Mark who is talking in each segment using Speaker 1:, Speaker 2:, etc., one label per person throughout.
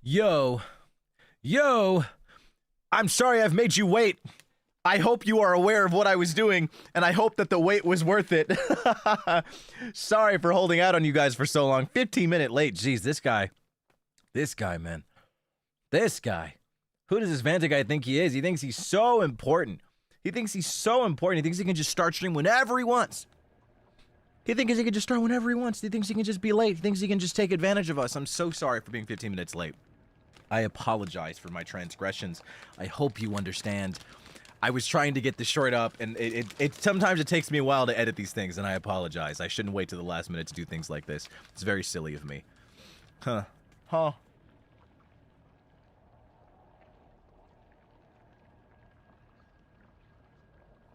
Speaker 1: Yo, yo, I'm sorry I've made you wait. I hope you are aware of what I was doing, and I hope that the wait was worth it. Sorry for holding out on you guys for so long. 15-minute late. Jeez, this guy, man. This guy. Who does this Vanta guy think he is? He thinks he's so important. He thinks he can just start stream whenever he wants. He thinks he can just start whenever he wants. He thinks he can just be late. He thinks he can just take advantage of us. I'm so sorry for being 15 minutes late. I apologize for my transgressions. I hope you understand. I was trying to get the short up, and it sometimes it takes me a while to edit these things, and I apologize. I shouldn't wait to the last minute to do things like this. It's very silly of me. Huh.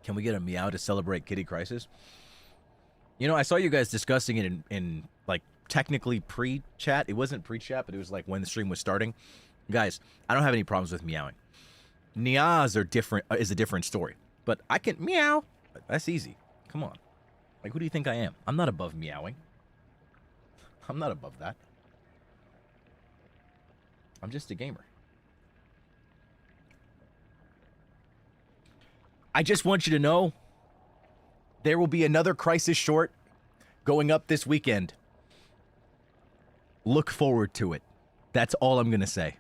Speaker 1: Can we get a meow to celebrate Kitty Krisis? You know, I saw you guys discussing it in like, technically pre-chat. It wasn't pre-chat, but it was like when the stream was starting. Guys, I don't have any problems with meowing. Nias are different, is a different story. But I can meow. That's easy. Come on. Like, who do you think I am? I'm not above meowing. I'm not above that. I'm just a gamer. I just want you to know there will be another Krisis short going up this weekend. Look forward to it. That's all I'm going to say.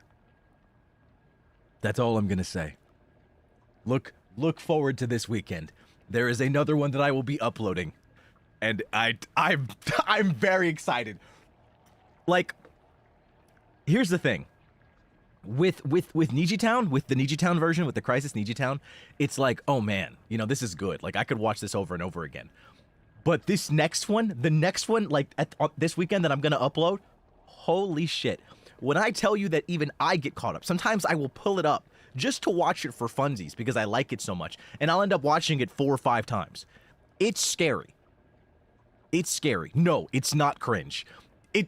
Speaker 1: That's all I'm going to say. Look forward to this weekend. There is another one that I will be uploading. And I'm very excited. Like, here's the thing. With NIJI Town, with the NIJI Town version, with the Krisis NIJI Town, it's like, oh man, you know, this is good. Like, I could watch this over and over again. But this next one, like, this weekend that I'm going to upload, holy shit. When I tell you that even I get caught up, sometimes I will pull it up just to watch it for funsies because I like it so much. And I'll end up watching it 4 or 5 times. It's scary. It's scary. No, it's not cringe.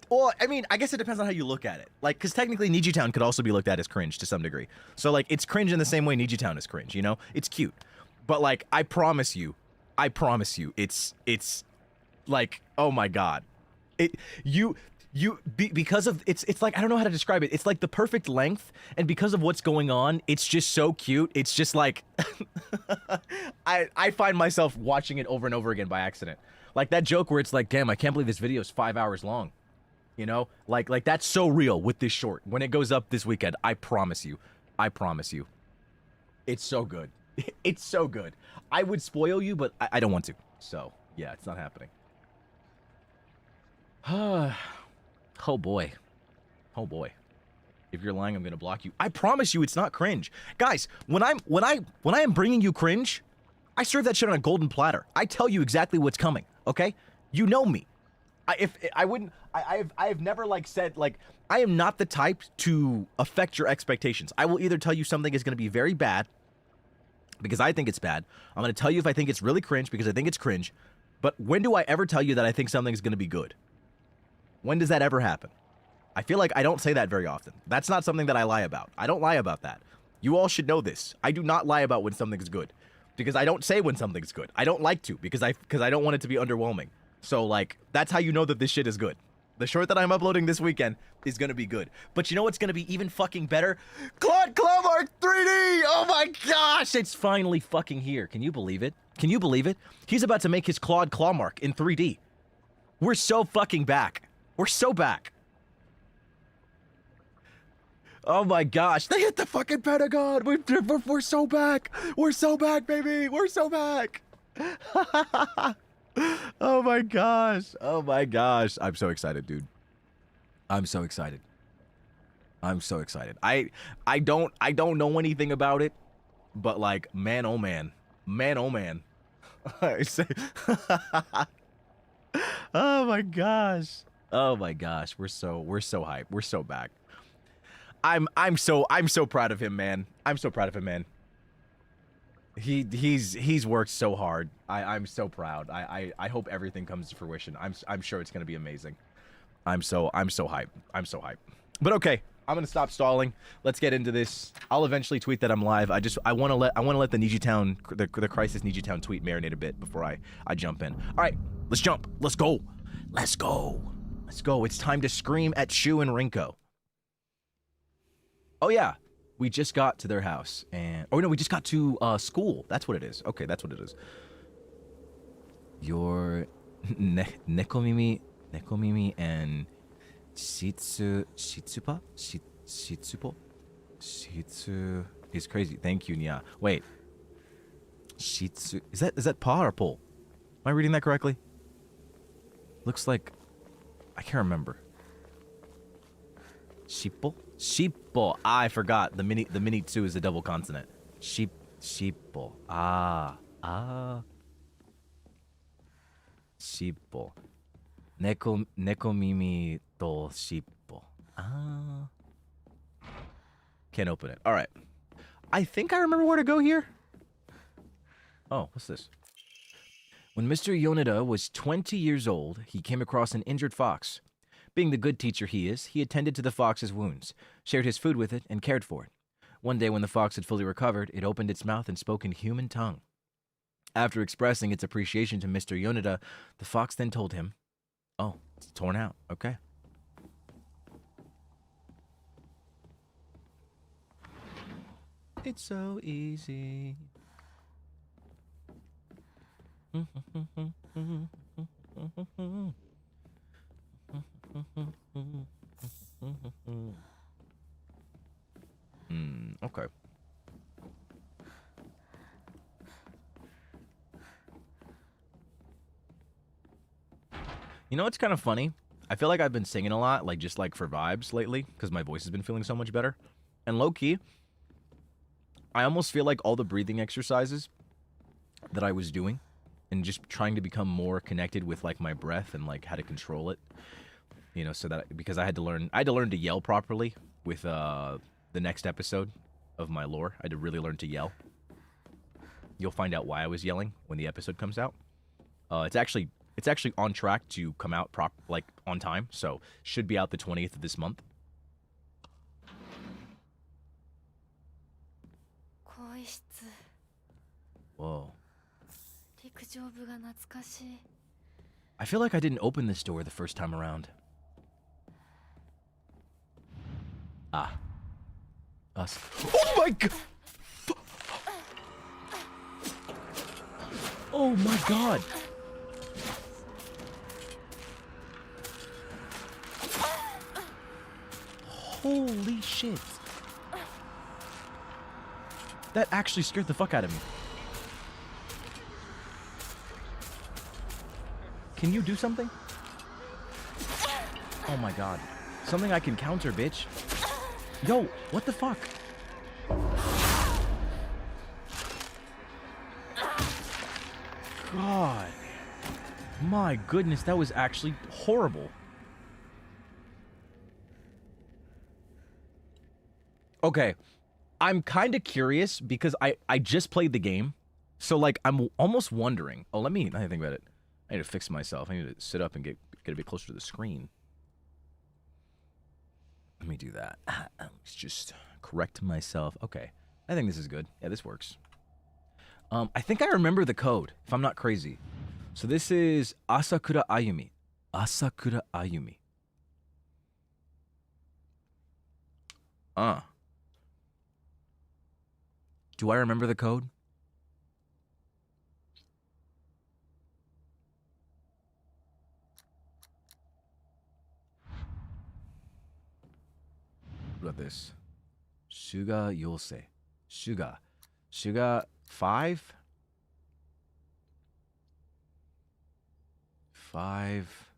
Speaker 1: Well, I mean, I guess it depends on how you look at it. Like, because technically NIJI Town could also be looked at as cringe to some degree. So, like, it's cringe in the same way NIJI Town is cringe, you know? It's cute. But, like, I promise you, it's like, oh my god. Because of, it's like, I don't know how to describe it. It's like the perfect length, and because of what's going on, it's just so cute. It's just like, I find myself watching it over and over again by accident. Like that joke where it's like, damn, I can't believe this video is 5 hours long. You know, like that's so real with this short. When it goes up this weekend, I promise you, it's so good. It's so good. I would spoil you, but I don't want to. So yeah, it's not happening. Oh boy. Oh boy. If you're lying, I'm gonna block you. I promise you, it's not cringe, guys. When I am bringing you cringe, I serve that shit on a golden platter. I tell you exactly what's coming. Okay, you know me. I have never like said like I am not the type to affect your expectations. I will either tell you something is going to be very bad because I think it's bad. I'm going to tell you if I think it's really cringe because I think it's cringe. But when do I ever tell you that I think something is going to be good? When does that ever happen? I feel like I don't say that very often. That's not something that I lie about. I don't lie about that. You all should know this. I do not lie about when something's good because I don't say when something's good. I don't like to because I don't want it to be underwhelming. So like that's how you know that this shit is good. The short that I'm uploading this weekend is gonna be good. But you know what's gonna be even fucking better? Claude Clawmark 3D! Oh my gosh! It's finally fucking here. Can you believe it? Can you believe it? He's about to make his Claude Clawmark in 3D. We're so fucking back. We're so back. Oh my gosh, they hit the fucking Pentagon! We're so back! We're so back, baby! We're so back! Oh my gosh. Oh my gosh. I'm so excited, dude. I'm so excited. I'm so excited. I don't know anything about it, but like, man, oh man. Man, oh man. Oh my gosh. Oh my gosh. We're so hyped. We're so back. I'm so proud of him, man. I'm so proud of him, man. He's worked so hard. I'm so proud. I hope everything comes to fruition. I'm sure it's gonna be amazing. I'm so hyped. I'm so hyped. But okay, I'm gonna stop stalling. Let's get into this. I'll eventually tweet that I'm live. I wanna let the NIJI Town, the Krisis NIJI Town tweet marinate a bit before I jump in. All right, let's jump. Let's go. Let's go. Let's go. It's time to scream at Shu and Rinko. Oh, yeah. We just got to their house. And... Oh, no, we just got to school. That's what it is. Okay, that's what it is. Your... Nekomimi and... Shitsupo? Shitsu is crazy. Thank you, Nya. Wait. Shitsu... Is that pa or pol? Am I reading that correctly? Looks like... I can't remember. Shippo? Shippo. Ah, I forgot. The mini 2 is a double consonant. Shippo. Ah. Shippo. Neko mimi to shippo. Ah. Can't open it. All right. I think I remember where to go here. Oh, what's this? When Mr. Yoneda was 20 years old, he came across an injured fox. Being the good teacher he is, he attended to the fox's wounds, shared his food with it, and cared for it. One day when the fox had fully recovered, it opened its mouth and spoke in human tongue. After expressing its appreciation to Mr. Yoneda, the fox then told him, "Oh, it's torn out. Okay." It's so easy. Okay. You know what's kind of funny? I feel like I've been singing a lot, like just like for vibes lately, because my voice has been feeling so much better. And low-key, I almost feel like all the breathing exercises that I was doing and just trying to become more connected with like my breath and like how to control it, you know, so that because I had to learn to yell properly with the next episode of my lore. I had to really learn to yell. You'll find out why I was yelling when the episode comes out. It's actually on track to come out on time, so should be out the 20th of this month. Whoa. I feel like I didn't open this door the first time around. Ah. Us. Oh my god! Oh my god! Holy shit. That actually scared the fuck out of me. Can you do something? Oh my god. Something I can counter, bitch. Yo, what the fuck? God. My goodness, that was actually horrible. Okay. I'm kind of curious because I just played the game. So, like, I'm almost wondering. Oh, let me think about it. I need to fix myself. I need to sit up and get a bit closer to the screen. Let me do that. Let's just correct myself. Okay. I think this is good. Yeah, this works. I think I remember the code, if I'm not crazy. So this is Asakura Ayumi. Asakura Ayumi. Do I remember the code? What about this? Suga Yosei. Suga 5? 5.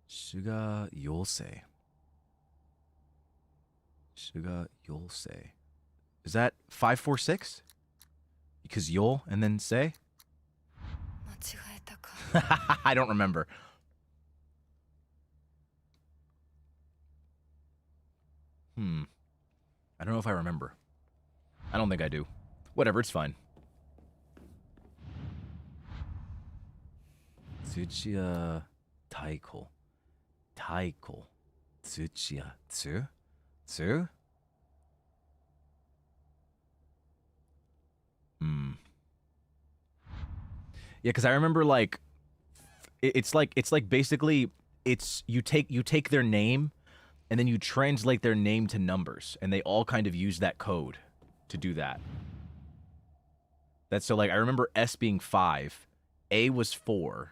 Speaker 1: Suga Yosei. Suga Yosei. Is that 546? Because Yol and then say? I don't remember. I don't know if I remember. I don't think I do. Whatever, it's fine. Tsuchiya Taiko. Taiko. Tsuchiya Tsu? Tsu? Yeah, because I remember like it's like basically you take their name and then you translate their name to numbers, and they all kind of use that code to do that. That's so, like, I remember S being 5, A was 4.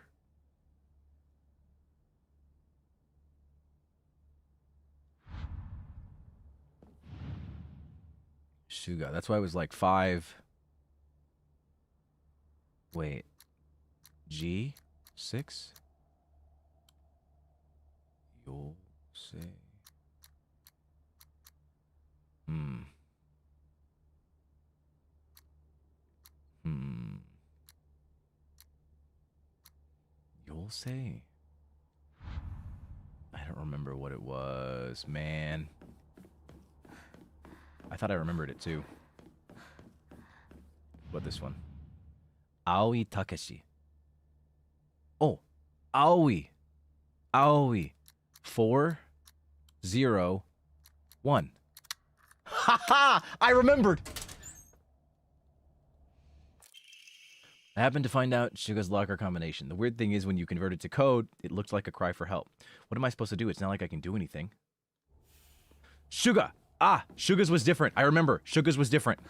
Speaker 1: Suga, that's why it was like 5. Wait. G? 6? You'll say. You'll say. I don't remember what it was, man. I thought I remembered it too. What this one? Aoi Takeshi. Oh, Aoi. Aoi. 4, 0, 1. Ha ha! I remembered! I happened to find out Suga's locker combination. The weird thing is when you convert it to code, it looks like a cry for help. What am I supposed to do? It's not like I can do anything. Shuga! Ah! Shuga's was different. I remember. Shuga's was different.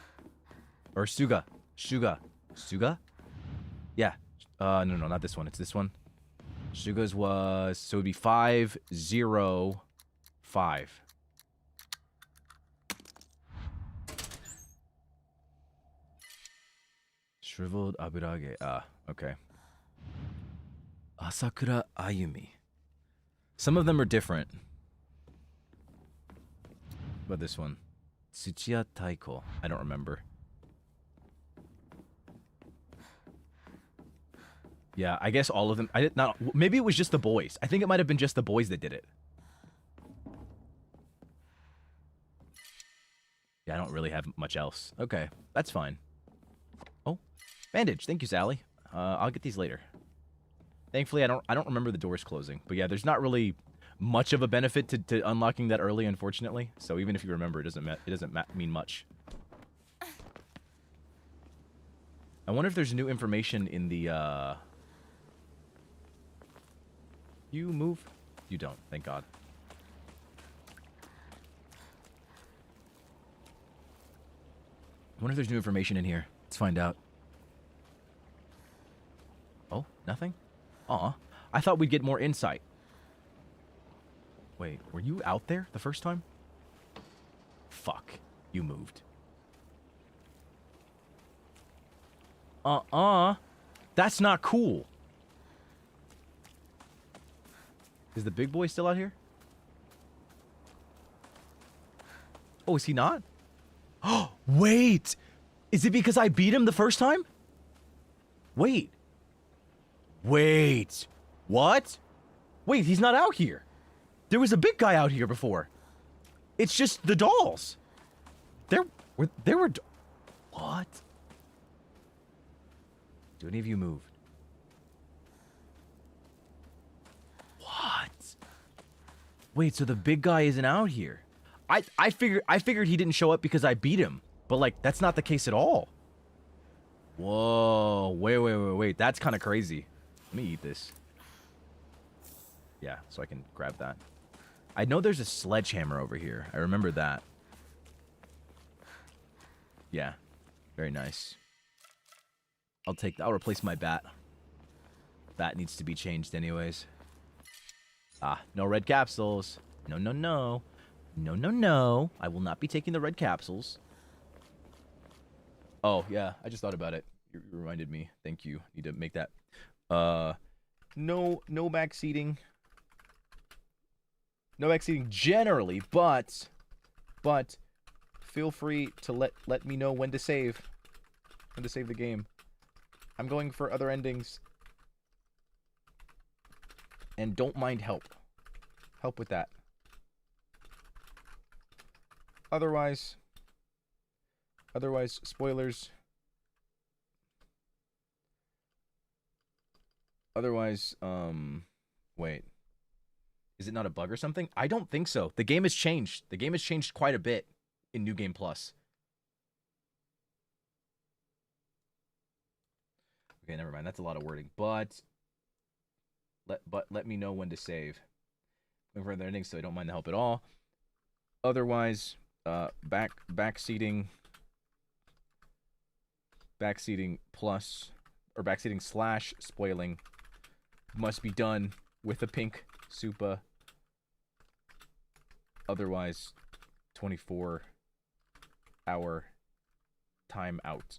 Speaker 1: Or Suga. Shuga. Suga? Yeah. No, not this one. It's this one. Suga's was... So it would be 5, 0, 5. Shriveled Aburage. Ah, okay. Asakura Ayumi. Some of them are different. But this one. Tsuchiya Taiko. I don't remember. Yeah, I guess all of them. I did not. Maybe it was just the boys. I think it might have been just the boys that did it. Yeah, I don't really have much else. Okay, that's fine. Oh, bandage. Thank you, Sally. I'll get these later. Thankfully, I don't remember the doors closing. But yeah, there's not really much of a benefit to unlocking that early, unfortunately. So even if you remember, it doesn't mean much. I wonder if there's new information in the. You move? You don't. Thank God. I wonder if there's new information in here. Let's find out. Oh, nothing? Aw. I thought we'd get more insight. Wait, were you out there the first time? Fuck. You moved. That's not cool. Is the big boy still out here? Oh, is he not? Oh, wait! Is it because I beat him the first time? Wait. Wait. What? Wait, he's not out here. There was a big guy out here before. It's just the dolls. There were what? Do any of you move? What? Wait, so the big guy isn't out here. I figured he didn't show up because I beat him. But like that's not the case at all. Whoa, wait. That's kind of crazy. Let me eat this. Yeah, so I can grab that. I know there's a sledgehammer over here. I remember that. Yeah. Very nice. I'll replace my bat. Bat needs to be changed anyways. Ah, no red capsules. No. No. I will not be taking the red capsules. Oh, yeah. I just thought about it. You reminded me. Thank you. Need to make that. No backseating. No backseating generally, but feel free to let me know when to save. When to save the game. I'm going for other endings. And don't mind help. Help with that. Otherwise, spoilers. Otherwise, wait. Is it not a bug or something? I don't think so. The game has changed. The game has changed quite a bit in New Game Plus. Okay, never mind. That's a lot of wording. But let me know when to save. Going for other endings, so I don't mind the help at all. Otherwise, backseating plus, or backseating slash spoiling must be done with a pink supa. Otherwise, 24-hour timeout.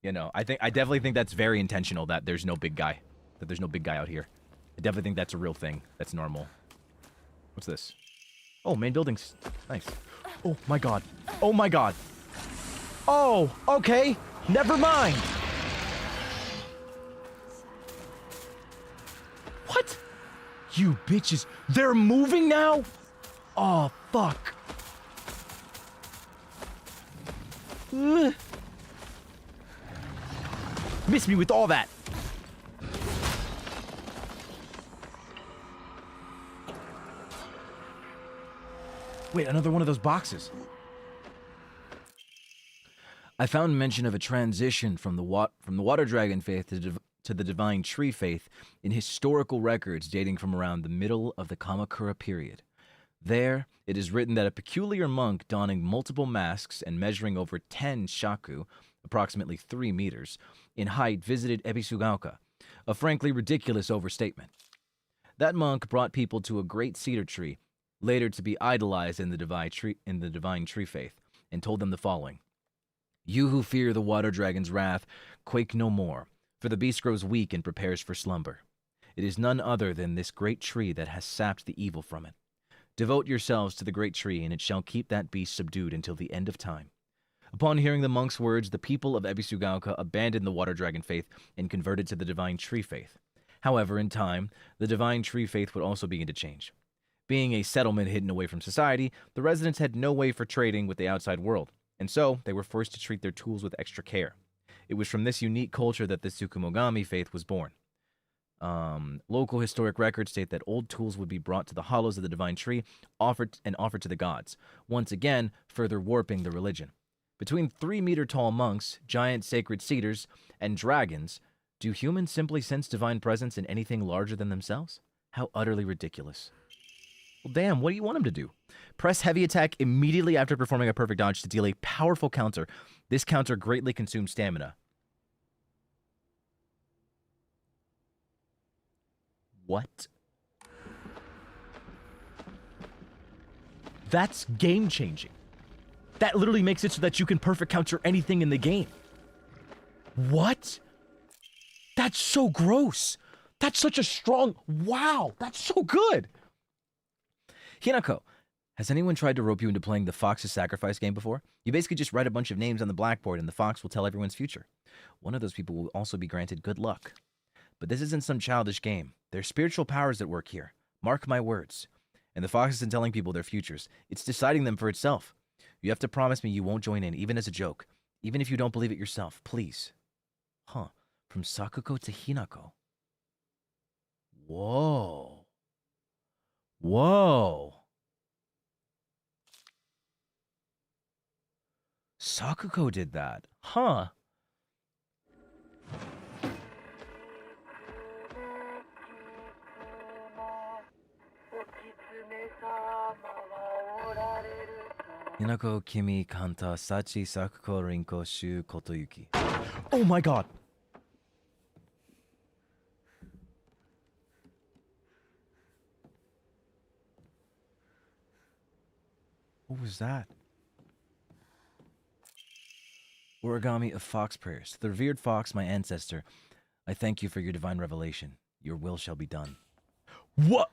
Speaker 1: You know, I definitely think that's very intentional that there's no big guy. That there's no big guy out here. I definitely think that's a real thing. That's normal. What's this? Oh, main building's nice. Oh my god. Oh my god. Oh, okay. Never mind. What? You bitches. They're moving now? Oh, fuck. Ugh. Miss me with all that. Wait, another one of those boxes. I found mention of a transition from the water dragon faith to the divine tree faith in historical records dating from around the middle of the Kamakura period. There, it is written that a peculiar monk donning multiple masks and measuring over 10 shaku, approximately 3 meters, in height visited Ebisugaoka, a frankly ridiculous overstatement. That monk brought people to a great cedar tree, later to be idolized in the divine tree faith, and told them the following: "You who fear the water dragon's wrath, quake no more, for the beast grows weak and prepares for slumber. It is none other than this great tree that has sapped the evil from it. Devote yourselves to the great tree, and it shall keep that beast subdued until the end of time." Upon hearing the monk's words, the people of Ebisugaoka abandoned the water dragon faith and converted to the divine tree faith. However, in time, the divine tree faith would also begin to change. Being a settlement hidden away from society, the residents had no way for trading with the outside world, and so they were forced to treat their tools with extra care. It was from this unique culture that the Tsukumogami faith was born. Local historic records state that old tools would be brought to the hollows of the divine tree, offered to the gods, once again further warping the religion. Between 3-meter-tall monks, giant sacred cedars, and dragons, do humans simply sense divine presence in anything larger than themselves? How utterly ridiculous. Well, damn, what do you want him to do? Press heavy attack immediately after performing a perfect dodge to deal a powerful counter. This counter greatly consumes stamina. What? That's game-changing. That literally makes it so that you can perfect counter anything in the game. What? That's so gross. That's such a strong... Wow, that's so good. Hinako, has anyone tried to rope you into playing the Fox's Sacrifice game before? You basically just write a bunch of names on the blackboard and the fox will tell everyone's future. One of those people will also be granted good luck. But this isn't some childish game. There's spiritual powers at work here. Mark my words. And the fox isn't telling people their futures. It's deciding them for itself. You have to promise me you won't join in, even as a joke. Even if you don't believe it yourself, please. Huh. From Sakuko to Hinako. Whoa. Whoa. Sakuko did that. Huh. Hinako kimi kanta sachi sakuko rinko shu kotoyuki. Oh my god! What was that? Origami of fox prayers. The revered fox, my ancestor, I thank you for your divine revelation. Your will shall be done. What?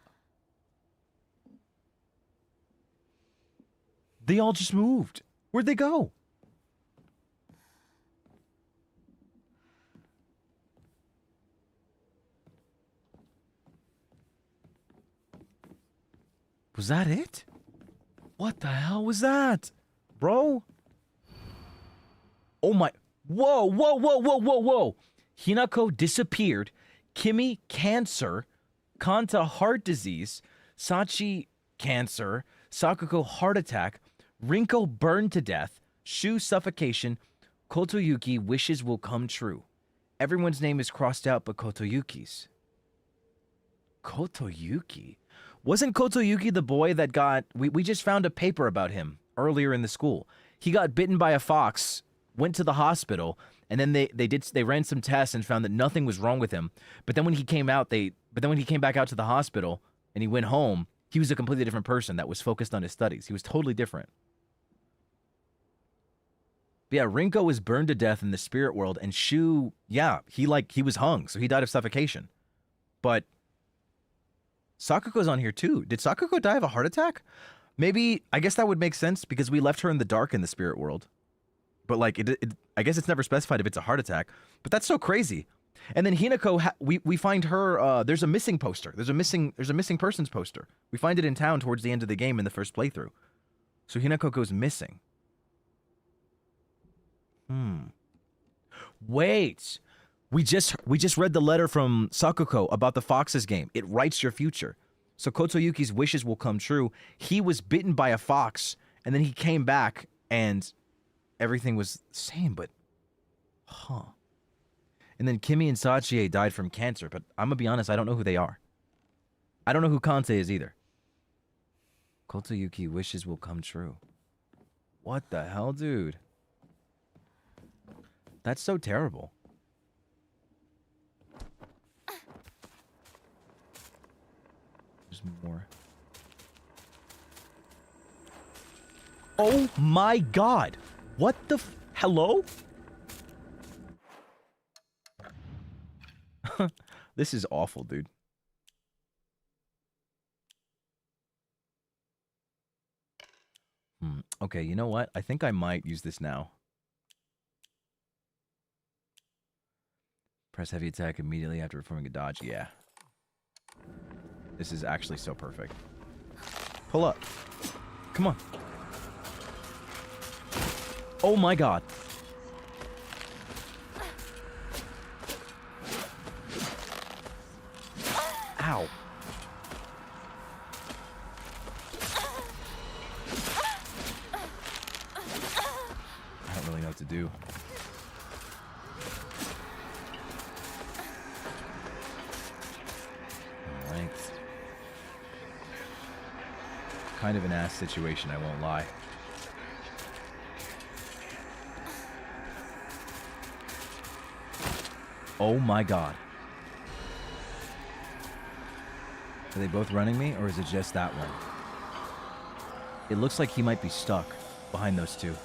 Speaker 1: They all just moved. Where'd they go? Was that it? What the hell was that? Bro? Oh my... Whoa, whoa, whoa, whoa, whoa, whoa. Hinako disappeared. Kimi, cancer. Kanta, heart disease. Sachi, cancer. Sakuko, heart attack. Rinko, burned to death. Shu, suffocation. Kotoyuki, wishes will come true. Everyone's name is crossed out but Kotoyuki's. Kotoyuki. Wasn't Kotoyuki the boy that got... We just found a paper about him earlier in the school. He got bitten by a fox, went to the hospital, and then they ran some tests and found that nothing was wrong with him. But then when he came out, when he came back out to the hospital and he went home, he was a completely different person that was focused on his studies. He was totally different. But yeah, Rinko was burned to death in the spirit world, and Shu, yeah, he was hung, so he died of suffocation. But Sakuko's on here too. Did Sakuko die of a heart attack? Maybe, I guess that would make sense because we left her in the dark in the spirit world. But like, I guess it's never specified if it's a heart attack. But that's so crazy. And then Hinako, we find her. There's a missing poster. There's a missing persons poster. We find it in town towards the end of the game in the first playthrough. So Hinako goes missing. Wait. We just read the letter from Sakuko about the Foxes game. It writes your future. So Kotoyuki's wishes will come true. He was bitten by a fox, and then he came back, and everything was the same, but... Huh. And then Kimi and Sachie died from cancer, but I'm gonna be honest, I don't know who they are. I don't know who Kante is either. Kotoyuki wishes will come true. What the hell, dude? That's so terrible. There's more. Oh my god! What the hello? This is awful, dude. Okay, you know what? I think I might use this now. Press heavy attack immediately after performing a dodge. Yeah. This is actually so perfect. Pull up. Come on. Oh my god. Ow. I don't really know what to do. Alright. Kind of an ass situation, I won't lie. Oh my god. Are they both running me, or is it just that one? It looks like he might be stuck behind those two.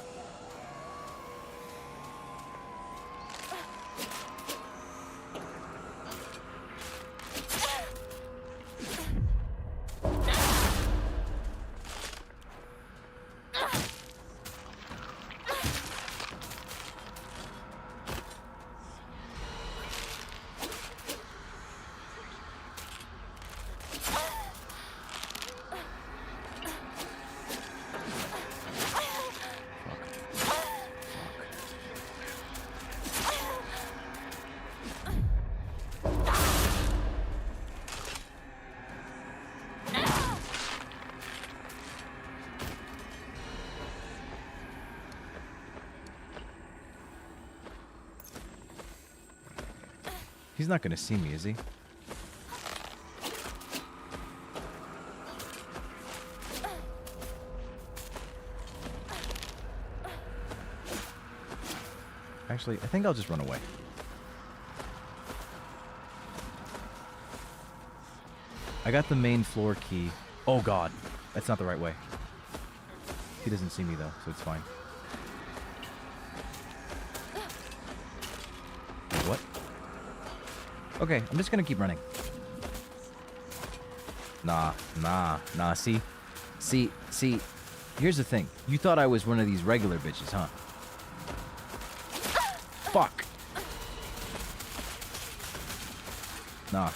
Speaker 1: He's not gonna see me, is he? Actually, I think I'll just run away. I got the main floor key. Oh god, that's not the right way. He doesn't see me though, so it's fine. What? Okay, I'm just gonna keep running. Nah. See, here's the thing. You thought I was one of these regular bitches, huh? Fuck. Nah.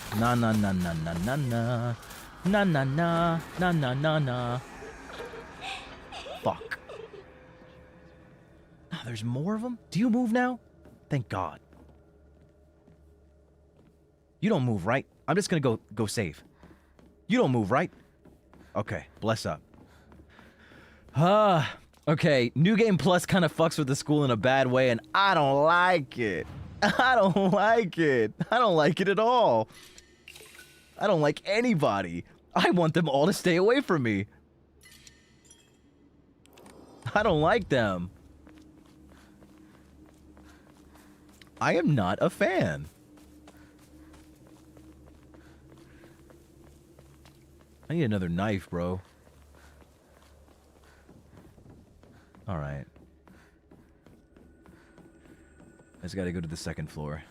Speaker 1: Fuck. Ah, there's more of them? Do you move now? Thank God. You don't move, right? I'm just gonna go save. You don't move, right? Okay, bless up. Okay, New Game Plus kind of fucks with the school in a bad way, and I don't like it. I don't like it. I don't like it at all. I don't like anybody. I want them all to stay away from me. I don't like them. I am not a fan. I need another knife, bro. Alright. I just gotta go to the second floor.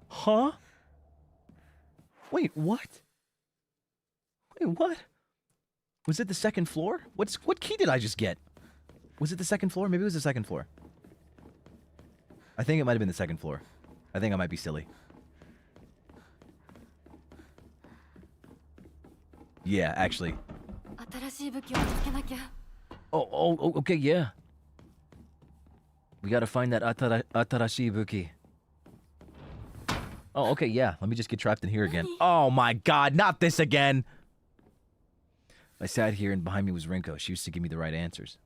Speaker 1: Huh? Wait, what? Wait, what? Was it the second floor? What key did I just get? Was it the second floor? Maybe it was the second floor. I think it might have been the second floor. I think I might be silly. Yeah, actually. Oh, okay, yeah. We gotta find that Atarashi Buki. Oh, okay, yeah. Let me just get trapped in here again. Oh my god, not this again! I sat here and behind me was Rinko. She used to give me the right answers.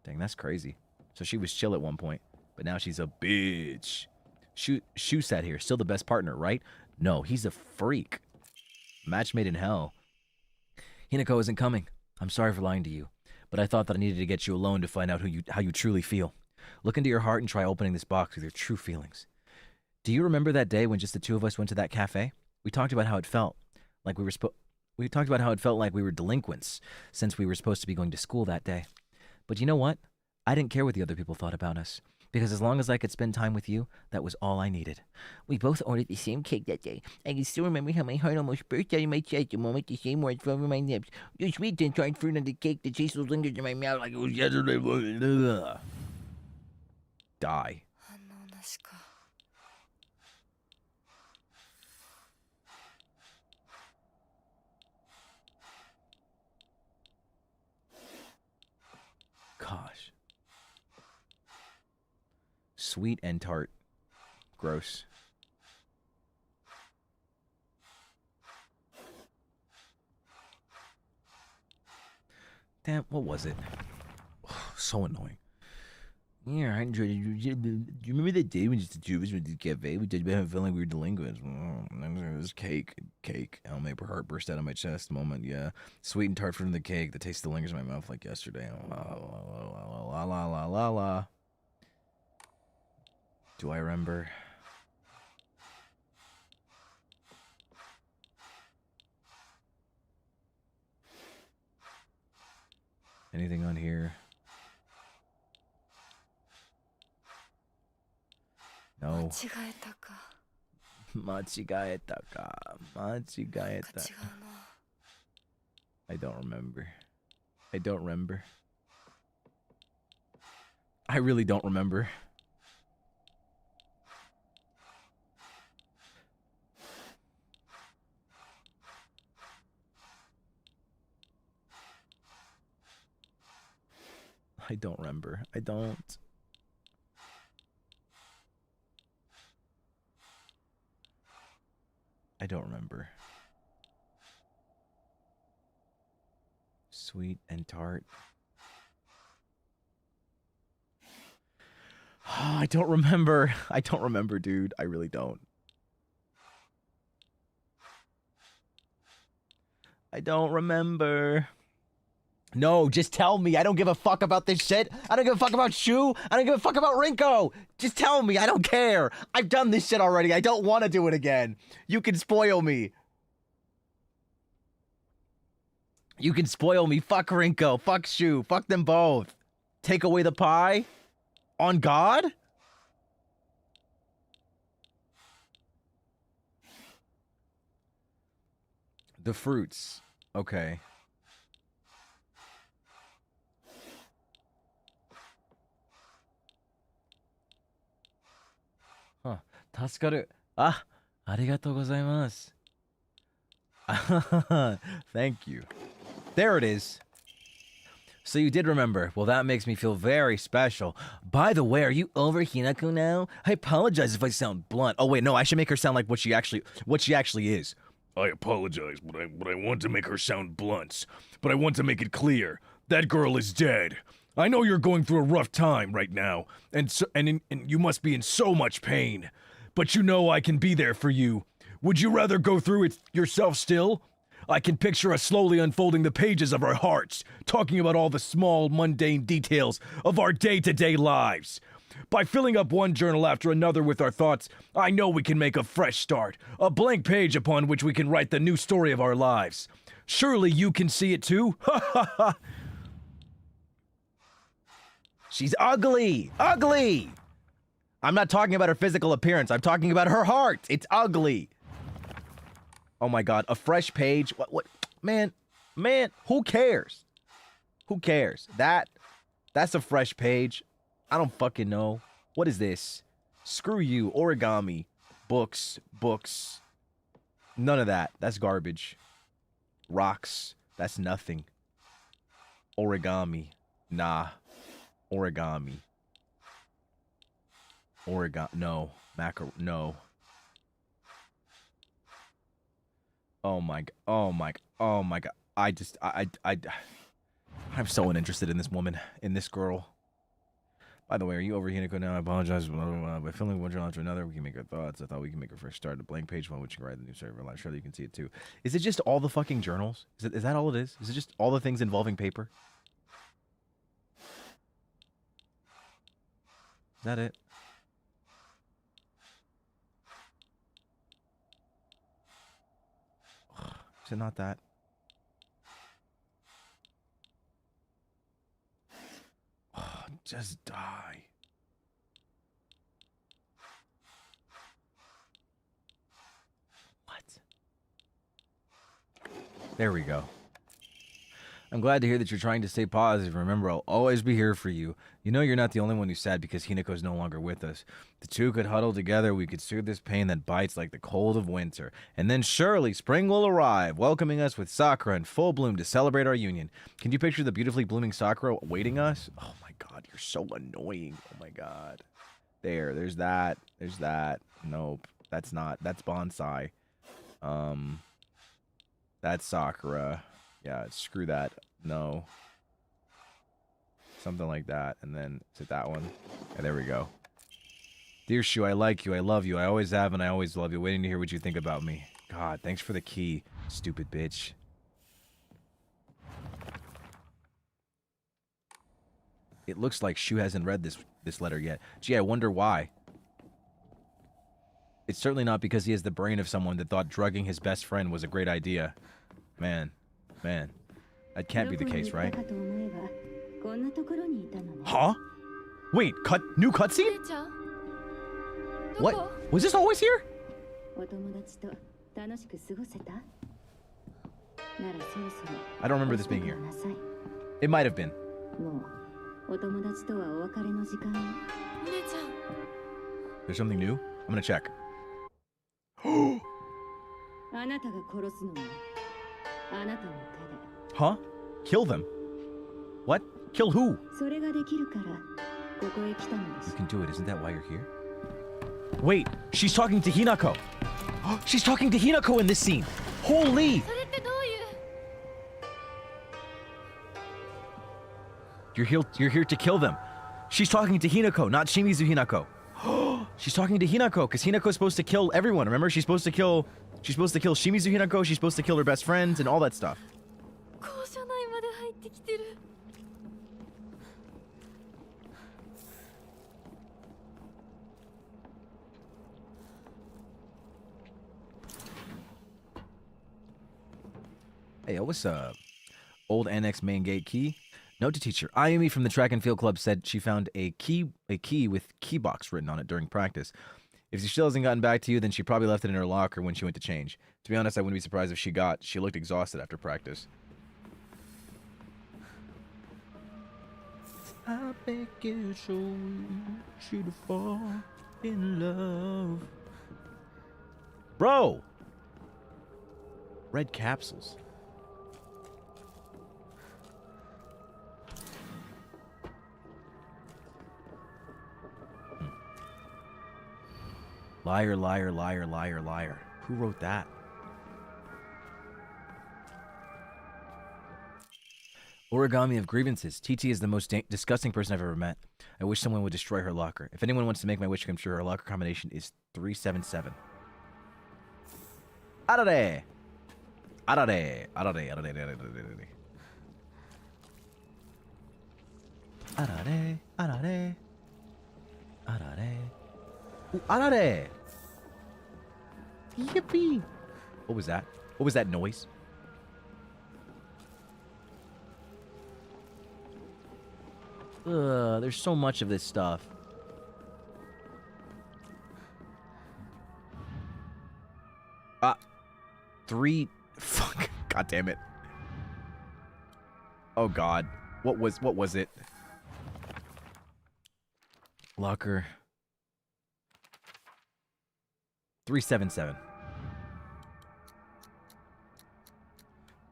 Speaker 1: Dang, that's crazy. So she was chill at one point, but now she's a bitch. Shu sat here, still the best partner, right? No, he's a freak. Match made in hell. Hinako isn't coming. I'm sorry for lying to you, but I thought that I needed to get you alone to find out how you truly feel. Look into your heart and try opening this box with your true feelings. Do you remember that day when just the two of us went to that cafe? We talked about how it felt like we were delinquents since we were supposed to be going to school that day. But you know what? I didn't care what the other people thought about us. Because as long as I could spend time with you, that was all I needed. We both ordered the same cake that day. I can still remember how my heart almost burst out of my chest the moment the same words fell from my lips. The sweet and tart fruit on the cake, the taste still lingers in my mouth like it was yesterday. Die. Gosh. Sweet and tart. Gross. Damn, what was it? So annoying. Yeah, I enjoyed it. Do you remember that day when just the two of us went to the cafe? We talked about how feeling like we were delinquents. It was cake. How my heart burst out of my chest moment, yeah. Sweet and tart from the cake. The taste still lingers in my mouth like yesterday. La la la la la. Do I remember? Anything on here? No. Machigaeta ka. I don't remember. I really don't remember. I don't remember. I don't. I don't remember. Sweet and tart. I don't remember. I don't remember, dude. I really don't. I don't remember. No, just tell me. I don't give a fuck about this shit. I don't give a fuck about Shu. I don't give a fuck about Rinko. Just tell me. I don't care. I've done this shit already. I don't want to do it again. You can spoil me. You can spoil me. Fuck Rinko. Fuck Shu. Fuck them both. Take away the pie? On God? The fruits. Okay. Huh. 助かる. Ah, ありがとうございます. Thank you. There it is. So you did remember. Well, that makes me feel very special. By the way, are you over Hinako now? I apologize if I sound blunt. Oh wait, no, I should make her sound like what she actually is. I apologize, but I want to make her sound blunt. But I want to make it clear. That girl is dead.
Speaker 2: I know you're going through a rough time right now, and you must be in so much pain. But you know I can be there for you. Would you rather go through it yourself still? I can picture us slowly unfolding the pages of our hearts, talking about all the small, mundane details of our day-to-day lives. By filling up one journal after another with our thoughts, I know we can make a fresh start, a blank page upon which we can write the new story of our lives. Surely you can see it too? Ha ha ha!
Speaker 1: She's ugly! Ugly! I'm not talking about her physical appearance. I'm talking about her heart. It's ugly. Oh my god, a fresh page. What? Man, who cares? Who cares? That's a fresh page. I don't fucking know. What is this? Screw you. Origami. Books. None of that. That's garbage. Rocks. That's nothing. Origami. Nah. Origami. No. No. Oh my god. I'm so uninterested in this woman, in this girl. By the way, are you over Hinako now? I apologize. By filming one journal after another, we can make our thoughts. I thought we can make a fresh start, a blank page one, which you can write the new server line. Surely you can see it too. Is it just all the fucking journals? Is that all it is? Is it just all the things involving paper? Is that it? Is it not that? Oh, just die. What? There we go. I'm glad to hear that you're trying to stay positive. Remember, I'll always be here for you. You know you're not the only one who's sad because Hinako's no longer with us. The two could huddle together. We could soothe this pain that bites like the cold of winter. And then surely spring will arrive, welcoming us with sakura in full bloom to celebrate our union. Can you picture the beautifully blooming sakura awaiting us? Oh my god, you're so annoying. Oh my god. There's that. There's that. Nope. That's not. That's bonsai. That's sakura. Yeah, screw that. No. Something like that. And then, is it that one? Yeah, there we go. Dear Shu, I like you. I love you. I always have and I always love you. Waiting to hear what you think about me. God, thanks for the key, stupid bitch. It looks like Shu hasn't read this letter yet. Gee, I wonder why. It's certainly not because he has the brain of someone that thought drugging his best friend was a great idea. Man. That can't be the case, right? Huh? Wait, new cutscene? What? Was this always here? I don't remember this being here. It might have been. There's something new? I'm gonna check. Huh? Kill them? What? Kill who? You can do it. Isn't that why you're here? Wait, she's talking to Hinako. She's talking to Hinako in this scene. Holy! You're here to kill them. She's talking to Hinako, not Shimizu Hinako. She's talking to Hinako because Hinako's supposed to kill everyone. Remember, she's supposed to kill Shimizu Hinako. She's supposed to kill her best friends and all that stuff. Hey, what's up? Old annex main gate key. Note to teacher. Ayumi from the track and field club said she found a key with key box written on it during practice. If she still hasn't gotten back to you, then she probably left it in her locker when she went to change. To be honest, I wouldn't be surprised if she looked exhausted after practice. I beg you, show you to fall in love. Bro! Red capsules. Liar, liar, liar, liar, liar. Who wrote that? Origami of grievances. TT is the most disgusting person I've ever met. I wish someone would destroy her locker. If anyone wants to make my wish come true, her locker combination is 377. Arare! Arare! Arare! Arare! Arare! Arare! Arare! Ooh, arare! Yippee! What was that? What was that noise? Ugh, there's so much of this stuff. Fuck. God damn it. Oh god. What was it? Locker. 377.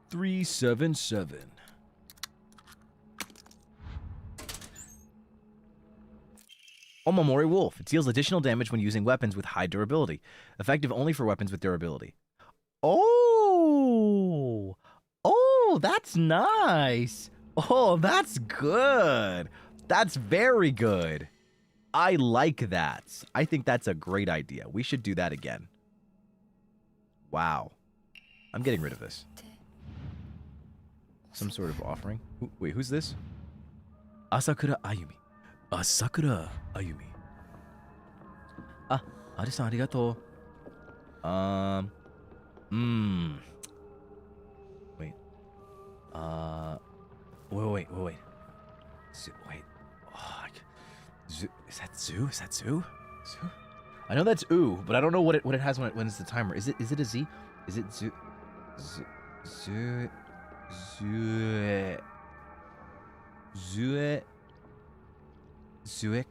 Speaker 2: 377.
Speaker 1: Omamori Wolf. It deals additional damage when using weapons with high durability. Effective only for weapons with durability. Oh! Oh, that's nice. Oh, that's good. That's very good. I like that. I think that's a great idea. We should do that again. Wow. I'm getting rid of this. Some sort of offering. Wait, who's this? Asakura Ayumi. Asakura Ayumi. Ah, Ari-san, arigato. Wait. Wait. Wait. Oh, is that Zoo? Is that Zoo? Zoo? I know that's Ooh, but I don't know what it has when it's the timer. Is it a Z? Is it Zoo? Zoo. Zuek.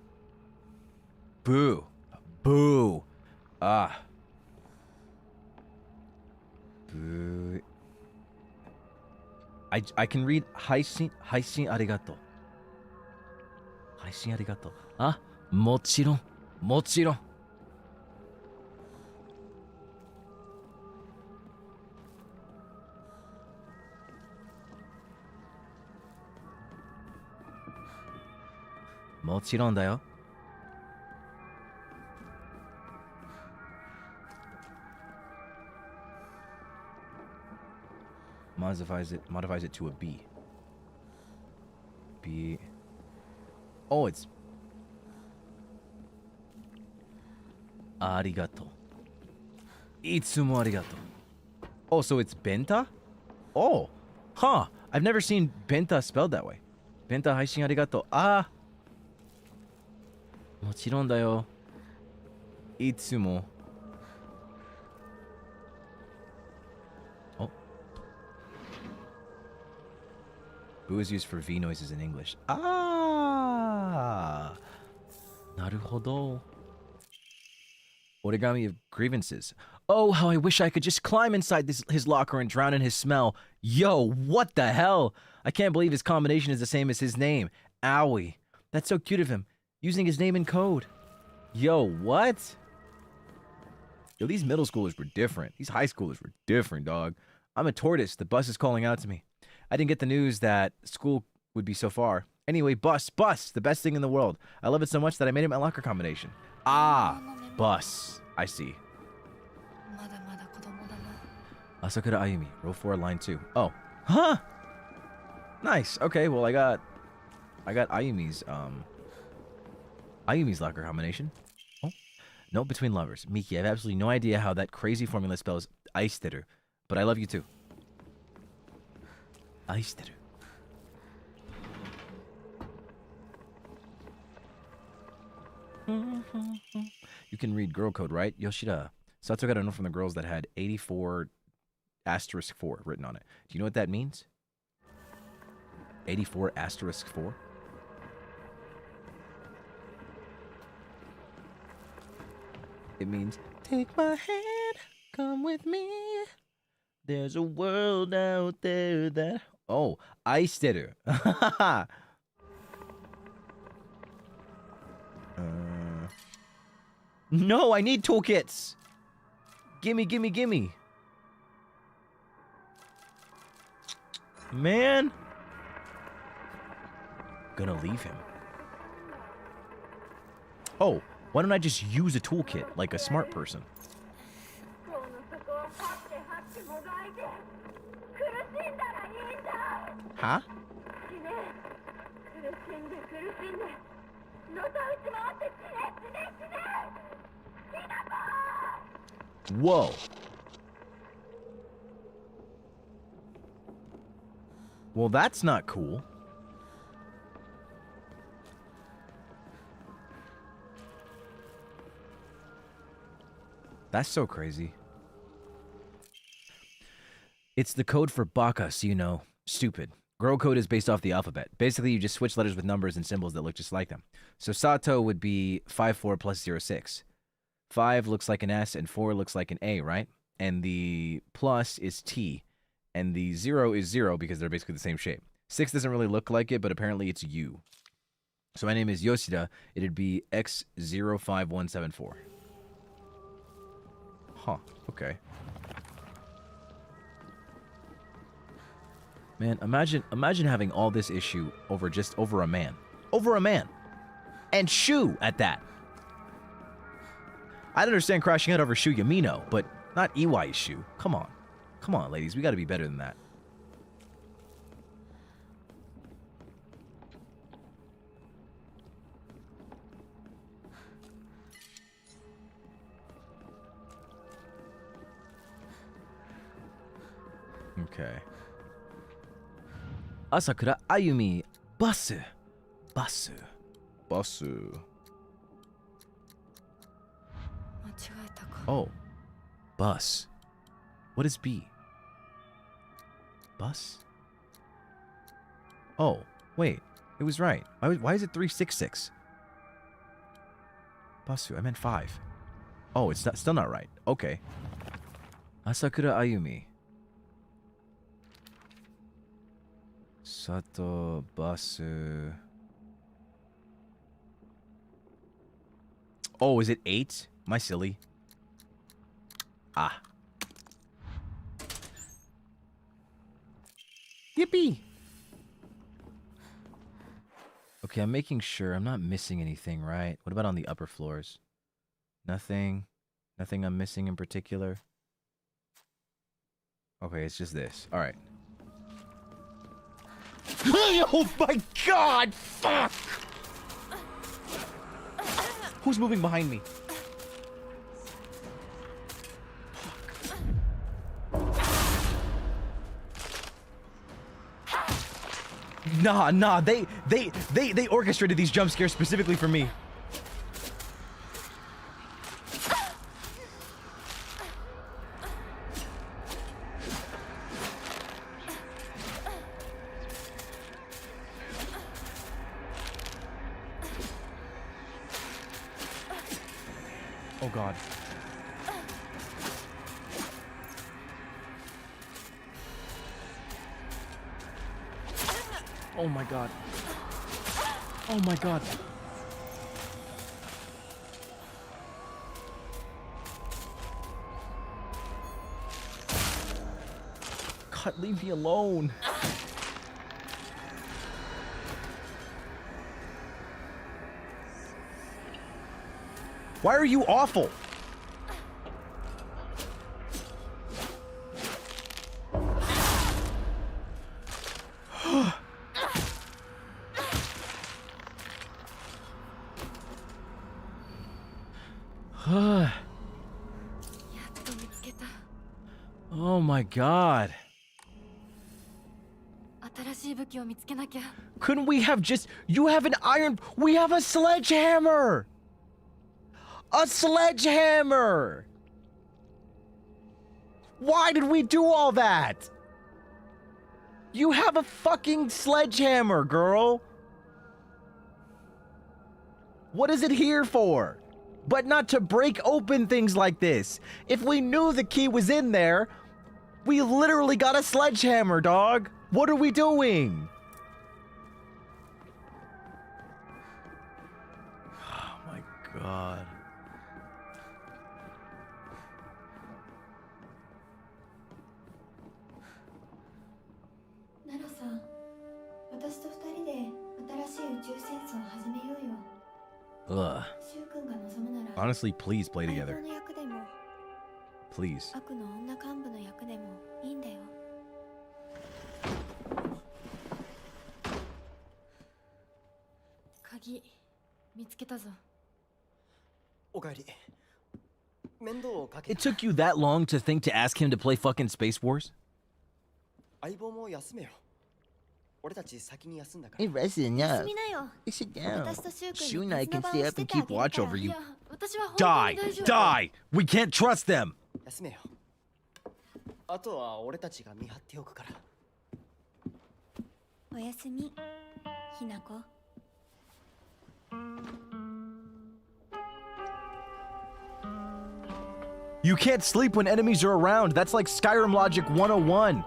Speaker 1: Boo. Boo. Ah. Boo. I can read Haishin arigato. Haishin arigato. Ah, mochiron. Mochiron. Mochiron da yo. Modifies it to a B. B. Oh, it's arigato. Itsumo arigato. Oh, so it's benta? Oh, huh. I've never seen benta spelled that way. Benta haishin arigato. Ah. Mochiron da yo. Itsumo. Oh. Boo is used for V noises in English. Ah. Naruhodo. Origami of grievances. Oh, how I wish I could just climb inside his locker and drown in his smell. Yo, what the hell? I can't believe his combination is the same as his name. Owie. That's so cute of him. Using his name in code. Yo, what? Yo, these middle schoolers were different. These high schoolers were different, dog. I'm a tortoise. The bus is calling out to me. I didn't get the news that school would be so far. Anyway, bus, the best thing in the world. I love it so much that I made it my locker combination. Ah, bus. I see. Asakura Ayumi, row 4, line 2. Oh, huh? Nice. Okay, well I got Ayumi's locker combination. Oh, note between lovers. Miki, I have absolutely no idea how that crazy formula spells aishiteru, but I love you too. Aishiteru. You can read girl code, right? Yoshida. Sato got a note from the girls that had 84 asterisk 4 written on it. Do you know what that means? 84 asterisk 4? It means, take my hand, come with me. There's a world out there that... Oh, aishiteru. No, I need toolkits. Gimme. Man. gonna leave him. Oh, why don't I just use a toolkit like a smart person? Huh? Whoa. Well, that's not cool. That's so crazy. It's the code for baka, so you know. Stupid. Grow code is based off the alphabet. Basically, you just switch letters with numbers and symbols that look just like them. So Sato would be 54 plus 06. 5 looks like an S and 4 looks like an A, right? And the plus is T. And the 0 is 0 because they're basically the same shape. 6 doesn't really look like it, but apparently it's U. So my name is Yoshida. It'd be X05174. Huh, okay. Man, imagine having all this issue over a man. Over a man. And Shu at that. I'd understand crashing out over Shu Yamino, but not Iwai's Shu. Come on. Come on, ladies. We gotta be better than that. Okay. Asakura Ayumi. Basu. Basu. Basu. Oh. Bus. What is B? Bus? Oh, wait. It was right. Why is it 366? Basu. I meant 5. Oh, it's still not right. Okay. Asakura Ayumi. Sato Basu. Oh, is it 8? Am I silly? Ah. Yippee! Okay, I'm making sure I'm not missing anything, right? What about on the upper floors? Nothing? Nothing I'm missing in particular? Okay, it's just this. Alright. Oh my god! Fuck! Who's moving behind me? Nah, they orchestrated these jump scares specifically for me. Oh god. Oh my god. Oh my god. God, leave me alone. Why are you awful? Oh my god. Couldn't we have just... You have an iron... We have a sledgehammer! A sledgehammer! Why did we do all that? You have a fucking sledgehammer, girl! What is it here for? But not to break open things like this. If we knew the key was in there, we literally got a sledgehammer, dog. What are we doing? Oh my god. Ugh. Honestly, please play together. Please. It took you that long to think to ask him to play fucking Space Wars?
Speaker 3: Hey,
Speaker 1: Resident, yeah. Sit down. Shu and I can stay up and keep watch over you. Die! Die! We can't trust them! You can't sleep when enemies are around. That's like Skyrim Logic 101.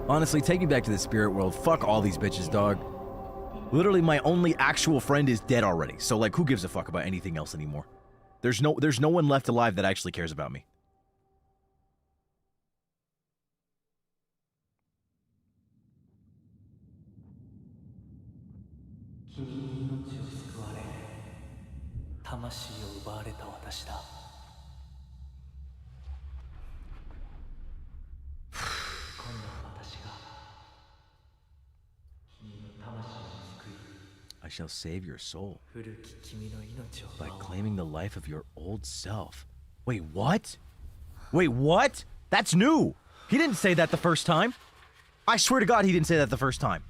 Speaker 1: Honestly, take me back to the spirit world. Fuck all these bitches, dog. Literally, my only actual friend is dead already. So, like, who gives a fuck about anything else anymore? There's no one left alive that actually cares about me. I shall save your soul by claiming the life of your old self. Wait, what? Wait, what? That's new. He didn't say that the first time. I swear to God, he didn't say that the first time.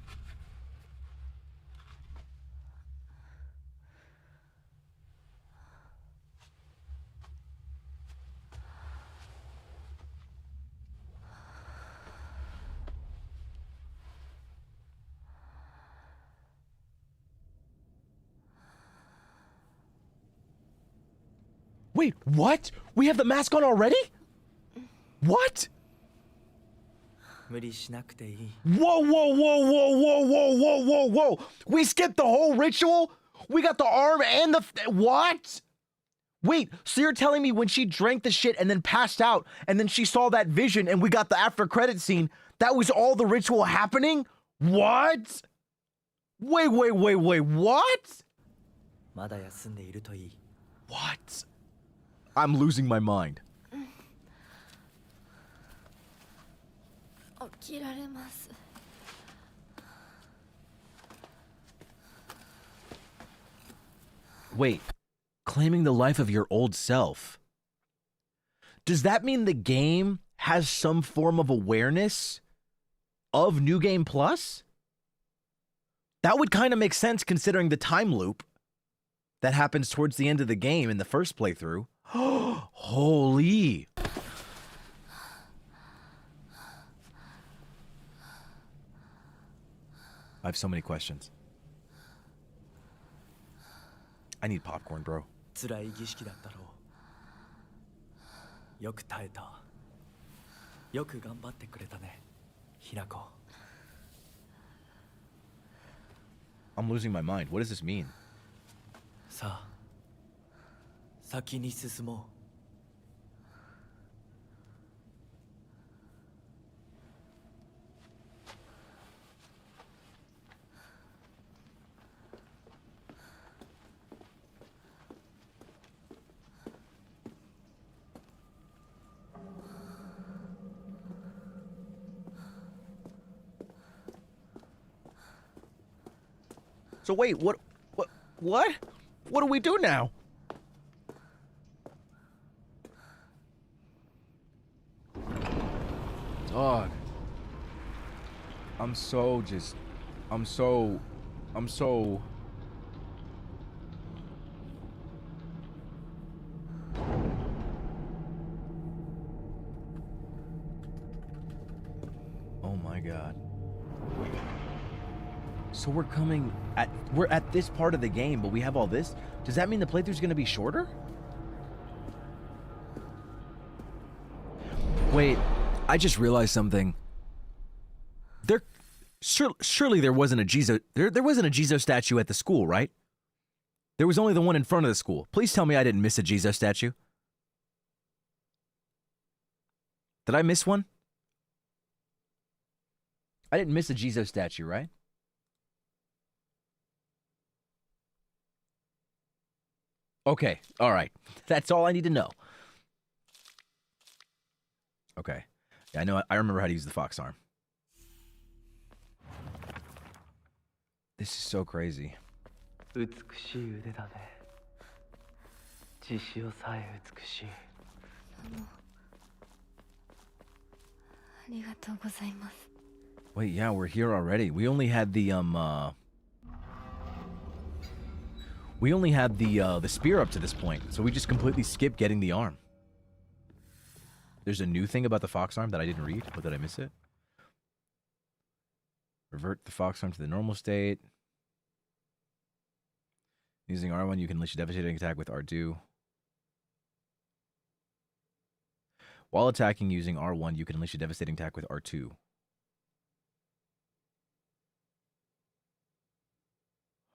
Speaker 1: Wait, what? We have the mask on already? What? Whoa, whoa, whoa, whoa, whoa, whoa, whoa, whoa, whoa. We skipped the whole ritual? We got the arm and the... What? Wait, so you're telling me when she drank the shit and then passed out and then she saw that vision and we got the after credit scene, that was all the ritual happening? What? Wait, what? What? I'm losing my mind. Wait, claiming the life of your old self. Does that mean the game has some form of awareness of New Game Plus? That would kind of make sense considering the time loop that happens towards the end of the game in the first playthrough. Holy. I have so many questions. I need popcorn, bro. I'm losing my mind. What does this mean? So wait, what? What do we do now? Dog. I'm so... Oh my God. So we're at this part of the game, but we have all this? Does that mean the playthrough's gonna be shorter? Wait, I just realized something. Surely there wasn't a Jizo... There wasn't a Jizo statue at the school, right? There was only the one in front of the school. Please tell me I didn't miss a Jizo statue. Did I miss one? I didn't miss a Jizo statue, right? Okay, all right. That's all I need to know. Okay. Yeah, I know. I remember how to use the fox arm. This is so crazy.
Speaker 3: 美しい腕だね。血潮さえ美しい。
Speaker 4: ありがとうございます。
Speaker 1: Wait, yeah, we're here already. We only had the the spear up to this point, so we just completely skipped getting the arm. There's a new thing about the fox arm that I didn't read, or did I miss it? Revert the fox arm to the normal state. Using R1, you can unleash a devastating attack with R2. While attacking using R1, you can unleash a devastating attack with R2.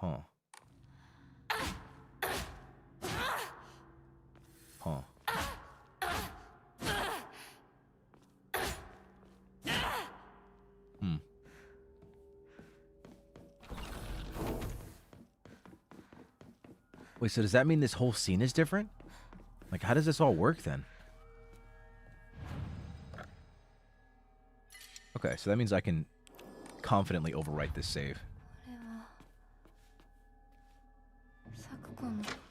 Speaker 1: Huh. Huh. Hmm. Wait, so does that mean this whole scene is different? Like, how does this all work then? Okay, so that means I can confidently overwrite this save.
Speaker 4: これは昨今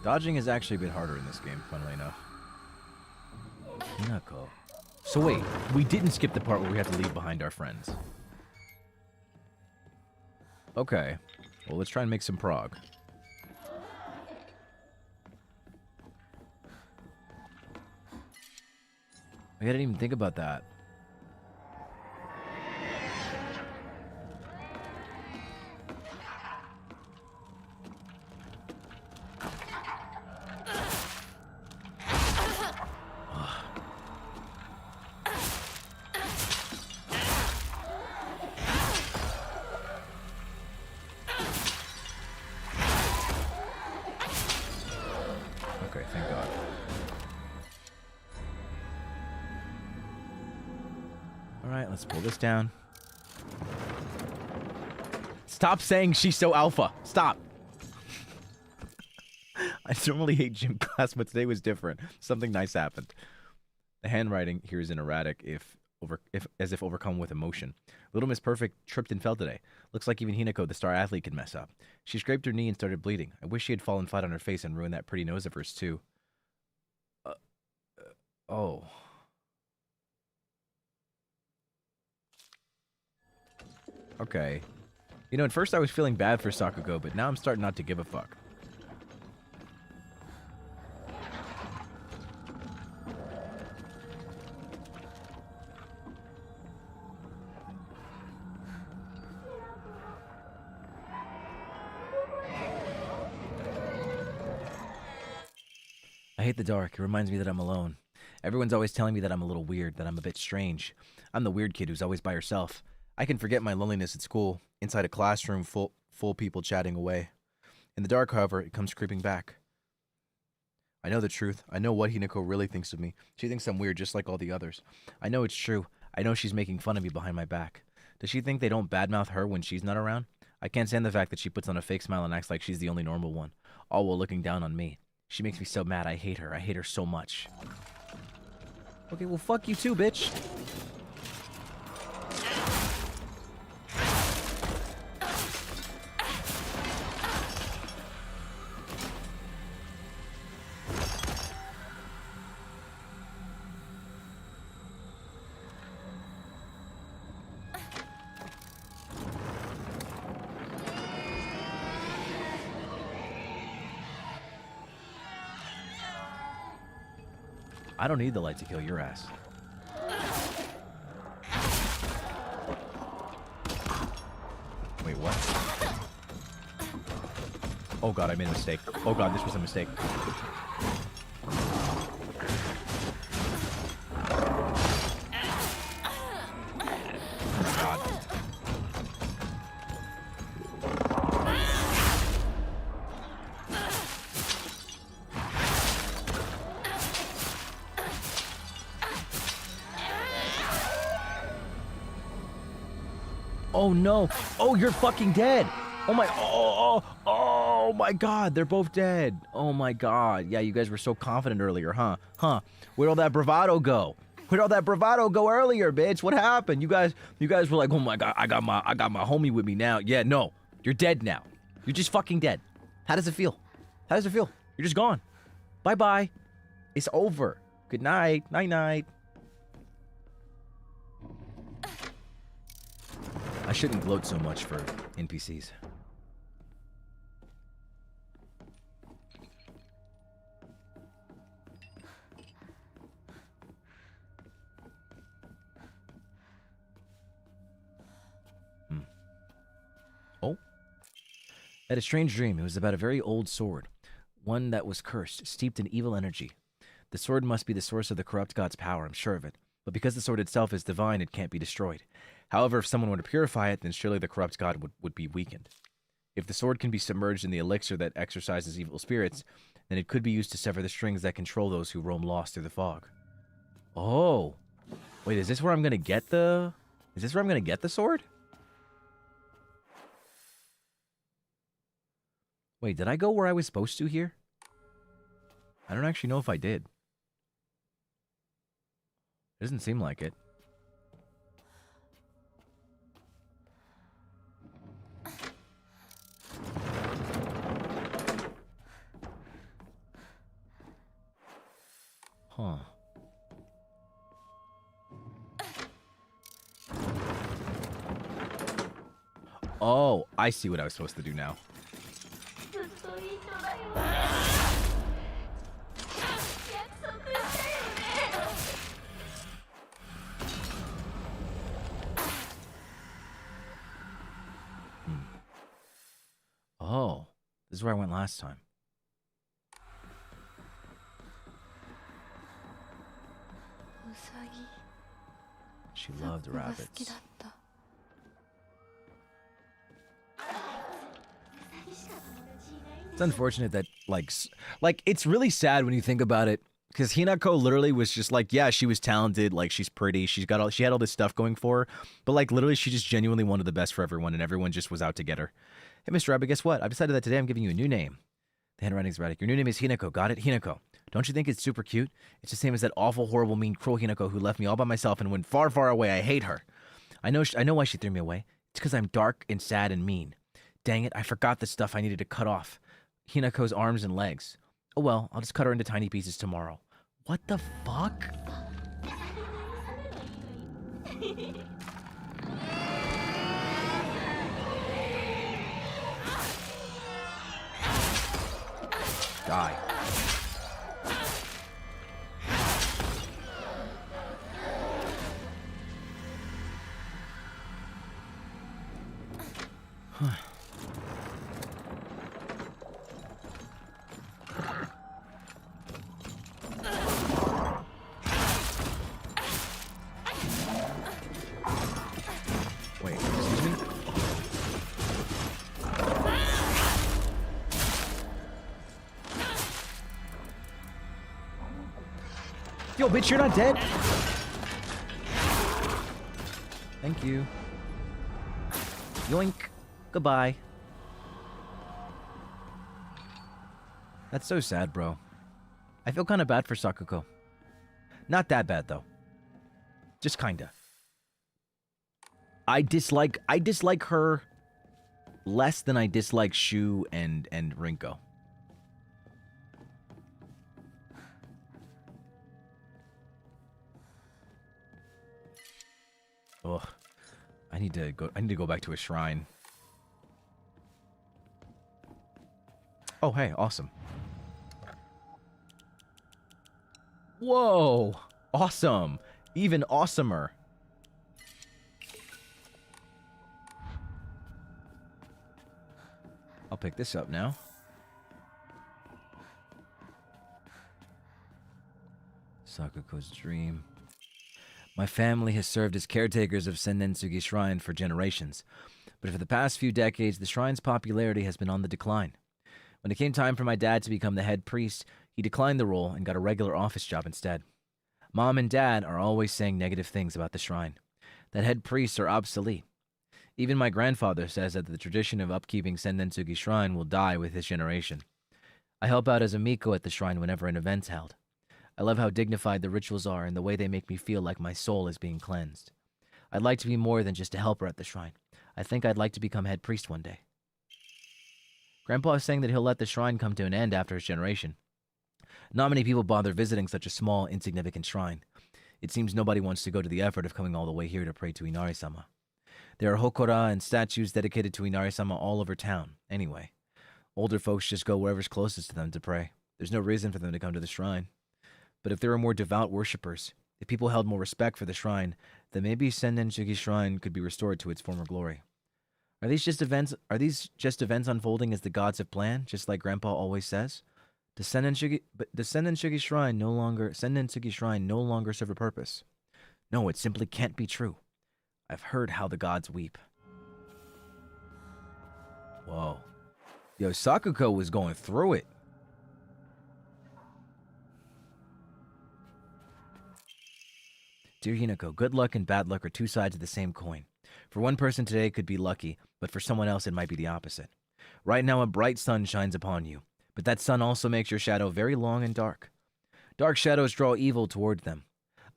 Speaker 1: Dodging is actually a bit harder in this game, funnily enough. Hinako. So wait, we didn't skip the part where we have to leave behind our friends. Okay. Well, let's try and make some prog. I didn't even think about that. Let's pull this down. Stop saying she's so alpha. Stop. I normally hate gym class, but today was different. Something nice happened. The handwriting here is in erratic, as if overcome with emotion. Little Miss Perfect tripped and fell today. Looks like even Hinako, the star athlete, could mess up. She scraped her knee and started bleeding. I wish she had fallen flat on her face and ruined that pretty nose of hers too. Oh. Okay. You know, at first I was feeling bad for Sakugo, but now I'm starting not to give a fuck. I hate the dark. It reminds me that I'm alone. Everyone's always telling me that I'm a little weird, that I'm a bit strange. I'm the weird kid who's always by herself. I can forget my loneliness at school, inside a classroom full people chatting away. In the dark, however, it comes creeping back. I know the truth. I know what Hinako really thinks of me. She thinks I'm weird just like all the others. I know it's true. I know she's making fun of me behind my back. Does she think they don't badmouth her when she's not around? I can't stand the fact that she puts on a fake smile and acts like she's the only normal one, all while looking down on me. She makes me so mad. I hate her. I hate her so much. Okay, well, fuck you too, bitch. I don't need the light to kill your ass. Wait, what? Oh god, I made a mistake. Oh god, this was a mistake. Oh no! Oh, you're fucking dead! Oh my! Oh my God! They're both dead! Oh my God! Yeah, you guys were so confident earlier, huh? Where'd all that bravado go? Where'd all that bravado go earlier, bitch? What happened? You guys were like, oh my God! I got my homie with me now. Yeah, no, you're dead now. You're just fucking dead. How does it feel? How does it feel? You're just gone. Bye bye. It's over. Good night. Night night. I shouldn't gloat so much for NPCs. Oh. I had a strange dream. It was about a very old sword. One that was cursed, steeped in evil energy. The sword must be the source of the corrupt god's power, I'm sure of it. But because the sword itself is divine, it can't be destroyed. However, if someone were to purify it, then surely the corrupt god would be weakened. If the sword can be submerged in the elixir that exorcises evil spirits, then it could be used to sever the strings that control those who roam lost through the fog. Oh. Wait, is this where I'm gonna get the... Is this where I'm gonna get the sword? Wait, did I go where I was supposed to here? I don't actually know if I did. It doesn't seem like it. Huh. Oh, I see what I was supposed to do now. Oh, this is where I went last time. She loved rabbits. It's unfortunate that, like, it's really sad when you think about it, because Hinako literally was just like, yeah, she was talented, like, she's pretty, she had all this stuff going for her, but, like, literally she just genuinely wanted the best for everyone, and everyone just was out to get her. Hey, Mr. Rabbit, guess what? I've decided that today I'm giving you a new name. The handwriting's erratic. Your new name is Hinako. Got it? Hinako. Don't you think it's super cute? It's the same as that awful, horrible, mean, cruel Hinako who left me all by myself and went far, far away. I hate her. I know why she threw me away. It's because I'm dark and sad and mean. Dang it, I forgot the stuff I needed to cut off. Hinako's arms and legs. Oh well, I'll just cut her into tiny pieces tomorrow. What the fuck? Die. Wait, excuse me? Yo, bitch, you're not dead? Thank you. Yoink. Goodbye. That's so sad, bro. I feel kind of bad for Sakuko. Not that bad, though. Just kinda. I dislike her less than I dislike Shu and Rinko. Ugh. I need to go back to a shrine. Oh, hey, awesome. Whoa! Awesome! Even awesomer. I'll pick this up now. Sakuko's dream. My family has served as caretakers of Sennensugi Shrine for generations, but for the past few decades, the shrine's popularity has been on the decline. When it came time for my dad to become the head priest, he declined the role and got a regular office job instead. Mom and Dad are always saying negative things about the shrine, that head priests are obsolete. Even my grandfather says that the tradition of upkeeping Sennensugi Shrine will die with his generation. I help out as a miko at the shrine whenever an event's held. I love how dignified the rituals are and the way they make me feel like my soul is being cleansed. I'd like to be more than just a helper at the shrine. I think I'd like to become head priest one day. Grandpa is saying that he'll let the shrine come to an end after his generation. Not many people bother visiting such a small, insignificant shrine. It seems nobody wants to go to the effort of coming all the way here to pray to Inari-sama. There are hokora and statues dedicated to Inari-sama all over town, anyway. Older folks just go wherever's closest to them to pray. There's no reason for them to come to the shrine. But if there were more devout worshippers, if people held more respect for the shrine, then maybe Sennensugi Shrine could be restored to its former glory. Are these just events unfolding as the gods have planned, just like Grandpa always says? Does Sennensugi Shrine no longer serve a purpose? No, it simply can't be true. I've heard how the gods weep. Whoa. Yo, Sakuko was going through it. Dear Hinako, good luck and bad luck are two sides of the same coin. For one person today could be lucky, but for someone else it might be the opposite. Right now a bright sun shines upon you, but that sun also makes your shadow very long and dark. Dark shadows draw evil toward them.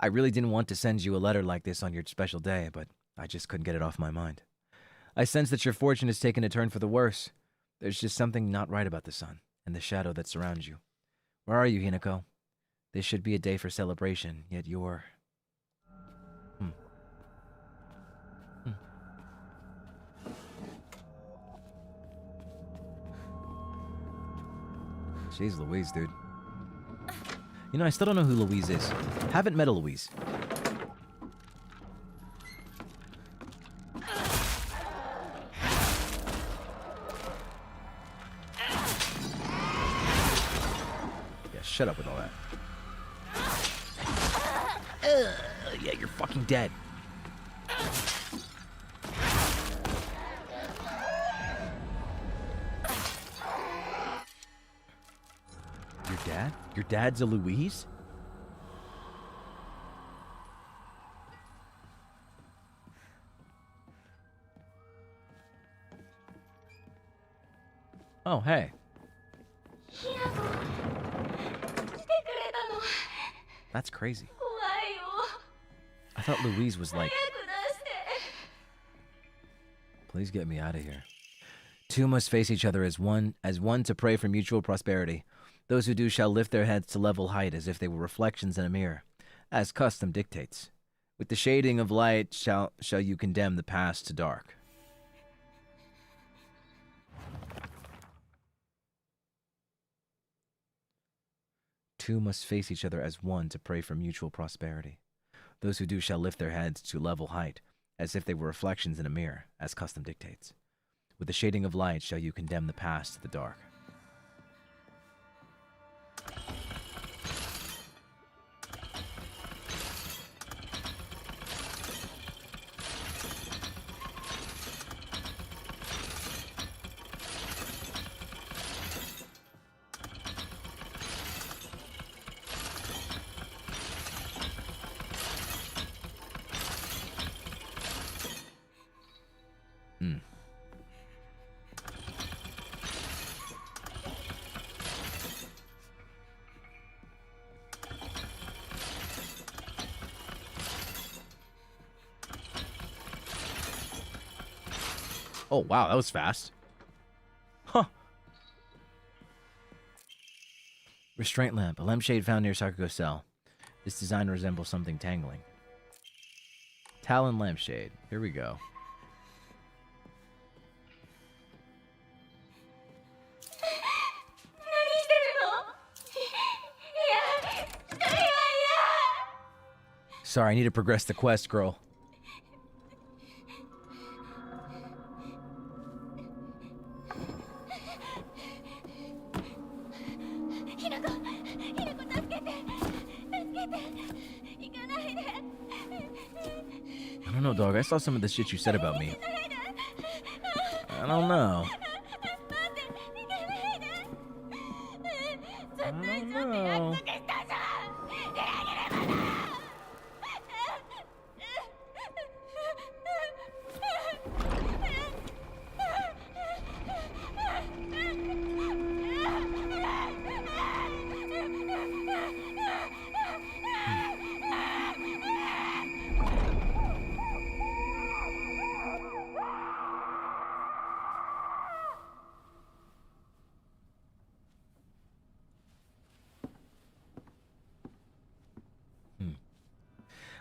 Speaker 1: I really didn't want to send you a letter like this on your special day, but I just couldn't get it off my mind. I sense that your fortune has taken a turn for the worse. There's just something not right about the sun and the shadow that surrounds you. Where are you, Hinako? This should be a day for celebration, yet you're... Jeez Louise, dude. You know, I still don't know who Louise is. Haven't met a Louise. Yeah, shut up with all that. Yeah, you're fucking dead. Your dad's a Louise? Oh, hey. That's crazy. I thought Louise was like... Please get me out of here. Two must face each other as one to pray for mutual prosperity. Those who do shall lift their heads to level height as if they were reflections in a mirror, as custom dictates. With the shading of light shall you condemn the past to dark. Two must face each other as one to pray for mutual prosperity. Those who do shall lift their heads to level height, as if they were reflections in a mirror, as custom dictates. With the shading of light shall you condemn the past to the dark. Oh, wow, that was fast. Huh. Restraint lamp. A lampshade found near Sakugo's cell. This design resembles something tangling. Talon lampshade. Here we go. Sorry, I need to progress the quest, girl. I don't know, dog. I saw some of the shit you said about me. I don't know. I don't know.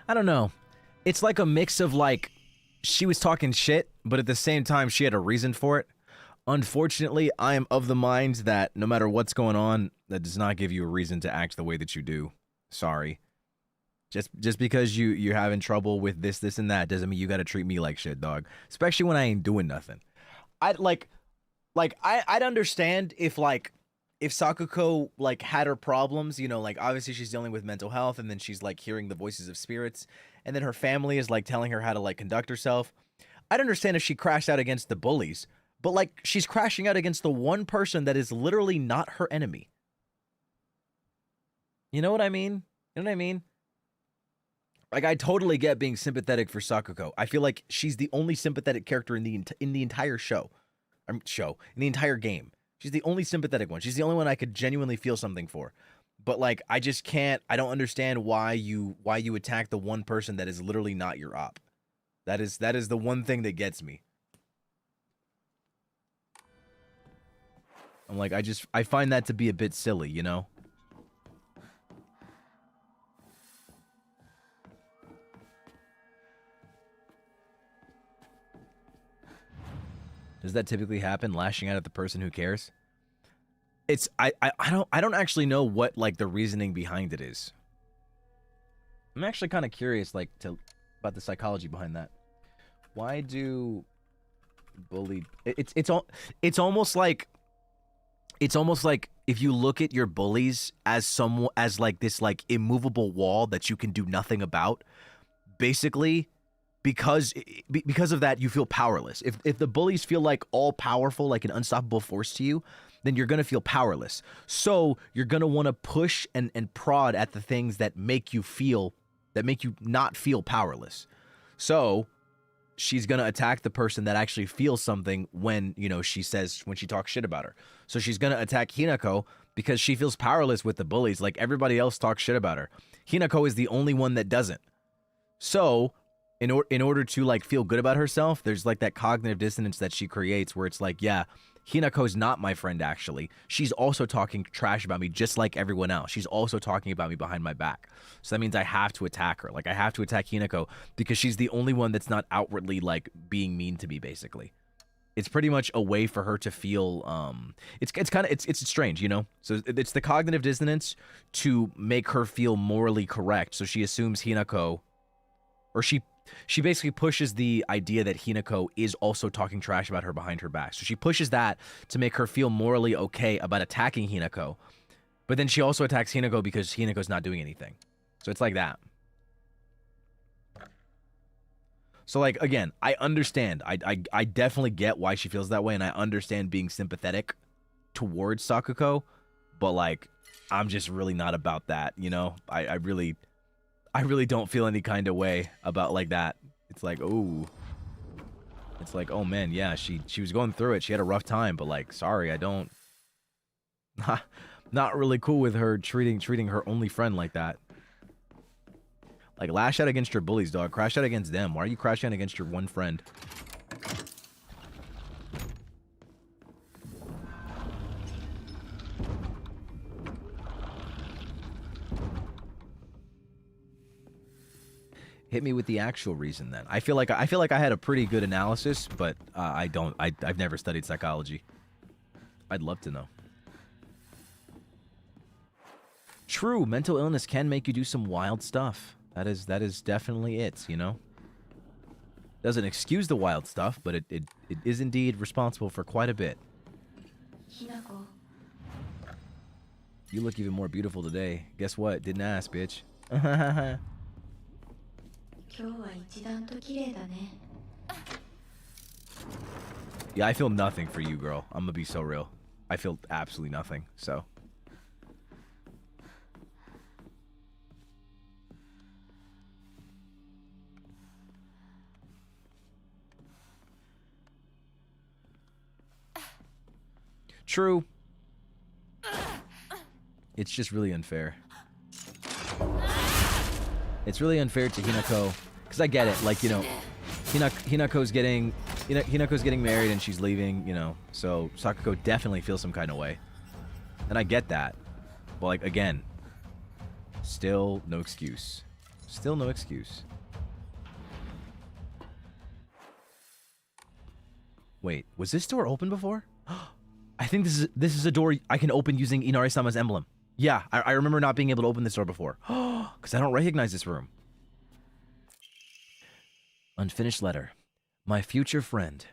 Speaker 1: I don't know. It's like a mix of like, she was talking shit, but at the same time, she had a reason for it. Unfortunately, I am of the mind that no matter what's going on, that does not give you a reason to act the way that you do. Sorry. Just because you're having trouble with this, and that doesn't mean you gotta treat me like shit, dog. Especially when I ain't doing nothing. I'd understand if Sakuko like had her problems, you know, like obviously she's dealing with mental health, and then she's like hearing the voices of spirits, and then her family is like telling her how to like conduct herself. I'd understand if she crashed out against the bullies, but like she's crashing out against the one person that is literally not her enemy. You know what I mean? You know what I mean? Like, I totally get being sympathetic for Sakuko. I feel like she's the only sympathetic character in the entire show. In the entire game. She's the only sympathetic one. She's the only one I could genuinely feel something for. But like, I just can't. I don't understand why you attack the one person that is literally not your op. That is the one thing that gets me. I'm like, I find that to be a bit silly, you know? Does that typically happen, lashing out at the person who cares? It's I don't actually know what like the reasoning behind it is. I'm actually kind of curious like about the psychology behind that. Why do bully it's almost like if you look at your bullies as like this like immovable wall that you can do nothing about, basically. Because of that, you feel powerless. If the bullies feel like all powerful, like an unstoppable force to you, then you're gonna feel powerless. So you're gonna want to push and prod at the things that make you not feel powerless. So she's gonna attack the person that actually feels something when she talks shit about her. So she's gonna attack Hinako because she feels powerless with the bullies. Like everybody else talks shit about her. Hinako is the only one that doesn't. So in order to like feel good about herself, there's like that cognitive dissonance that she creates where it's like, yeah, Hinako's not my friend actually. She's also talking trash about me just like everyone else. She's also talking about me behind my back. So that means I have to attack her. Like I have to attack Hinako because she's the only one that's not outwardly like being mean to me basically. It's pretty much a way for her to feel it's strange, you know? So it's the cognitive dissonance to make her feel morally correct. So she assumes Hinako, or she basically pushes the idea that Hinako is also talking trash about her behind her back. So she pushes that to make her feel morally okay about attacking Hinako. But then she also attacks Hinako because Hinako's not doing anything. So it's like that. So like, again, I understand. I definitely get why she feels that way, and I understand being sympathetic towards Sakuko. But like, I'm just really not about that, you know? I really don't feel any kind of way about like that. It's like, oh. It's like, oh man, yeah, she was going through it. She had a rough time, but like, sorry, I don't. Not really cool with her treating her only friend like that. Like, lash out against your bullies, dog. Crash out against them. Why are you crashing out against your one friend? Hit me with the actual reason then. I feel like I had a pretty good analysis, but I've never studied psychology. I'd love to know. True, mental illness can make you do some wild stuff. That is definitely it, you know? Doesn't excuse the wild stuff, but it is indeed responsible for quite a bit.
Speaker 4: Hinako,
Speaker 1: You look even more beautiful today. Guess what? Didn't ask, bitch.
Speaker 4: 今日は一段と綺麗だね。
Speaker 1: Yeah, I feel nothing for you, girl. I'm gonna be so real. I feel absolutely nothing, so. True. It's just really unfair. It's really unfair to Hinako, because I get it. Like, you know, Hinako's getting married and she's leaving, you know, so Sakuko definitely feels some kind of way. And I get that. But, like, again, still no excuse. Still no excuse. Wait, was this door open before? I think this is a door I can open using Inari-sama's emblem. Yeah, I remember not being able to open this door before. Because I don't recognize this room. Unfinished letter. My future friend.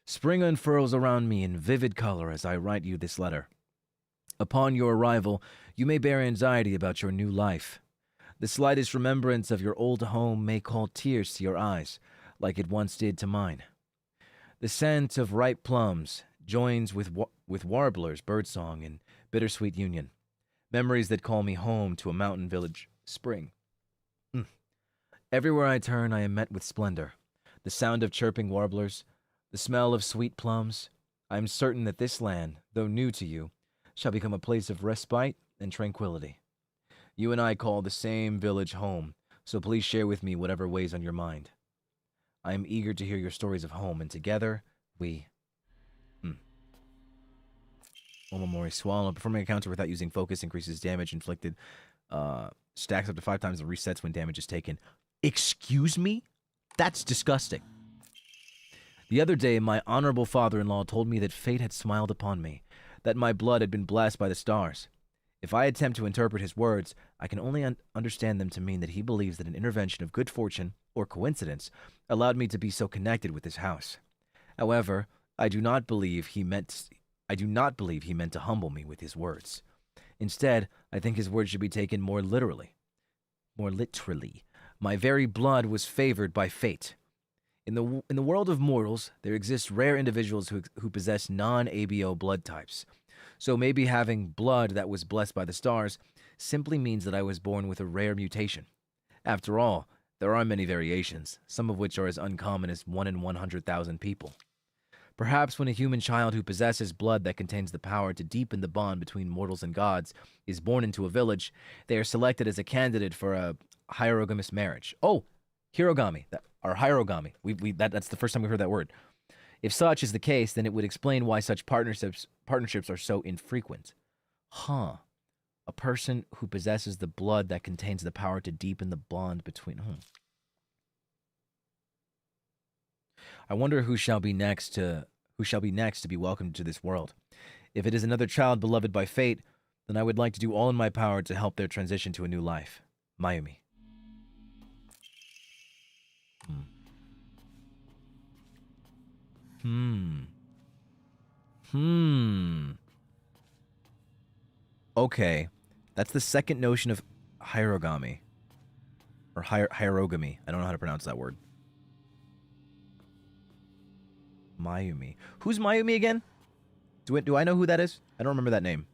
Speaker 1: Spring unfurls around me in vivid color as I write you this letter. Upon your arrival, you may bear anxiety about your new life. The slightest remembrance of your old home may call tears to your eyes, like it once did to mine. The scent of ripe plums joins with warblers' birdsong in bittersweet union. Memories that call me home to a mountain village spring. Everywhere I turn, I am met with splendor. The sound of chirping warblers, the smell of sweet plums. I am certain that this land, though new to you, shall become a place of respite and tranquility. You and I call the same village home, so please share with me whatever weighs on your mind. I am eager to hear your stories of home, and together, we... Omamori swallow. Performing a counter without using focus increases damage inflicted. Stacks up to 5 times and resets when damage is taken. Excuse me? That's disgusting. The other day, my honorable father-in-law told me that fate had smiled upon me, that my blood had been blessed by the stars. If I attempt to interpret his words, I can only understand them to mean that he believes that an intervention of good fortune, or coincidence, allowed me to be so connected with this house. However, I do not believe he meant to humble me with his words. Instead, I think his words should be taken more literally. My very blood was favored by fate. In the world of mortals, there exist rare individuals who possess non-ABO blood types. So maybe having blood that was blessed by the stars simply means that I was born with a rare mutation. After all, there are many variations, some of which are as uncommon as 1 in 100,000 people. Perhaps when a human child who possesses blood that contains the power to deepen the bond between mortals and gods is born into a village, they are selected as a candidate for a hierogamous marriage. Oh, hirogami, or hierogami. That's the first time we've heard that word. If such is the case, then it would explain why such partnerships are so infrequent. Huh. A person who possesses the blood that contains the power to deepen the bond between... I wonder who shall be next to be welcomed to this world. If it is another child beloved by fate, then I would like to do all in my power to help their transition to a new life. Mayumi. Okay. That's the second notion of hierogami. Or hierogamy. I don't know how to pronounce that word. Mayumi. Who's Mayumi again? Do I know who that is? I don't remember that name.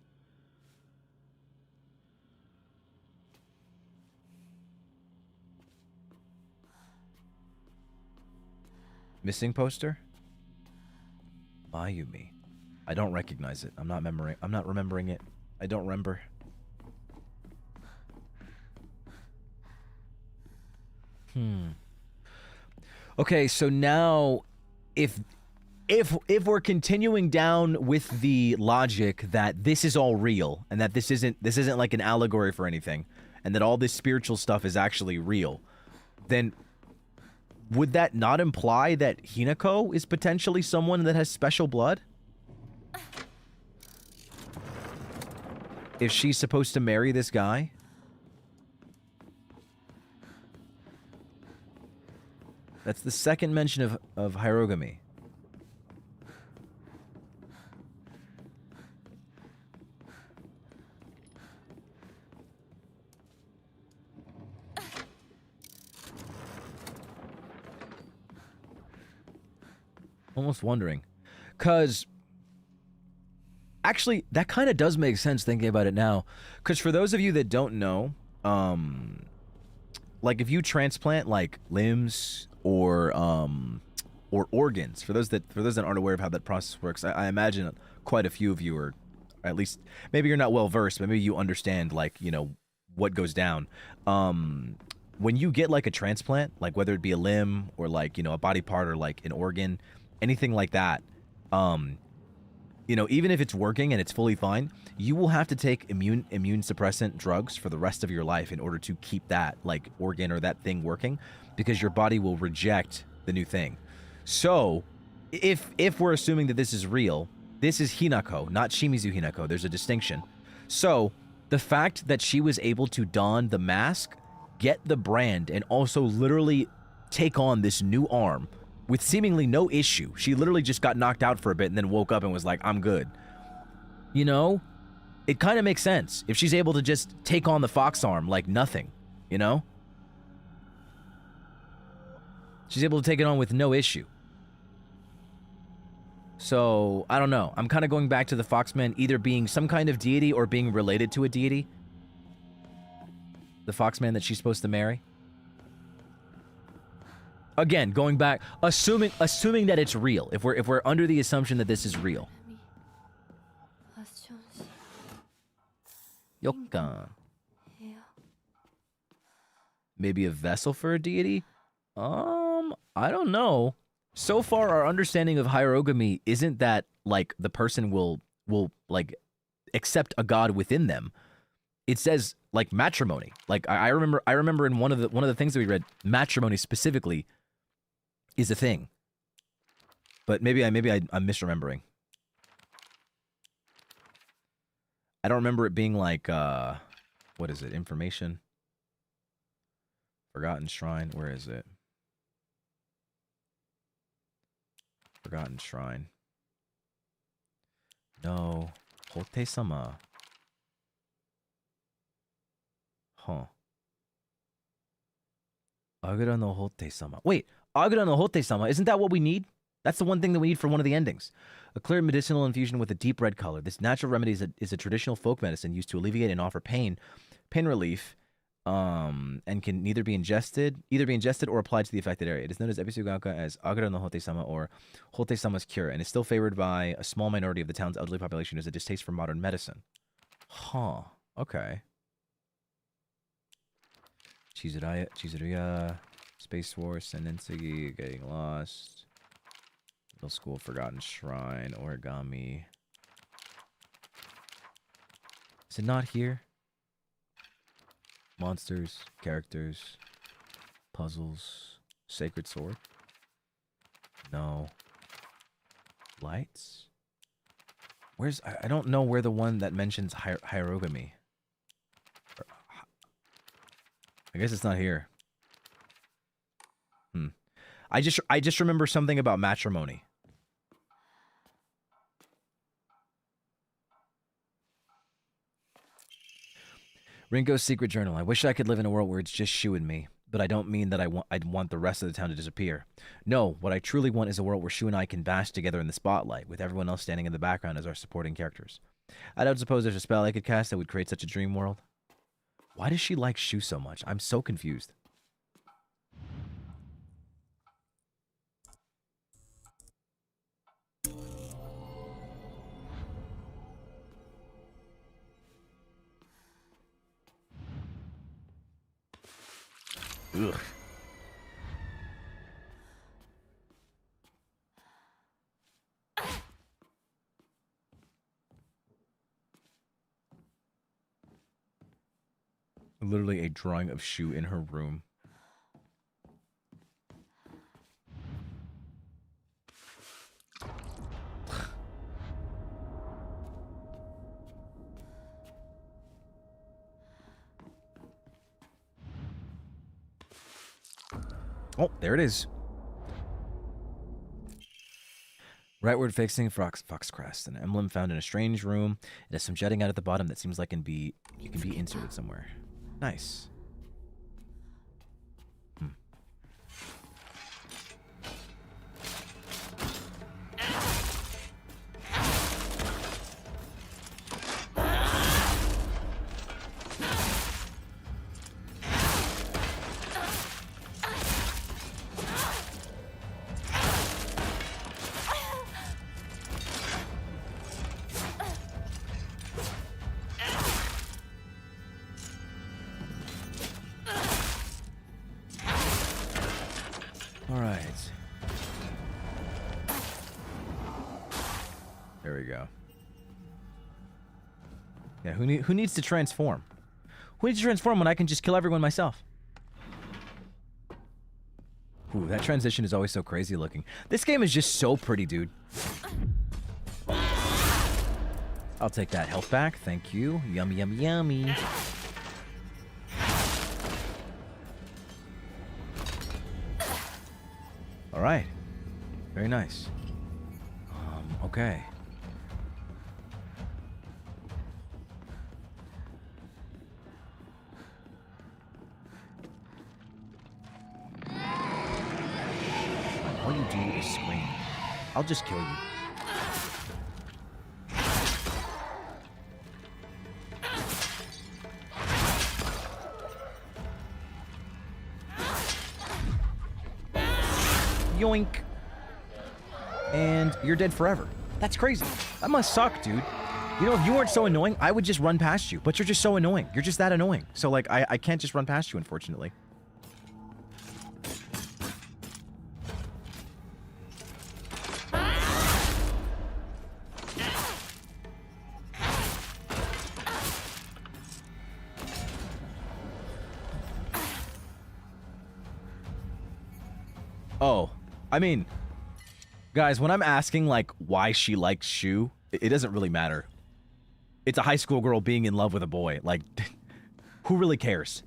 Speaker 1: Missing poster? Mayumi. I don't recognize it. I'm not remembering it. I don't remember. Okay, so now if we're continuing down with the logic that this is all real and that this isn't like an allegory for anything and that all this spiritual stuff is actually real, then would that not imply that Hinako is potentially someone that has special blood? If she's supposed to marry this guy? That's the second mention of hierogamy. Almost wondering. Because, actually, that kind of does make sense thinking about it now. Because for those of you that don't know, like if you transplant like limbs or organs, for those that aren't aware of how that process works, I imagine quite a few of you are, at least maybe you're not well versed, but maybe you understand like, you know, what goes down. When you get like a transplant, like whether it be a limb or like, you know, a body part or like an organ, anything like that, you know, even if it's working and it's fully fine, you will have to take immune suppressant drugs for the rest of your life in order to keep that like organ or that thing working, because your body will reject the new thing. So if we're assuming that this is real, this is Hinako, not Shimizu Hinako. There's a distinction. So the fact that she was able to don the mask, get the brand, and also literally take on this new arm with seemingly no issue. She literally just got knocked out for a bit and then woke up and was like, I'm good. You know? It kind of makes sense. If she's able to just take on the fox arm like nothing, you know? She's able to take it on with no issue. So, I don't know. I'm kind of going back to the Foxman either being some kind of deity or being related to a deity. The Foxman that she's supposed to marry. Again, going back, assuming that it's real. If we're under the assumption that this is real.
Speaker 4: ファッション誌
Speaker 1: Yokkan.
Speaker 4: 部屋
Speaker 1: Maybe a vessel for a deity? I don't know. So far, our understanding of hierogamy isn't that like the person will like accept a god within them. It says like matrimony. Like I remember in one of the things that we read, matrimony specifically is a thing. But maybe I'm misremembering. I don't remember it being like what is it? Information. Forgotten Shrine. Where is it? Forgotten Shrine. No. Hote-sama. Huh. Agura no Hote-sama. Wait, Agura no Hote-sama, isn't that what we need? That's the one thing that we need for one of the endings. A clear medicinal infusion with a deep red color. This natural remedy is a traditional folk medicine used to alleviate and offer pain relief, and can either be ingested or applied to the affected area. It is known as Ebisugaoka as Agura no Hote-sama or Hote-sama's cure, and is still favored by a small minority of the town's elderly population who has a distaste for modern medicine. Huh. Okay. Chizuruya, Space Force, Senensigi, Getting Lost, Middle School, Forgotten Shrine, Origami. Is it not here? Monsters, characters, puzzles, Sacred Sword? No. Lights? Where's... I don't know where the one that mentions hierogamy. I guess it's not here. I just remember something about matrimony. Rinko's secret journal. I wish I could live in a world where it's just Shu and me, but I don't mean that I'd want the rest of the town to disappear. No, what I truly want is a world where Shu and I can bask together in the spotlight, with everyone else standing in the background as our supporting characters. I don't suppose there's a spell I could cast that would create such a dream world. Why does she like Shu so much? I'm so confused. Ugh. Literally a drawing of Shu in her room. Oh, there it is. Rightward facing fox crest, an emblem found in a strange room. It has some jetting out at the bottom that seems like it can be inserted somewhere. Nice. There we go. Yeah, who needs to transform? Who needs to transform when I can just kill everyone myself? Ooh, that transition is always so crazy looking. This game is just so pretty, dude. I'll take that health back. Thank you. Yummy, yummy, yummy. All right. Very nice. Okay. All you do is scream. I'll just kill you. Yoink. And you're dead forever. That's crazy. That must suck, dude. You know, if you weren't so annoying, I would just run past you. But you're just so annoying. You're just that annoying. So, like, I can't just run past you, unfortunately. Oh, I mean, guys, when I'm asking, like, why she likes Shu, it doesn't really matter. It's a high school girl being in love with a boy. Like, who really cares?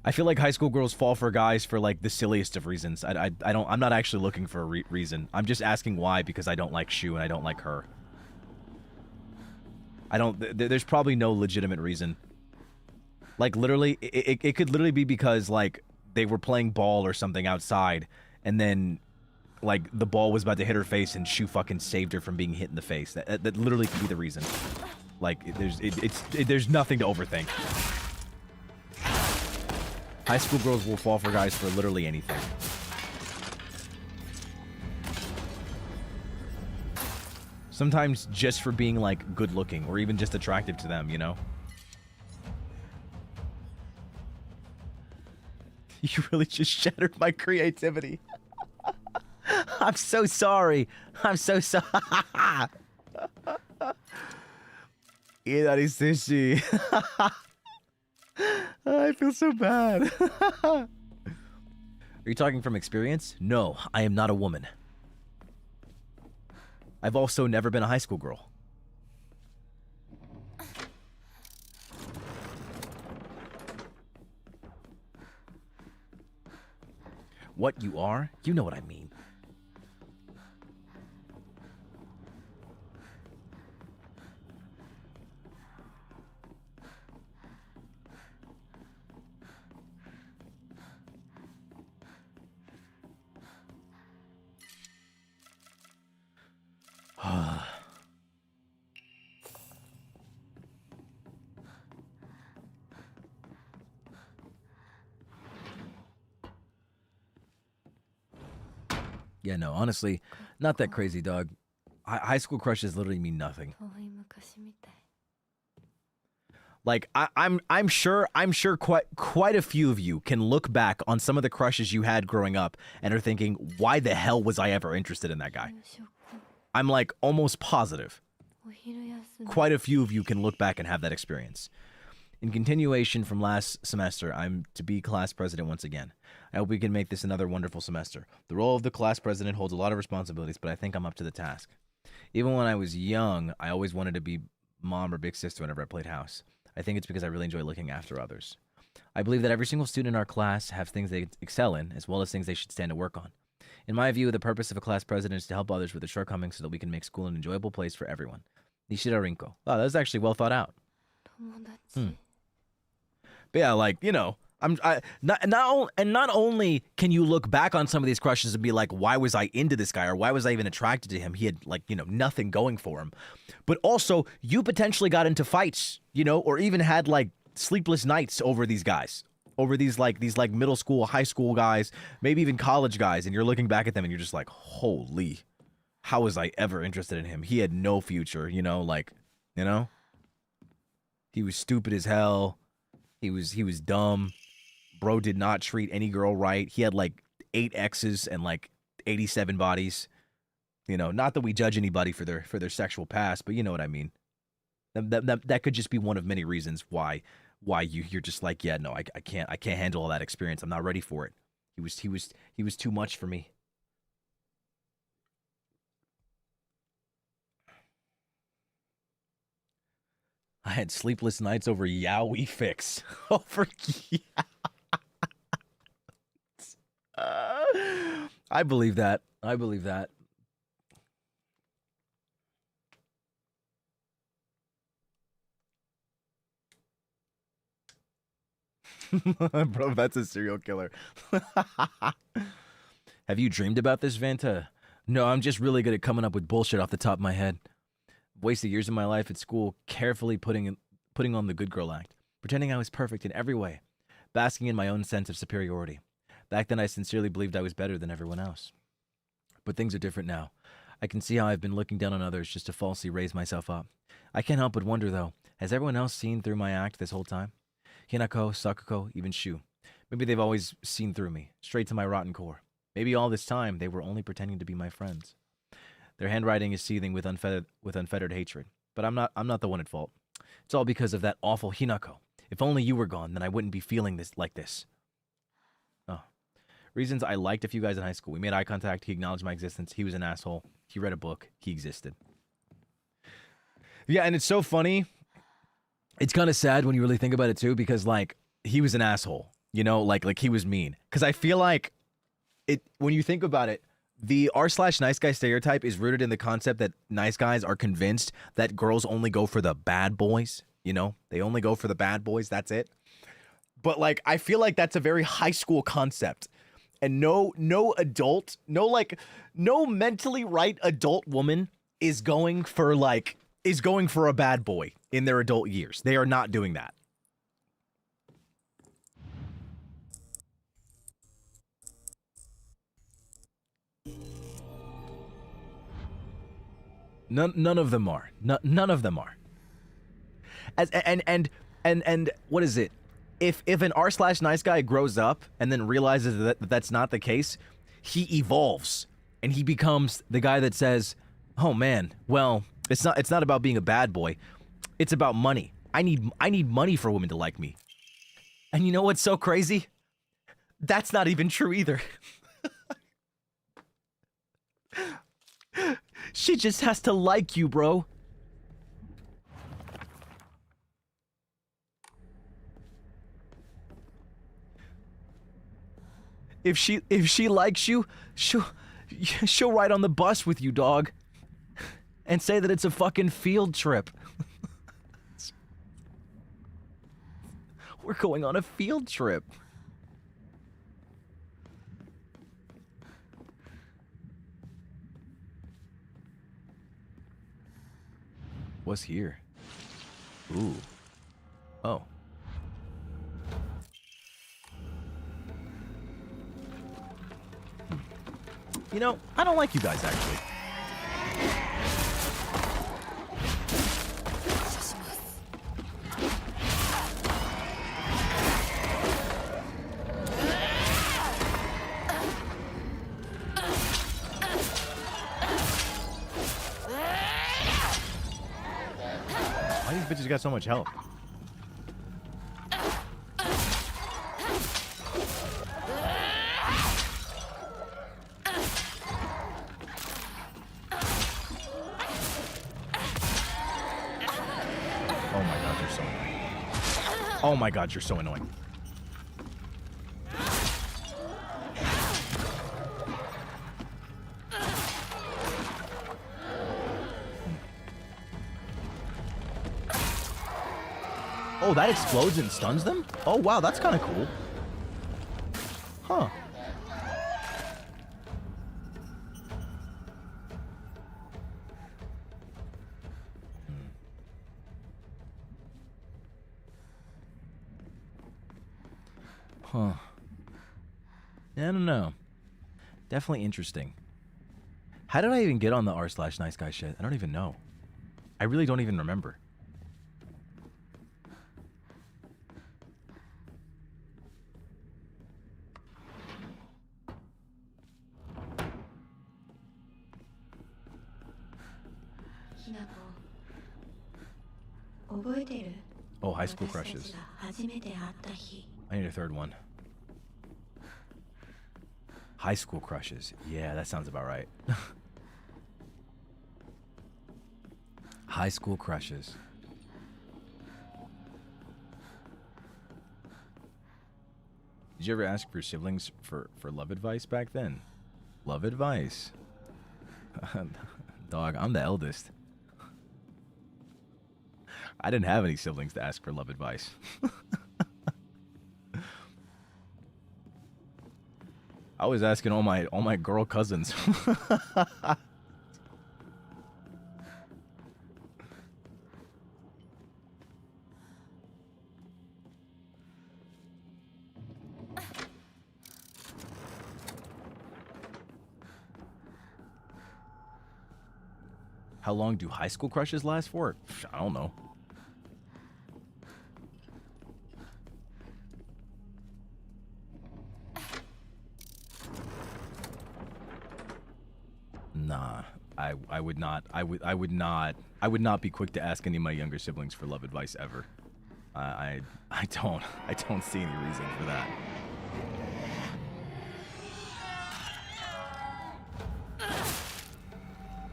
Speaker 1: I feel like high school girls fall for guys for, like, the silliest of reasons. I'm not actually looking for a reason. I'm just asking why because I don't like Shu and I don't like her. There's probably no legitimate reason. Like, literally, it could literally be because, like, they were playing ball or something outside, and then, like, the ball was about to hit her face, and Shu fucking saved her from being hit in the face. That literally could be the reason. Like, there's nothing to overthink. High school girls will fall for guys for literally anything. Sometimes just for being, like, good looking, or even just attractive to them, you know? You really just shattered my creativity. I'm so sorry. I'm so sorry. Idari sushi. I feel so bad. Are you talking from experience? No, I am not a woman. I've also never been a high school girl. What you are? You know what I mean. Yeah, no, honestly, not that crazy, dog. High school crushes literally mean nothing.
Speaker 4: 遠い昔みたい
Speaker 1: Like, I'm sure quite a few of you can look back on some of the crushes you had growing up and are thinking, why the hell was I ever interested in that guy?
Speaker 4: 夕食
Speaker 1: I'm like almost positive.
Speaker 4: お昼休み
Speaker 1: Quite a few of you can look back and have that experience. In continuation from last semester, I'm to be class president once again. I hope we can make this another wonderful semester. The role of the class president holds a lot of responsibilities, but I think I'm up to the task. Even when I was young, I always wanted to be mom or big sister whenever I played house. I think it's because I really enjoy looking after others. I believe that every single student in our class have things they excel in, as well as things they should stand to work on. In my view, the purpose of a class president is to help others with their shortcomings so that we can make school an enjoyable place for everyone. Nishida Rinko. Oh, that was actually well thought out.
Speaker 4: 友達
Speaker 1: But yeah, like, you know, not only can you look back on some of these crushes and be like, why was I into this guy, or why was I even attracted to him? He had, like, you know, nothing going for him. But also, you potentially got into fights, you know, or even had like sleepless nights over these guys, over these middle school, high school guys, maybe even college guys, and you're looking back at them and you're just like, holy, how was I ever interested in him? He had no future, you know, like, you know, he was stupid as hell. He was dumb. Bro did not treat any girl right. He had like 8 exes and like 87 bodies. You know, not that we judge anybody for their sexual past, but you know what I mean. That could just be one of many reasons why you're just like, yeah, no, I can't handle all that experience. I'm not ready for it. He was too much for me. I had sleepless nights over Yaoi Fix. Over I believe that. I believe that. Bro, that's a serial killer. Have you dreamed about this, Vanta? No, I'm just really good at coming up with bullshit off the top of my head. Wasted years of my life at school carefully putting on the good girl act, pretending I was perfect in every way, basking in my own sense of superiority. Back then, I sincerely believed I was better than everyone else. But things are different now. I can see how I've been looking down on others just to falsely raise myself up. I can't help but wonder, though, has everyone else seen through my act this whole time? Hinako, Sakuko, even Shu. Maybe they've always seen through me, straight to my rotten core. Maybe all this time, they were only pretending to be my friends. Their handwriting is seething with unfettered hatred. But I'm not the one at fault. It's all because of that awful Hinako. If only you were gone, then I wouldn't be feeling this like this. Oh. Reasons: I liked a few guys in high school. We made eye contact. He acknowledged my existence. He was an asshole. He read a book. He existed. Yeah, and it's so funny. It's kind of sad when you really think about it too, because like he was an asshole. You know, like he was mean. Because I feel like when you think about it, the r/nice guy stereotype is rooted in the concept that nice guys are convinced that girls only go for the bad boys. You know, they only go for the bad boys. That's it. But like, I feel like that's a very high school concept, and no adult, no mentally right adult woman is going for a bad boy in their adult years. They are not doing that. None of them are. None of them are. And what is it? If an r/nice guy grows up and then realizes that that's not the case, he evolves and he becomes the guy that says, "Oh man, well, it's not about being a bad boy. It's about money. I need money for women to like me." And you know what's so crazy? That's not even true either. She just has to like you, bro. If she likes you, she'll ride on the bus with you, dog, and say that it's a fucking field trip. We're going on a field trip. What's here? Ooh. Oh. You know, I don't like you guys, actually. Why these bitches got so much health? Oh my god, you're so annoying. Oh, that explodes and stuns them? Oh, wow, that's kind of cool. Huh. Huh. I don't know. Definitely interesting. How did I even get on the r/nice guy shit? I don't even know. I really don't even remember. Oh, high school crushes. I need a third one. High school crushes. Yeah, that sounds about right. High school crushes. Did you ever ask your siblings for love advice back then? Love advice. Dog, I'm the eldest. I didn't have any siblings to ask for love advice. I was asking all my girl cousins. How long do high school crushes last for? I don't know. Nah, I would not be quick to ask any of my younger siblings for love advice ever. I don't see any reason for that.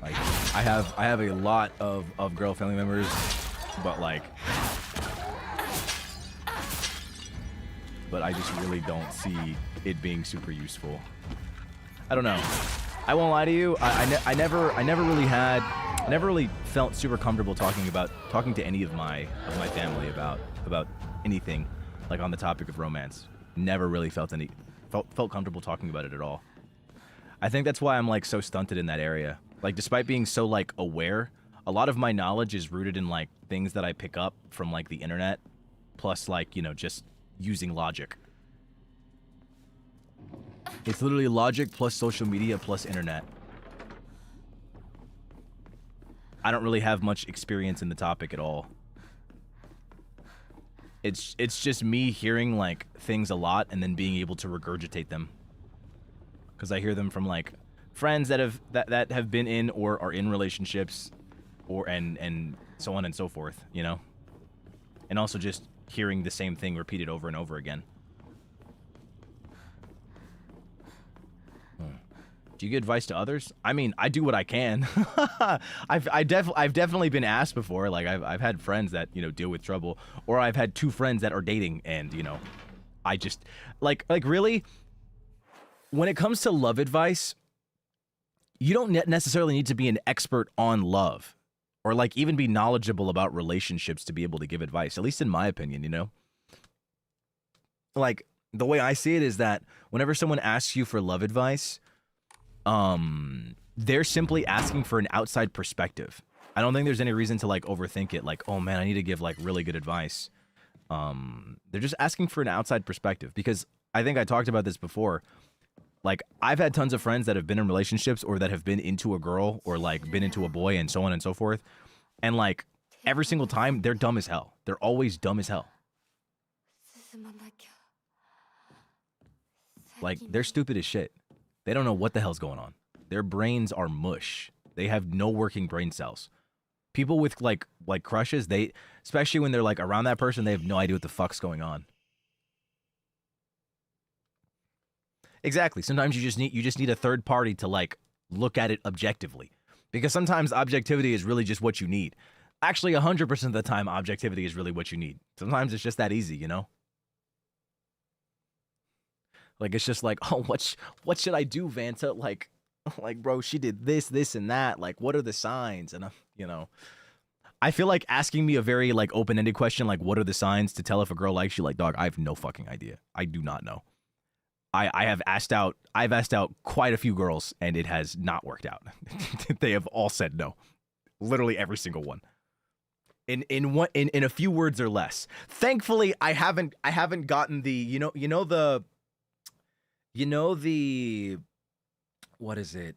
Speaker 1: Like, I have a lot of girl family members, but I just really don't see it being super useful. I don't know. I won't lie to you. I never really felt super comfortable talking to any of my family about anything like on the topic of romance. Never really felt comfortable talking about it at all. I think that's why I'm like so stunted in that area. Like, despite being so like aware, a lot of my knowledge is rooted in like things that I pick up from like the internet, plus like, you know, just using logic. It's literally logic plus social media plus internet. I don't really have much experience in the topic at all. It's just me hearing like things a lot and then being able to regurgitate them. Because I hear them from like friends that have been in or are in relationships, or and so on and so forth, you know? And also just hearing the same thing repeated over and over again. Do you give advice to others? I mean, I do what I can. I've definitely been asked before. Like I've had friends that, you know, deal with trouble, or I've had two friends that are dating, and you know, I just like really, when it comes to love advice, you don't necessarily need to be an expert on love, or like even be knowledgeable about relationships to be able to give advice. At least in my opinion, you know. Like the way I see it is that whenever someone asks you for love advice, they're simply asking for an outside perspective. I don't think there's any reason to like overthink it. Like, oh man, I need to give like really good advice. They're just asking for an outside perspective, because I think I talked about this before. Like, I've had tons of friends that have been in relationships, or that have been into a girl, or like been into a boy, and so on and so forth. And like every single time, they're dumb as hell. They're always dumb as hell. Like, they're stupid as shit. They don't know what the hell's going on. Their brains are mush. They have no working brain cells. People with like crushes, they, especially when they're like around that person, they have no idea what the fuck's going on. Exactly. Sometimes you just need a third party to like look at it objectively, because sometimes objectivity is really just what you need. Actually, 100% of the time, objectivity is really what you need. Sometimes it's just that easy, you know? Like, it's just like, oh, what should I do, Vanta? Like, bro, she did this, and that. Like, what are the signs? And, you know, I feel like asking me a very like open-ended question, like what are the signs to tell if a girl likes you? Like, dog, I have no fucking idea. I do not know. I've asked out quite a few girls and it has not worked out. They have all said no. Literally every single one. In a few words or less. Thankfully, I haven't gotten the what is it?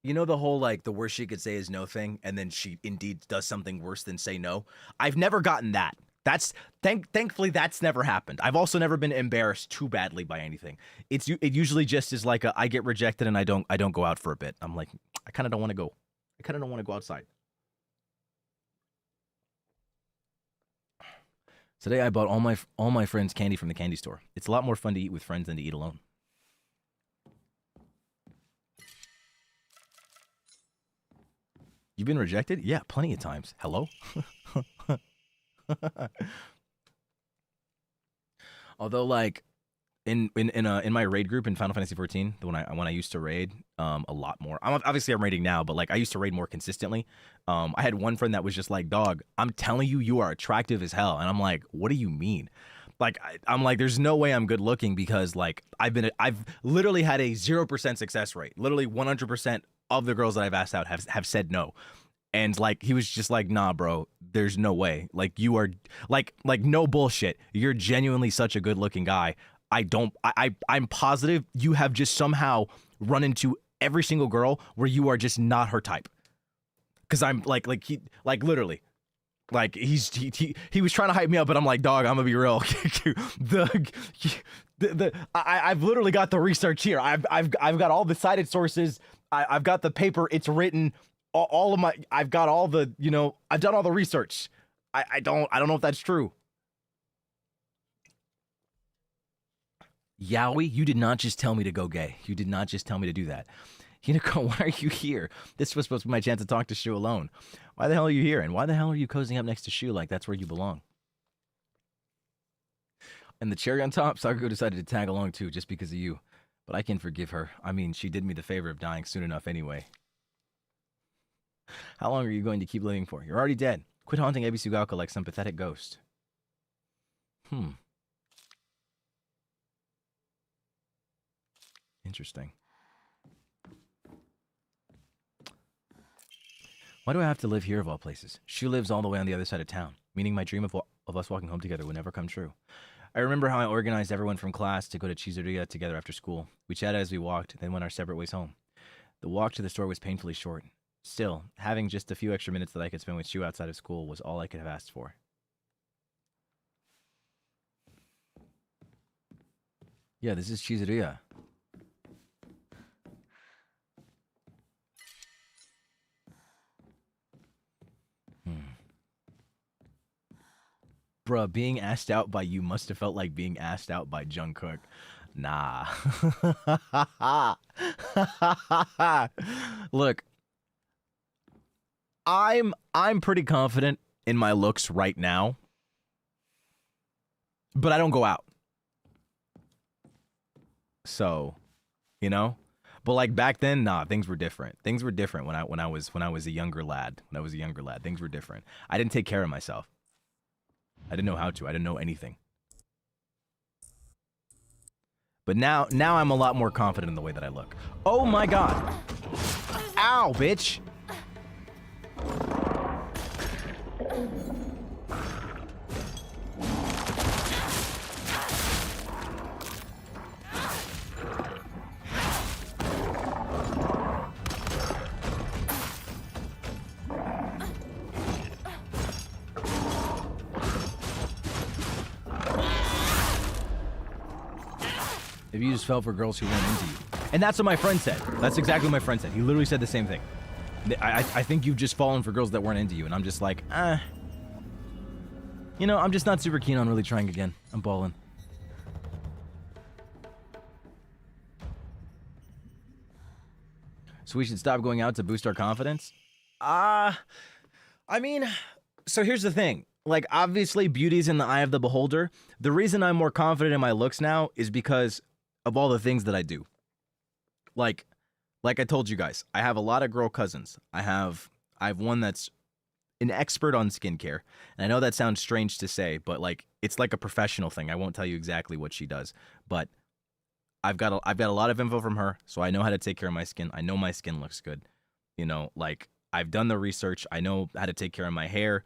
Speaker 1: You know the whole like the worst she could say is no thing, and then she indeed does something worse than say no. I've never gotten that. Thankfully that's never happened. I've also never been embarrassed too badly by anything. It usually just is like I get rejected and I don't go out for a bit. I'm like, I kind of don't want to go. I kind of don't want to go outside. Today I bought all my friends candy from the candy store. It's a lot more fun to eat with friends than to eat alone. You've been rejected? Yeah, plenty of times. Hello? Although, like, in my raid group in Final Fantasy 14, when I used to raid a lot more. I'm raiding now, but like I used to raid more consistently. I had one friend that was just like, "Dog, I'm telling you, you are attractive as hell," and I'm like, "What do you mean?" Like I'm like, "There's no way I'm good looking because like I've literally had a 0% success rate. Literally 100% of the girls that I've asked out have said no." And like he was just like, "Nah, bro, there's no way. Like you are like no bullshit. You're genuinely such a good looking guy. I'm positive you have just somehow run into every single girl where you are just not her type." Cause I'm he literally like he was trying to hype me up, but I'm like, "Dog, I'm gonna be real." I've literally got the research here. I've got all the cited sources. I've got the paper. It's written. All of my. I've got all the. I've done all the research. I don't know if that's true. Yowie, you did not just tell me to go gay. You did not just tell me to do that. Hinako, why are you here? This was supposed to be my chance to talk to Shu alone. Why the hell are you here? And why the hell are you cozying up next to Shu like that's where you belong? And the cherry on top, Sakugo decided to tag along too just because of you. But I can forgive her. I mean, she did me the favor of dying soon enough anyway. How long are you going to keep living for? You're already dead. Quit haunting Ebisugaoka like some pathetic ghost. Interesting. Why do I have to live here of all places? Shu lives all the way on the other side of town, meaning my dream of us walking home together would never come true. I remember how I organized everyone from class to go to Chizuriya together after school. We chatted as we walked, then went our separate ways home. The walk to the store was painfully short. Still, having just a few extra minutes that I could spend with Shu outside of school was all I could have asked for. Yeah, this is Chizuriya. Bruh, being asked out by you must have felt like being asked out by Jungkook. Nah. Look, I'm pretty confident in my looks right now, but I don't go out. So, but like back then, nah, things were different. Things were different when I was a younger lad. Things were different. I didn't take care of myself. I didn't know how to. I didn't know anything. But now I'm a lot more confident in the way that I look. Oh my god. Ow, bitch. If you just fell for girls who weren't into you. And that's what my friend said. That's exactly what my friend said. He literally said the same thing. I think you've just fallen for girls that weren't into you. And I'm just like, I'm just not super keen on really trying again. I'm balling. So we should stop going out to boost our confidence? I mean, so here's the thing. Like, obviously, beauty's in the eye of the beholder. The reason I'm more confident in my looks now is because of all the things that I do. Like I told you guys, I have a lot of girl cousins. I have one that's an expert on skincare. And I know that sounds strange to say, but like it's like a professional thing. I won't tell you exactly what she does, but I've got a lot of info from her, so I know how to take care of my skin. I know my skin looks good. You know, like I've done the research. I know how to take care of my hair.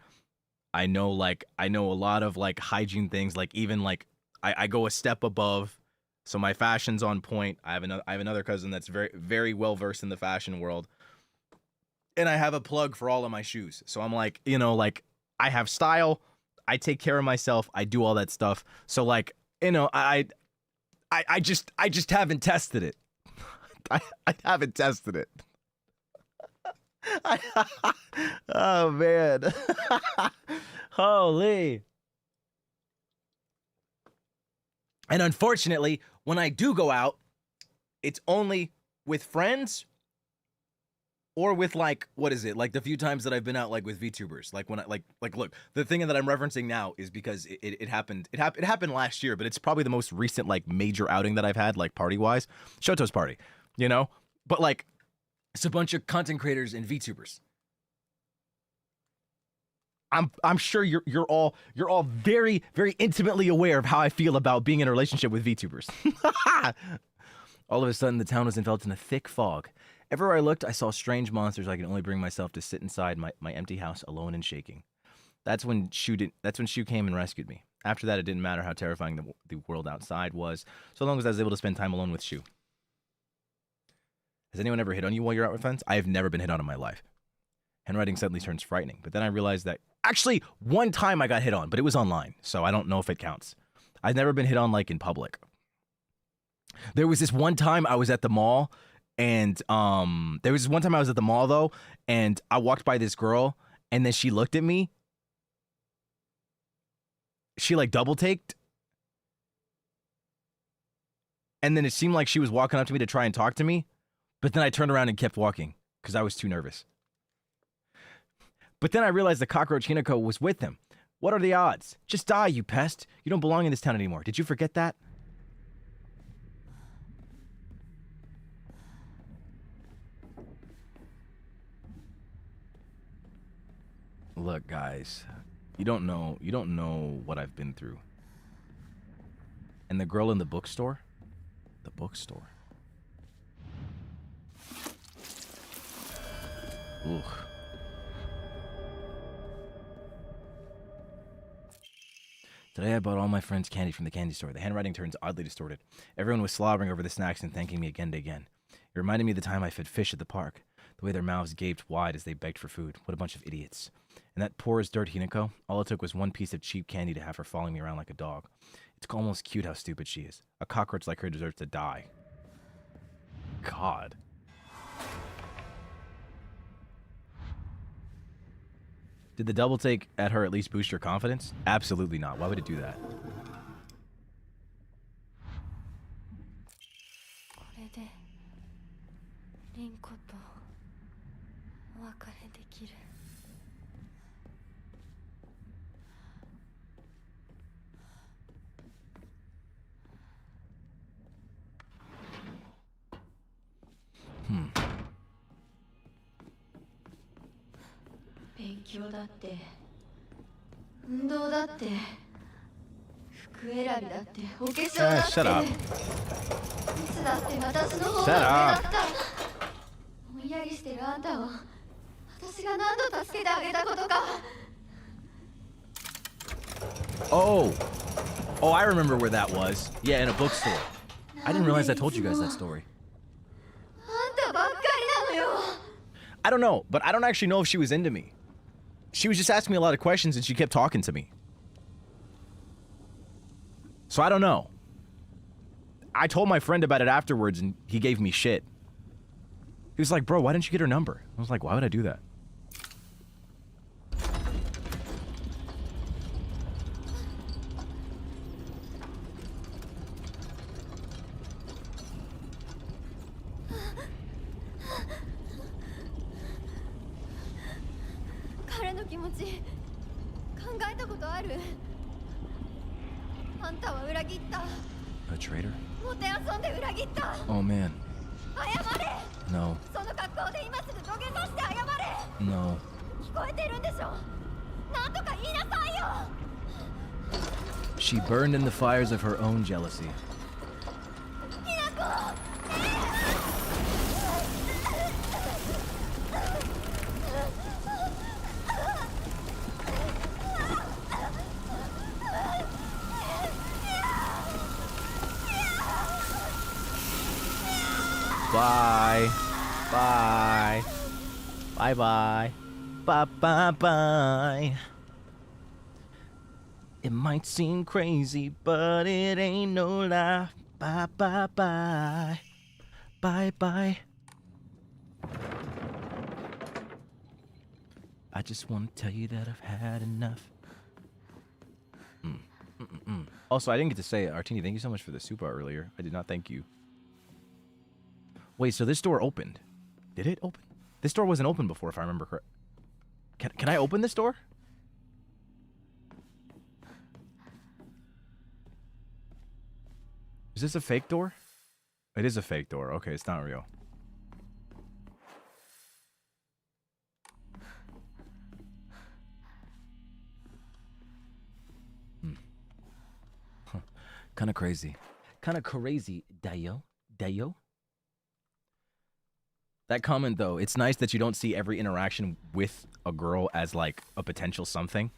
Speaker 1: I know a lot of like hygiene things, like even like I go a step above. So my fashion's on point. I have another cousin that's very, very well versed in the fashion world. And I have a plug for all of my shoes. So I'm like, you know, like I have style, I take care of myself, I do all that stuff. So like, you know, I just haven't tested it. I haven't tested it. Oh man. Holy. And unfortunately, when I do go out, it's only with friends or with like, what is it? Like the few times that I've been out like with VTubers. Like when I like look, the thing that I'm referencing now is because it happened last year, but it's probably the most recent like major outing that I've had, like party-wise. Shoto's party, you know? But like it's a bunch of content creators and VTubers. I'm sure you're all very, very intimately aware of how I feel about being in a relationship with VTubers. All of a sudden, the town was enveloped in a thick fog. Everywhere I looked, I saw strange monsters. I could only bring myself to sit inside my empty house, alone and shaking. That's when Shu came and rescued me. After that, it didn't matter how terrifying the world outside was, so long as I was able to spend time alone with Shu. Has anyone ever hit on you while you're out with friends? I have never been hit on in my life. Handwriting suddenly turns frightening, but then I realized that actually one time I got hit on, but it was online, so I don't know if it counts. I've never been hit on like in public. There was this one time I was at the mall, and I walked by this girl, and then she looked at me. She like double taked, and then it seemed like she was walking up to me to try and talk to me, but then I turned around and kept walking because I was too nervous. But then I realized the cockroach Hinako was with him. What are the odds? Just die, you pest. You don't belong in this town anymore. Did you forget that? Look, guys, you don't know what I've been through. And the girl in the bookstore? The bookstore. Ugh. Today I bought all my friends candy from the candy store. The handwriting turns oddly distorted. Everyone was slobbering over the snacks and thanking me again and again. It reminded me of the time I fed fish at the park. The way their mouths gaped wide as they begged for food. What a bunch of idiots. And that poor as dirt Hinako, all it took was one piece of cheap candy to have her following me around like a dog. It's almost cute how stupid she is. A cockroach like her deserves to die. God. Did the double take at her at least boost your confidence? Absolutely not. Why would it do that?
Speaker 4: これでリンコとお別れできる。勉強だって運動だって服選びだってお化粧だって
Speaker 1: Shut up.
Speaker 4: いつだって私の方が
Speaker 1: Shut
Speaker 4: 上だ
Speaker 1: up.
Speaker 4: ったぼんやりしてるあんたを私が何度助けてあげたことか
Speaker 1: Oh, I remember where that was. Yeah, in a bookstore. I didn't realize I told you guys that story.
Speaker 4: あんたばっかりなのよ
Speaker 1: I don't know, but I don't actually know if she was into me. She was just asking me a lot of questions and she kept talking to me. So I don't know. I told my friend about it afterwards and he gave me shit. He was like, bro, why didn't you get her number? I was like, why would I do that? A traitor? Oh man. No. No.
Speaker 4: 聞こえてるんでしょ。なんとか言いなさいよ。
Speaker 1: She burned in the fires of her own jealousy. Bye. Bye. Bye bye. Bye bye bye. It might seem crazy, but it ain't no lie. Bye bye bye. Bye bye. I just want to tell you that I've had enough. Also, I didn't get to say, Artini, thank you so much for the super earlier. I did not thank you. Wait, so this door opened. Did it open? This door wasn't open before, if I remember correct. Can I open this door? Is this a fake door? It is a fake door. Okay, it's not real. Huh. Kind of crazy. Kind of crazy, Dayo. Dayo? That comment, though, it's nice that you don't see every interaction with a girl as, like, a potential something.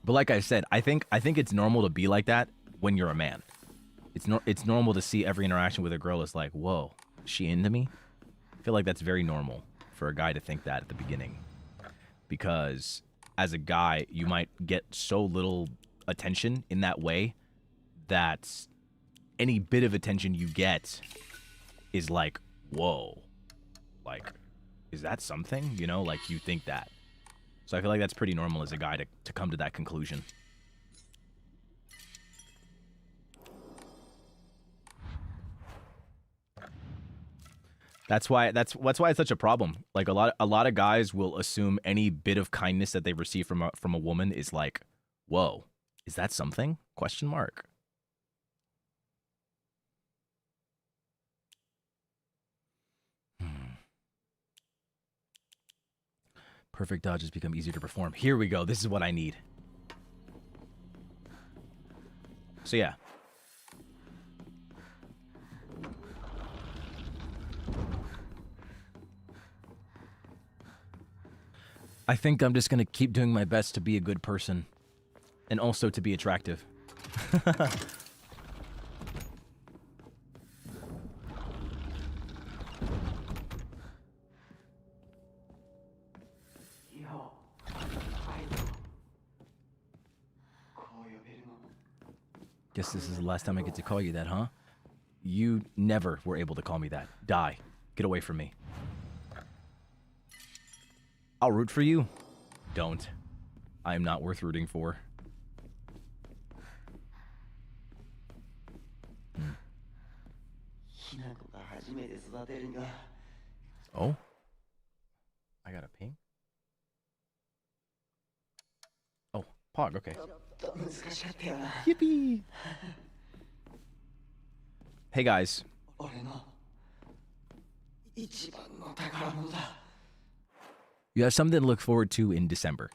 Speaker 1: But like I said, I think it's normal to be like that when you're a man. It's normal to see every interaction with a girl as like, whoa, is she into me? I feel like that's very normal for a guy to think that at the beginning. Because as a guy, you might get so little attention in that way that any bit of attention you get is like, whoa, like, is that something? You know, like you think that. So I feel like that's pretty normal as a guy to come to that conclusion. That's why it's such a problem. Like a lot of guys will assume any bit of kindness that they receive from a woman is like, whoa, is that something? Question mark. Perfect dodges become easier to perform. Here we go. This is what I need. So yeah. I think I'm just gonna keep doing my best to be a good person. And also to be attractive. Guess this is the last time I get to call you that, huh? You never were able to call me that. Die. Get away from me. I'll root for you. Don't. I am not worth rooting for. Oh? I got a ping? Oh, Pog, okay. Yippee! Hey guys. You have something to look forward to in December.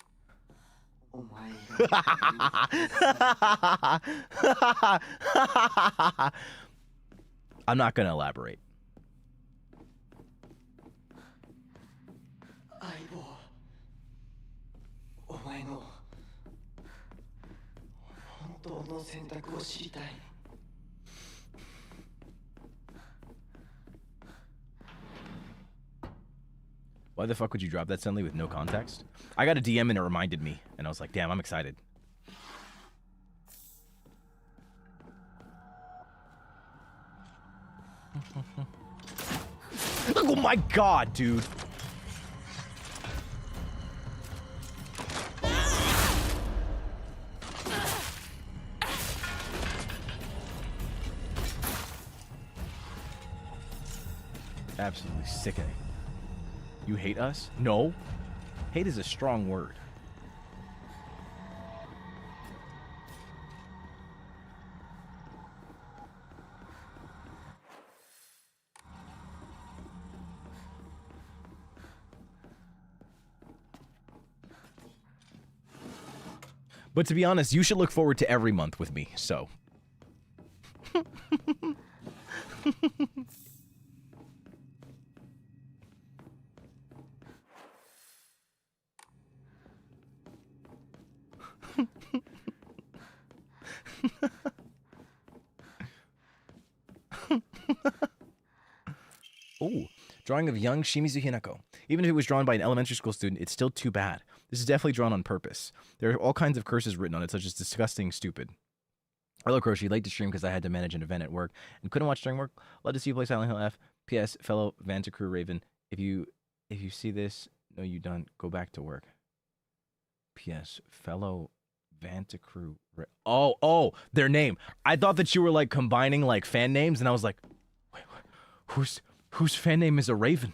Speaker 1: I'm not going to elaborate. Why the fuck would you drop that suddenly with no context? I got a DM and it reminded me, and I was like, damn, I'm excited. Oh my god, dude. Absolutely sickening. You hate us? No. Hate is a strong word. But to be honest, you should look forward to every month with me, so. Oh, drawing of young Shimizu Hinako. Even if it was drawn by an elementary school student, it's still too bad. This is definitely drawn on purpose. There are all kinds of curses written on it, such as disgusting, stupid. Hello, Croshi. Late to stream because I had to manage an event at work and couldn't watch during work. Love to see you play Silent Hill F. P.S. Fellow Vantacrow Raven, if you see this, no, you don't. Go back to work. P.S. Fellow Vantacrow. Oh, their name. I thought that you were like combining like fan names, and I was like, wait, whose fan name is a Raven?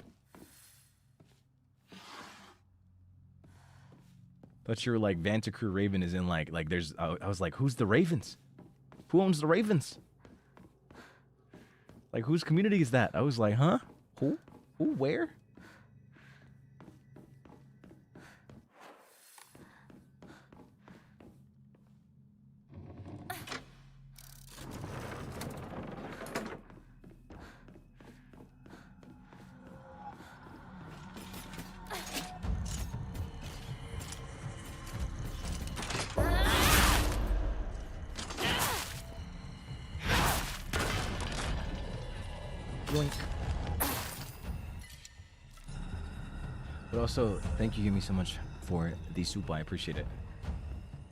Speaker 1: Thought you were like Vantacrow Raven is in like there's. I was like, who's the Ravens? Who owns the Ravens? Like, whose community is that? I was like, huh? Who? Where? But also, thank you, Yumi, so much for the soup. I appreciate it.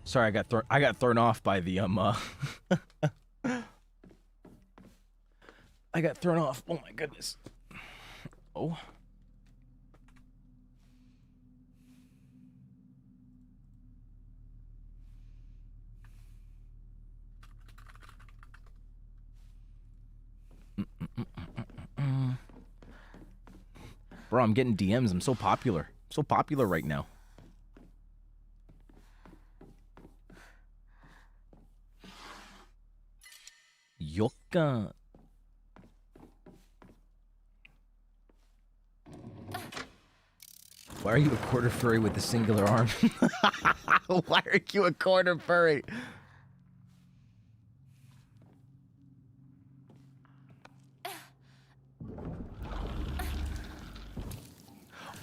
Speaker 1: Sorry, I got thrown off by the I got thrown off. Oh my goodness. Oh. Bro, I'm getting DMs. I'm so popular. I'm so popular right now. Yoka. Why are you a quarter furry with a singular arm? Why are you a quarter furry?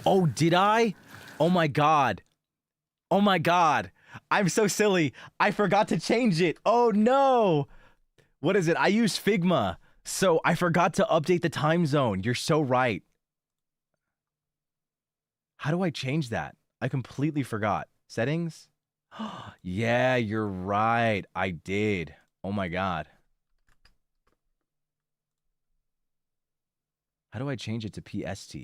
Speaker 1: Oh, did I? Oh my god. Oh my god. I'm so silly. I forgot to change it. Oh no. What is it? I use Figma. So I forgot to update the time zone. You're so right. How do I change that? I completely forgot. Settings? Yeah, you're right. I did. Oh my god. How do I change it to PST?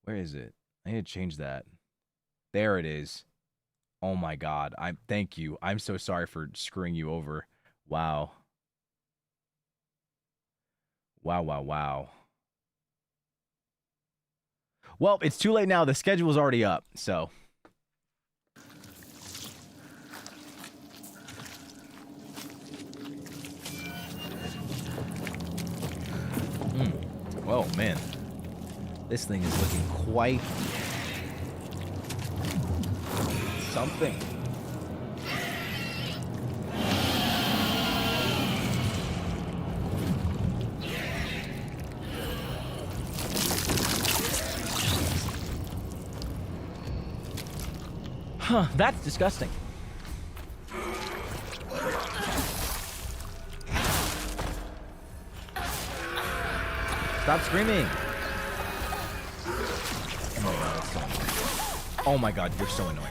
Speaker 1: Where is it? I need to change that. There it is. Oh my god. Thank you. I'm so sorry for screwing you over. Wow. Wow. Well, it's too late now. The schedule's already up, so. Oh man. This thing is looking quite something. Huh, that's disgusting. Stop screaming. Oh my god, you're so annoying.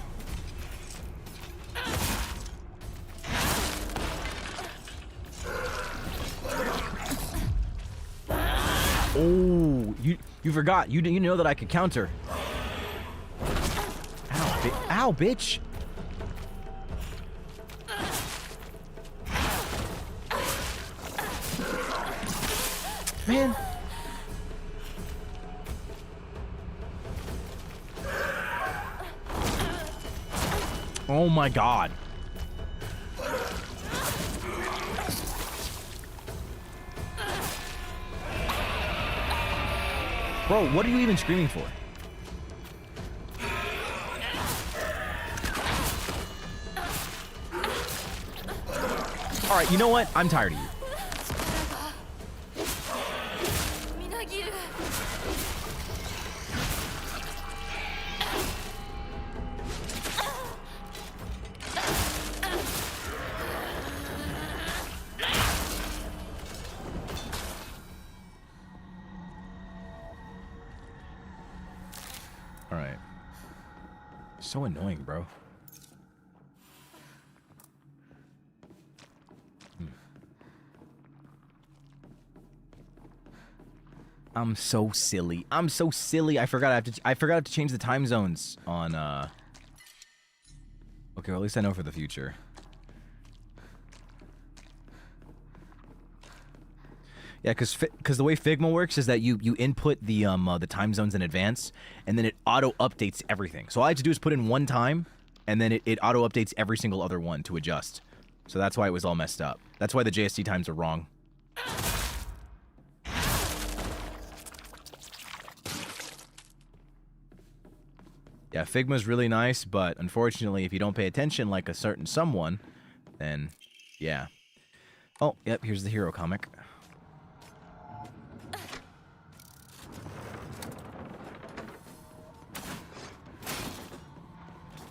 Speaker 1: Oh, you forgot. You know that I could counter. Ow, bitch. Man. Oh my god. Bro, what are you even screaming for? Alright, you know what? I'm tired of you. Alright. So annoying, bro. I'm so silly. I'm so silly. I forgot I forgot to change the time zones on Okay, well, at least I know for the future. Yeah, because the way Figma works is that you input the time zones in advance, and then it auto updates everything. So all I have to do is put in one time, and then it auto updates every single other one to adjust. So that's why it was all messed up. That's why the JST times are wrong. Yeah, Figma's really nice, but unfortunately, if you don't pay attention like a certain someone, then yeah. Oh, yep, here's the hero comic.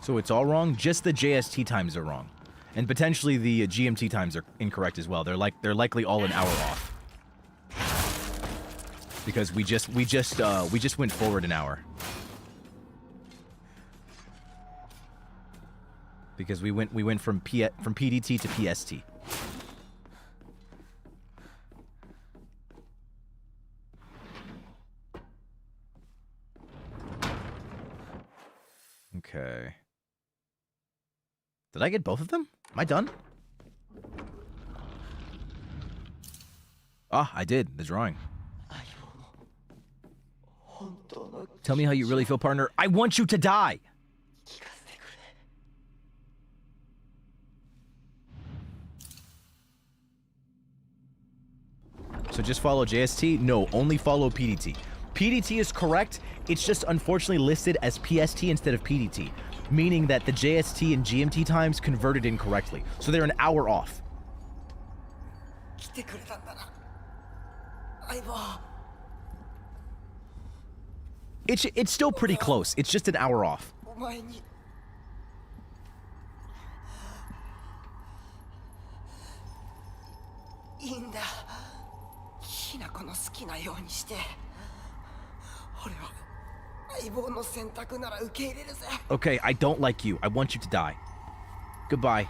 Speaker 1: So it's all wrong. Just the JST times are wrong, and potentially the GMT times are incorrect as well. They're likely all an hour off because we just went forward an hour because we went from PDT to PST. Okay. Did I get both of them? Am I done? Ah, I did. The drawing. Tell me how you really feel, partner. I want you to die! So just follow JST? No, only follow PDT. PDT is correct. It's just unfortunately listed as PST instead of PDT, meaning that the JST and GMT times converted incorrectly. So they're an hour off. It's still pretty close. It's just an hour off. Okay, I don't like you. I want you to die. Goodbye.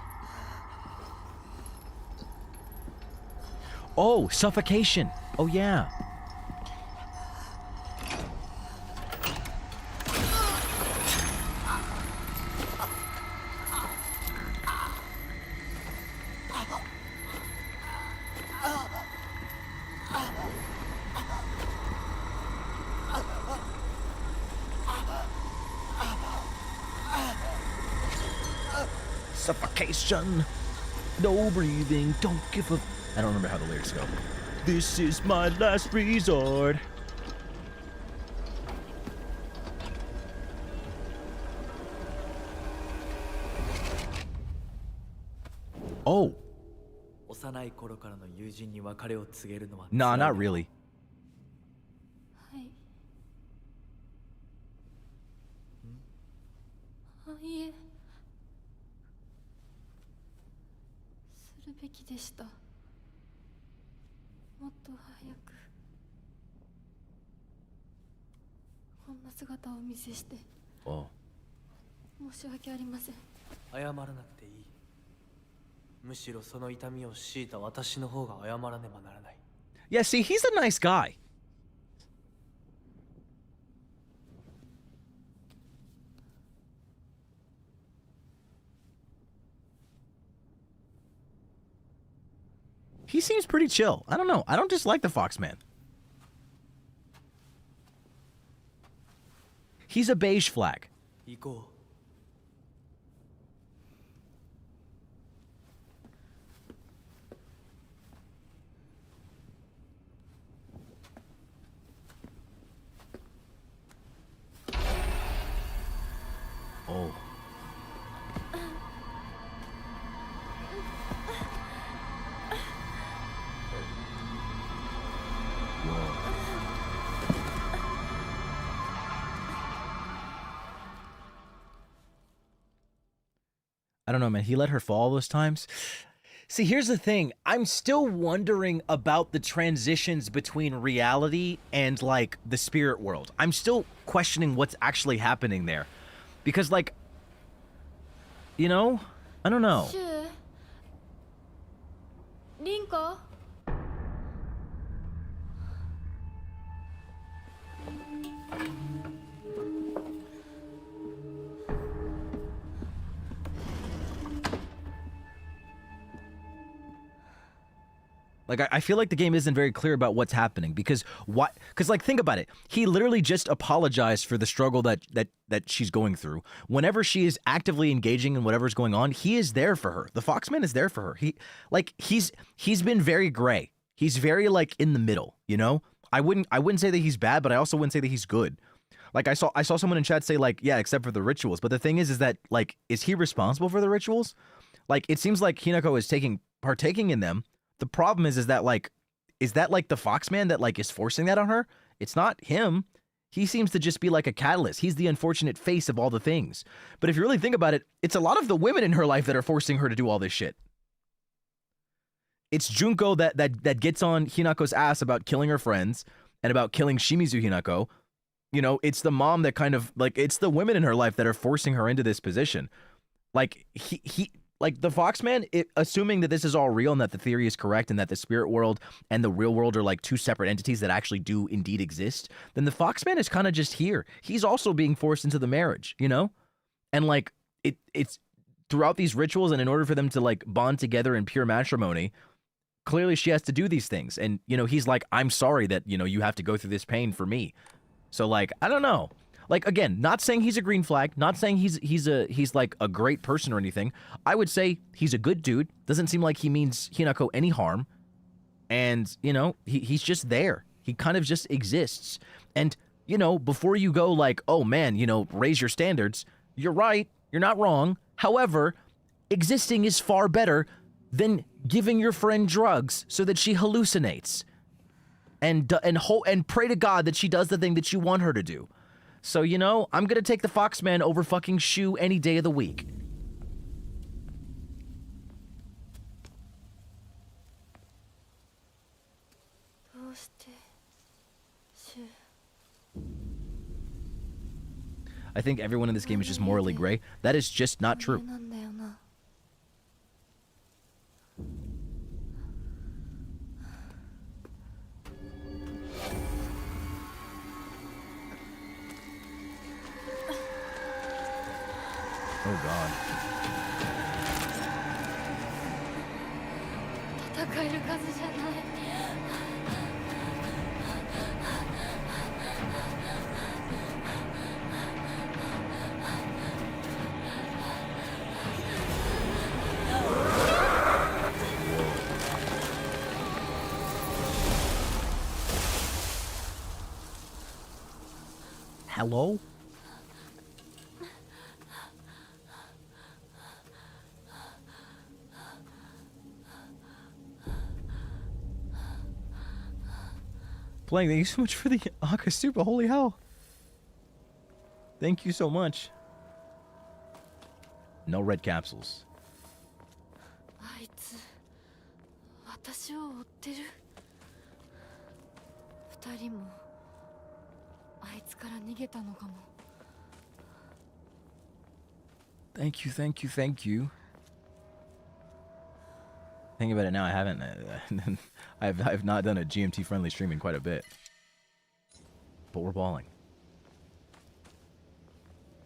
Speaker 1: Oh, suffocation. Oh, yeah. Suffocation. No breathing. Don't give a... I don't remember how the lyrics go. This is my last resort. Oh. Nah, not really.
Speaker 4: はい。いえ。するべきでした。もっと早く。こんな姿をお見せして。
Speaker 1: Oh.
Speaker 4: 申し訳ありません。
Speaker 3: 謝らなくていい。むしろその痛みを強いた私の方が謝らねばならない。
Speaker 1: Yeah, see, he's a nice guy. He seems pretty chill. I don't know. I don't dislike the Foxman. He's a beige flag.
Speaker 3: 行こう。
Speaker 1: Oh. Whoa. I don't know, man. He let her fall those times. See, here's the thing. I'm still wondering about the transitions between reality and, like, the spirit world. I'm still questioning what's actually happening there. Because, like, you know, I don't know.
Speaker 4: Shu, Rinko.
Speaker 1: Like, I feel like the game isn't very clear about what's happening because what? Because, like, think about it. He literally just apologized for the struggle that she's going through. Whenever she is actively engaging in whatever's going on, he is there for her. The Foxman is there for her. He's been very gray. He's very, like, in the middle. You know, I wouldn't say that he's bad, but I also wouldn't say that he's good. Like, I saw someone in chat say, like, yeah, except for the rituals. But the thing is that, like, is he responsible for the rituals? Like, it seems like Hinako is partaking in them. The problem is that, like, is that, like, the Foxman that, like, is forcing that on her? It's not him. He seems to just be like a catalyst. He's the unfortunate face of all the things. But if you really think about it, it's a lot of the women in her life that are forcing her to do all this shit. It's Junko that gets on Hinako's ass about killing her friends and about killing Shimizu Hinako. You know, it's the mom that kind of, like, it's the women in her life that are forcing her into this position. Like, like, the Foxman, assuming that this is all real and that the theory is correct and that the spirit world and the real world are, like, two separate entities that actually do indeed exist, then the Foxman is kind of just here. He's also being forced into the marriage, you know? And, like, it's throughout these rituals, and in order for them to, like, bond together in pure matrimony, clearly she has to do these things. And, you know, he's like, I'm sorry that, you know, you have to go through this pain for me. So, like, I don't know. Like, again, not saying he's a green flag, not saying he's like a great person or anything. I would say he's a good dude. Doesn't seem like he means Hinako any harm. And, you know, he's just there. He kind of just exists. And, you know, before you go like, oh man, you know, raise your standards, you're right, you're not wrong. However, existing is far better than giving your friend drugs so that she hallucinates. And pray to God that she does the thing that you want her to do. So, you know, I'm gonna take the Foxman over fucking Shu any day of the week. I think everyone in this game is just morally gray. That is just not true. Oh God.
Speaker 4: 戦える数じゃない。
Speaker 1: Hello? Playing, thank you so much for the Akasupa, holy hell. Thank you so much. No red capsules.
Speaker 4: あいつ、私を追ってる。二人もあいつから逃げたのかも。
Speaker 1: Thank you, thank you, thank you. Thinking about it now, I haven't. I've not done a GMT friendly stream in quite a bit. But we're balling.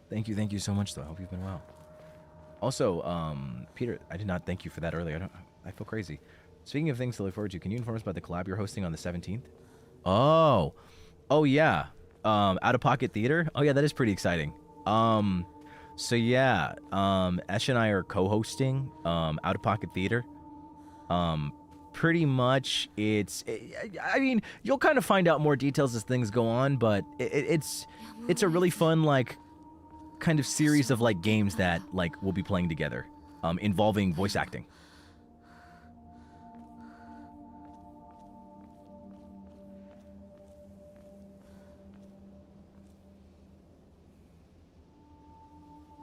Speaker 1: Thank you so much though. I hope you've been well. Also, Peter, I did not thank you for that earlier. I feel crazy. Speaking of things to look forward to, can you inform us about the collab you're hosting on the 17th? Oh yeah. Out of Pocket Theater. Oh yeah, that is pretty exciting. So yeah, Esh and I are co-hosting Out of Pocket Theater. Pretty much I mean, you'll kind of find out more details as things go on, but it's a really fun, like, kind of series of like games that like we'll be playing together, involving voice acting.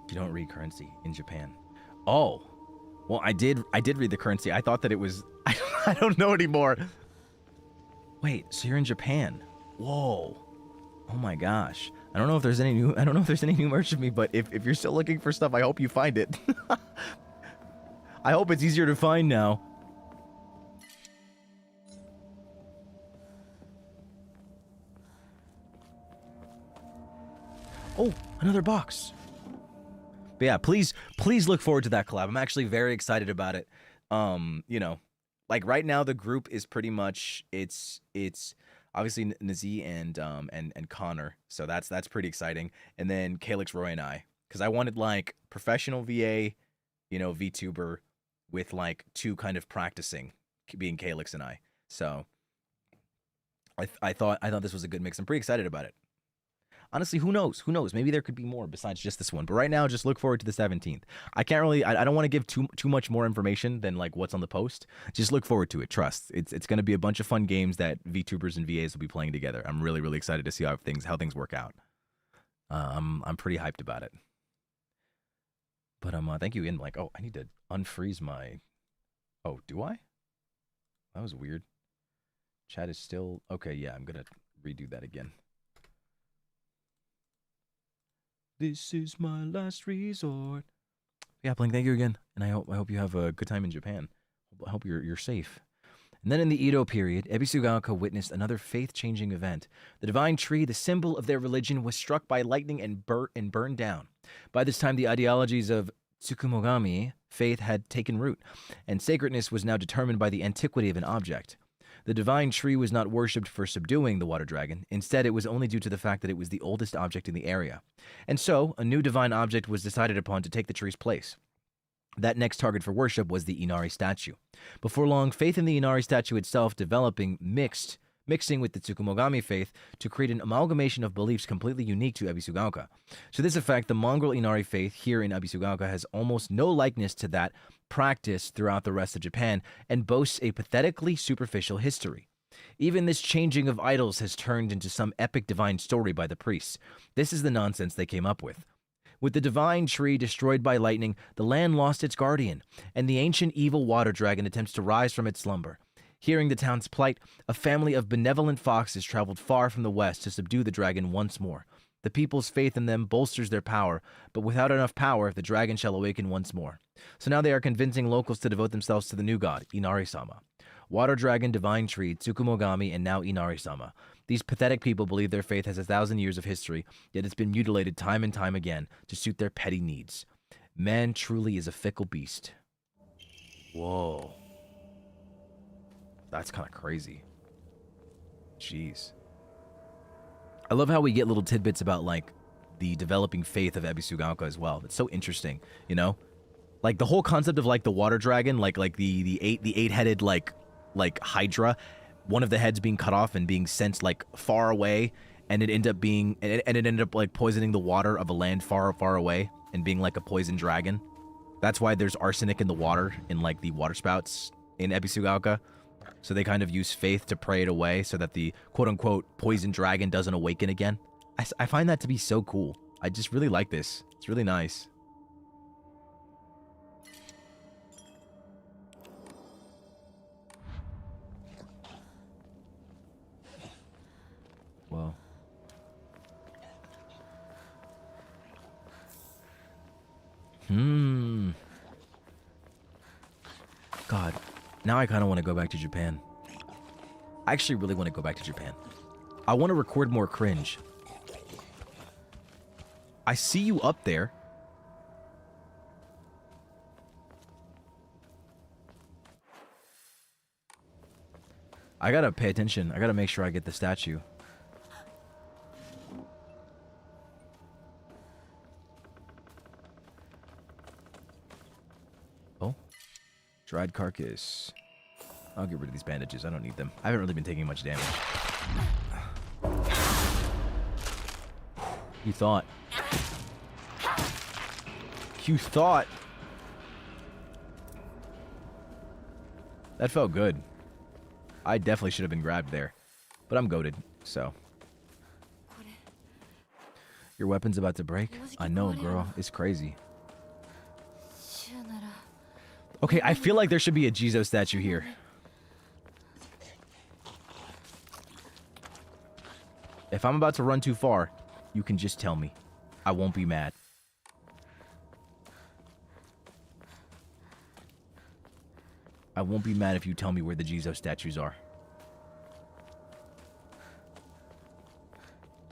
Speaker 1: You don't read currency in Japan. Oh, well, I did read the currency. I thought that it was. I don't know anymore. Wait, so you're in Japan? Whoa. Oh my gosh. I don't know if there's any new merch of me, but if you're still looking for stuff, I hope you find it. I hope it's easier to find now. Oh, another box. But yeah, please look forward to that collab. I'm actually very excited about it. You know, like right now the group is pretty much it's obviously NIJI and Connor, so that's pretty exciting. And then Calyx, Roy, and I, because I wanted like professional VA, you know, VTuber with like two kind of practicing, being Calyx and I. So I thought this was a good mix. I'm pretty excited about it. Honestly, who knows? Who knows? Maybe there could be more besides just this one. But right now, just look forward to the 17th. I can't really. I don't want to give too much more information than like what's on the post. Just look forward to it. Trust. It's going to be a bunch of fun games that VTubers and VAs will be playing together. I'm really excited to see how things work out. I'm pretty hyped about it. But thank you again. Like, oh, I need to unfreeze my. Oh, do I? That was weird. Chat is still okay. Yeah, I'm gonna redo that again. This is my last resort. Yeah, Blink, thank you again. And I hope you have a good time in Japan. I hope you're safe. And then in the Edo period, Ebisugaoka witnessed another faith-changing event. The divine tree, the symbol of their religion, was struck by lightning and burned down. By this time, the ideologies of Tsukumogami faith had taken root, and sacredness was now determined by the antiquity of an object. The divine tree was not worshipped for subduing the water dragon. Instead, it was only due to the fact that it was the oldest object in the area. And so, a new divine object was decided upon to take the tree's place. That next target for worship was the Inari statue. Before long, faith in the Inari statue itself developing mixing with the Tsukumogami faith to create an amalgamation of beliefs completely unique to Ebisugaoka. To this effect, the mongrel Inari faith here in Ebisugaoka has almost no likeness to that practiced throughout the rest of Japan and boasts a pathetically superficial history. Even this changing of idols has turned into some epic divine story by the priests. This is the nonsense they came up with. With the divine tree destroyed by lightning, the land lost its guardian, and the ancient evil water dragon attempts to rise from its slumber. Hearing the town's plight, a family of benevolent foxes traveled far from the west to subdue the dragon once more. The people's faith in them bolsters their power, but without enough power, the dragon shall awaken once more. So now they are convincing locals to devote themselves to the new god, Inari-sama. Water dragon, divine tree, Tsukumogami, and now Inari-sama. These pathetic people believe their faith has 1,000 years of history, yet it's been mutilated time and time again to suit their petty needs. Man truly is a fickle beast. Whoa. That's kind of crazy. Jeez. I love how we get little tidbits about, like, the developing faith of Ebisugaoka as well. It's so interesting, you know? Like, the whole concept of, like, the water dragon, like the eight-headed, like Hydra, one of the heads being cut off and being sent, like, far away, and it ended up, like, poisoning the water of a land far, far away and being, like, a poison dragon. That's why there's arsenic in the water, in, like, the water spouts in Ebisugaoka. So they kind of use faith to pray it away so that the quote-unquote poison dragon doesn't awaken again. I find that to be so cool. I just really like this. It's really nice. Whoa. God. Now I kind of want to go back to Japan. I actually really want to go back to Japan. I want to record more cringe. I see you up there. I gotta pay attention. I gotta make sure I get the statue. Oh. Dried carcass. I'll get rid of these bandages. I don't need them. I haven't really been taking much damage. You thought. You thought. That felt good. I definitely should have been grabbed there. But I'm goated, so. Your weapon's about to break? I know, girl. It's crazy. Okay, I feel like there should be a Jizo statue here. If I'm about to run too far, you can just tell me. I won't be mad. I won't be mad if you tell me where the Jizo statues are.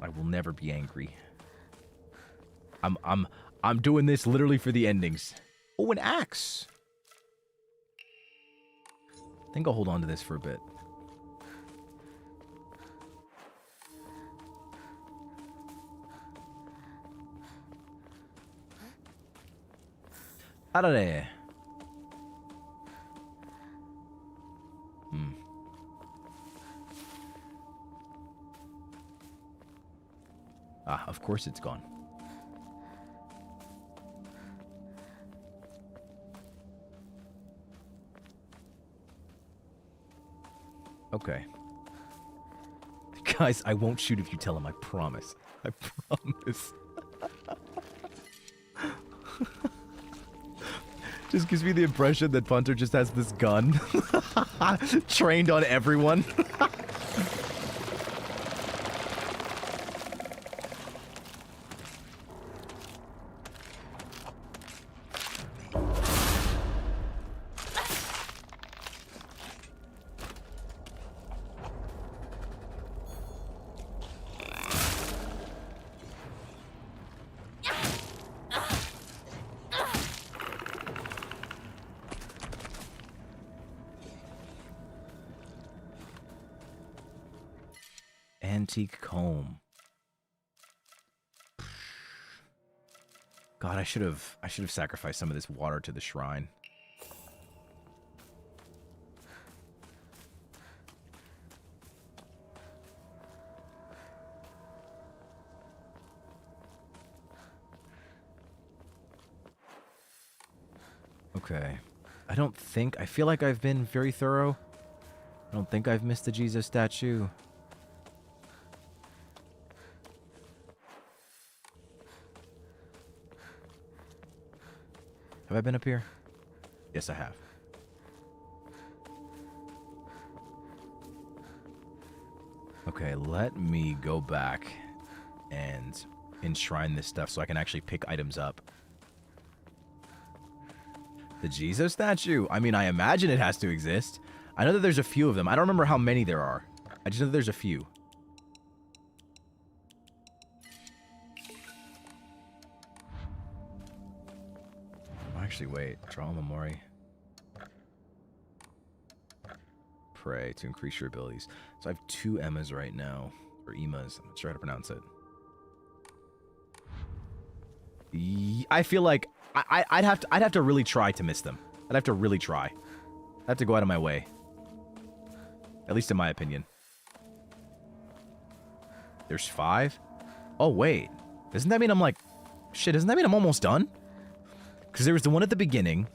Speaker 1: I will never be angry. I'm doing this literally for the endings. Oh, an axe. I think I'll hold on to this for a bit. Out of there. Ah, of course it's gone. Okay. Guys, I won't shoot if you tell him, I promise. I promise. Just gives me the impression that Punter just has this gun. Trained on everyone. Antique comb. God, I should have sacrificed some of this water to the shrine. Okay. I feel like I've been very thorough. I don't think I've missed the Jesus statue. Have I been up here? Yes, I have. Okay, let me go back and enshrine this stuff so I can actually pick items up. The Jesus statue? I mean, I imagine it has to exist. I know that there's a few of them. I don't remember how many there are. I just know that there's a few. Actually, wait. Trauma Memori. Pray to increase your abilities. So I have 2 Emmas right now. Or Emas. I'm not sure how to pronounce it. I feel like I'd have to really try to miss them. I'd have to really try. I'd have to go out of my way. At least in my opinion. There's 5? Oh, wait. Doesn't that mean I'm like... Shit, doesn't that mean I'm almost done? Because there was the one at the beginning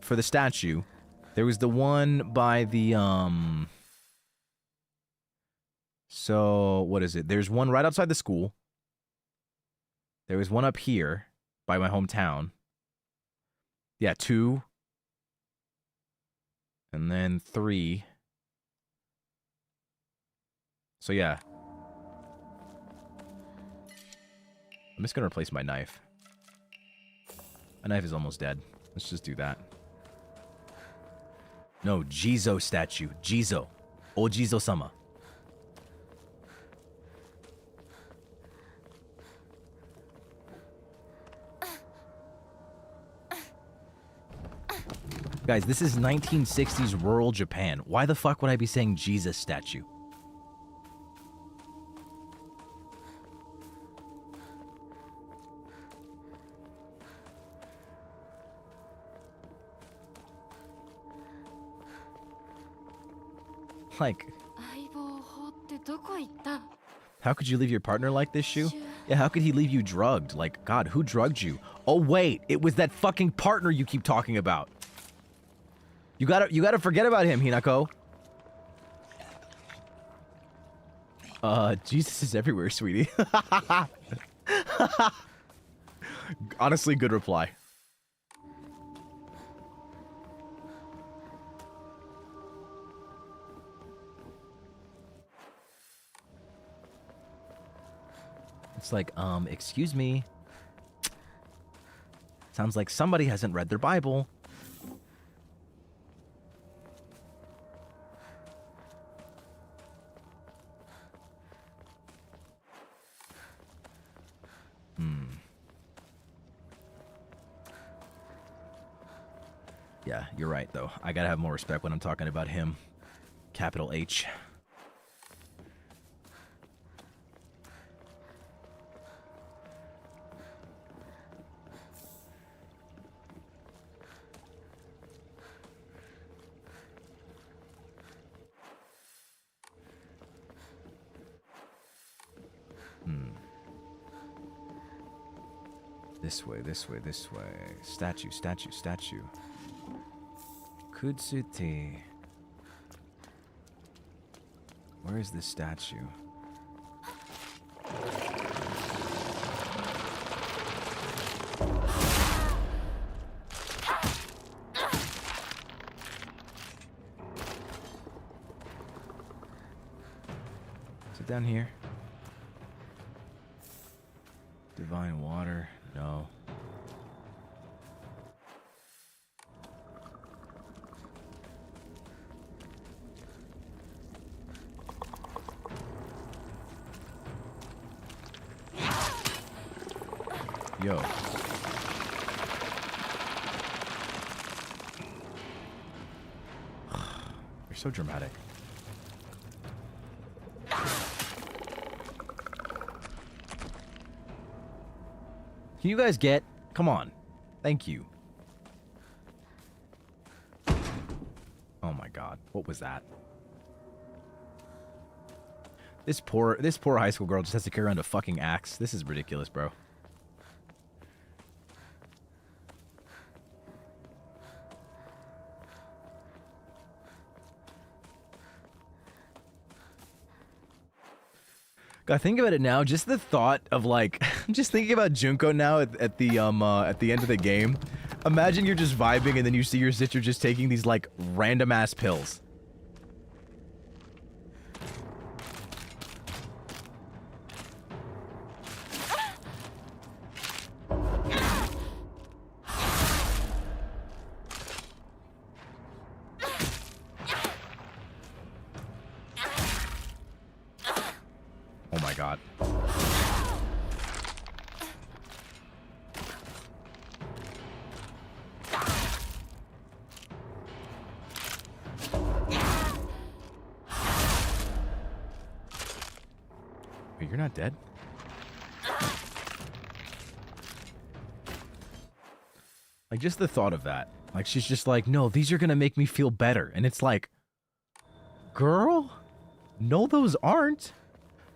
Speaker 1: for the statue. There was the one by the, So, what is it? There's one right outside the school. There was one up here by my hometown. Yeah, 2. And then 3. So, yeah. I'm just going to replace my knife. My knife is almost dead. Let's just do that. No, Jizo statue. Jizo. Oh, Jizo-sama. Guys, this is 1960s rural Japan. Why the fuck would I be saying Jesus statue? Like, how could you leave your partner like this, Shu? Yeah, how could he leave you drugged? Like, God, who drugged you? Oh, wait, it was that fucking partner you keep talking about. You gotta forget about him, Hinako. Jesus is everywhere, sweetie. Honestly, good reply. It's like, excuse me. Sounds like somebody hasn't read their Bible. Yeah, you're right, though. I gotta have more respect when I'm talking about him. Capital H. This way, this way, this way. Statue, statue, statue. Kutsute. Where is this statue? Is it down here? Divine water? No. Yo. You're so dramatic. Can you guys get? Come on. Thank you. Oh my god. What was that? This poor high school girl just has to carry around a fucking axe. This is ridiculous, bro. God, think about it now. Just the thought of like, just thinking about Junko now at the end of the game. Imagine you're just vibing and then you see your sister just taking these like random ass pills. Oh my god. Wait, you're not dead? Like, just the thought of that. Like, she's just like, no, these are gonna make me feel better. And it's like, girl? No, those aren't.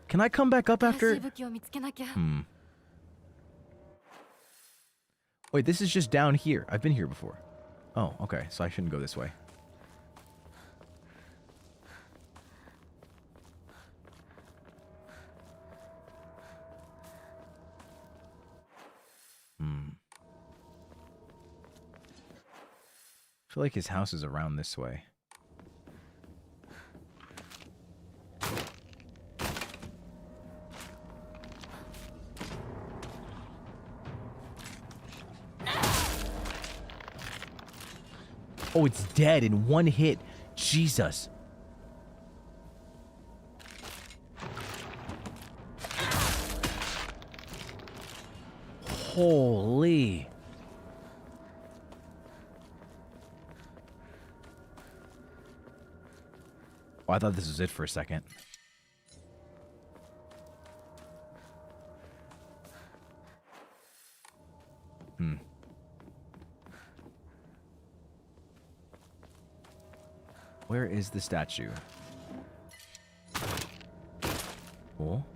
Speaker 1: Can I come back up after? Wait, this is just down here. I've been here before. Oh, okay. So I shouldn't go this way. I feel like his house is around this way. Oh, it's dead in one hit. Jesus. Holy. Oh, I thought this was it for a second. Where is the statue? Cool.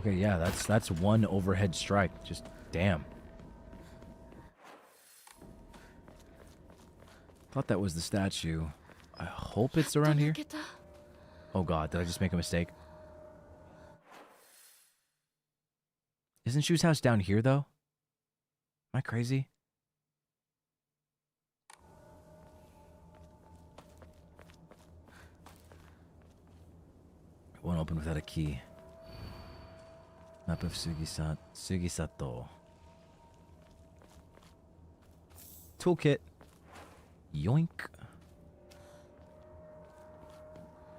Speaker 1: Okay, yeah, that's one overhead strike. Just damn. Thought that was the statue. I hope it's around here. Oh god, did I just make a mistake? Isn't Shu's house down here, though? Am I crazy? It won't open without a key. Map of Sugisato. Toolkit. Yoink.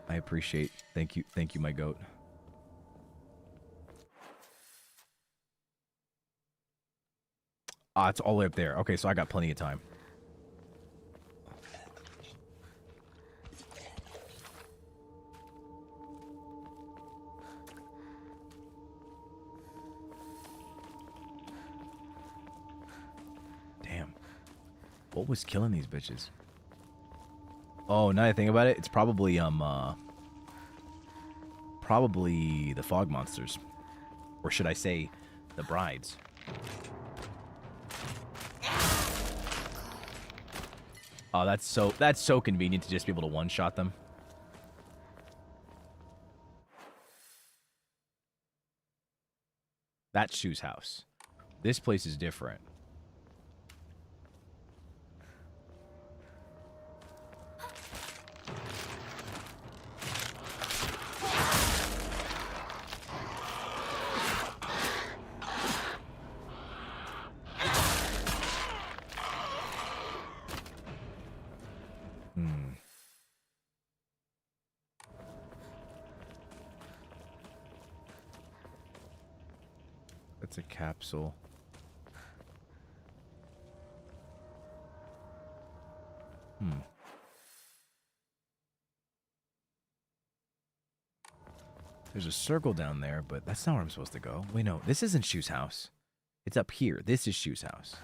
Speaker 1: I appreciate. Thank you, my goat. Ah, it's all the way up there. Okay, so I got plenty of time. Damn. What was killing these bitches? Oh, now that I think about it, it's probably probably the fog monsters. Or should I say the brides. Oh, that's so convenient to just be able to one-shot them. That's Shu's house. This place is different. That's a capsule. There's a circle down there, but that's not where I'm supposed to go. Wait, no, this isn't Shu's house. It's up here. This is Shu's house.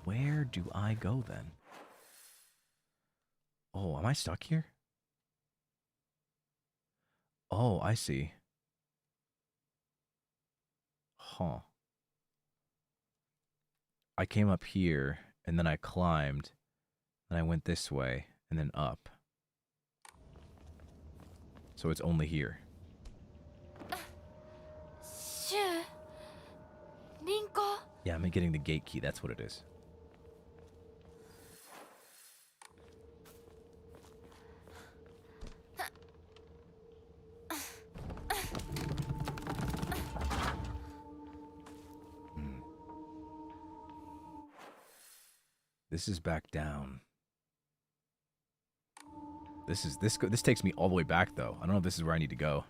Speaker 1: Where do I go then? Oh, am I stuck here? Oh, I see. Huh. I came up here, and then I climbed, and I went this way, and then up. So it's only here.
Speaker 4: Shu, Rinko.
Speaker 1: Yeah, I'm getting the gate key. That's what it is. This is back down. This takes me all the way back though. I don't know if this is where I need to go.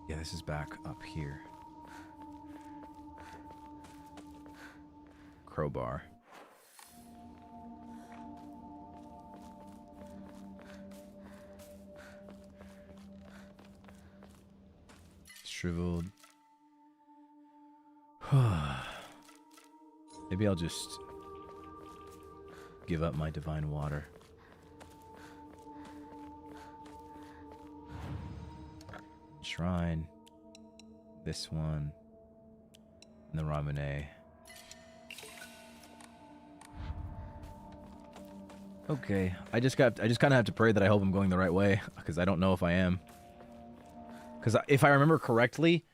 Speaker 1: Yeah, this is back up here. Crowbar. Shriveled. Maybe I'll just give up my divine water. Shrine. This one. And the Ramune. Okay, I just kind of have to pray that I hope I'm going the right way, because I don't know if I am. Because if I remember correctly,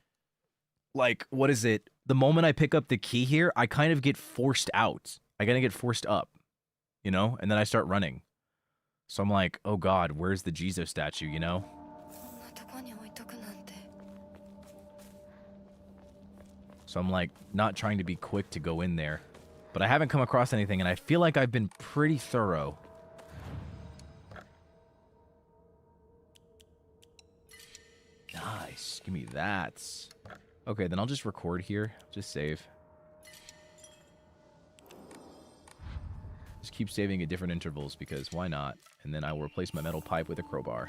Speaker 1: like, what is it? The moment I pick up the key here, I kind of get forced out. I gotta get forced up, you know? And then I start running. So I'm like, oh god, where's the Jesus statue, you know? So I'm like, not trying to be quick to go in there. But I haven't come across anything, and I feel like I've been pretty thorough. Nice. Give me that. Okay, then I'll just record here. Just save. Just keep saving at different intervals, because why not? And then I will replace my metal pipe with a crowbar.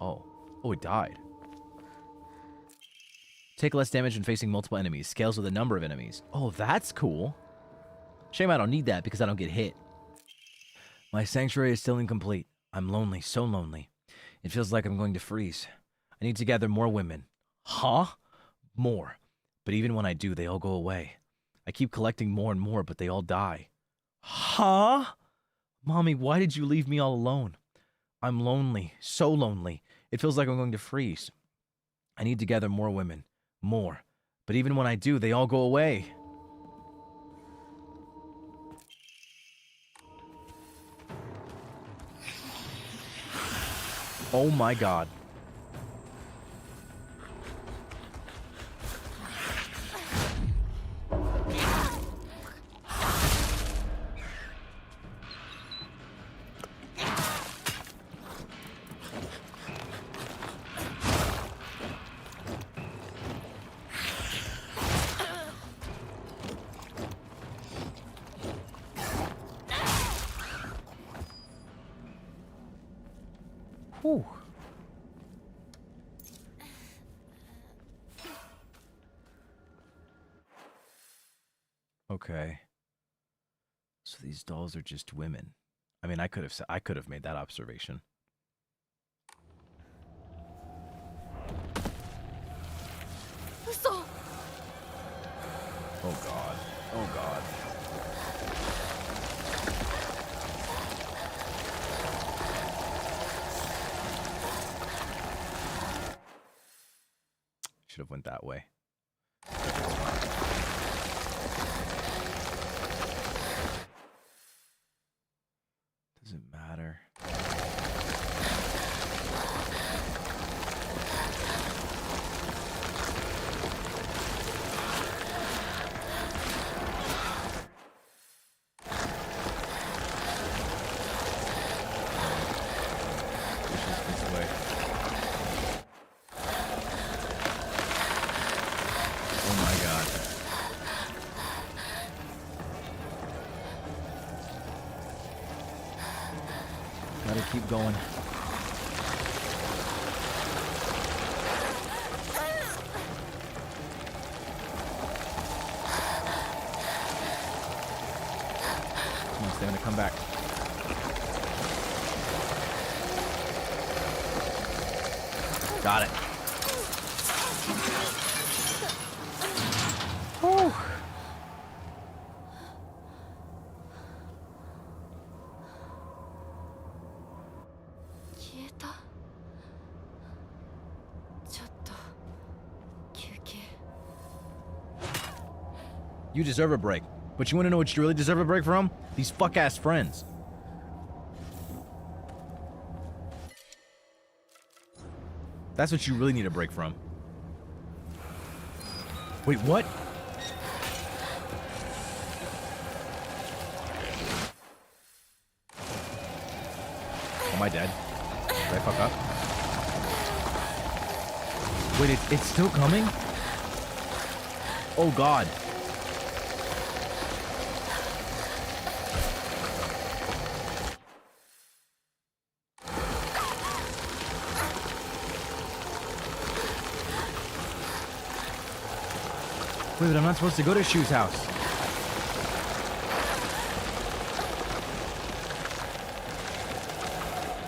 Speaker 1: Oh. Oh, it died. Take less damage when facing multiple enemies. Scales with a number of enemies. Oh, that's cool. Shame I don't need that because I don't get hit. My sanctuary is still incomplete. I'm lonely, so lonely. It feels like I'm going to freeze. I need to gather more women. Huh? More. But even when I do, they all go away. I keep collecting more and more, but they all die. Huh? Mommy, why did you leave me all alone? I'm lonely, so lonely. It feels like I'm going to freeze. I need to gather more women. More. But even when I do, they all go away. Oh my god. Whew. Okay. So these dolls are just women. I mean, I could have made that observation.
Speaker 4: Uso.
Speaker 1: Oh god. Oh god. Should have went that way. Doesn't matter. This way. Oh my god. Gotta keep going. Come on, Stamina, come back. Got it. Whew. You deserve a break. But you want to know what you really deserve a break from? These fuck-ass friends. That's what you really need a break from. Wait, what? Am I dead? Did I fuck up? Wait, it's still coming? Oh god. Wait, but I'm not supposed to go to Shu's house.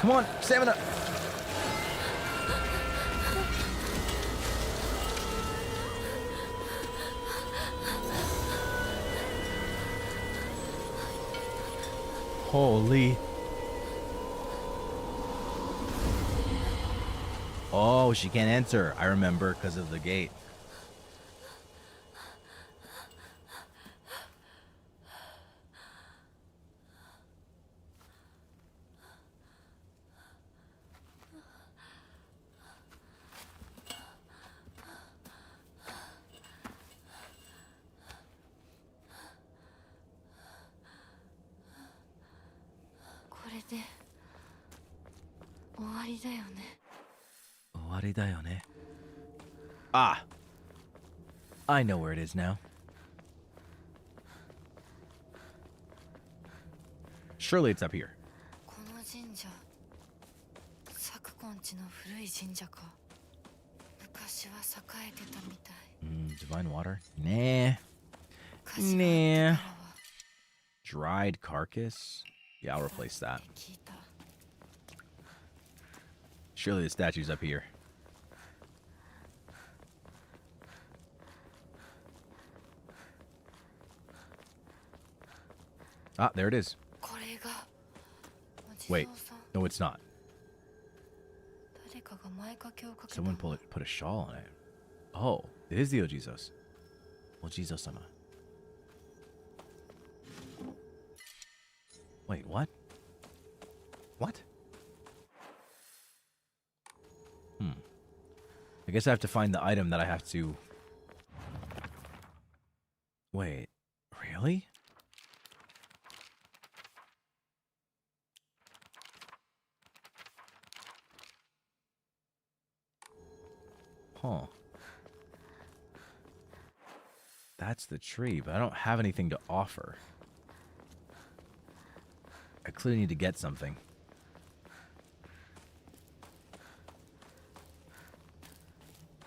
Speaker 1: Come on, stamina. Holy. Oh, she can't enter. I remember because of the gate. Ah, I know where it is now. Surely it's up here. Divine water? Nah. Nah. Dried carcass? Yeah, I'll replace that. Surely the statue's up here. Ah, there it is. Wait. No, it's not. Someone put a shawl on it. Oh, it is the Ojisos. Ojiso-sama. Wait, what? What? I guess I have to find the item that I have to... Wait, really? Huh. That's the tree, but I don't have anything to offer. I clearly need to get something.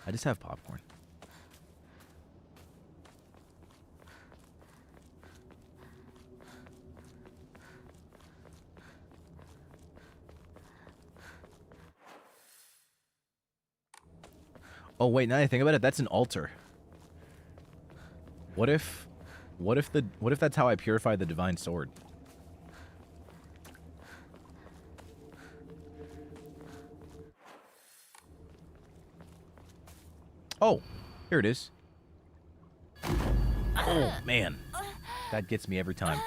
Speaker 1: I just have popcorn. Oh wait, now that I think about it, that's an altar. What if that's how I purify the divine sword? Oh, here it is. Oh, man. That gets me every time.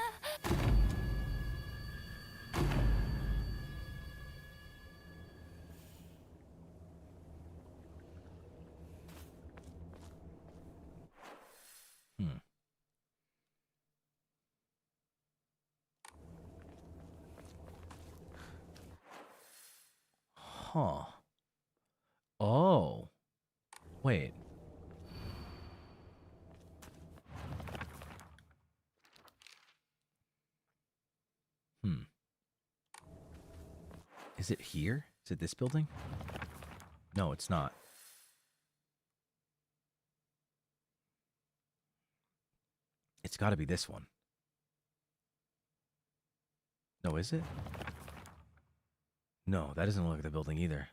Speaker 1: Huh. Oh. Wait. Is it here? Is it this building? No, it's not. It's got to be this one. No, is it? No, that doesn't look like the building either.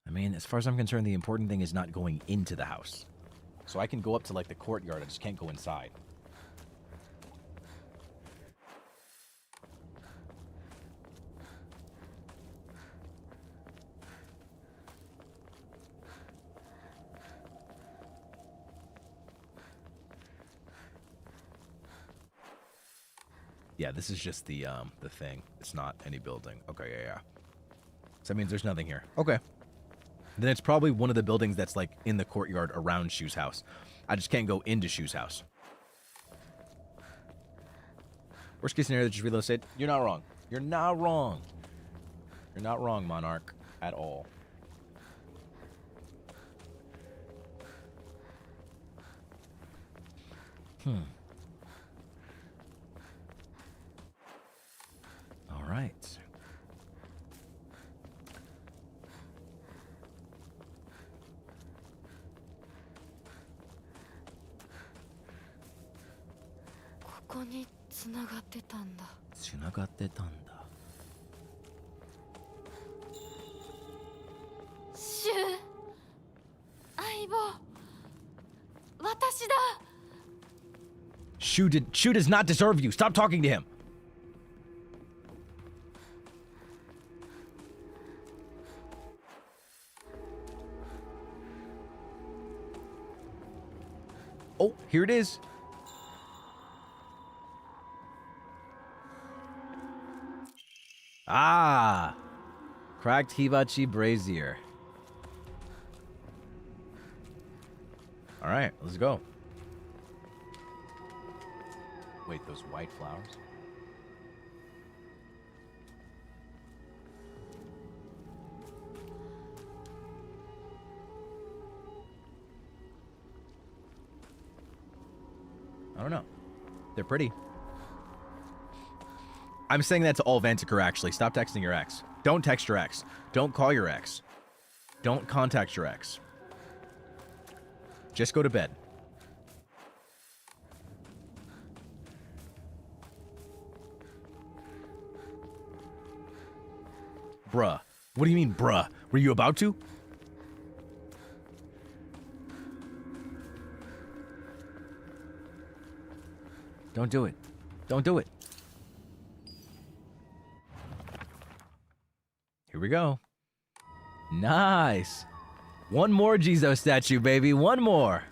Speaker 1: I mean, as far as I'm concerned, the important thing is not going into the house. So I can go up to, like, the courtyard. I just can't go inside. Yeah, this is just the thing. It's not any building. Okay, yeah. So that means there's nothing here. Okay. Then it's probably one of the buildings that's, like, in the courtyard around Shu's house. I just can't go into Shu's house. Worst case scenario, just reload. You're not wrong. You're not wrong. You're not wrong, Monarch. At all. All right. Shu does not deserve you. Stop talking to him. Oh, here it is. Ah, cracked hibachi brazier. All right, let's go. Wait, those white flowers? I don't know. They're pretty. I'm saying that to all Vantacrow, actually. Stop texting your ex. Don't text your ex. Don't call your ex. Don't contact your ex. Just go to bed. Bruh. What do you mean, bruh? Were you about to? Don't do it. Don't do it. Here we go. Nice. One more Jizo statue, baby. One more.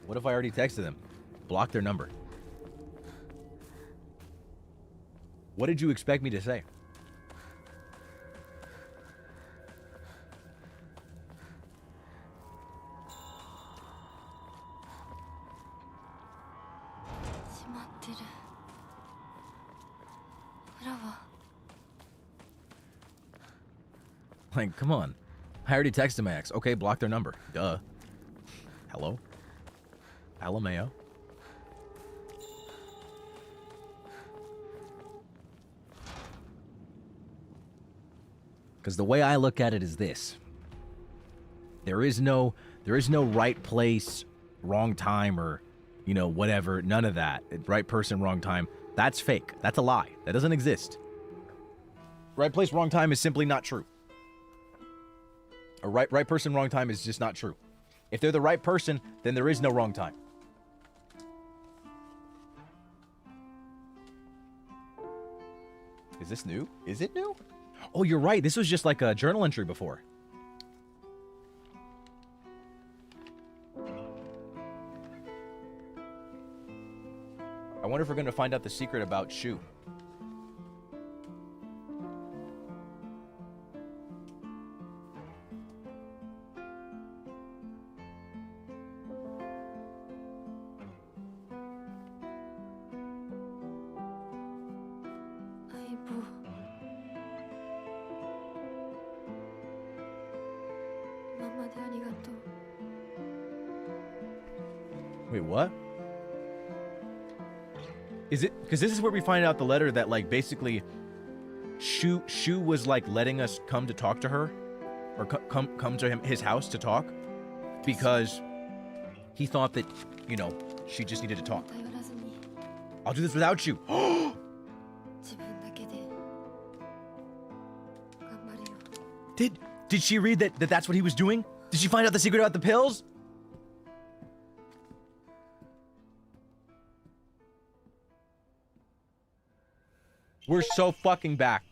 Speaker 1: What if I already texted them? Block their number. What did you expect me to say? Like, come on. I already texted my ex. Okay, block their number. Duh. Hello? Alameo? Because the way I look at it is this. There is no right place, wrong time, or, you know, whatever. None of that. Right person, wrong time. That's fake. That's a lie. That doesn't exist. Right place, wrong time is simply not true. A right person, wrong time is just not true. If they're the right person, then there is no wrong time. Is this new? Is it new? Oh, you're right. This was just like a journal entry before. I wonder if we're going to find out the secret about Shu. Wait, what? Is it because this is where we find out the letter that, like, basically Shu was like letting us come to talk to her, or come to his house to talk, because he thought that, you know, she just needed to talk. I'll do this without you. Did she read that's what he was doing? Did she find out the secret about the pills? We're so fucking back.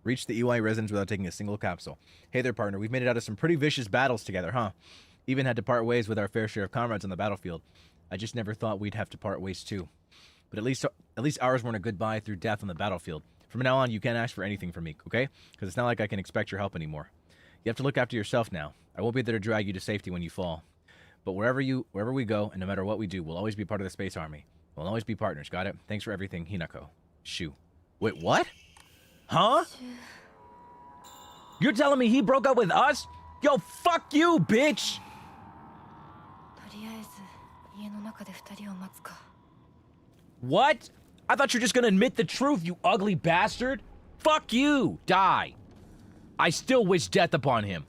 Speaker 1: Reached the EY residence without taking a single capsule. Hey there, partner. We've made it out of some pretty vicious battles together, huh? Even had to part ways with our fair share of comrades on the battlefield. I just never thought we'd have to part ways too. But at least ours weren't a goodbye through death on the battlefield. From now on, you can't ask for anything from me, okay? Because it's not like I can expect your help anymore. You have to look after yourself now. I won't be there to drag you to safety when you fall. But wherever we go, and no matter what we do, we'll always be part of the Space Army. We'll always be partners, got it? Thanks for everything, Hinako. Shu. Wait, what? Huh? You're telling me he broke up with us? Yo, fuck you, bitch! What? I thought you were just gonna admit the truth, you ugly bastard! Fuck you! Die! I still wish death upon him.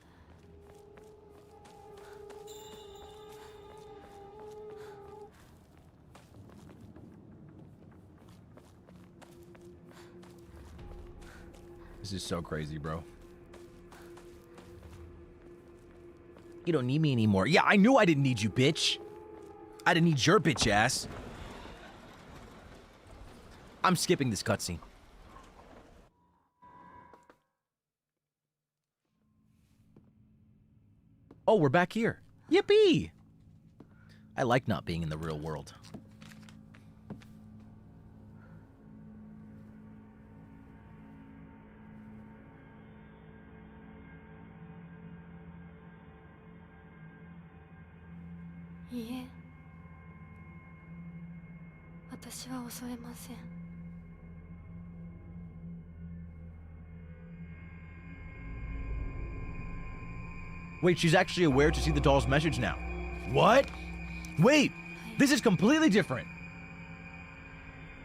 Speaker 1: This is so crazy, bro. You don't need me anymore. Yeah, I knew I didn't need you, bitch. I didn't need your bitch ass. I'm skipping this cutscene. Oh, we're back here. Yippee! I like not being in the real world. Wait, she's actually aware to see the doll's message now.
Speaker 2: What?
Speaker 1: Wait, this is completely different.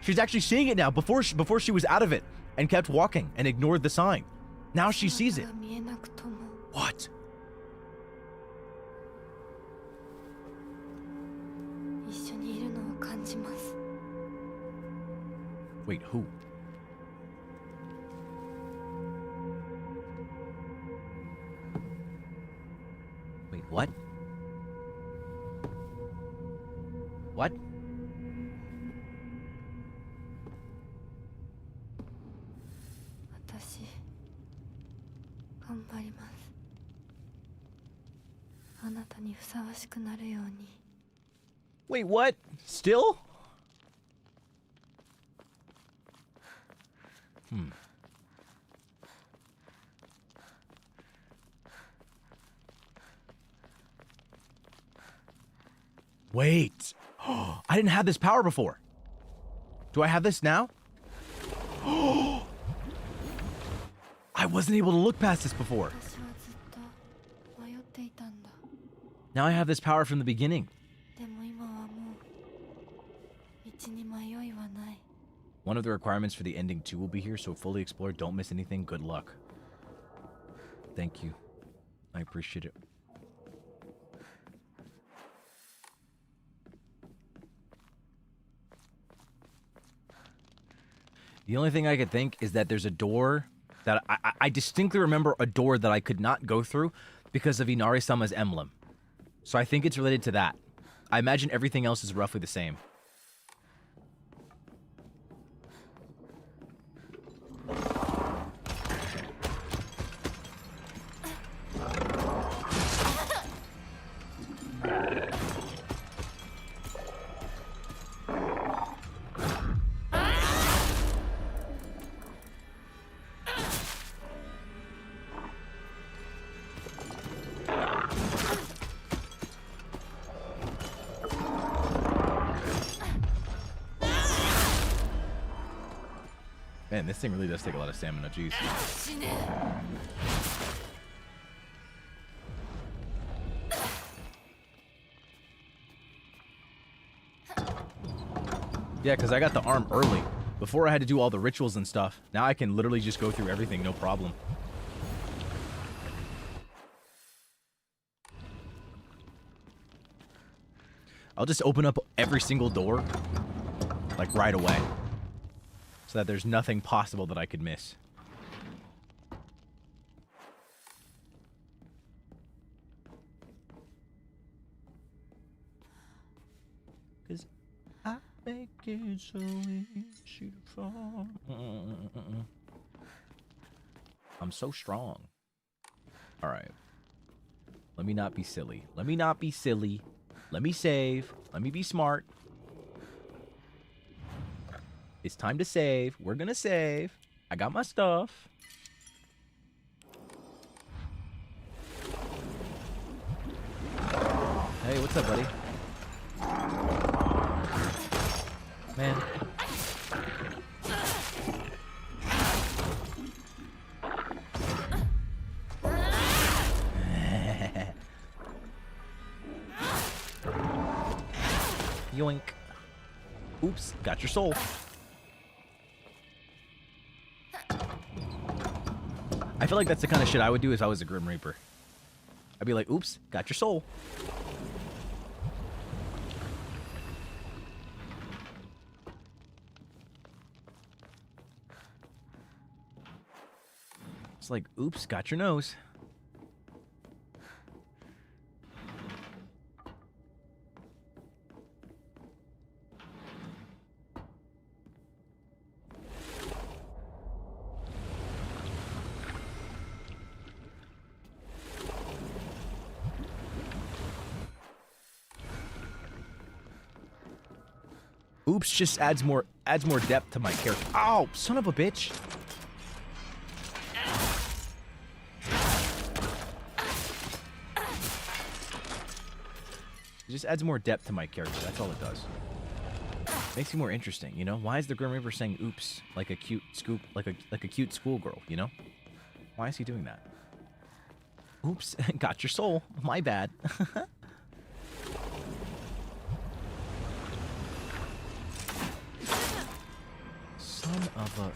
Speaker 1: She's actually seeing it now. Before she was out of it and kept walking and ignored the sign. Now she sees it.
Speaker 4: 姿が見えなくとも
Speaker 1: What?
Speaker 4: 一緒にいるのを感じます
Speaker 1: Wait, who? Wait, what? What?
Speaker 4: 私頑張りますあなたにふさわしくなるように
Speaker 1: Wait, what? Still? Wait. I didn't have this power before. Do I have this now? I wasn't able to look past this before.
Speaker 4: 私はずっと迷っていたんだ
Speaker 1: Now I have this power from the beginning.
Speaker 4: でも今はもう道に迷いはない
Speaker 1: One of the requirements for the ending 2 will be here, so fully explore, don't miss anything, good luck. Thank you. I appreciate it. The only thing I could think is that there's a door that I distinctly remember a door that I could not go through because of Inari-sama's emblem. So I think it's related to that. I imagine everything else is roughly the same. Man, this thing really does take a lot of stamina, jeez.
Speaker 4: 死ね
Speaker 1: Yeah, because I got the arm early. Before I had to do all the rituals and stuff. Now I can literally just go through everything, no problem. I'll just open up every single door, like right away. So that there's nothing possible that I could miss. Cause I make it so easy to fall. I'm so strong. Alright. Let me not be silly. Let me not be silly. Let me save. Let me be smart. It's time to save. We're gonna save. I got my stuff. Hey, what's up, buddy? Man. Yoink. Oops, got your soul. I feel like that's the kind of shit I would do if I was a Grim Reaper. I'd be like, oops, got your soul. It's like, oops, got your nose. Oops just adds more depth to my character. Ow, son of a bitch. It just adds more depth to my character. That's all it does. Makes me more interesting, you know? Why is the Grim Reaper saying oops like a cute scoop, like a cute schoolgirl, you know? Why is he doing that? Oops, got your soul. My bad. Son of a...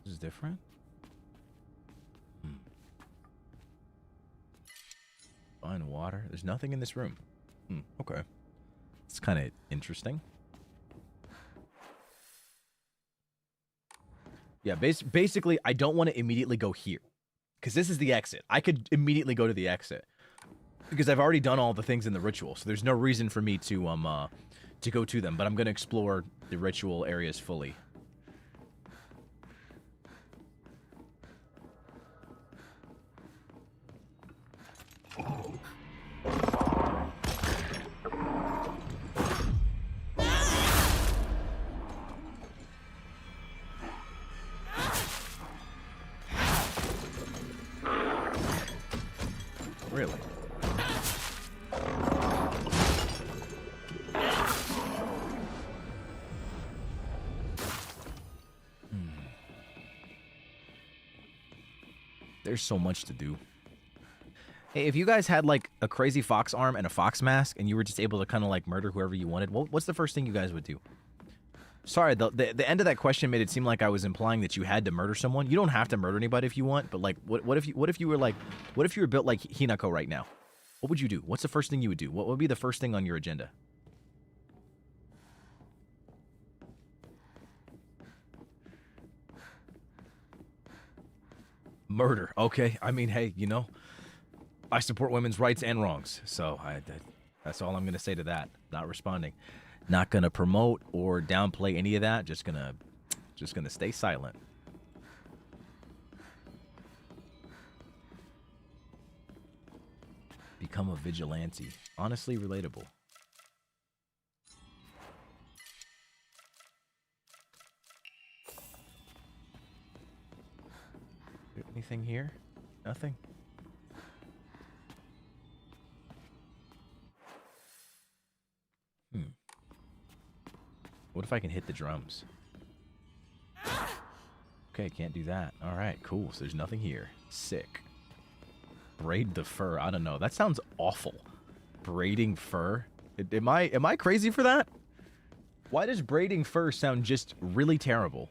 Speaker 1: This is different? Fine water. There's nothing in this room. Okay. It's kind of interesting. Yeah, basically, I don't want to immediately go here. Because this is the exit. I could immediately go to the exit. Because I've already done all the things in the ritual. So there's no reason for me to go to them. But I'm going to explore the ritual areas fully. Really? There's so much to do. Hey, if you guys had like a crazy fox arm and a fox mask and you were just able to kind of like murder whoever you wanted, what's the first thing you guys would do? Sorry, the end of that question made it seem like I was implying that you had to murder someone. You don't have to murder anybody if you want, but like what if you were built like Hinako right now? What would you do? What's the first thing you would do? What would be the first thing on your agenda? Murder. Okay. I mean, hey, you know, I support women's rights and wrongs. So that's all I'm going to say to that. Not responding. Not going to promote or downplay any of that. Just going to stay silent. Become a vigilante. Honestly relatable. Anything here? Nothing? What if I can hit the drums? Okay, can't do that. Alright, cool. So there's nothing here. Sick. Braid the fur. I don't know. That sounds awful. Braiding fur? Am I crazy for that? Why does braiding fur sound just really terrible?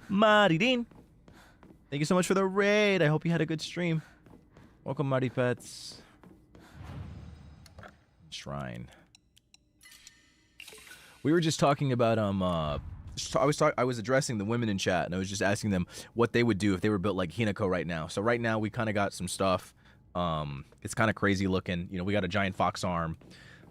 Speaker 1: Maridin, thank you so much for the raid. I hope you had a good stream. Welcome, Marty Pets. Shrine. We were just talking about I was addressing the women in chat, and I was just asking them what they would do if they were built like Hinako right now. So right now we kind of got some stuff. It's kind of crazy looking. You know, we got a giant fox arm,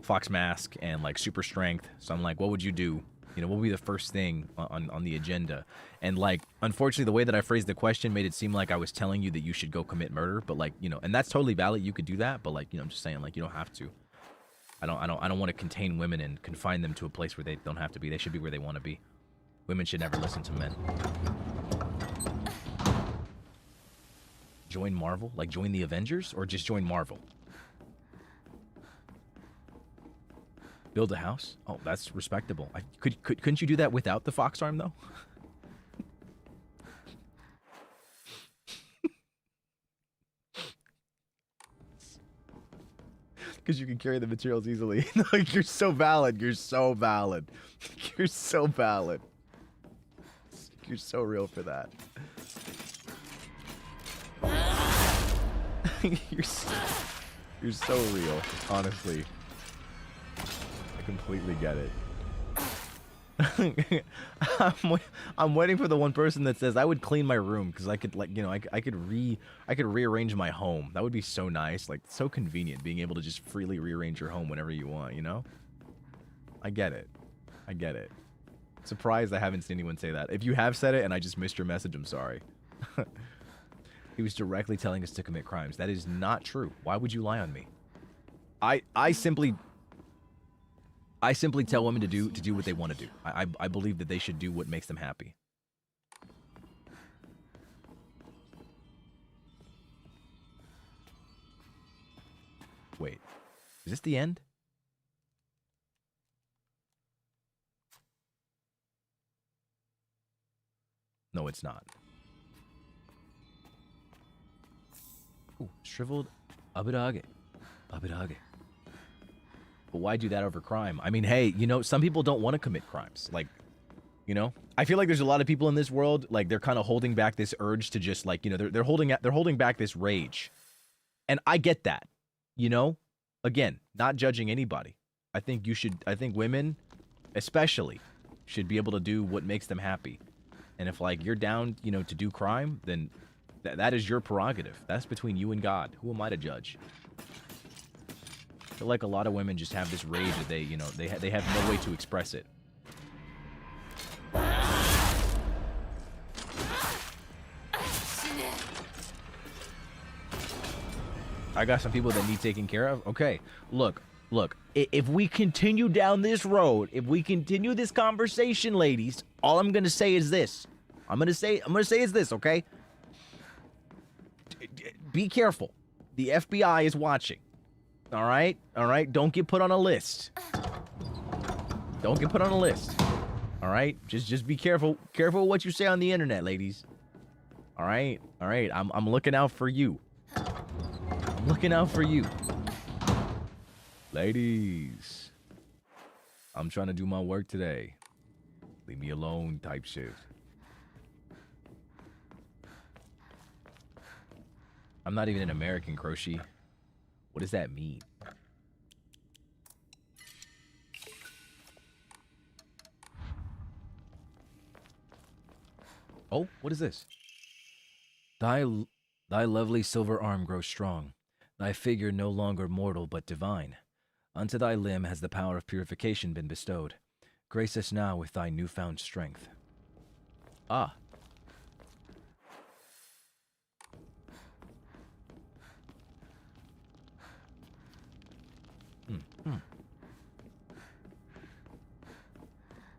Speaker 1: fox mask, and like super strength. So I'm like, what would you do? You know, what would be the first thing on the agenda? And like, unfortunately, the way that I phrased the question made it seem like I was telling you that you should go commit murder. But like, you know, and that's totally valid. You could do that. But like, you know, I'm just saying, like, you don't have to. I don't want to contain women and confine them to a place where they don't have to be. They should be where they want to be. Women should never listen to men. Join Marvel? Like join the Avengers? Or just join Marvel? Build a house? Oh, that's respectable. Couldn't you do that without the fox arm, though? Because you can carry the materials easily. Like, you're so valid. You're so valid. You're so valid. You're so real for that. You're so real, honestly. I completely get it. I'm waiting for the one person that says I would clean my room because I could, like, you know, I could rearrange my home. That would be so nice, like so convenient being able to just freely rearrange your home whenever you want, you know? I get it. I get it. Surprised I haven't seen anyone say that. If you have said it and I just missed your message, I'm sorry. He was directly telling us to commit crimes. That is not true. Why would you lie on me? I simply tell women to do what they want to do. I believe that they should do what makes them happy. Wait, is this the end? No, it's not. Ooh, shriveled abirage. Abirage. But why do that over crime? I mean, hey, you know, some people don't want to commit crimes. Like, you know, I feel like there's a lot of people in this world, like they're kind of holding back this urge to just like, you know, they're holding back this rage. And I get that. You know, again, not judging anybody. I think women especially should be able to do what makes them happy. And if like you're down, you know, to do crime, then that is your prerogative. That's between you and God. Who am I to judge? I feel like a lot of women just have this rage that they, you know, they have no way to express it. I got some people that need taken care of. Okay, look. If we continue down this road, if we continue this conversation, ladies, all I'm gonna say is this. I'm gonna say is this, okay? Be careful. The FBI is watching. All right? Don't get put on a list. Don't get put on a list. All right? Just be careful. Careful what you say on the internet, ladies. All right? I'm looking out for you. I'm looking out for you. Ladies, I'm trying to do my work today. Leave me alone type shit. I'm not even an American, Croshi. What does that mean? Oh, what is this? Thy lovely silver arm grows strong. Thy figure no longer mortal but divine. Unto thy limb has the power of purification been bestowed. Grace us now with thy newfound strength. Ah.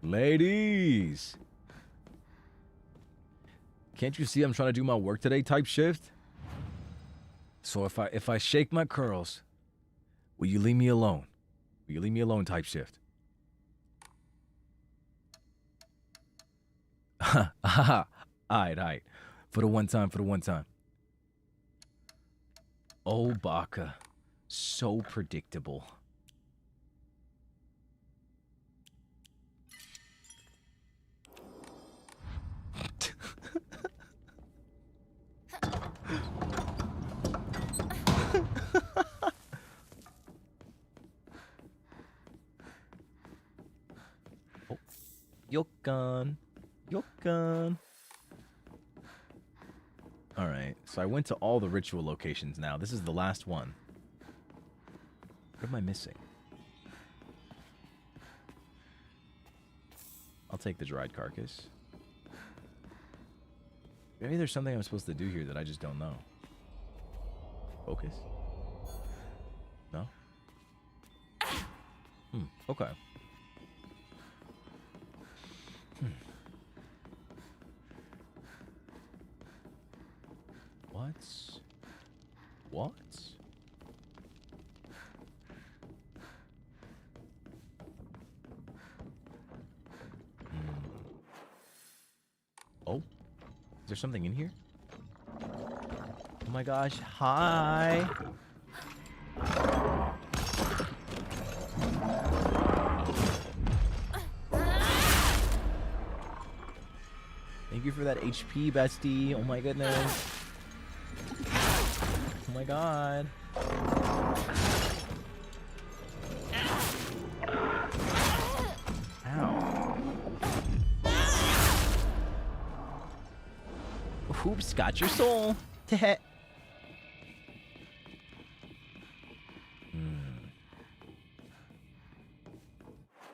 Speaker 1: Ladies. Can't you see I'm trying to do my work today type shift? So if I shake my curls, will you leave me alone? Will you leave me alone type shift? Alright. For the one time. Oh, Baka. So predictable. Oh, Yokan. Alright, so I went to all the ritual locations now. This is the last one. What am I missing? I'll take the dried carcass. Maybe there's something I'm supposed to do here that I just don't know. Focus? No? Okay. What? Oh? Is there something in here? Oh my gosh, hi! Thank you for that HP, bestie. Oh my goodness. Oh my god. Ow. Oops, got your soul. Teh.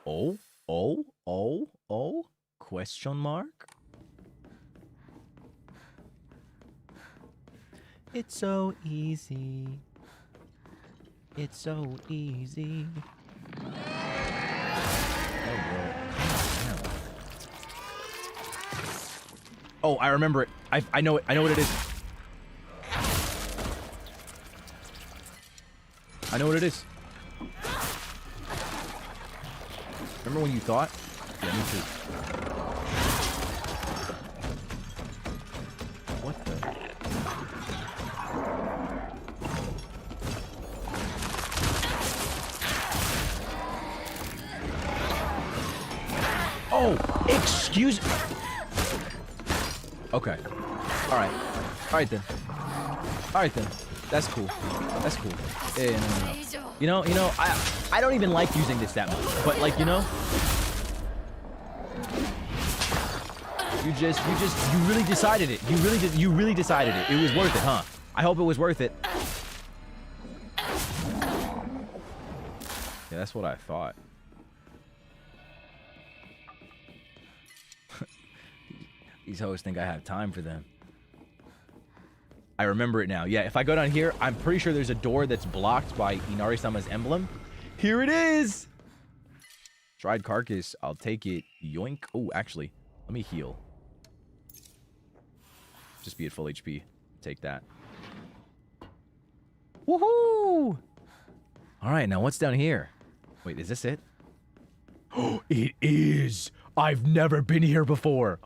Speaker 1: Oh? Question mark? It's so easy. It's so easy. Oh, bro. Oh, I remember it. I know it. I know what it is. I know what it is. Remember when you thought? Yeah, me too. What the? Oh, excuse. Okay. All right. All right then. All right then. That's cool. That's cool. Yeah, no. I don't even like using this that much. But like, you really decided it. You really decided it. It was worth it, huh? I hope it was worth it. Yeah, that's what I thought. These hoes think I have time for them. I remember it now. Yeah, if I go down here, I'm pretty sure there's a door that's blocked by Inari-sama's emblem. Here it is! Dried carcass. I'll take it. Yoink. Oh, actually, let me heal. Just be at full HP. Take that. Woohoo! Alright, now what's down here? Wait, is this it?
Speaker 2: Oh, it is! I've never been here before.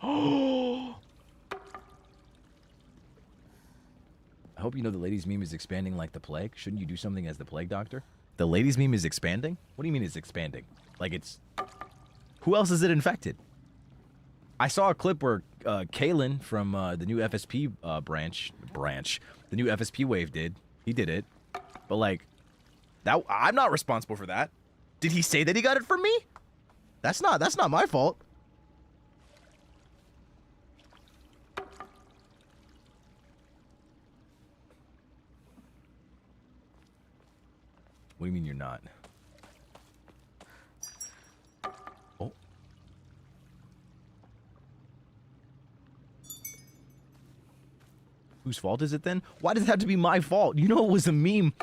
Speaker 1: I hope you know the ladies meme is expanding like the plague. Shouldn't you do something as the plague doctor? The ladies meme is expanding? What do you mean it's expanding? Like it's... Who else is it infected? I saw a clip where Kalen from the new FSP branch, the new FSP wave did. He did it. But like, that I'm not responsible for that. Did he say that he got it from me? That's not my fault. What do you mean you're not? Oh. Whose fault is it then? Why does it have to be my fault? You know it was a meme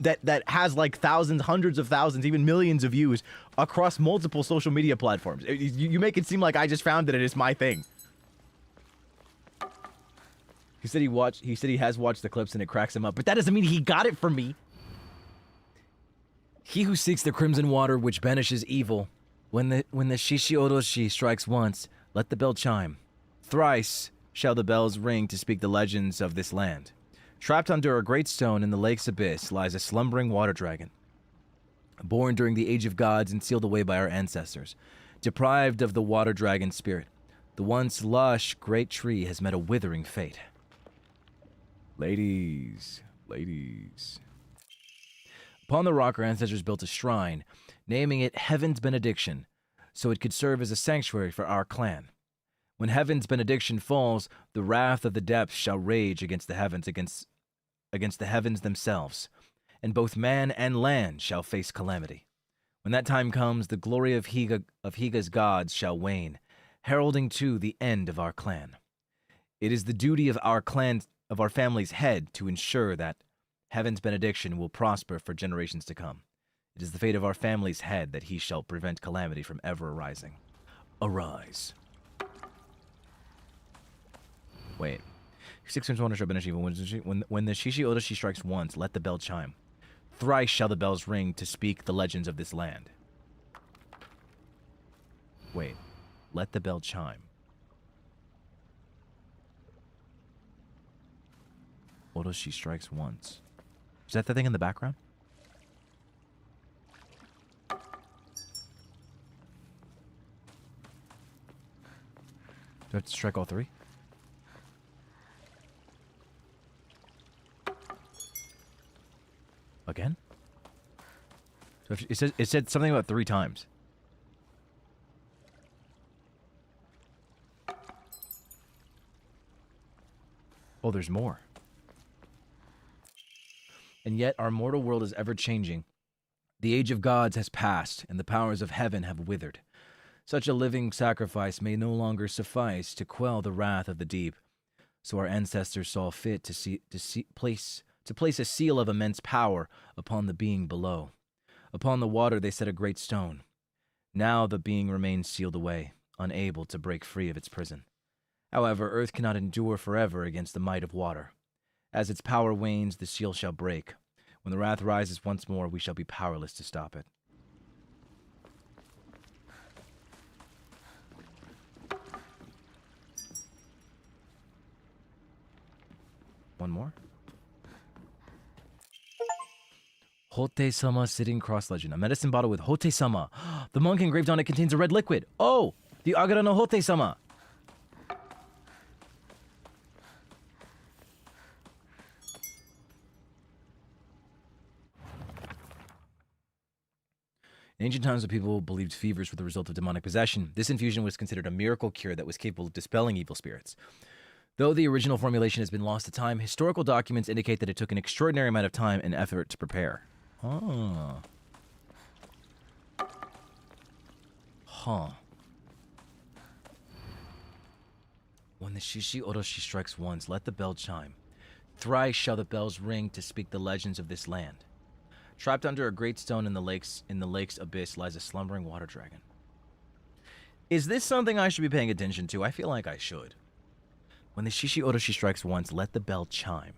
Speaker 1: that has like thousands, hundreds of thousands, even millions of views across multiple social media platforms. You make it seem like I just found it and it's my thing. He said he has watched the clips and it cracks him up, but that doesn't mean he got it from me. He who seeks the crimson water which banishes evil, when the Shishi Oroshi strikes once, let the bell chime. Thrice shall the bells ring to speak the legends of this land. Trapped under a great stone in the lake's abyss lies a slumbering water dragon. Born during the age of gods and sealed away by our ancestors. Deprived of the water dragon spirit, the once lush great tree has met a withering fate. Ladies. Upon the rock, our ancestors built a shrine, naming it Heaven's Benediction, so it could serve as a sanctuary for our clan. When Heaven's benediction falls, the wrath of the depths shall rage against the heavens, against the heavens themselves, and both man and land shall face calamity. When that time comes, the glory of Higa's gods shall wane, heralding too the end of our clan. It is the duty of our family's head to ensure that Heaven's benediction will prosper for generations to come. It is the fate of our family's head that he shall prevent calamity from ever arising. Arise. Wait. 6 times wonder shall banish evil. When the Shishi Oroshi strikes once, let the bell chime. Thrice shall the bells ring to speak the legends of this land. Wait. Let the bell chime. Oroshi strikes once. Is that the thing in the background? Do I have to strike all three? Again? So it said something about 3 times. Oh, there's more. And yet our mortal world is ever-changing. The age of gods has passed, and the powers of heaven have withered. Such a living sacrifice may no longer suffice to quell the wrath of the deep. So our ancestors saw fit to place a seal of immense power upon the being below. Upon the water they set a great stone. Now the being remains sealed away, unable to break free of its prison. However, earth cannot endure forever against the might of water. As its power wanes, the seal shall break. When the wrath rises once more, we shall be powerless to stop it. One more. Hote-sama sitting cross legend. A medicine bottle with Hote-sama. The monk engraved on it contains a red liquid. Oh, the Agara no Hote-sama. In ancient times, the people believed fevers were the result of demonic possession. This infusion was considered a miracle cure that was capable of dispelling evil spirits. Though the original formulation has been lost to time, historical documents indicate that it took an extraordinary amount of time and effort to prepare. Huh. When the Shishi Oroshi strikes once, let the bell chime. Thrice shall the bells ring to speak the legends of this land. Trapped under a great stone in the lake's abyss lies a slumbering water dragon. Is this something I should be paying attention to? I feel like I should. When the Shishi Oroshi strikes once, let the bell chime.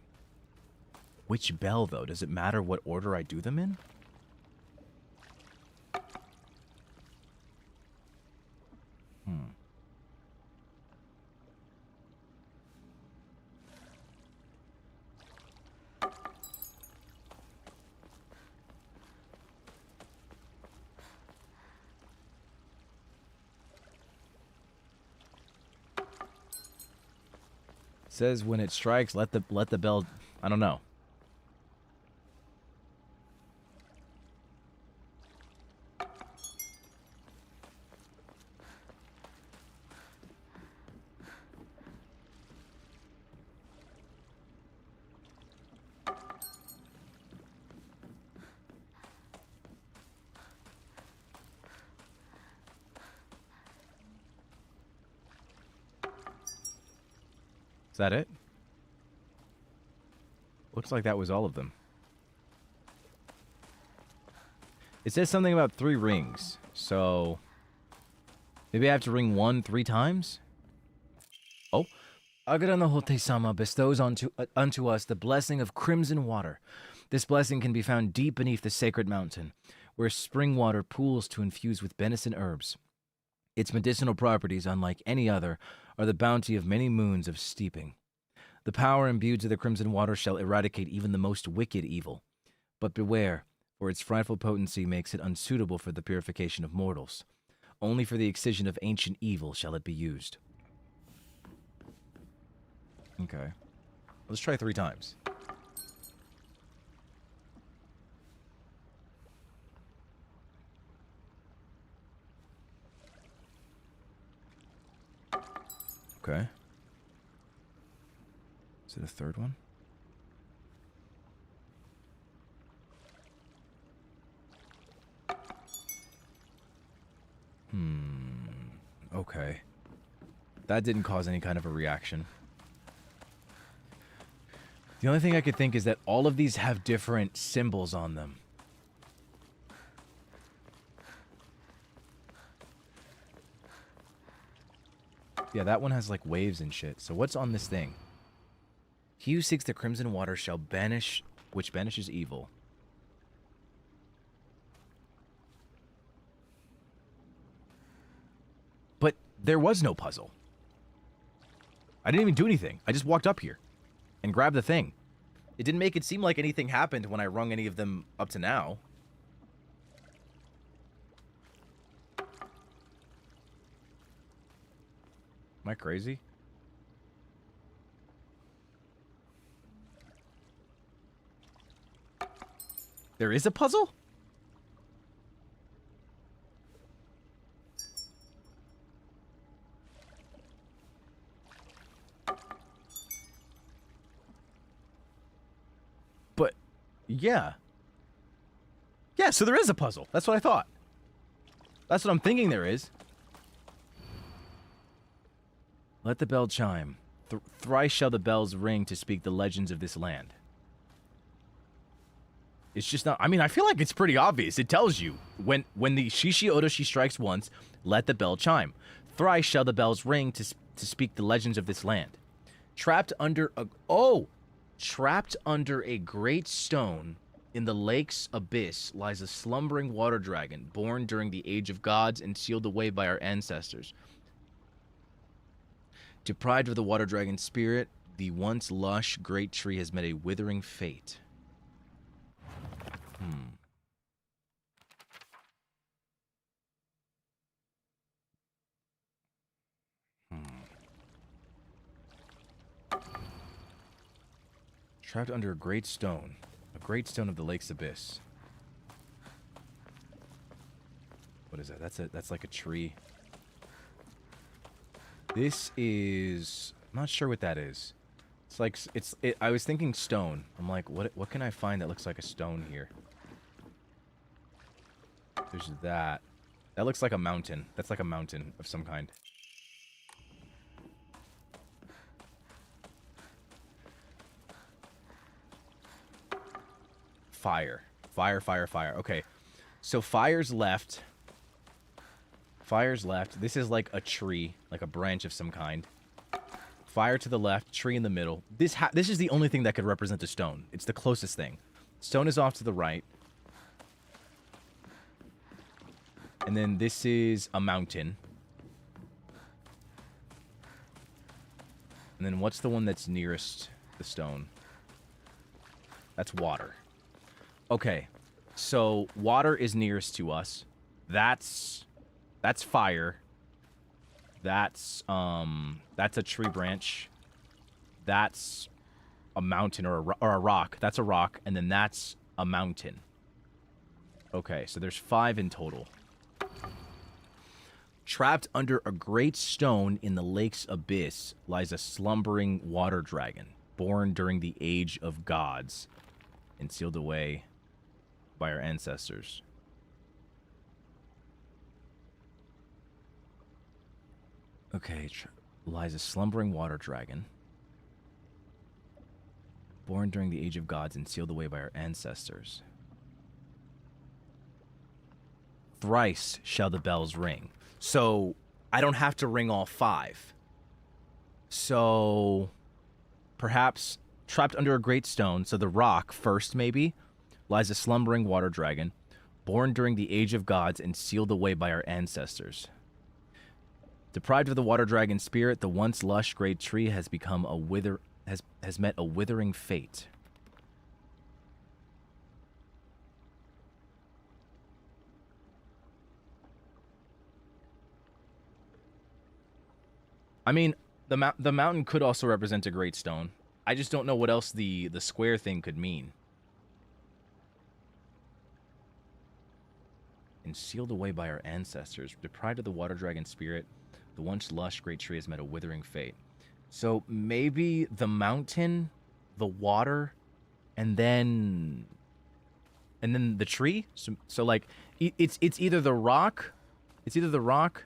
Speaker 1: Which bell, though? Does it matter what order I do them in? Says when it strikes, let the bell. I don't know. Is that it? Looks like that was all of them. It says something about 3 rings, so maybe I have to ring 1 3 times? Oh. Agara no Hote-sama bestows unto us the blessing of crimson water. This blessing can be found deep beneath the sacred mountain, where spring water pools to infuse with benison herbs. Its medicinal properties, unlike any other, are the bounty of many moons of steeping. The power imbued to the crimson water shall eradicate even the most wicked evil. But beware, for its frightful potency makes it unsuitable for the purification of mortals. Only for the excision of ancient evil shall it be used. Okay. Let's try 3 times. Okay. Is it a 3rd one? Okay. That didn't cause any kind of a reaction. The only thing I could think is that all of these have different symbols on them. Yeah, that one has like waves and shit. So what's on this thing? He who seeks the crimson water shall banish, which banishes evil. But there was no puzzle. I didn't even do anything. I just walked up here and grabbed the thing. It didn't make it seem like anything happened when I rung any of them up to now. Am I crazy? There is a puzzle? But, yeah. Yeah, so there is a puzzle. That's what I thought. That's what I'm thinking there is. Let the bell chime. Thrice shall the bells ring to speak the legends of this land. It's just not... I mean, I feel like it's pretty obvious. It tells you. When the Shishi Odoshi strikes once, let the bell chime. Thrice shall the bells ring to speak the legends of this land. Trapped under a... Oh! Trapped under a great stone in the lake's abyss lies a slumbering water dragon, born during the age of gods and sealed away by our ancestors. Deprived of the water dragon's spirit, the once lush great tree has met a withering fate. Trapped under a great stone of the lake's abyss. What is that? That's like a tree. This is... I'm not sure what that is. It's like... I was thinking stone. I'm like, what can I find that looks like a stone here? There's that. That looks like a mountain. That's like a mountain of some kind. Fire. Fire, fire, fire. Okay. So fire's left. Fire's left. This is like a tree, like a branch of some kind. Fire to the left, tree in the middle. This is the only thing that could represent a stone. It's the closest thing. Stone is off to the right. And then this is a mountain. And then what's the one that's nearest the stone? That's water. Okay. So water is nearest to us. That's fire. That's a tree branch. That's a mountain or a rock. That's a rock, and then that's a mountain. Okay, so there's 5 in total. Trapped under a great stone in the lake's abyss lies a slumbering water dragon, born during the age of gods and sealed away by our ancestors. Okay, lies a slumbering water dragon, born during the age of gods and sealed away by our ancestors. Thrice shall the bells ring. So, I don't have to ring all 5. So, perhaps trapped under a great stone, so the rock first maybe, lies a slumbering water dragon, born during the age of gods and sealed away by our ancestors. Deprived of the water dragon's spirit, the once lush great tree has become a has met a withering fate. I mean, the mountain could also represent a great stone. I just don't know what else the square thing could mean. And sealed away by our ancestors, deprived of the water dragon spirit, the once lush great tree has met a withering fate. So maybe the mountain, the water, and then the tree. So like it's either the rock. It's either the rock.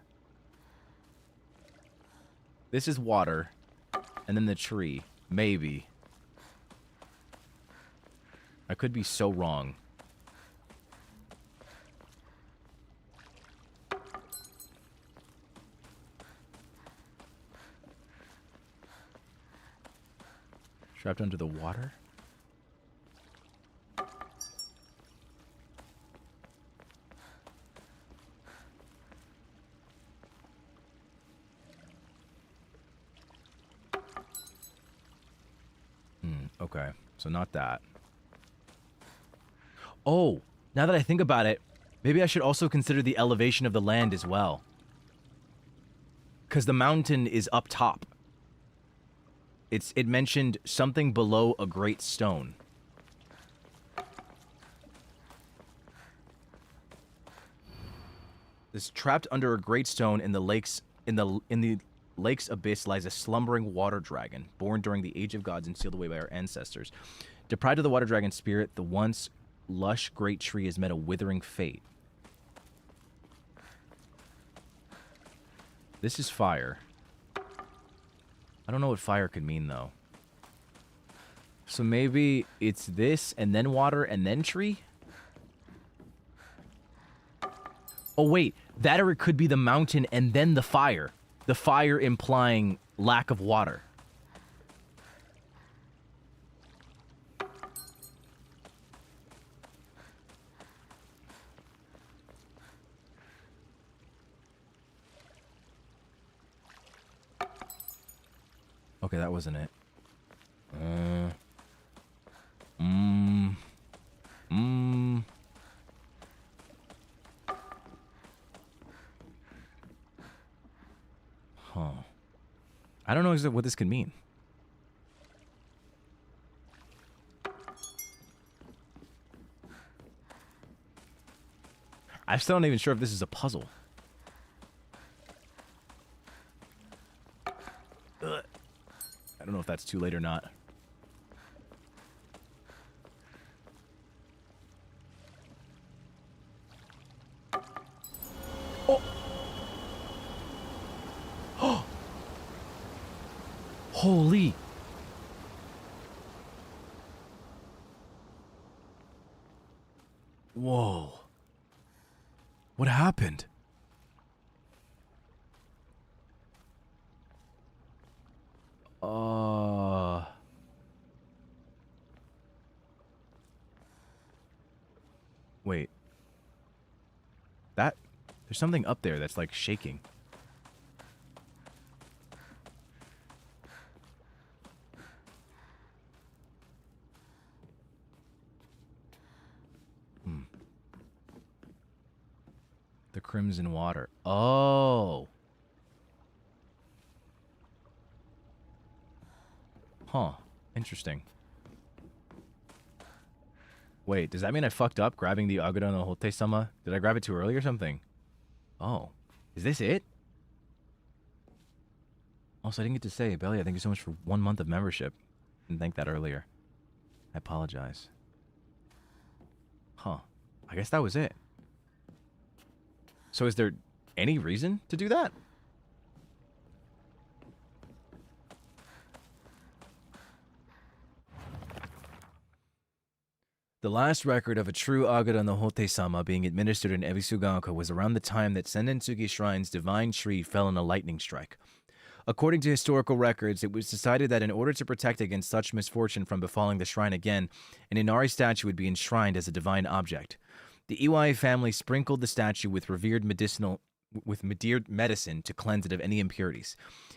Speaker 1: This is water, and then the tree. Maybe. I could be so wrong. Trapped under the water? Okay, so not that. Oh, now that I think about it, maybe I should also consider the elevation of the land as well. Because the mountain is up top. It mentioned something below a great stone. This trapped under a great stone in the lake's abyss lies a slumbering water dragon, born during the age of gods and sealed away by our ancestors. Deprived of the water dragon's spirit, the once lush great tree has met a withering fate. This is fire. I don't know what fire could mean, though. So maybe it's this, and then water, and then tree? Oh, wait. That or it could be the mountain and then the fire. The fire implying lack of water. Okay, that wasn't it. Huh. I don't know exactly what this could mean. I'm still not even sure if this is a puzzle. Ugh. I don't know if that's too late or not. Oh! Oh! Holy! Whoa. What happened? Wait. There's something up there that's like shaking. The crimson water. Oh. Huh. Interesting. Wait, does that mean I fucked up grabbing the Aguro no Hote-sama? Did I grab it too early or something? Oh. Is this it? Also, I didn't get to say, Belia, thank you so much for 1 month of membership. Didn't thank that earlier. I apologize. Huh. I guess that was it. So is there any reason to do that? The last record of a true Aguro no Hote-sama being administered in Ebisugaoka was around the time that Sendentsugi Shrine's divine tree fell in a lightning strike. According to historical records, it was decided that in order to protect against such misfortune from befalling the shrine again, an Inari statue would be enshrined as a divine object. The Iwai family sprinkled the statue with revered medicine to cleanse it of any impurities.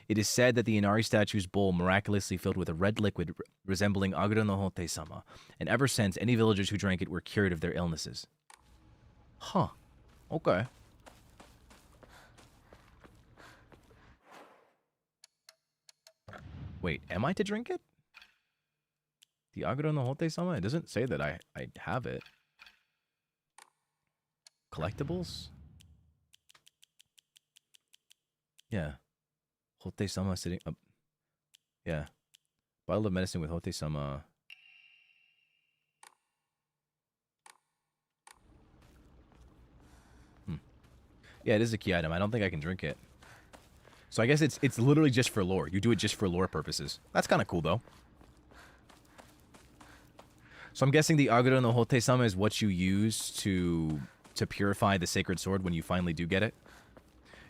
Speaker 1: It is said that the Inari statue's bowl miraculously filled with a red liquid resembling Aguro no Hote-sama, and ever since, any villagers who drank it were cured of their illnesses. Huh. Okay. Wait, am I to drink it? The Aguro no Hote-sama? It doesn't say that I have it. Collectibles? Yeah. Hote-sama sitting up. Yeah. Bottle of medicine with Hote-sama. Yeah, it is a key item. I don't think I can drink it. So I guess it's literally just for lore. You do it just for lore purposes. That's kind of cool, though. So I'm guessing the Aguro no Hote-sama is what you use to purify the sacred sword when you finally do get it.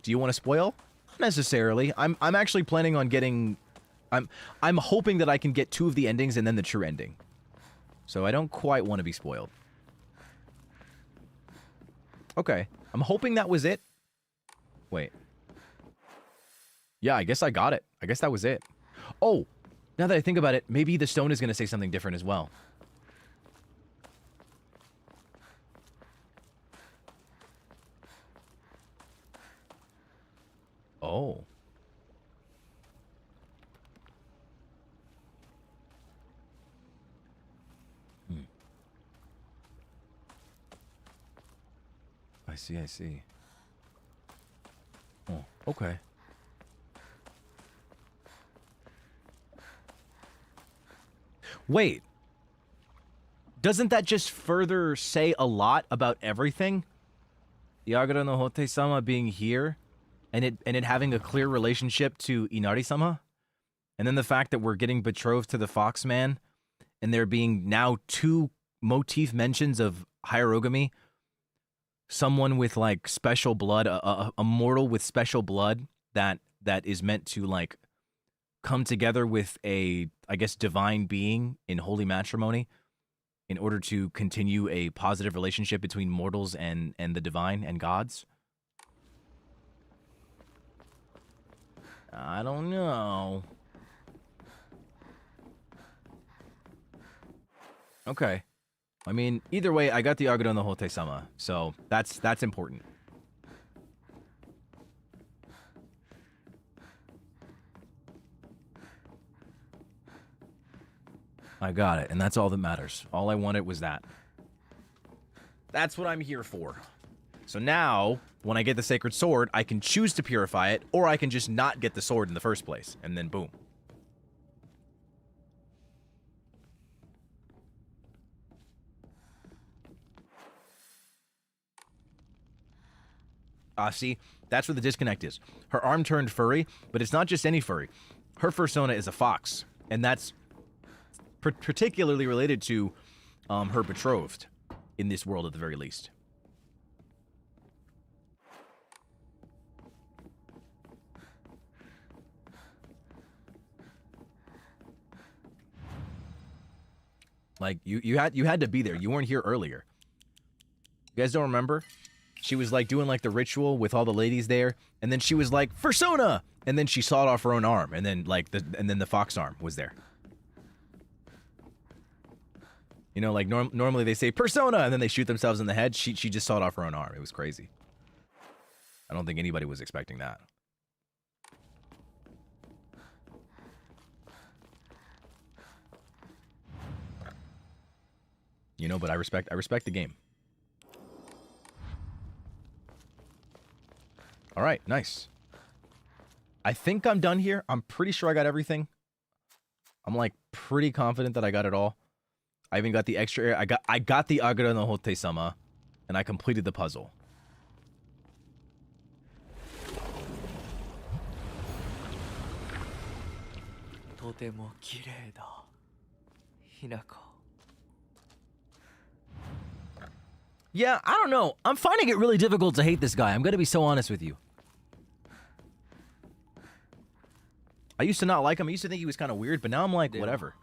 Speaker 1: Do you want to spoil? Not necessarily. I'm actually planning on getting... I'm hoping that I can get 2 of the endings and then the true ending. So I don't quite want to be spoiled. Okay. I'm hoping that was it. Wait. Yeah, I guess I got it. I guess that was it. Oh! Now that I think about it, maybe the stone is going to say something different as well. Oh. I see, I see. Oh, okay. Wait. Doesn't that just further say a lot about everything? The Aguro no Hote-sama being here, and it having a clear relationship to Inari-sama, And then the fact that we're getting betrothed to the Foxman, and there being now 2 motif mentions of hierogamy. Someone with like special blood, a mortal with special blood that is meant to like come together with a, I guess, divine being in holy matrimony in order to continue a positive relationship between mortals and the divine and gods. I don't know. Okay. I mean, either way, I got the Agado no Hote-sama, so that's important. I got it, and that's all that matters. All I wanted was that. That's what I'm here for. So now, when I get the Sacred Sword, I can choose to purify it, or I can just not get the sword in the first place, and then boom. See, that's where the disconnect is. Her arm turned furry, but it's not just any furry. Her fursona is a fox, and that's particularly related to her betrothed in this world at the very least. Like, you had to be there. You weren't here earlier. You guys don't remember? She was like doing like the ritual with all the ladies there, and then she was like, "Fursona!" And then she sawed off her own arm, and then like the fox arm was there. You know, like normally they say persona, and then they shoot themselves in the head. She just sawed off her own arm. It was crazy. I don't think anybody was expecting that. You know, but I respect the game. All right, nice. I think I'm done here. I'm pretty sure I got everything. I'm like pretty confident that I got it all. I even got the extra air. I got the Agado no Hote-sama, and I completed the puzzle. Yeah, I don't know. I'm finding it really difficult to hate this guy. I'm going to be so honest with you. I used to not like him. I used to think he was kind of weird, but now I'm like, whatever.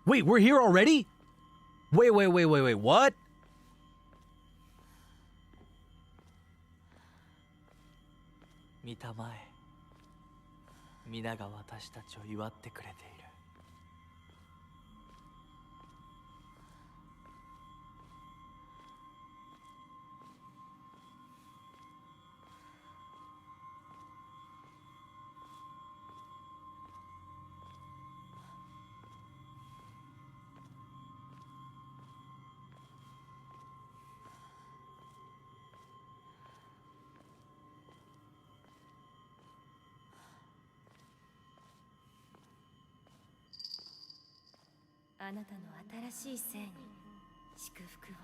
Speaker 1: Wait, we're here already? Wait, what?
Speaker 3: 見たまえ皆が私たちを祝ってくれている
Speaker 4: あなたの新しい生に祝福を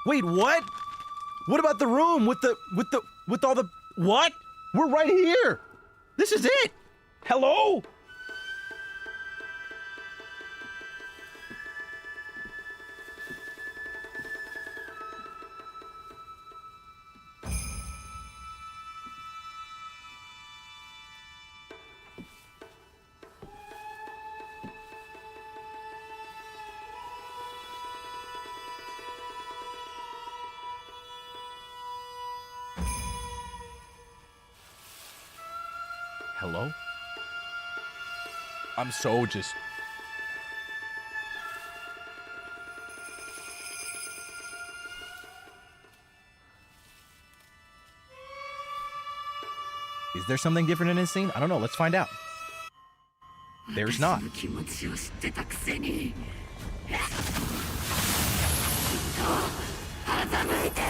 Speaker 1: Wait, what? What about the room with all the what? We're right here. This is it. Hello? Hello? I'm so just... Is there something different in his scene? I don't know. Let's find out. There's not.
Speaker 5: 私の気持ちを知ってたくせに欺いて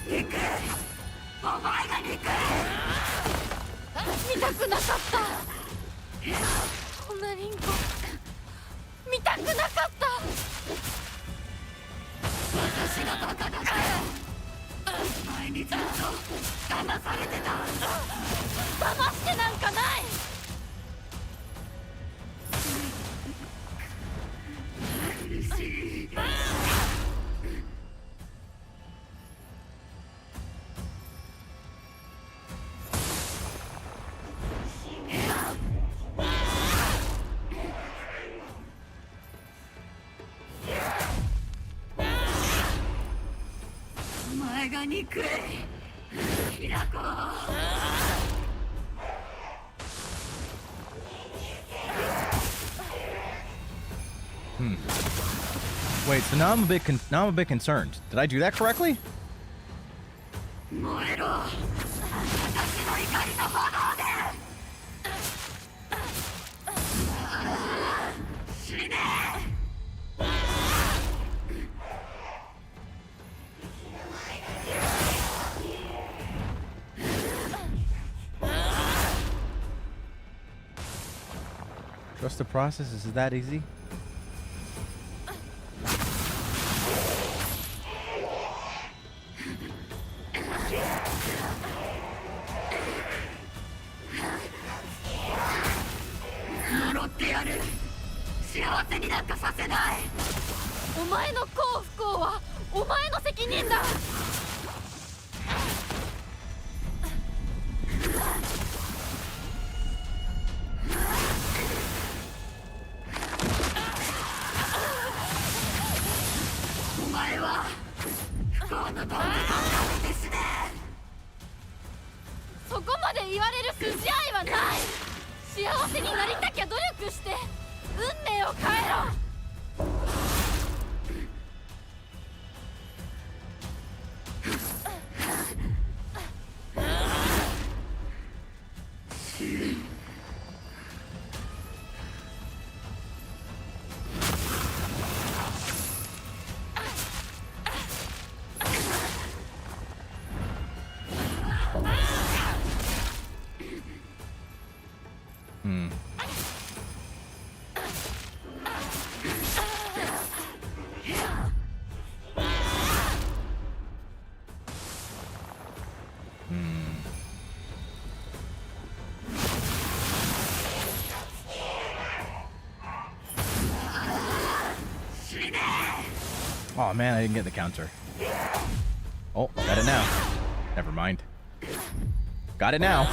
Speaker 5: 行くお前が憎い
Speaker 4: 見たくなかったこんなリンコ見たくなかった
Speaker 5: 私がバカだからお前にずっと騙されてた
Speaker 4: 騙してなんかない
Speaker 5: 苦しい お前が憎いひなこ
Speaker 1: Wait, so now I'm a bit concerned. Did I do that correctly?
Speaker 5: 燃えろ私の怒りの炎で死ね
Speaker 1: Trust the process? Is it that easy?
Speaker 5: Not
Speaker 4: お前の幸不幸はお前の責任だ
Speaker 5: お前は不幸の道具とですね
Speaker 4: そこまで言われる筋合いはない幸せになりたきゃ努力して運命を変えろ
Speaker 1: Oh man, I didn't get the counter. Oh, got it now. Never mind. Got it now.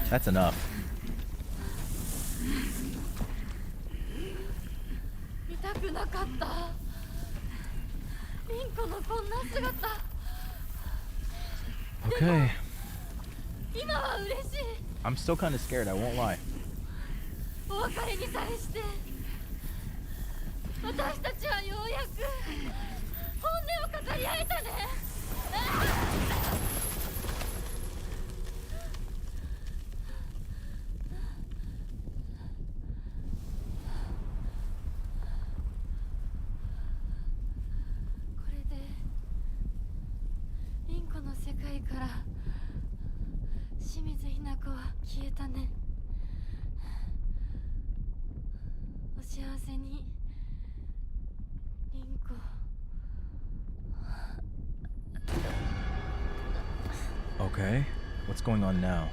Speaker 1: That's enough.
Speaker 4: 見たくなかったリンコのこんな姿
Speaker 1: Okay.
Speaker 4: 今は嬉しい
Speaker 1: I'm still kind of scared, I won't lie.
Speaker 4: お別れに際して私たちはようやく本音を語り合えたねこれでリンコの世界から清水ひな子は消えたねお幸せにリンコ
Speaker 1: Okay, what's going on now?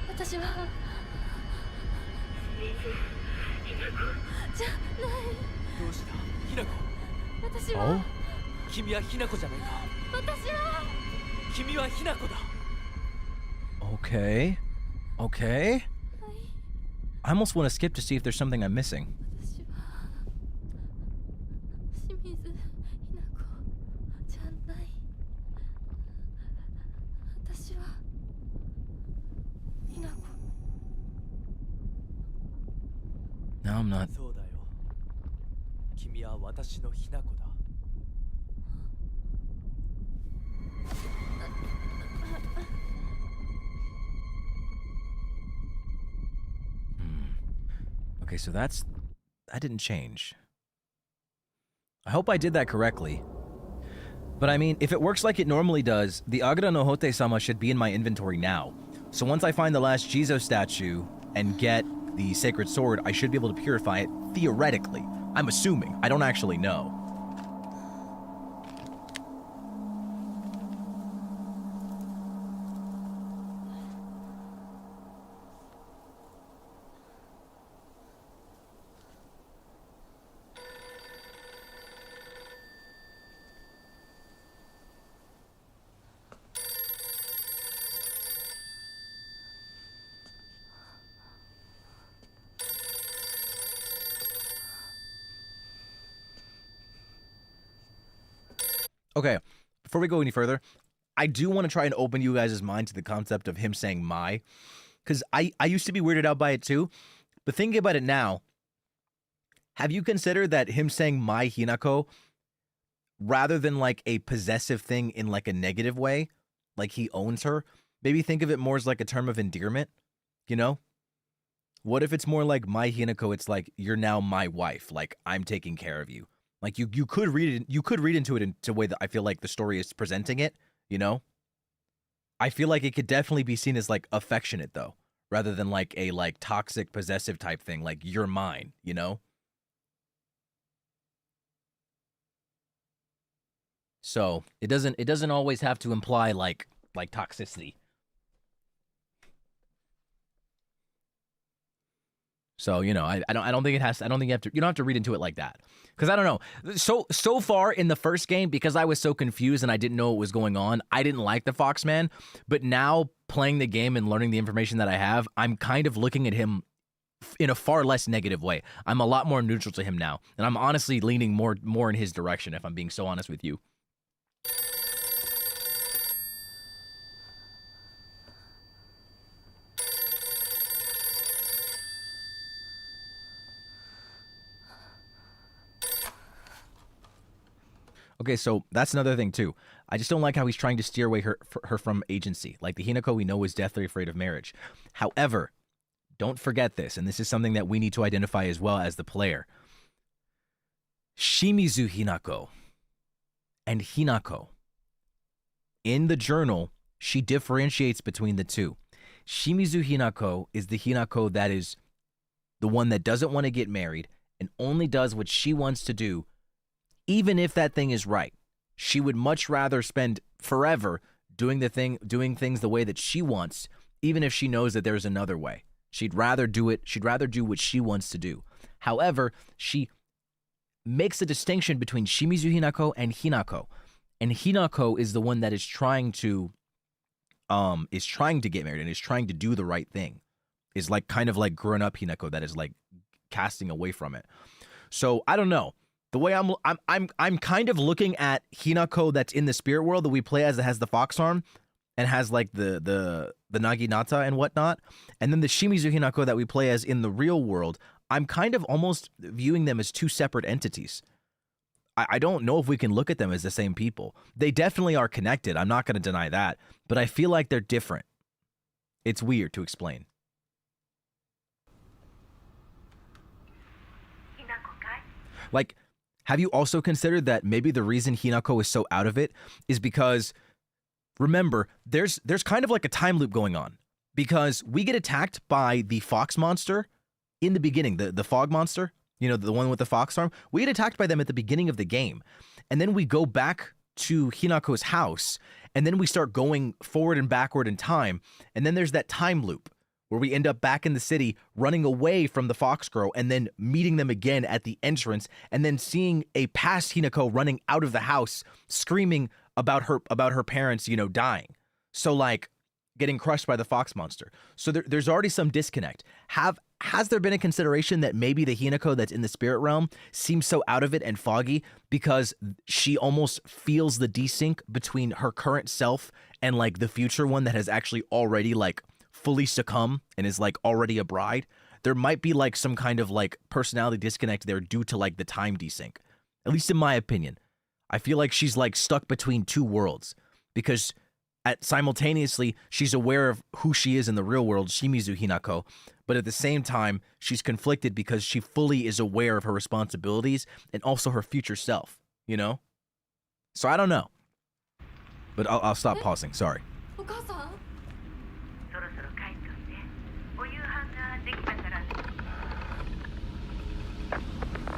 Speaker 4: 私はじゃない
Speaker 3: どうしたひなこ
Speaker 4: 私
Speaker 1: Oh?
Speaker 4: は
Speaker 3: 君はひなこじゃないか
Speaker 4: 私は
Speaker 3: 君はひなこだ
Speaker 1: Okay. Okay. I almost want to skip to see if there's something I'm missing.
Speaker 4: 私は清水ひな子じゃない私はひな子
Speaker 1: No, I'm not.
Speaker 3: そうだよ君は私のひなこだ
Speaker 1: Okay, so that didn't change. I hope I did that correctly. But I mean, if it works like it normally does, the Agura no Hote-sama should be in my inventory now. So once I find the last Jizo statue and get the sacred sword, I should be able to purify it theoretically. I'm assuming. I don't actually know. Okay, before we go any further, I do want to try and open you guys' mind to the concept of him saying my, because I used to be weirded out by it too, but thinking about it now, have you considered that him saying my Hinako, rather than like a possessive thing in like a negative way, like he owns her, maybe think of it more as like a term of endearment, you know? What if it's more like my Hinako, it's like you're now my wife, like I'm taking care of you. Like you could read into it in a way that I feel like the story is presenting it, you know? I feel like it could definitely be seen as like affectionate though, rather than like a like toxic possessive type thing, like you're mine, you know? So it doesn't always have to imply like toxicity. So, you know, I don't think it has to, I don't think you don't have to read into it like that. Because I don't know. So far in the first game, because I was so confused and I didn't know what was going on, I didn't like the Foxman. But now playing the game and learning the information that I have, I'm kind of looking at him in a far less negative way. I'm a lot more neutral to him now. And I'm honestly leaning more in his direction, if I'm being so honest with you. Okay, so that's another thing too. I just don't like how he's trying to steer away her from agency. Like the Hinako we know is deathly afraid of marriage. However, don't forget this, and this is something that we need to identify as well as the player. Shimizu Hinako and Hinako. In the journal, she differentiates between the two. Shimizu Hinako is the Hinako that is the one that doesn't want to get married and only does what she wants to do. Even if that thing is right, she would much rather spend forever doing things the way that she wants, even if she knows that there's another way. She'd rather do it. She'd rather do what she wants to do. However, she makes a distinction between Shimizu Hinako and Hinako. And Hinako is the one that is trying to get married and is trying to do the right thing. Is like kind of like grown up Hinako that is like casting away from it. So I don't know. The way I'm kind of looking at Hinako that's in the spirit world that we play as, that has the fox arm and has like the naginata and whatnot, and then the Shimizu Hinako that we play as in the real world. I'm kind of almost viewing them as two separate entities. I don't know if we can look at them as the same people. They definitely are connected. I'm not going to deny that, but I feel like they're different. It's weird to explain. Like, have you also considered that maybe the reason Hinako is so out of it is because, remember, there's kind of like a time loop going on, because we get attacked by the fox monster in the beginning, the fog monster, you know, the one with the fox arm. We get attacked by them at the beginning of the game, and then we go back to Hinako's house, and then we start going forward and backward in time, and then there's that time loop where we end up back in the city running away from the Foxcrow and then meeting them again at the entrance and then seeing a past Hinako running out of the house screaming about her parents, you know, dying. So like getting crushed by the fox monster. So there's already some disconnect. Has there been a consideration that maybe the Hinako that's in the spirit realm seems so out of it and foggy because she almost feels the desync between her current self and like the future one that has actually already like fully succumbed and is like already a bride? There might be like some kind of like personality disconnect there due to like the time desync. At least in my opinion. I feel like she's like stuck between two worlds because simultaneously she's aware of who she is in the real world, Shimizu Hinako, but at the same time she's conflicted because she fully is aware of her responsibilities and also her future self, you know? So I don't know. But I'll stop pausing, sorry.
Speaker 4: お母さん
Speaker 5: そろそろ帰っておいで。お夕飯ができたから。お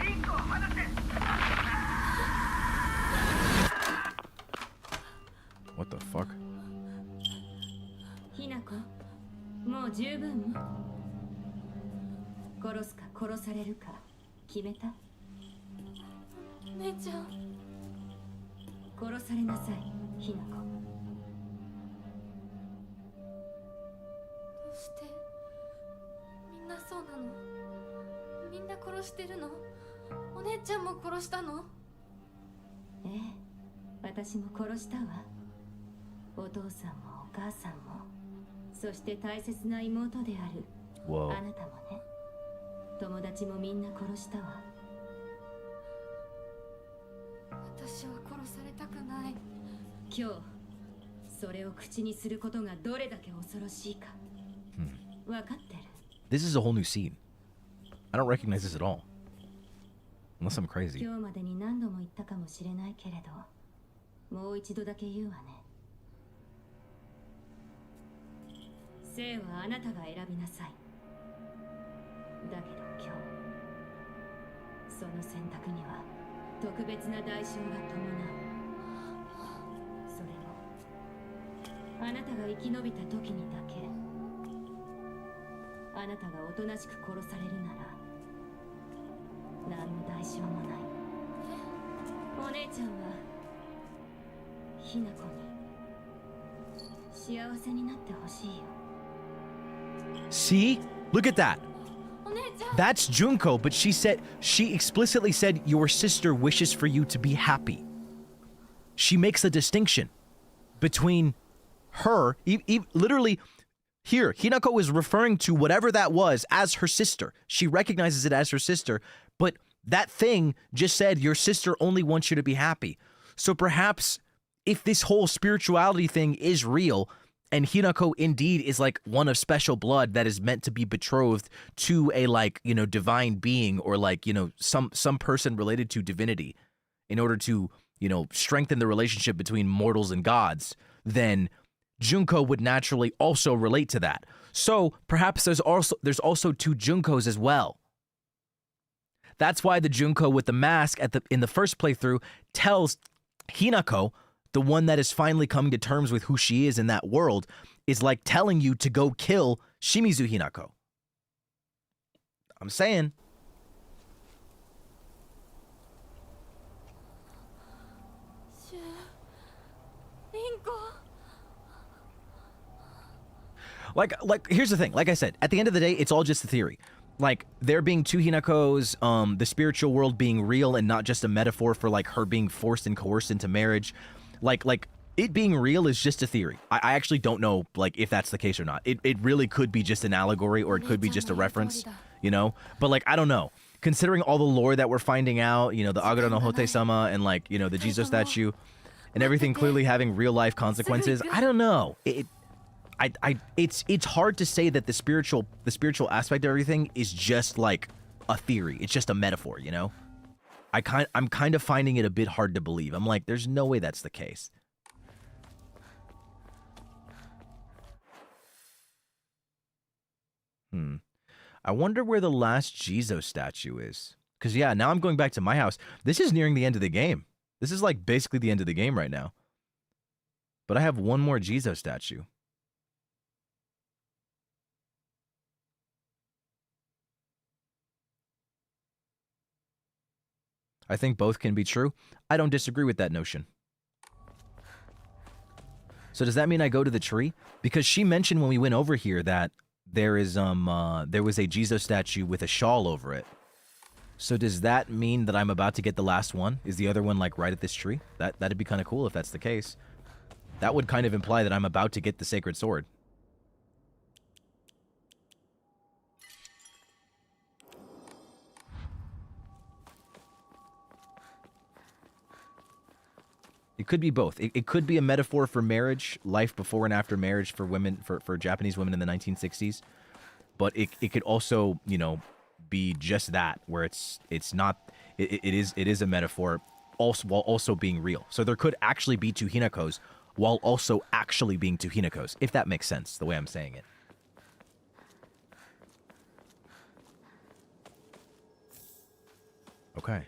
Speaker 5: い、リンコを離せ。
Speaker 1: What the fuck?
Speaker 6: ひなこ、もう十分。殺すか殺されるか決めた？
Speaker 4: お姉ちゃん
Speaker 6: 殺されなさい、ひなこ。
Speaker 4: どうしてみんなそうなの？みんな殺してるの？お姉ちゃんも殺したの？
Speaker 6: ええ、私も殺したわ。お父さんもお母さんも、そして大切な妹である
Speaker 1: Whoa.
Speaker 6: あなたもね。友達もみんな殺したわ。
Speaker 4: 私は殺されたくない。
Speaker 6: 今日それを口にすることがどれだけ恐ろしいか分かってる。
Speaker 1: This is a whole new scene. I don't recognize this at all. Unless I'm crazy.
Speaker 6: 今日までに何度も言ったかもしれないけれど、もう一度だけ言うわね。生はあなたが選びなさい。だけど今日、その選択には特別な代償が伴う。それもあなたが生き延びた時にだけ。あなたがおとなしく殺されるなら何の代償もない。お姉ちゃんはひなこに幸せになってほしいよ。
Speaker 1: See? Look at that.
Speaker 4: お姉ちゃん
Speaker 1: That's Junko, but she explicitly said your sister wishes for you to be happy. She makes a distinction between her, literally here, Hinako is referring to whatever that was as her sister. She recognizes it as her sister, but that thing just said your sister only wants you to be happy. So perhaps if this whole spirituality thing is real, and Hinako indeed is like one of special blood that is meant to be betrothed to a like, you know, divine being or like, you know, some person related to divinity in order to, you know, strengthen the relationship between mortals and gods, then Junko would naturally also relate to that. So perhaps there's also two Junkos as well. That's why the Junko with the mask in the first playthrough tells Hinako, the one that is finally coming to terms with who she is in that world, is like telling you to go kill Shimizu Hinako. I'm saying.
Speaker 4: Shu, Rinko.
Speaker 1: Like here's the thing. Like I said, at the end of the day, it's all just a theory. Like there being two Hinakos, the spiritual world being real and not just a metaphor for like her being forced and coerced into marriage. Like it being real is just a theory. I actually don't know like if that's the case or not. It really could be just an allegory or it could be just a reference, you know? But like I don't know. Considering all the lore that we're finding out, you know, the Agura no Hote-sama and like, you know, the Jizo statue and everything clearly having real life consequences, I don't know. It's hard to say that the spiritual aspect of everything is just like a theory. It's just a metaphor, you know? I'm kind of finding it a bit hard to believe. I'm like, there's no way that's the case. I wonder where the last Jizo statue is. Because, yeah, now I'm going back to my house. This is nearing the end of the game. This is, like, basically the end of the game right now. But I have one more Jizo statue. I think both can be true. I don't disagree with that notion. So does that mean I go to the tree? Because she mentioned when we went over here that there was a Jizo statue with a shawl over it. So does that mean that I'm about to get the last one? Is the other one like right at this tree? That'd be kind of cool if that's the case. That would kind of imply that I'm about to get the sacred sword. It could be both. It could be a metaphor for marriage, life before and after marriage for women, for Japanese women in the 1960s. But it could also, you know, be just that, where it's not, it is a metaphor also while also being real. So there could actually be two Hinakos while also actually being two Hinakos, if that makes sense, the way I'm saying it. Okay.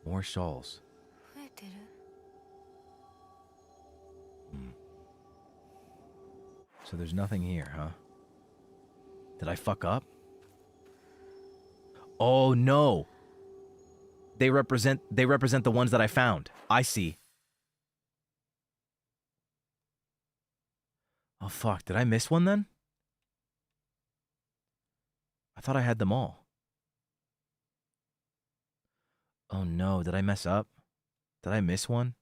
Speaker 1: More shawls. So there's nothing here, huh? Did I fuck up? Oh no. They represent the ones that I found. I see. Oh fuck, did I miss one then? I thought I had them all. Oh no, did I mess up? Did I miss one?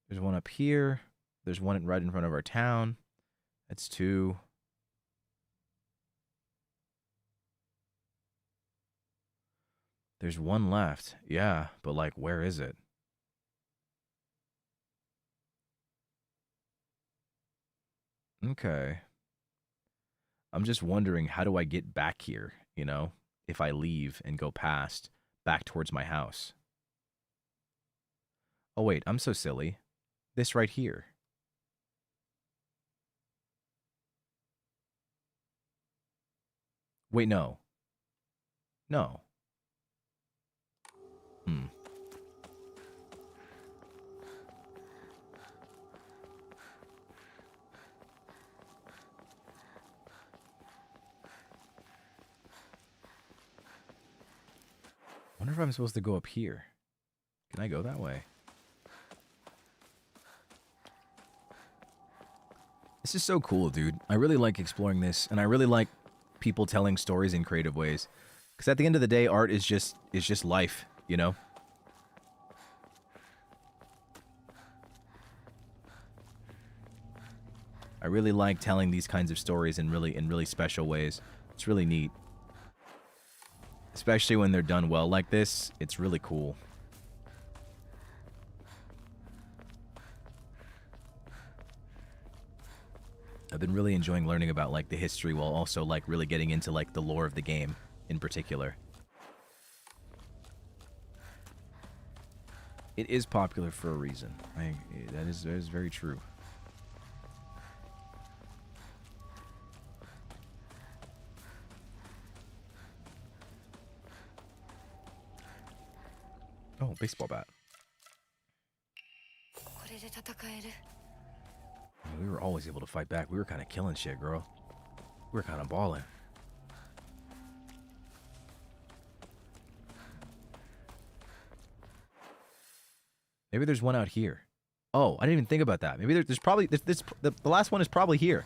Speaker 1: There's one up here. There's one right in front of our town. That's two. There's one left. Yeah, but like, where is it? Okay. I'm just wondering, how do I get back here, you know? If I leave and go past, back towards my house. Oh wait, I'm so silly. This right here. Wait, no. No. I wonder if I'm supposed to go up here. Can I go that way? This is so cool, dude. I really like exploring this, and I really like people telling stories in creative ways. Because at the end of the day, art is just life, you know? I really like telling these kinds of stories in really special ways. It's really neat. Especially when they're done well like this, it's really cool. I've been really enjoying learning about like the history while also like really getting into like the lore of the game in particular. It is popular for a reason. That is very true. Oh, baseball bat. We were always able to fight back. We were kind of killing shit, girl. We were kind of balling. Maybe there's one out here. Oh, I didn't even think about that. Maybe there's probably the last one is probably here.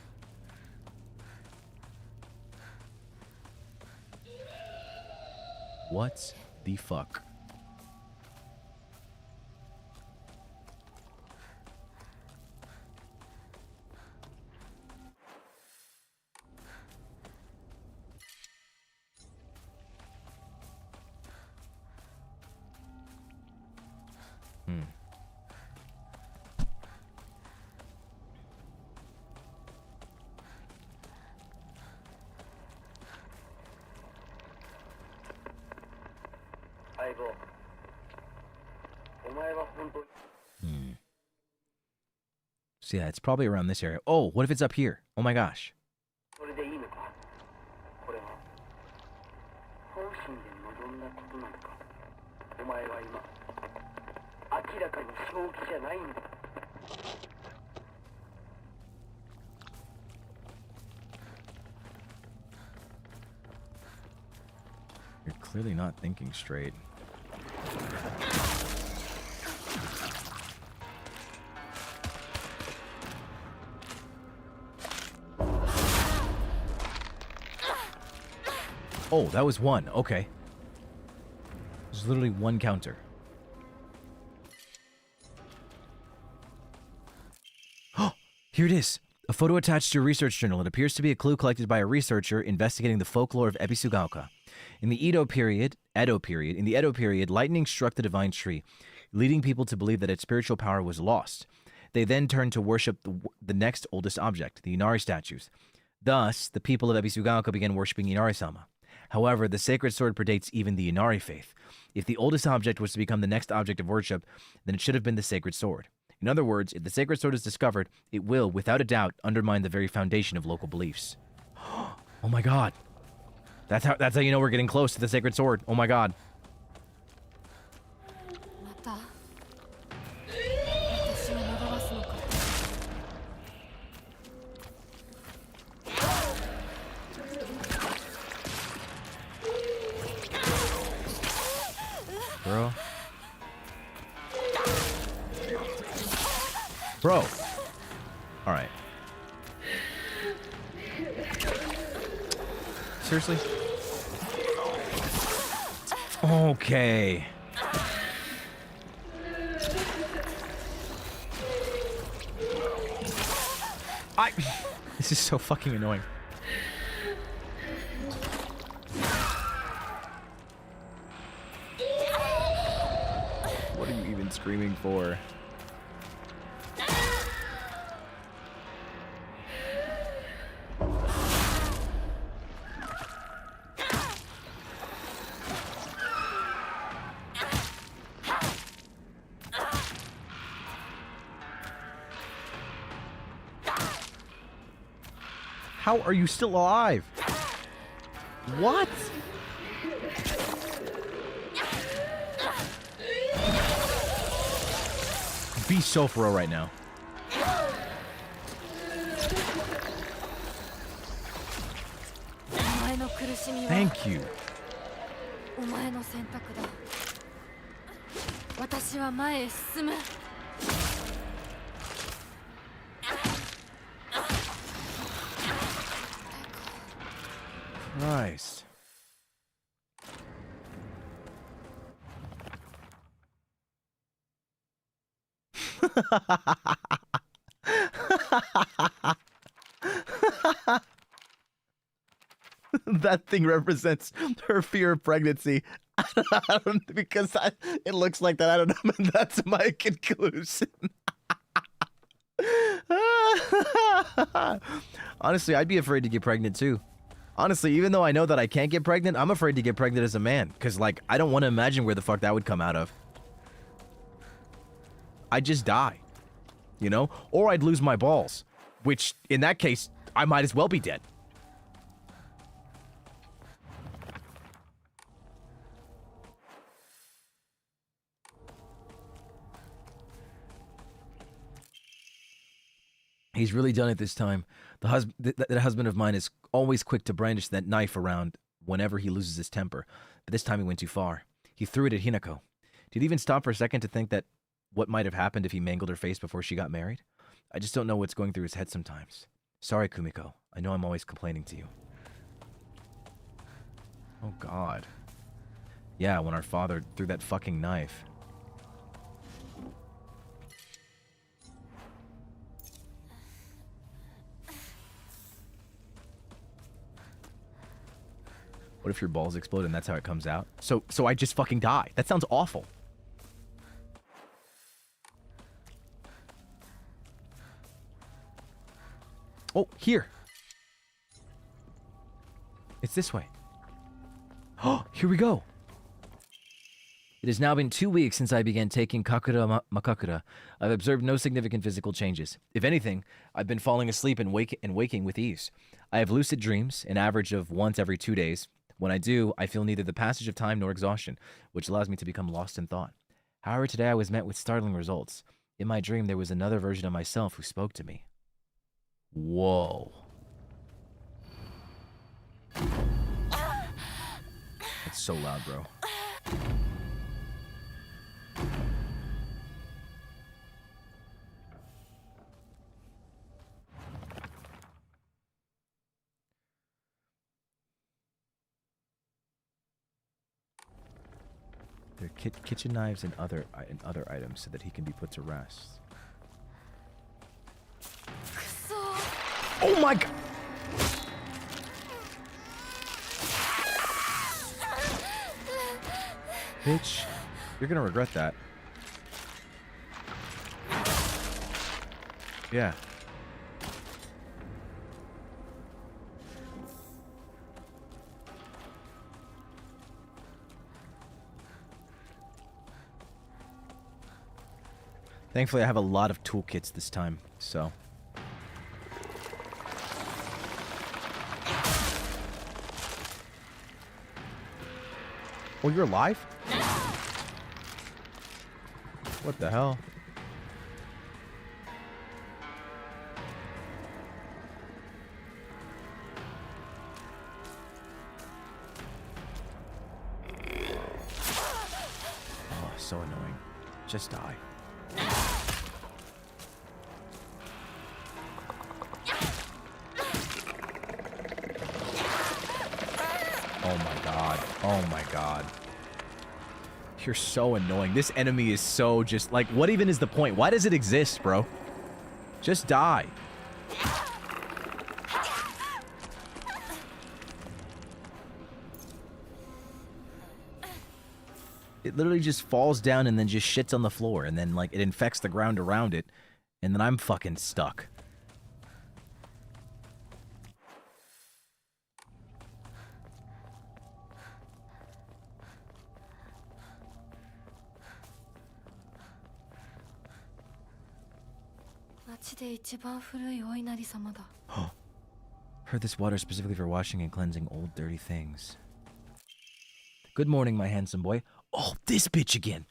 Speaker 1: What the fuck? So yeah, it's probably around this area. Oh, what if it's up here? Oh my gosh.
Speaker 5: んなことなのか。お前は今明らかに正気じゃないんだ。
Speaker 1: You're clearly not thinking straight. Oh, that was one. Okay. There's literally one counter. Oh, here it is. A photo attached to your research journal. It appears to be a clue collected by a researcher investigating the folklore of Ebisugaoka. In the Edo period, lightning struck the divine tree, leading people to believe that its spiritual power was lost. They then turned to worship the next oldest object, the Inari statues. Thus, the people of Ebisugaoka began worshipping Inari-sama. However, the sacred sword predates even the Inari faith. If the oldest object was to become the next object of worship, then it should have been the sacred sword. In other words, if the sacred sword is discovered, it will, without a doubt, undermine the very foundation of local beliefs. Oh my god. That's how you know we're getting close to the sacred sword. Oh my god. Bro. Bro. All right. Seriously? Okay. This is so fucking annoying. What are you even screaming for? How are you still alive? What? Be so for real right now. Thank you. Christ. That thing represents her fear of pregnancy. Because it looks like that. I don't know. That's my conclusion. Honestly, I'd be afraid to get pregnant too. Honestly, even though I know that I can't get pregnant, I'm afraid to get pregnant as a man. Because, like, I don't want to imagine where the fuck that would come out of. I'd just die. You know? Or I'd lose my balls. Which, in that case, I might as well be dead. He's really done it this time. The husband of mine is always quick to brandish that knife around whenever he loses his temper. But this time he went too far. He threw it at Hinako. Did he even stop for a second to think that what might have happened if he mangled her face before she got married? I just don't know what's going through his head sometimes. Sorry, Kumiko. I know I'm always complaining to you. Oh, God. Yeah, when our father threw that fucking knife. What if your balls explode and that's how it comes out? So I just fucking die. That sounds awful. Oh, here. It's this way. Oh, here we go. It has now been 2 weeks since I began taking Kakura Makakura. I've observed no significant physical changes. If anything, I've been falling asleep and waking with ease. I have lucid dreams, an average of once every 2 days. When I do, I feel neither the passage of time nor exhaustion, which allows me to become lost in thought. However, today I was met with startling results. In my dream, there was another version of myself who spoke to me. Whoa. That's so loud, bro. There are kitchen knives and other items so that he can be put to rest. Oh my god! Bitch, you're gonna regret that. Yeah. Thankfully, I have a lot of toolkits this time, so. Oh, you're alive? What the hell? Oh, so annoying. Just die. Oh my god. Oh my god. You're so annoying. This enemy is so just like, what even is the point? Why does it exist, bro? Just die. It literally just falls down and then just shits on the floor, and then like it infects the ground around it, and then I'm fucking stuck. Heard this water specifically for washing and cleansing old dirty things. Good morning, my handsome boy. Oh, this bitch again.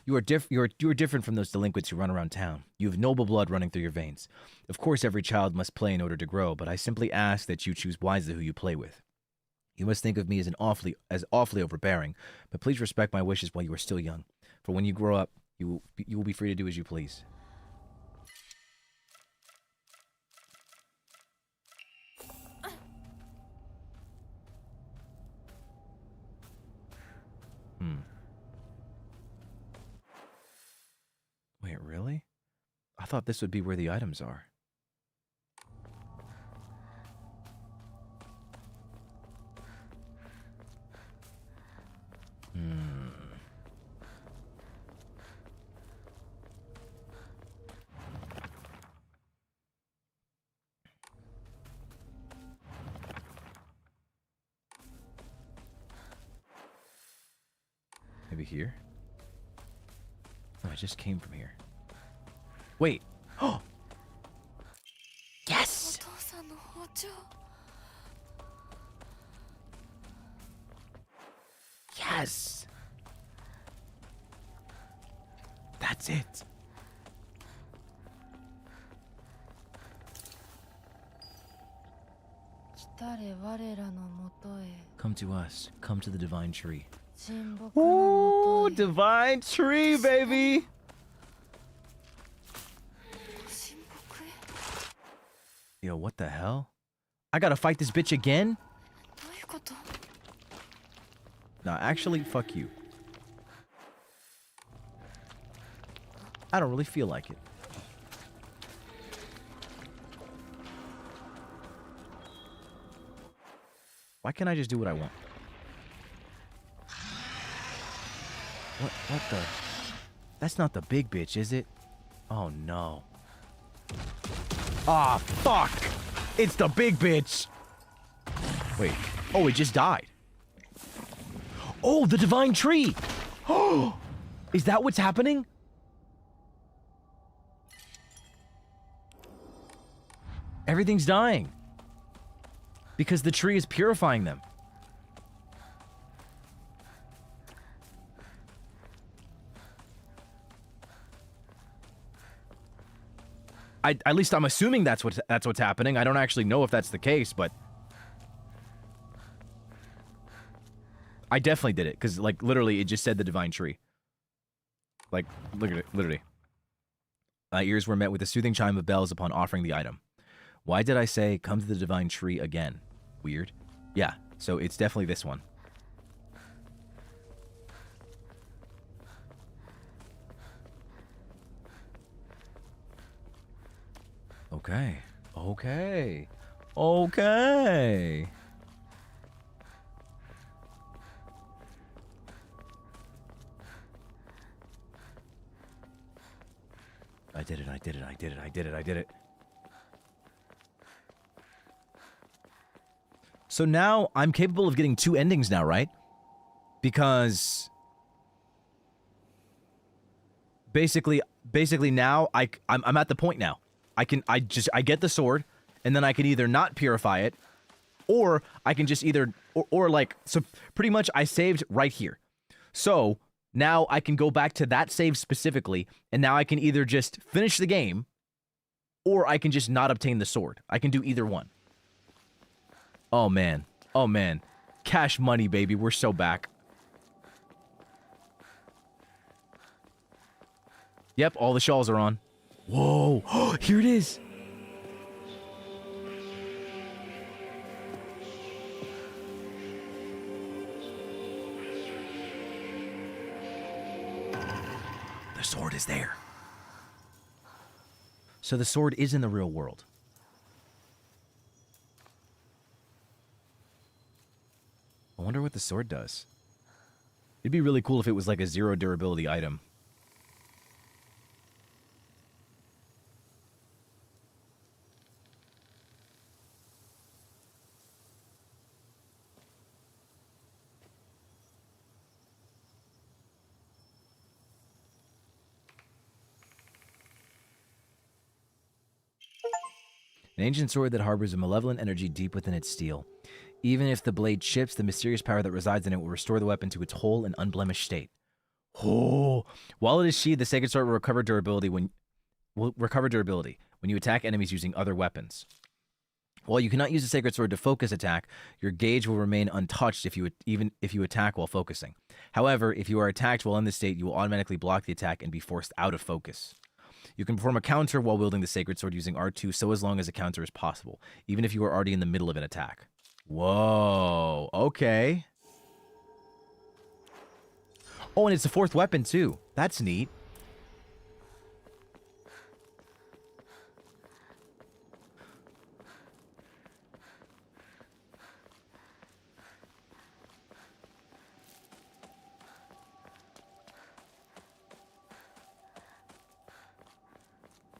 Speaker 1: You are different from those delinquents who run around town. You have noble blood running through your veins. Of course, every child must play in order to grow, but I simply ask that you choose wisely who you play with. You must think of me as awfully overbearing, but please respect my wishes while you are still young. For when you grow up, you will be free to do as you please. Wait, really? I thought this would be where the items are. Maybe here? Oh, I just came from here. Wait. Oh! Yes! Yes! That's it. Come to us. Come to the divine tree. Ooh, divine tree, baby! Yo, what the hell? I gotta fight this bitch again? Nah, actually, fuck you. I don't really feel like it. Why can't I just do what I want? What the? That's not the big bitch, is it? Oh, no. Ah, fuck! It's the big bitch! Wait. Oh, it just died. Oh, the divine tree! Oh! Is that what's happening? Everything's dying. Because the tree is purifying them. at least I'm assuming that's what's happening. I don't actually know if that's the case, but I definitely did it because, like, literally, it just said the divine tree. Like, look at it, literally. Ears were met with a soothing chime of bells upon offering the item. Why did I say come to the divine tree again? Weird. Yeah, so it's definitely this one. Okay. Okay. Okay. I did it, I did it, I did it, I did it, I did it. So now I'm capable of getting 2 endings now, right? Because basically now I'm at the point now. I get the sword, and then I can either not purify it, or I can just either or like, so pretty much I saved right here. So now I can go back to that save specifically, and now I can either just finish the game, or I can just not obtain the sword. I can do either one. Oh man. Oh man. Cash money, baby. We're so back. Yep, all the shawls are on. Whoa. Here it is. The sword is there. So the sword is in the real world. I wonder what the sword does. It'd be really cool if it was like a 0 durability item. An ancient sword that harbors a malevolent energy deep within its steel. Even if the blade chips, the mysterious power that resides in it will restore the weapon to its whole and unblemished state. Oh, while it is sheathed, the sacred sword will recover durability when you attack enemies using other weapons. While you cannot use the sacred sword to focus attack, your gauge will remain untouched even if you attack while focusing. However, if you are attacked while in this state, you will automatically block the attack and be forced out of focus. You can perform a counter while wielding the sacred sword using R2 so as long as a counter is possible, even if you are already in the middle of an attack. Whoa, okay. Oh, and it's a 4th weapon too. That's neat.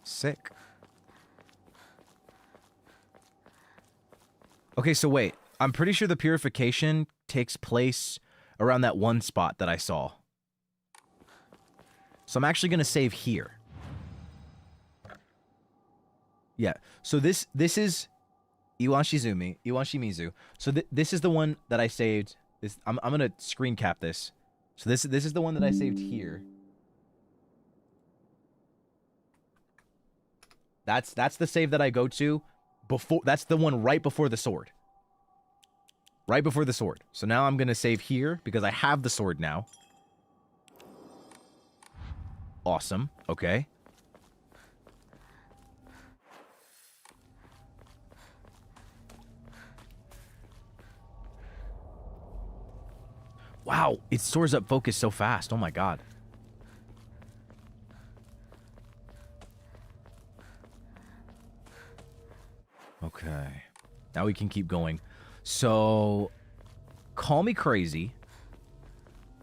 Speaker 1: Sick. Okay, so wait. I'm pretty sure the purification takes place around that one spot that I saw. So I'm actually going to save here. Yeah. So this is Iwashimizu. So this is the one that I saved. I'm going to screen cap this. So this is the one that I saved here. That's the save that I go to before. That's the one right before the sword. Right before the sword. So now I'm going to save here because I have the sword now. Awesome. Okay. Wow, it stores up focus so fast. Oh my god. Okay. Now we can keep going. So, call me crazy,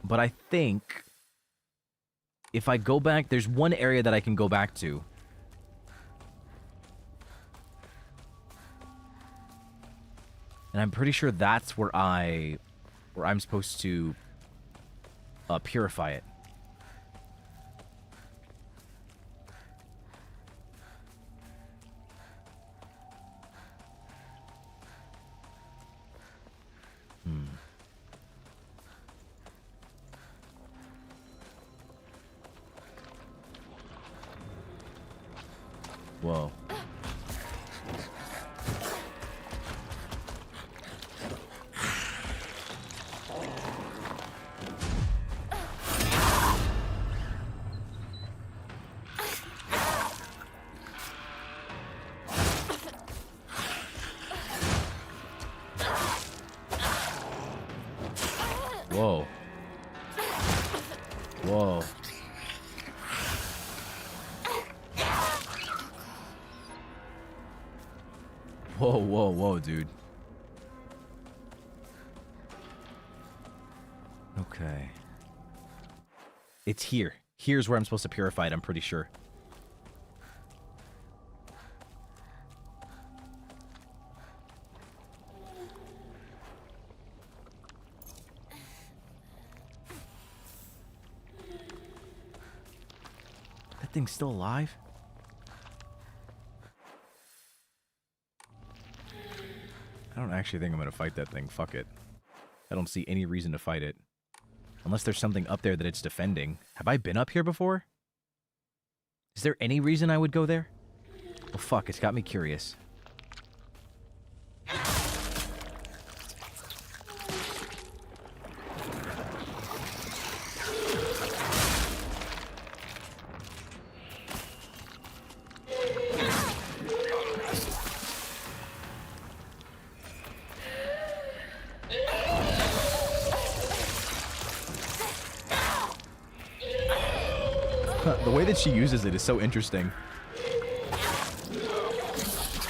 Speaker 1: but I think if I go back, there's one area that I can go back to. And I'm pretty sure that's where I'm supposed to purify it. Whoa. Whoa. Whoa. Whoa, whoa, whoa, dude. Okay. It's here. Here's where I'm supposed to purify it, I'm pretty sure. That thing's still alive? I don't actually think I'm going to fight that thing. Fuck it. I don't see any reason to fight it. Unless there's something up there that it's defending. Have I been up here before? Is there any reason I would go there? Well, fuck. It's got me curious. The way that she uses it is so interesting.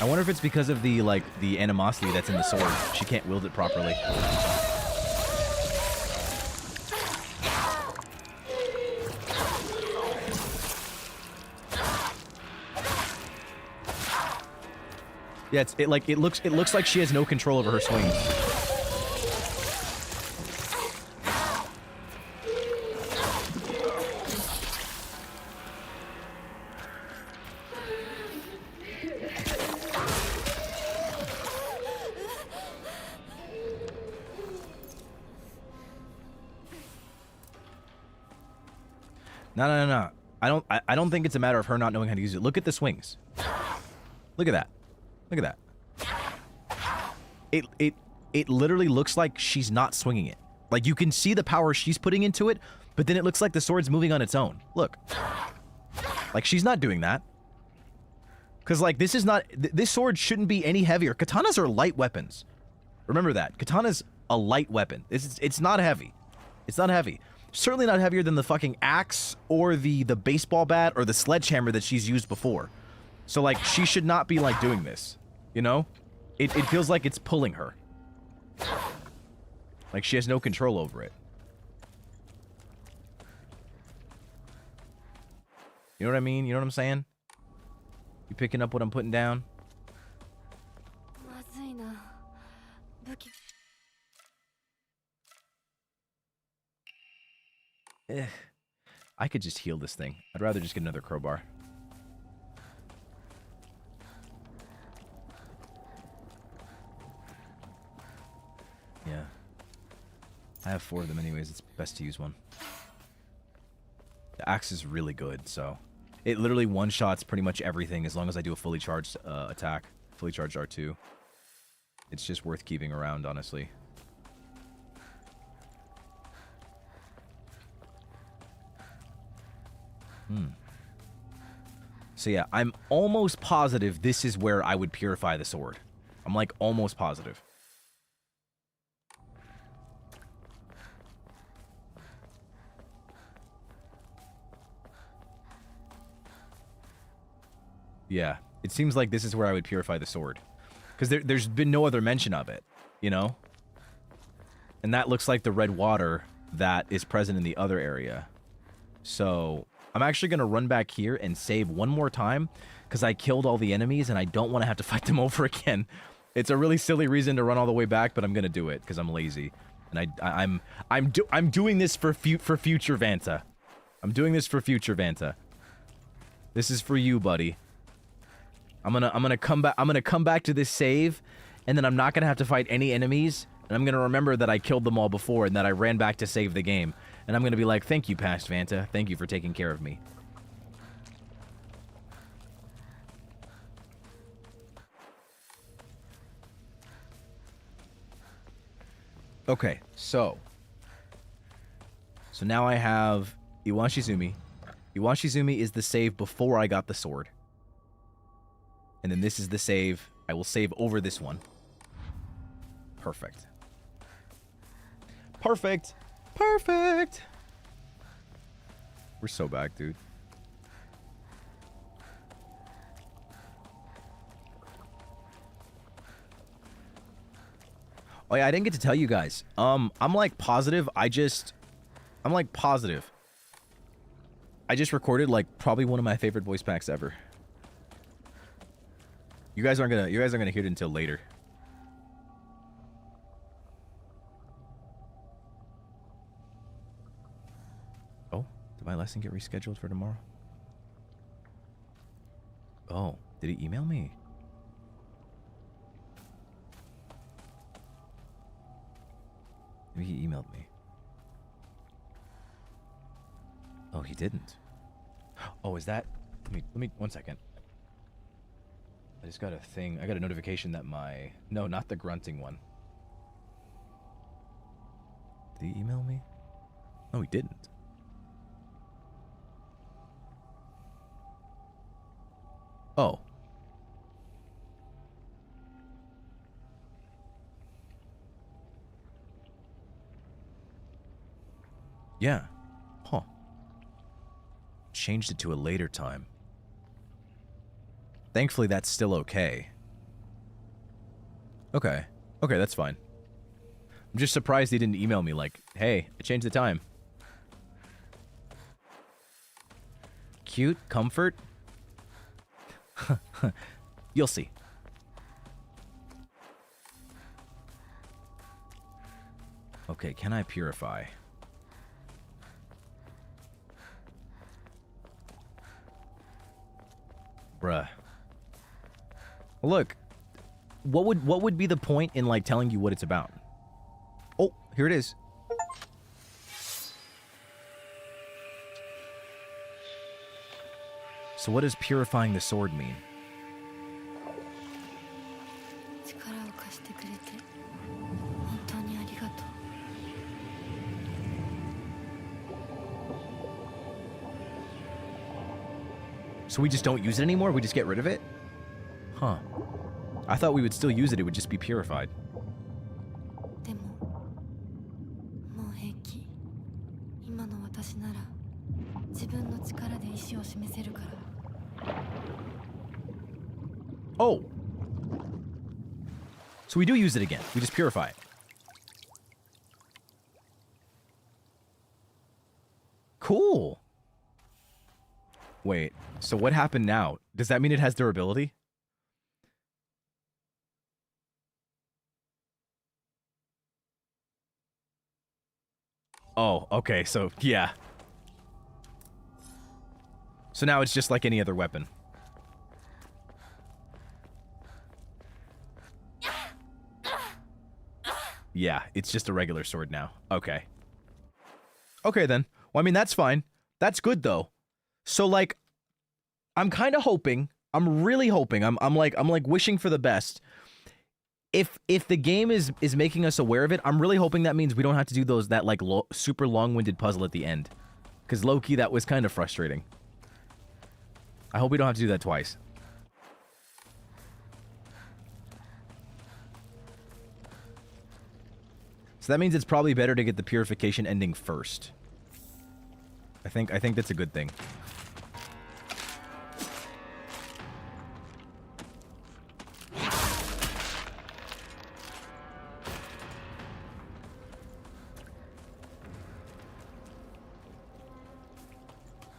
Speaker 1: I wonder if it's because of the, like, the animosity that's in the sword. She can't wield it properly. Yeah, it looks like she has no control over her swings. No. I don't think it's a matter of her not knowing how to use it. Look at the swings. Look at that. Look at that. It literally looks like she's not swinging it. Like, you can see the power she's putting into it, but then it looks like the sword's moving on its own. Look. Like, she's not doing that. Because, like, this is not... This sword shouldn't be any heavier. Katanas are light weapons. Remember that. Katana's a light weapon. It's not heavy. It's not heavy. Certainly not heavier than the fucking axe or the baseball bat or the sledgehammer that she's used before. So, like, she should not be, like, doing this. You know? It feels like it's pulling her. Like, she has no control over it. You know what I mean? You know what I'm saying? You picking up what I'm putting down? I could just heal this thing. I'd rather just get another crowbar. Yeah. I have 4 of them anyways. It's best to use one. The axe is really good, so... It literally one-shots pretty much everything as long as I do a fully charged attack. Fully charged R2. It's just worth keeping around, honestly. So yeah, I'm almost positive this is where I would purify the sword. I'm like almost positive. Yeah, it seems like this is where I would purify the sword. Because there's been no other mention of it, you know? And that looks like the red water that is present in the other area. So... I'm actually going to run back here and save one more time because I killed all the enemies and I don't want to have to fight them over again. It's a really silly reason to run all the way back, but I'm going to do it because I'm lazy. And I'm doing this for future Vanta. I'm doing this for future Vanta. This is for you, buddy. I'm gonna come back to this save, and then I'm not gonna have to fight any enemies, and I'm gonna remember that I killed them all before and that I ran back to save the game. And I'm going to be like, thank you, past Vanta. Thank you for taking care of me. Okay, so now I have Iwanshizumi. Iwanshizumi is the save before I got the sword. And then this is the save. I will save over this one. Perfect. Perfect. Perfect. We're so back, dude. Oh yeah, I didn't get to tell you guys. I'm like positive. I'm like positive. I just recorded like probably one of my favorite voice packs ever. You guys aren't gonna hear it until later. Oh, did my lesson get rescheduled for tomorrow? Oh, did he email me? Maybe he emailed me. Oh, he didn't. Oh, is that? Let me 1 second. I just got a thing. I got a notification that my... No, not the grunting one. Did he email me? No, he didn't. Oh. Yeah. Huh. Changed it to a later time. Thankfully, that's still okay. Okay. Okay, that's fine. I'm just surprised he didn't email me like, hey, I changed the time. Cute? Comfort? You'll see. Okay, can I purify? Bruh. Look, what would be the point in like telling you what it's about? Oh, here it is. So what does purifying the sword mean? So we just don't use it anymore? We just get rid of it? Huh. I thought we would still use it, it would just be purified. Oh! So we do use it again. We just purify it. Cool! Wait, so what happened now? Does that mean it has durability? Oh, okay, so yeah. So now it's just like any other weapon. Yeah, it's just a regular sword now. Okay. Okay then. Well, I mean, that's fine. That's good though. So like, I'm kind of hoping, I'm really hoping, I'm like wishing for the best. If the game is making us aware of it, I'm really hoping that means we don't have to do that like super long-winded puzzle at the end. Because low-key, that was kind of frustrating. I hope we don't have to do that twice. So that means it's probably better to get the purification ending first. I think that's a good thing.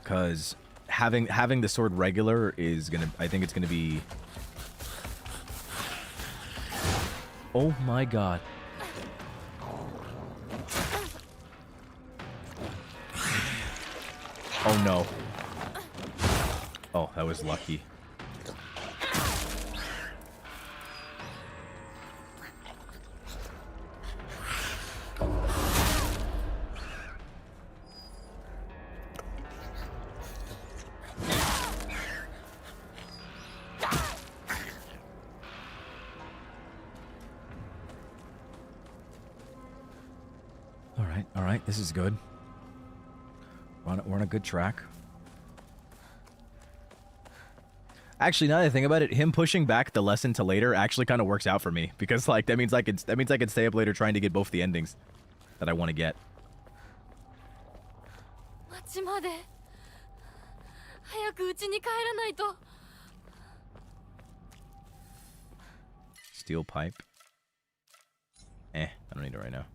Speaker 1: Because having the sword regular is gonna, I think it's gonna be... Oh my god. Oh no. Oh, that was lucky. All right, this is good. We're on a good track. Actually, now that I think about it, him pushing back the lesson to later actually kind of works out for me because like that means I could stay up later trying to get both the endings that I want to get.
Speaker 4: 町まで早く家に帰らないと。
Speaker 1: Steel pipe. I don't need it right now.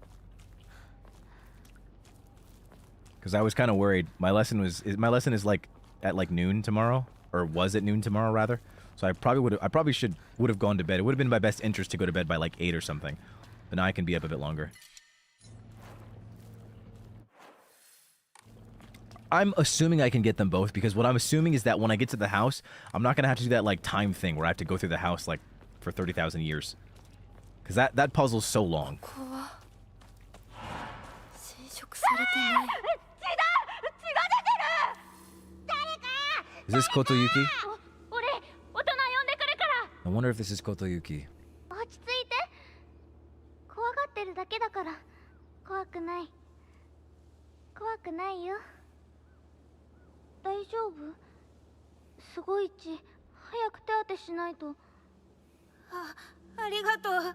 Speaker 1: Because I was kind of worried. My lesson is like at like noon tomorrow, or was at noon tomorrow rather. So I probably would have gone to bed. It would have been in my best interest to go to bed by like 8 or something. But now I can be up a bit longer. I'm assuming I can get them both because what I'm assuming is that when I get to the house, I'm not gonna have to do that like time thing where I have to go through the house like for 30,000 years. Because that puzzle's so long. Is this Kotoyuki? I wonder if this is Kotoyuki.
Speaker 4: 落ち着いて。怖がってるだけだから。怖くない。怖くないよ。大丈夫？すごい血。早く手当てしないと。ありがとう。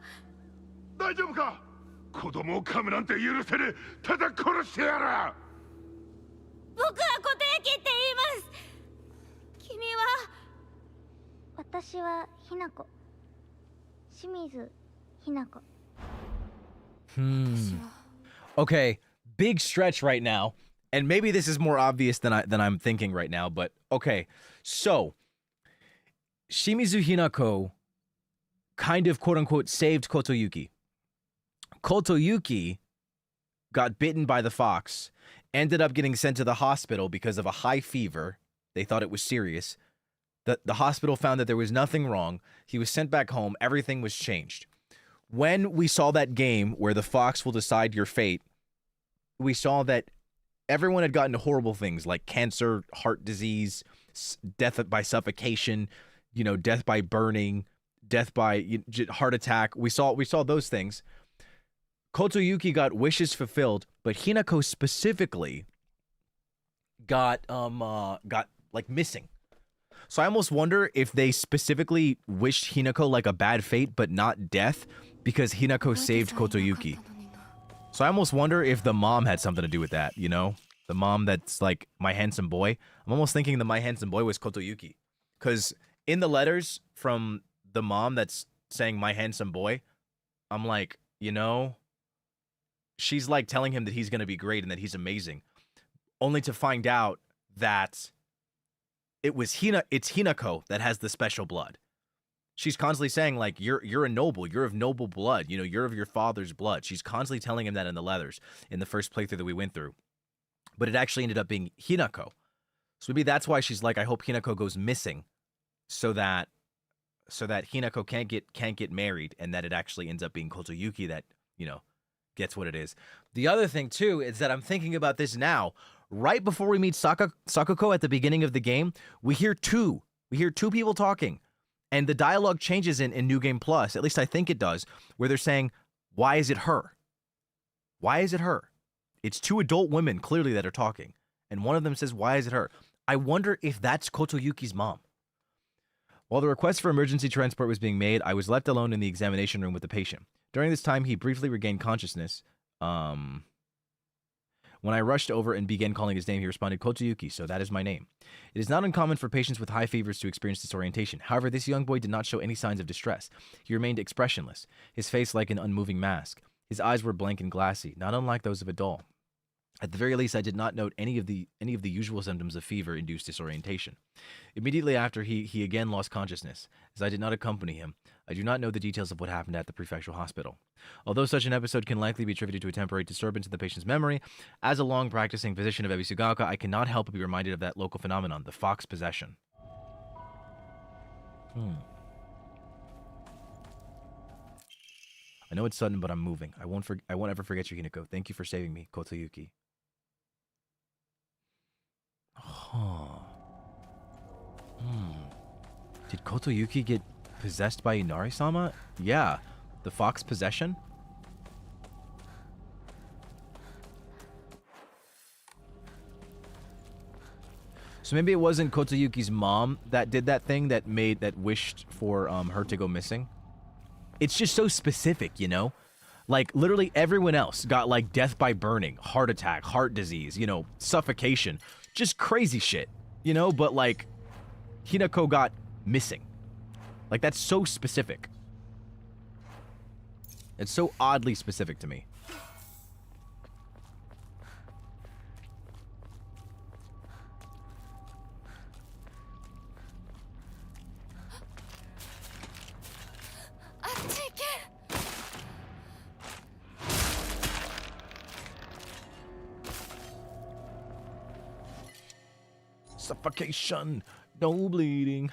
Speaker 5: 大丈夫か？子供を噛むなんて許せねえ。ただ殺してやら。
Speaker 4: 僕は琴雪って言います。君は？私はひなこ。清水ひなこ。
Speaker 1: Okay, big stretch right now, and maybe this is more obvious than I'm thinking right now, but okay. So, Shimizu Hinako kind of quote-unquote saved Kotoyuki. Kotoyuki got bitten by the fox, ended up getting sent to the hospital because of a high fever. They thought it was serious. The hospital found that there was nothing wrong. He was sent back home. Everything was changed. When we saw that game where the fox will decide your fate, we saw that everyone had gotten horrible things like cancer, heart disease, death by suffocation, death by burning, death by heart attack. We saw those things. Kotoyuki got wishes fulfilled, but Hinako specifically got like missing. So I almost wonder if they specifically wished Hinako like a bad fate, but not death, because Hinako saved Kotoyuki. So I almost wonder if the mom had something to do with that, The mom that's like my handsome boy. I'm almost thinking that my handsome boy was Kotoyuki. Because in the letters from the mom that's saying my handsome boy, I'm like, she's like telling him that he's going to be great and that he's amazing. Only to find out that it's Hinako that has the special blood. She's constantly saying like you're a noble, you're of noble blood, you're of your father's blood. She's constantly telling him that in the letters in the first playthrough that we went through. But it actually ended up being Hinako. So maybe that's why she's like, I hope Hinako goes missing so that Hinako can't get married, and that it actually ends up being Kotoyuki that, gets what it is. The other thing too is that I'm thinking about this now. Right before we meet Sakuko at the beginning of the game, we hear two people talking, and the dialogue changes in New Game Plus. At least I think it does, where they're saying, "Why is it her? Why is it her?" It's two adult women clearly that are talking, and one of them says, "Why is it her?" I wonder if that's Kotoyuki's mom. While the request for emergency transport was being made, I was left alone in the examination room with the patient. During this time, he briefly regained consciousness. When I rushed over and began calling his name, he responded, Kotoyuki, so that is my name. It is not uncommon for patients with high fevers to experience disorientation. However, this young boy did not show any signs of distress. He remained expressionless, his face like an unmoving mask. His eyes were blank and glassy, not unlike those of a doll. At the very least, I did not note any of the usual symptoms of fever-induced disorientation. Immediately after, he again lost consciousness. As I did not accompany him, I do not know the details of what happened at the prefectural hospital. Although such an episode can likely be attributed to a temporary disturbance in the patient's memory, as a long-practicing physician of Ebisugaoka, I cannot help but be reminded of that local phenomenon, the fox possession. I know it's sudden, but I'm moving. I won't ever forget you, Hinako. Thank you for saving me, Kotoyuki. Did Kotoyuki get possessed by Inari-sama? Yeah. The fox possession? So maybe it wasn't Kotoyuki's mom that did that thing that wished for her to go missing. It's just so specific, you know? Like, literally everyone else got, like, death by burning, heart attack, heart disease, you know, suffocation. Just crazy shit, you know? But, like, Hinako got missing. Like, that's so specific. It's so oddly specific to me. Suffocation. No bleeding.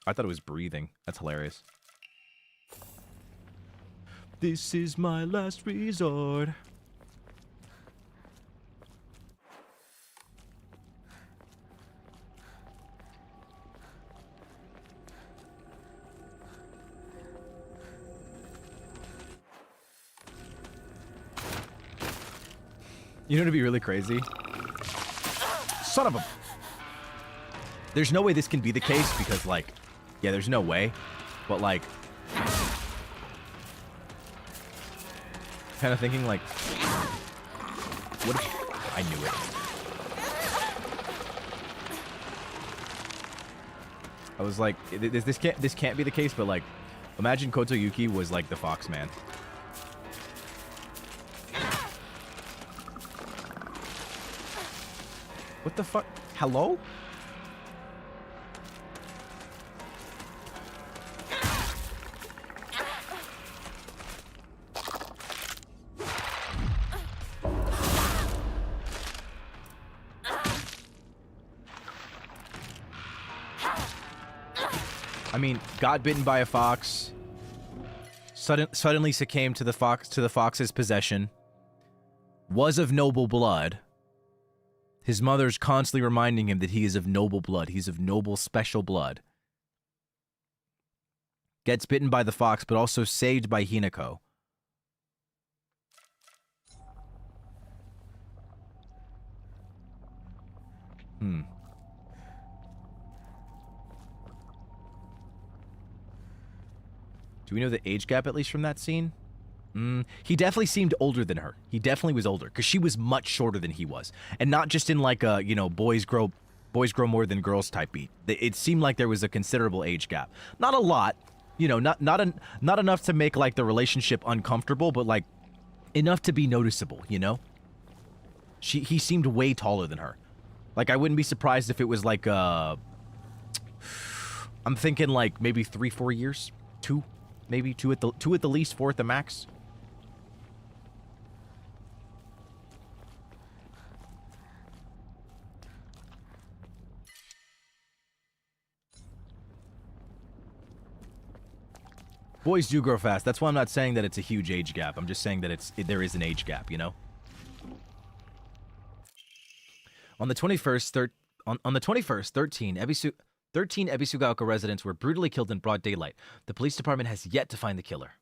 Speaker 1: I thought it was breathing. That's hilarious. This is my last resort. You know what'd be really crazy? Son of a... There's no way this can be the case because, like... Yeah, there's no way. But, like... Kind of thinking, like... What if... I knew it. I was like, this can't be the case, but, like... Imagine Kotoyuki was, like, the Fox Man. What the fuck? Hello? I mean, got bitten by a fox. Suddenly succumbed to the fox's possession. Was of noble blood. His mother's constantly reminding him that he is of noble blood. He's of noble, special blood. Gets bitten by the fox, but also saved by Hinako. Do we know the age gap, at least from that scene? He definitely seemed older than her. He definitely was older, because she was much shorter than he was. And not just in like a, you know, boys grow more than girls type beat. It seemed like there was a considerable age gap. Not a lot, you know, not enough to make like the relationship uncomfortable, but like enough to be noticeable, you know? He seemed way taller than her. Like, I wouldn't be surprised if it was like I'm thinking like maybe 3-4 years, 2, maybe 2 at the least, 4 at the max. Boys do grow fast. That's why I'm not saying that it's a huge age gap. I'm just saying that there is an age gap, you know? On the 21st, 13 Ebisugaoka residents were brutally killed in broad daylight. The police department has yet to find the killer.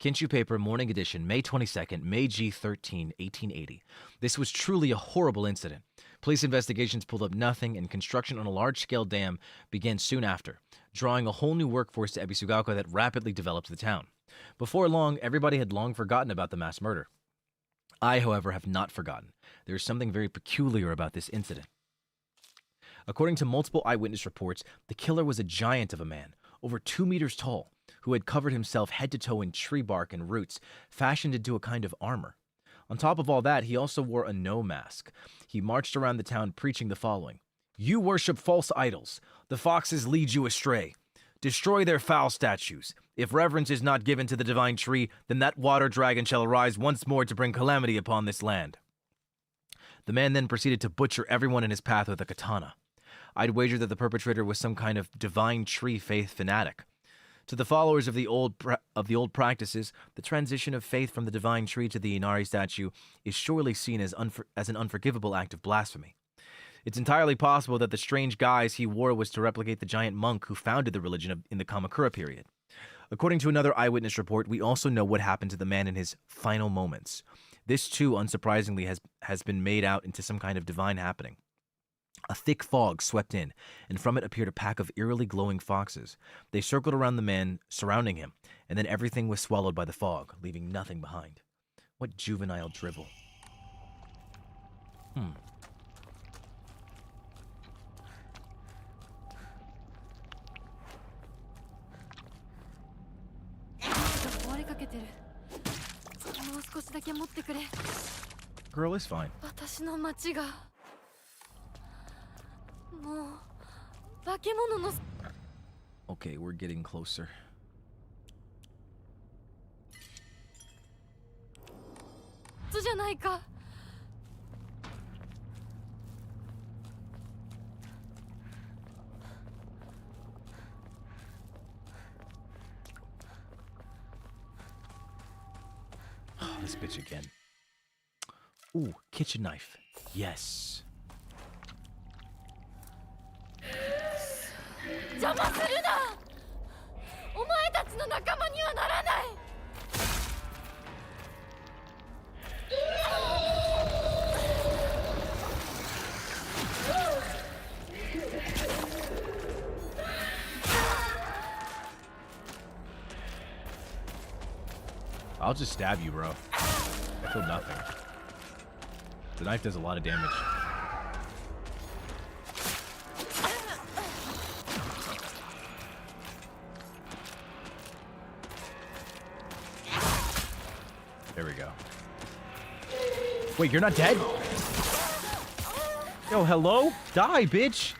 Speaker 1: Kinshu Paper, Morning Edition, May 22nd, Meiji 13, 1880. This was truly a horrible incident. Police investigations pulled up nothing, and construction on a large-scale dam began soon after, drawing a whole new workforce to Ebisugaoka that rapidly developed the town. Before long, everybody had long forgotten about the mass murder. I, however, have not forgotten. There is something very peculiar about this incident. According to multiple eyewitness reports, the killer was a giant of a man, over 2 meters tall, who had covered himself head to toe in tree bark and roots, fashioned into a kind of armor. On top of all that, he also wore a no mask. He marched around the town preaching the following: "You worship false idols. The foxes lead you astray. Destroy their foul statues. If reverence is not given to the divine tree, then that water dragon shall arise once more to bring calamity upon this land." The man then proceeded to butcher everyone in his path with a katana. I'd wager that the perpetrator was some kind of divine tree faith fanatic. To the followers of the old practices, the transition of faith from the divine tree to the Inari statue is surely seen as an unforgivable act of blasphemy. It's entirely possible that the strange guise he wore was to replicate the giant monk who founded the religion in the Kamakura period. According to another eyewitness report, we also know what happened to the man in his final moments. This too, unsurprisingly, has been made out into some kind of divine happening. A thick fog swept in, and from it appeared a pack of eerily glowing foxes. They circled around the man, surrounding him, and then everything was swallowed by the fog, leaving nothing behind. What juvenile drivel. Girl is fine. Okay, we're getting closer. Oh, this bitch again. Ooh, kitchen knife. Yes. I'll just stab you, bro. I feel nothing. The knife does a lot of damage. There we go. Wait, you're not dead? Yo, hello? Die, bitch!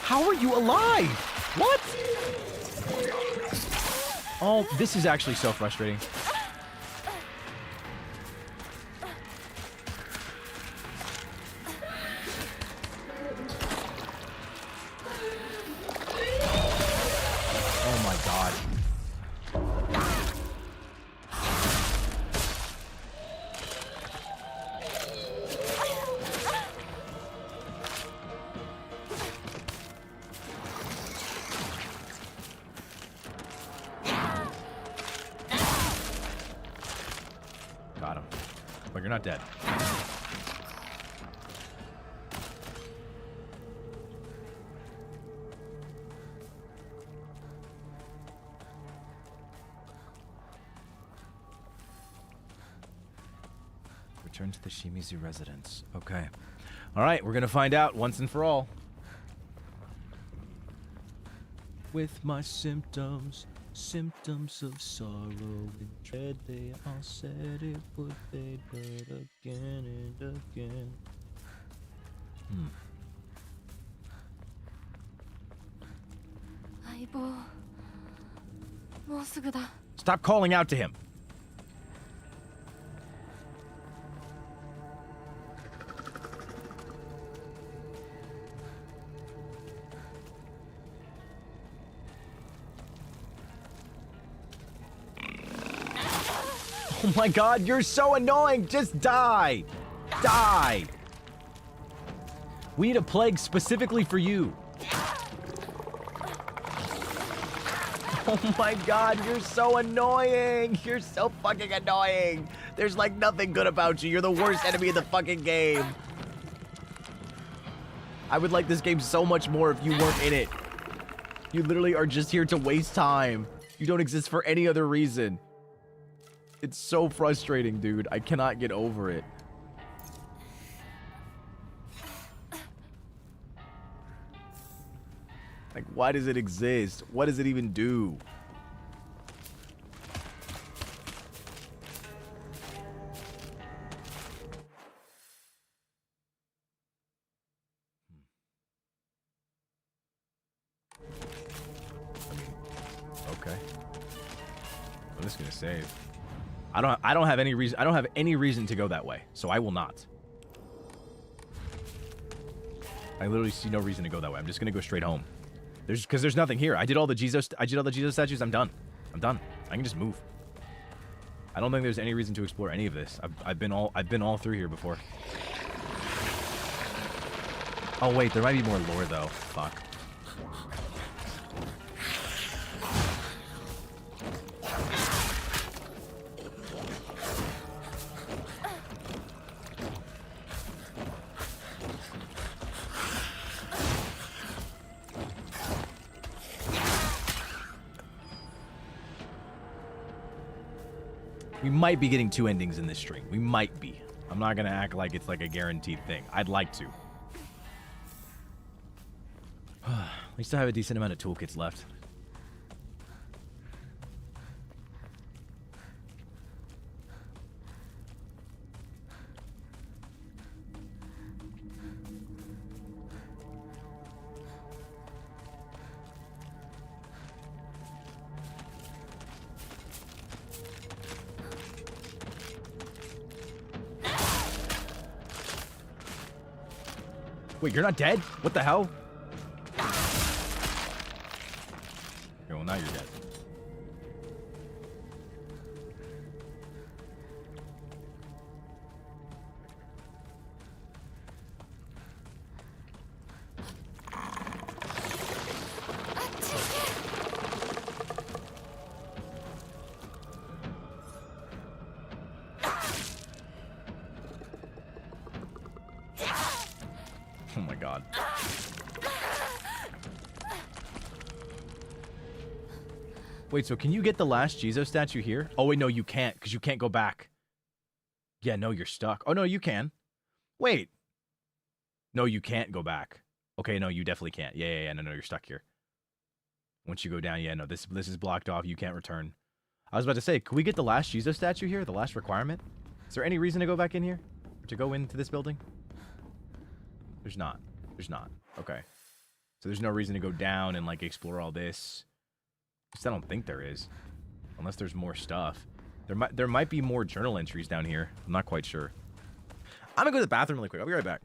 Speaker 1: How are you alive? What? Oh, this is actually so frustrating. Oh my god. Got him. But you're not dead. Return to the Shimizu residence. Okay. All right, we're going to find out once and for all. With my symptoms of sorrow and dread, they all said it would fade, but again and again. Stop calling out to him. Oh my god, you're so annoying! Just die! Die! We need a plague specifically for you. Oh my god, you're so annoying! You're so fucking annoying! There's like nothing good about you. You're the worst enemy in the fucking game. I would like this game so much more if you weren't in it. You literally are just here to waste time. You don't exist for any other reason. It's so frustrating, dude. I cannot get over it. Like, why does it exist? What does it even do? I mean, okay. I'm just gonna save. I don't have any reason. I don't have any reason to go that way, so I will not. I literally see no reason to go that way. I'm just gonna go straight home. Because there's nothing here. I did all the Jesus statues. I'm done. I can just move. I don't think there's any reason to explore any of this. I've been all through here before. Oh wait, there might be more lore though. Fuck. We might be getting 2 endings in this stream. We might be. I'm not gonna act like it's like a guaranteed thing. I'd like to. We still have a decent amount of toolkits left. Wait, you're not dead? What the hell? Okay, well, now you're dead. Oh my god. Wait, so can you get the last Jizo statue here? Oh wait, no, you can't, because you can't go back. Yeah, no, you're stuck. Oh no, you can. Wait. No, you can't go back. Okay, no, you definitely can't. Yeah, no, you're stuck here. Once you go down, yeah, no, this is blocked off. You can't return. I was about to say, can we get the last Jizo statue here? The last requirement? Is there any reason to go back in here? Or to go into this building? There's not. There's not. Okay. So there's no reason to go down and, like, explore all this. At least I don't think there is. Unless there's more stuff. There might be more journal entries down here. I'm not quite sure. I'm gonna go to the bathroom really quick. I'll be right back.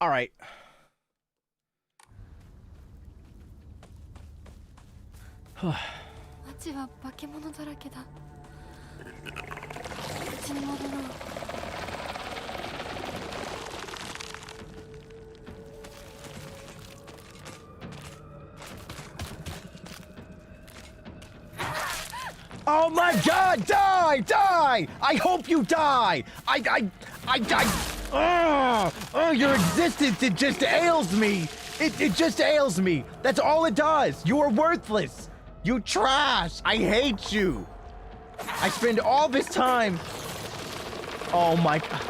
Speaker 1: All right.
Speaker 7: 街は化け物だらけだ。家に戻ろう。
Speaker 1: Oh my god, die! Die! I hope you die! Your existence, it just ails me! It just ails me! That's all it does! You are worthless! You trash! I hate you! I spend all this time... Oh my god.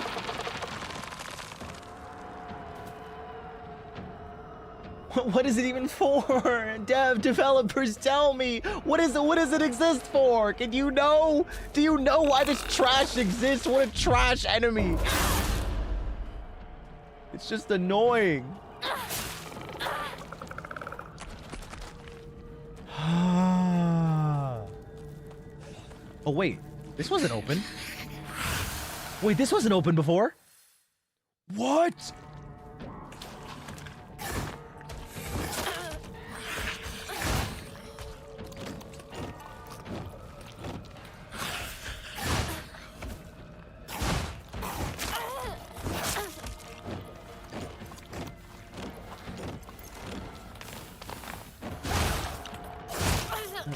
Speaker 1: What is it even for? Developers, tell me. What does it exist for? Can you know? Do you know why this trash exists? What a trash enemy. It's just annoying. Oh wait, this wasn't open. Wait, this wasn't open before. What?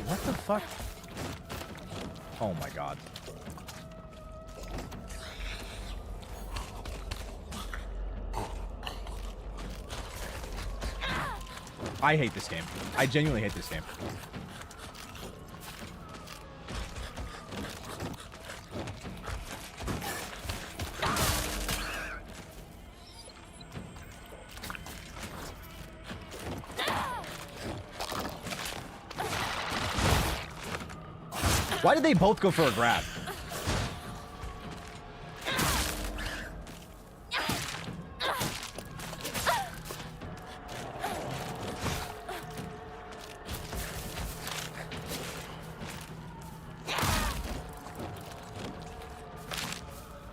Speaker 1: What the fuck? Oh my god. I hate this game. I genuinely hate this game. Why did they both go for a grab?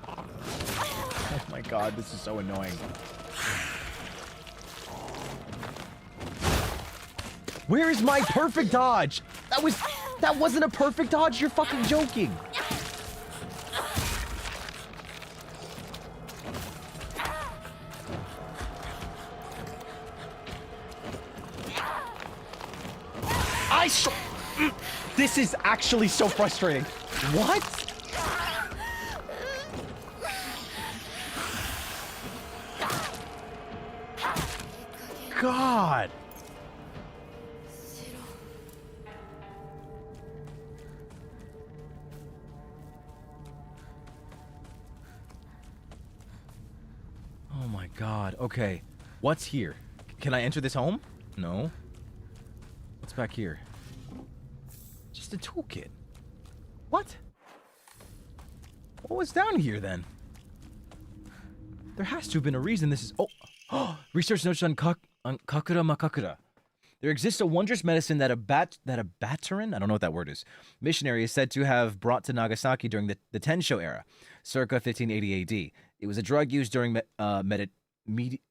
Speaker 1: Oh my god, this is so annoying. Where is my perfect dodge? That wasn't a perfect dodge, you're fucking joking. This is actually so frustrating. What? God. Oh my god. Okay. What's here? Can I enter this home? No. What's back here? Just a toolkit. What? What was down here then? There has to have been a reason this is... Oh! Research notes on Kakura Makakura. There exists a wondrous medicine that a Bataran, I don't know what that word is, missionary is said to have brought to Nagasaki during the Tensho era, circa 1580 AD. It was a drug used during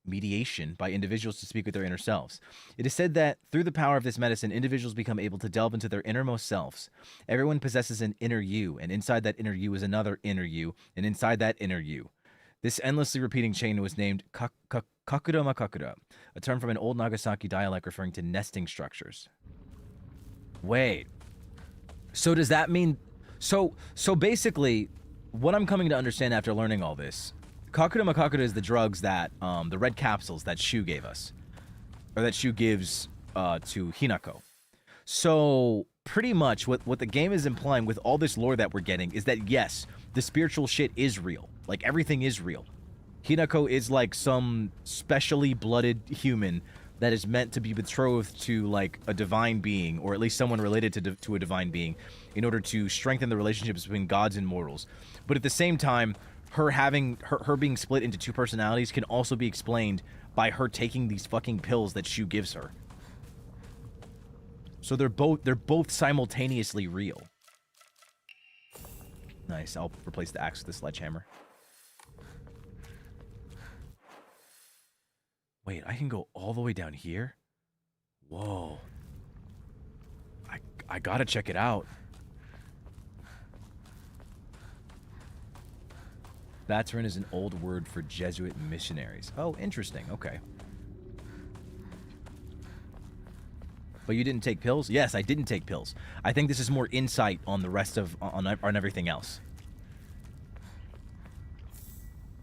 Speaker 1: mediation by individuals to speak with their inner selves. It is said that through the power of this medicine, individuals become able to delve into their innermost selves. Everyone possesses an inner you, and inside that inner you is another inner you, and inside that inner you. This endlessly repeating chain was named Kakura Makakura, a term from an old Nagasaki dialect referring to nesting structures. Wait. So does that mean... So basically, what I'm coming to understand after learning all this, Kakura Makakura is the drugs that, the red capsules that Shu gave us. Or that Shu gives to Hinako. So, pretty much, what the game is implying with all this lore that we're getting is that, yes, the spiritual shit is real. Like, everything is real. Hinako is like some specially blooded human that is meant to be betrothed to like a divine being, or at least someone related to a divine being, in order to strengthen the relationships between gods and mortals. But at the same time, her being split into two personalities can also be explained by her taking these fucking pills that Shu gives her. So they're both simultaneously real. Nice. I'll replace the axe with the sledgehammer. Wait, I can go all the way down here? Whoa. I gotta check it out. Bataran is an old word for Jesuit missionaries. Oh, interesting. Okay. But you didn't take pills? Yes, I didn't take pills. I think this is more insight on the rest of on everything else.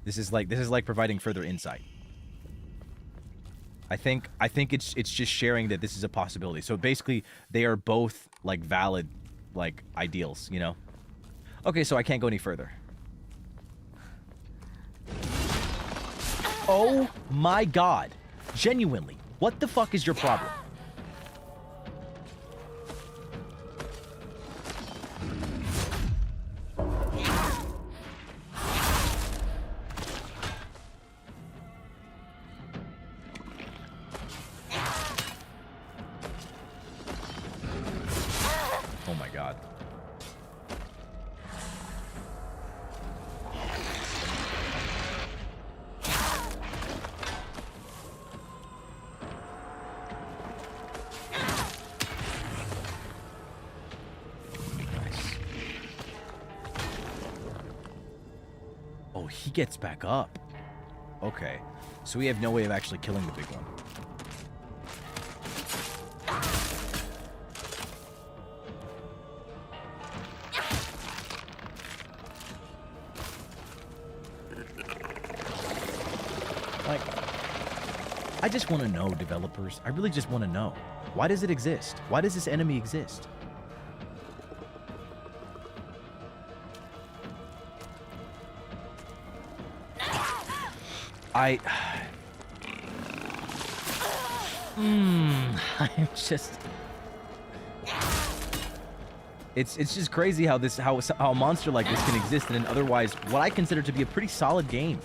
Speaker 1: This is like providing further insight. I think it's just sharing that this is a possibility. So basically, they are both like valid, like ideals, you know. Okay, so I can't go any further. Oh my god, genuinely, what the fuck is your problem? Oh my god. Nice. Oh, he gets back up. Okay. So we have no way of actually killing the big one. I just want to know, developers. I really just want to know. Why does it exist? Why does this enemy exist? I'm just... It's just crazy how a monster like this can exist in an otherwise what I consider to be a pretty solid game.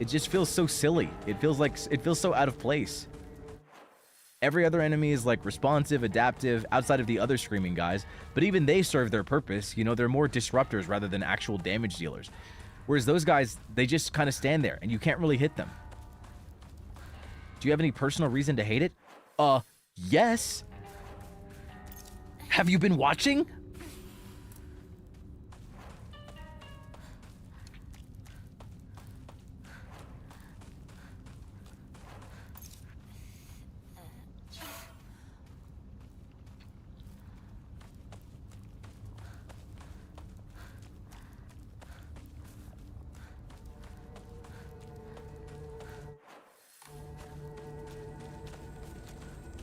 Speaker 1: It just feels so silly. It feels so out of place. Every other enemy is like responsive, adaptive, outside of the other screaming guys, but even they serve their purpose. You know, they're more disruptors rather than actual damage dealers. Whereas those guys, they just kind of stand there and you can't really hit them. Do you have any personal reason to hate it? Yes. Have you been watching?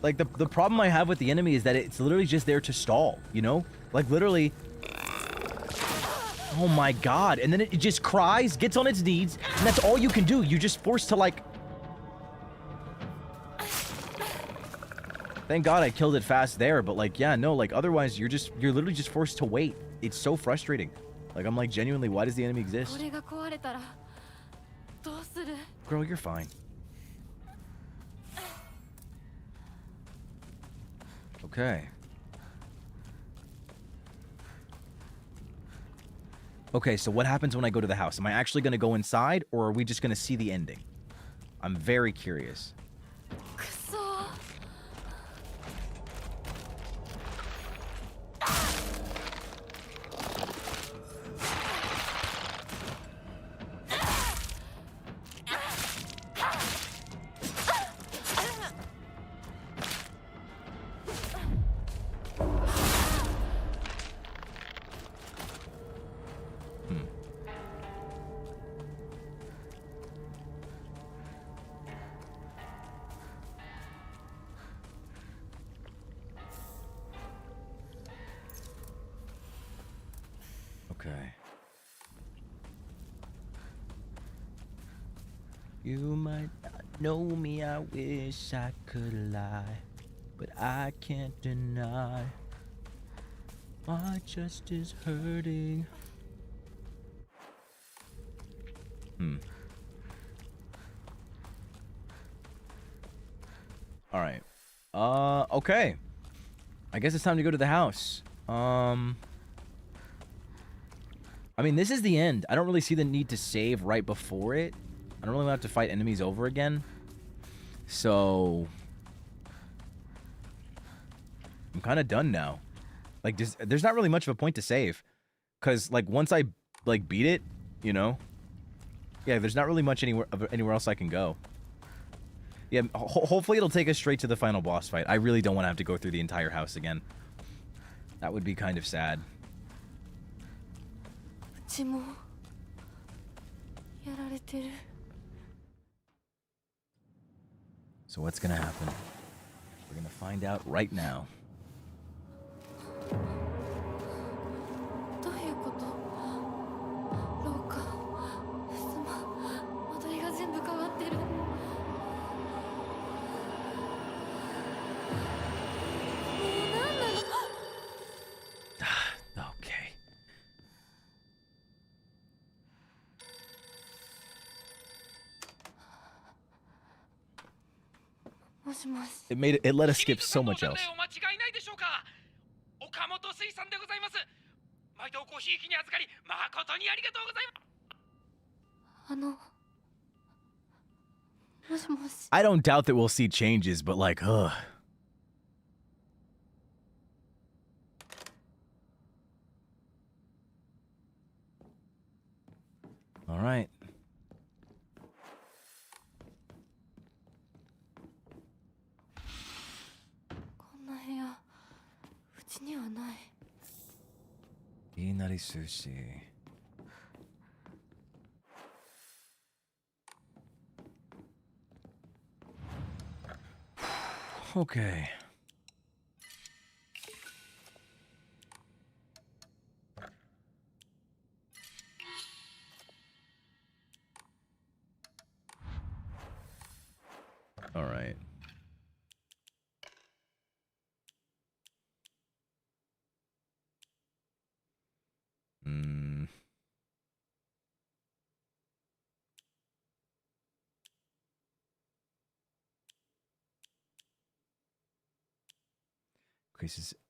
Speaker 1: Like, the problem I have with the enemy is that it's literally just there to stall, you know? Like, literally... Oh my god. And then it just cries, gets on its knees, and that's all you can do. You're just forced to, like... Thank god I killed it fast there, but, like, yeah, no, like, otherwise, you're literally just forced to wait. It's so frustrating. Like, I'm like, genuinely, why does the enemy exist? Girl, you're fine. Okay. Okay, so what happens when I go to the house? Am I actually going to go inside, or are we just going to see the ending? I'm very curious. Okay. You might not know me, I wish I could lie, but I can't deny my chest is hurting. Alright. Okay. I guess it's time to go to the house. I mean, this is the end. I don't really see the need to save right before it. I don't really have to fight enemies over again. So... I'm kind of done now. Like, there's not really much of a point to save. Because, like, once I, like, beat it, you know? Yeah, there's not really much anywhere else I can go. Yeah, hopefully it'll take us straight to the final boss fight. I really don't want to have to go through the entire house again. That would be kind of sad.
Speaker 7: うちもやられてる。
Speaker 1: So what's gonna happen? We're gonna find out right now.
Speaker 7: どういうこと？廊下、襖、間取りが全部変わってる。もう何なの
Speaker 1: Okay.
Speaker 7: もしもし。
Speaker 1: It let us skip so much else.
Speaker 8: お間違いないでしょうか。岡本水産でございます。毎度ごひいきに預かり誠にありがとうございます。
Speaker 7: もしもし。
Speaker 1: I don't doubt that we'll see changes, but like, ugh. All right.
Speaker 7: こんな部屋、うちにはない。
Speaker 1: いいなり寿司. Okay. All right.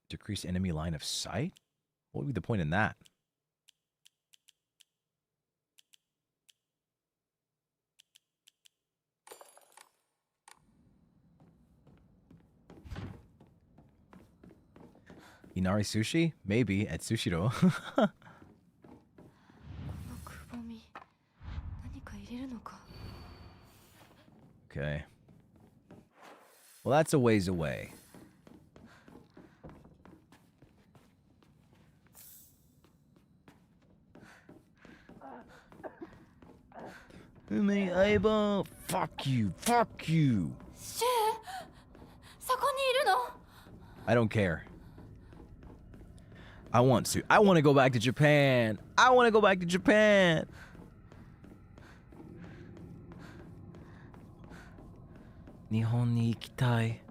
Speaker 1: Decrease enemy line of sight? What would be the point in that? Inari sushi? Maybe at Sushiro.
Speaker 7: このくぼみ、何か入れるのか。
Speaker 1: Okay. Well, that's a ways away. Fuck you. Fuck you.
Speaker 7: シュウ、そこにいるの？
Speaker 1: I don't care. I want to. I want to go back to Japan. I want to go back to Japan. 日本に行きたい。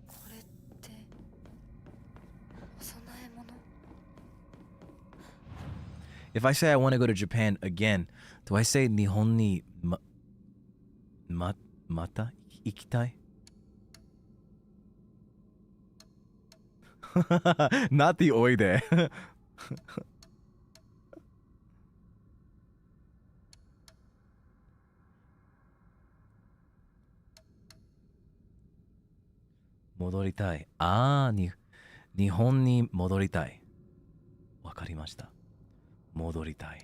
Speaker 7: これってお供え物。
Speaker 1: If I say I want to go to Japan again, do I say 日本にまた行きたい? Not the oide. Modoritai. Ah, 日本に戻りたい。わかりました。戻りたい。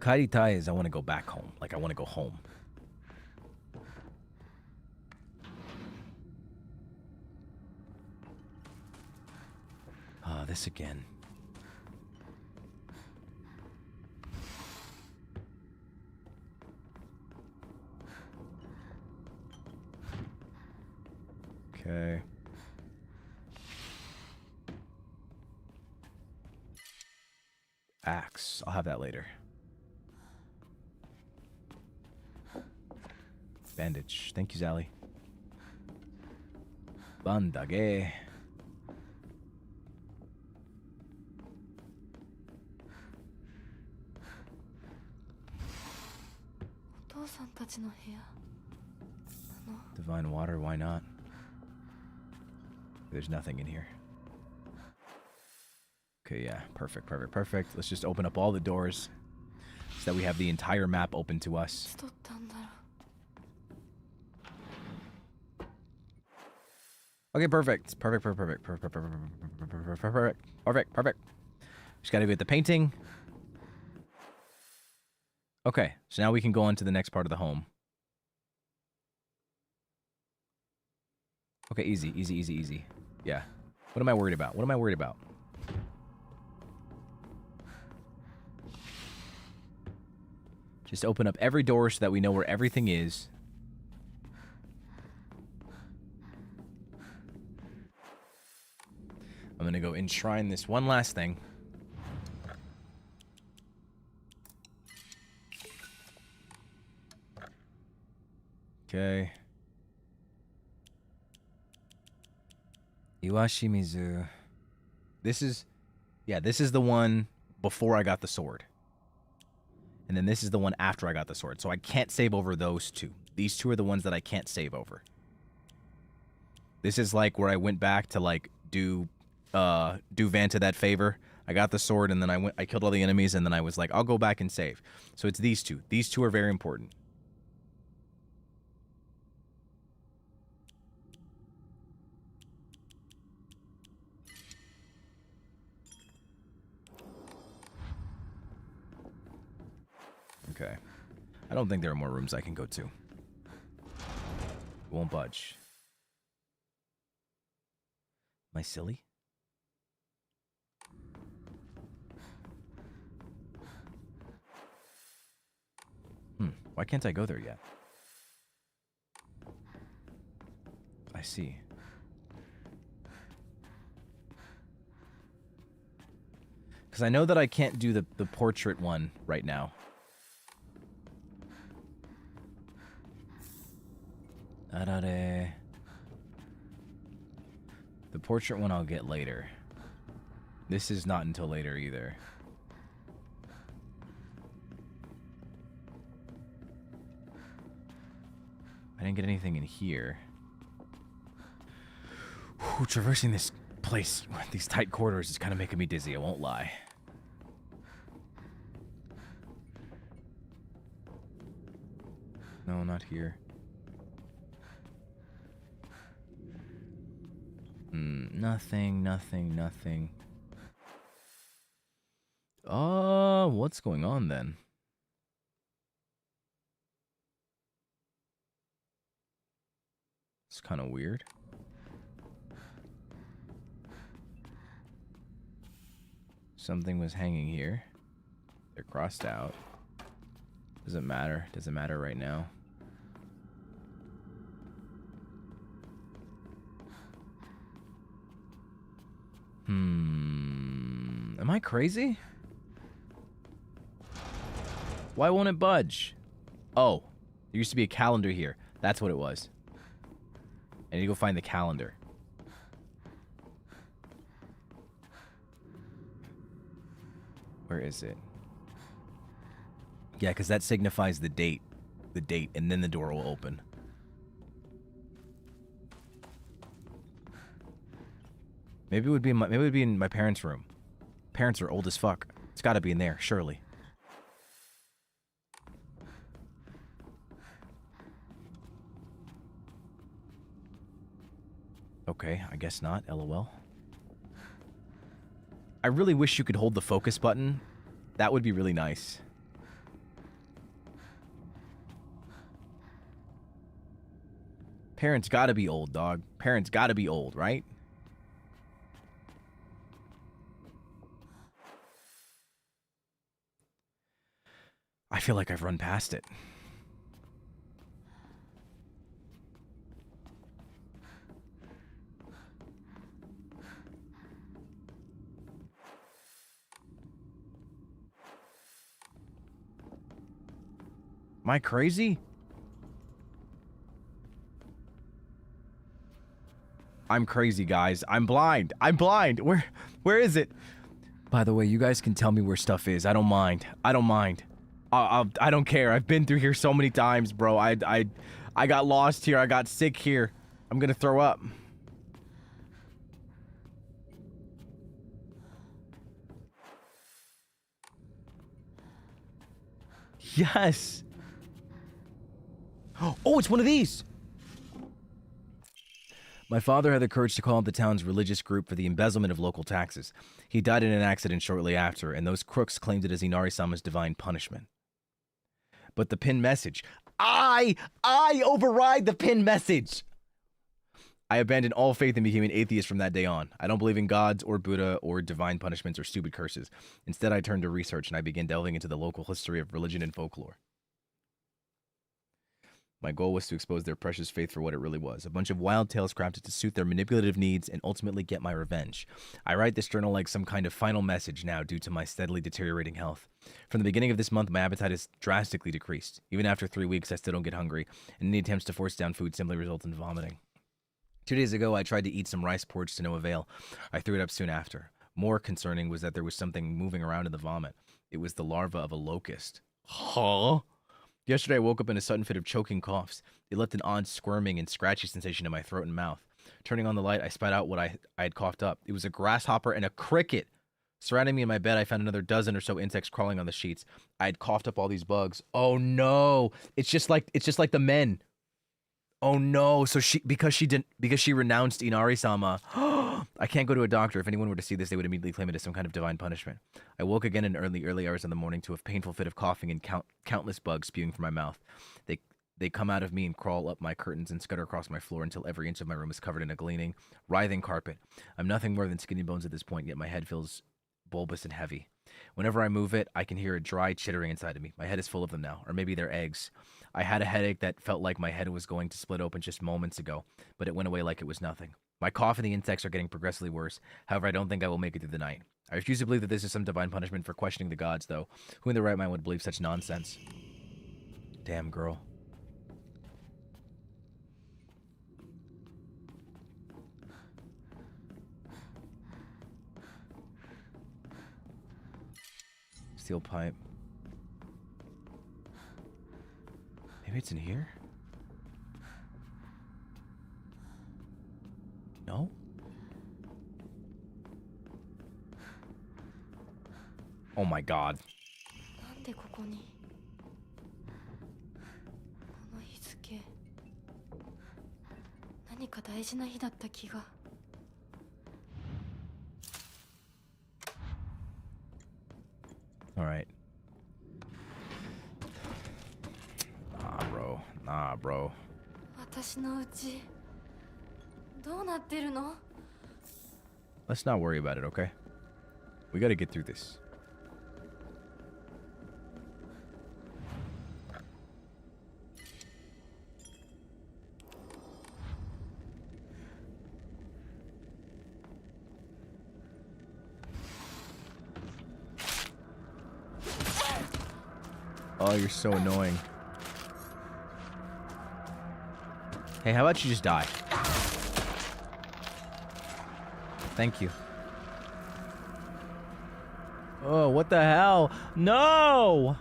Speaker 1: 帰りたい is I want to go back home. Like I want to go home. Ah, this again. Okay. Axe. I'll have that later. Bandage. Thank you, Zally. Bandage.
Speaker 7: お父さんたちの部屋。
Speaker 1: Divine water, why not? There's nothing in here. Okay, yeah. Perfect. Let's just open up all the doors so that we have the entire map open to us.
Speaker 7: 取ったんだろう。
Speaker 1: Okay, perfect. Perfect. Just gotta get the painting. Okay, so now we can go on to the next part of the home. Okay, easy. Yeah. What am I worried about? Just open up every door so that we know where everything is. I'm gonna go enshrine this one last thing. Okay. Iwashimizu. This is the one before I got the sword. And then this is the one after I got the sword. So I can't save over those two. These two are the ones that I can't save over. This is like where I went back to like do Vanta that favor. I got the sword and then I killed all the enemies and then I was like, I'll go back and save. So it's these two. These two are very important. Okay. I don't think there are more rooms I can go to. Won't budge. Am I silly? Why can't I go there yet? I see. Because I know that I can't do the portrait one right now. The portrait one I'll get later. This is not until later either. I didn't get anything in here. Whew, traversing this place, these tight corridors, is kind of making me dizzy, I won't lie. No, not here. Nothing. What's going on then? It's kind of weird. Something was hanging here. They're crossed out. Doesn't matter. Doesn't matter right now. Am I crazy? Why won't it budge? Oh, there used to be a calendar here. That's what it was. I need to go find the calendar. Where is it? Yeah, because that signifies the date. The date, and then the door will open. Maybe it would be in my parents' room. Parents are old as fuck. It's got to be in there, surely. Okay, I guess not. LOL. I really wish you could hold the focus button. That would be really nice. Parents gotta be old, dog. Parents gotta be old, right? I feel like I've run past it. Am I crazy? I'm crazy, guys. I'm blind. Where is it? By the way, you guys can tell me where stuff is. I don't mind. I don't care. I've been through here so many times, bro. I got lost here. I got sick here. I'm gonna throw up. Yes. Oh, it's one of these. My father had the courage to call up the town's religious group for the embezzlement of local taxes. He died in an accident shortly after, and those crooks claimed it as Inari-sama's divine punishment. But the pinned message... I override the pinned message! I abandoned all faith and became an atheist from that day on. I don't believe in gods or Buddha or divine punishments or stupid curses. Instead, I turned to research and I began delving into the local history of religion and folklore. My goal was to expose their precious faith for what it really was. A bunch of wild tales crafted to suit their manipulative needs and ultimately get my revenge. I write this journal like some kind of final message now due to my steadily deteriorating health. From the beginning of this month, my appetite has drastically decreased. Even after 3 weeks, I still don't get hungry, and any attempts to force down food simply result in vomiting. 2 days ago, I tried to eat some rice porridge to no avail. I threw it up soon after. More concerning was that there was something moving around in the vomit. It was the larva of a locust. Huh? Yesterday, I woke up in a sudden fit of choking coughs. It left an odd squirming and scratchy sensation in my throat and mouth. Turning on the light, I spat out what I had coughed up. It was a grasshopper and a cricket. Surrounding me in my bed, I found another dozen or so insects crawling on the sheets. I had coughed up all these bugs. Oh no! It's just like the men. Oh no! So because she renounced Inari-sama. I can't go to a doctor. If anyone were to see this, they would immediately claim it as some kind of divine punishment. I woke again in early hours in the morning to a painful fit of coughing and countless bugs spewing from my mouth. They come out of me and crawl up my curtains and scutter across my floor until every inch of my room is covered in a gleaming, writhing carpet. I'm nothing more than skinny bones at this point, yet my head feels bulbous and heavy. Whenever I move it, I can hear a dry chittering inside of me. My head is full of them now, or maybe they're eggs. I had a headache that felt like my head was going to split open just moments ago, but it went away like it was nothing. My cough and the insects are getting progressively worse. However, I don't think I will make it through the night. I refuse to believe that this is some divine punishment for questioning the gods, though. Who in their right mind would believe such nonsense? Damn, girl. Steel pipe. Maybe it's in here? No? Oh my god.
Speaker 7: なんでここにこの日付何か大事な日だった気が
Speaker 1: Alright. Nah, bro.
Speaker 7: 私のうちどうなってるの
Speaker 1: Let's not worry about it, okay? We gotta get through this. Oh, you're so annoying. Hey, how about you just die? Thank you. Oh, what the hell? No!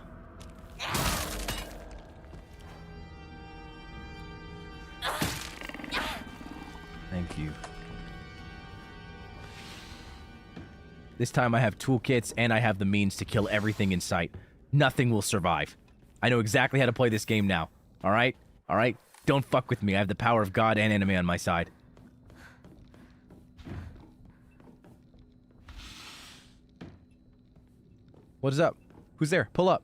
Speaker 1: Thank you. This time I have toolkits and I have the means to kill everything in sight. Nothing will survive. I know exactly how to play this game now. Alright? Alright? Don't fuck with me. I have the power of God and anime on my side. What is up? Who's there? Pull up.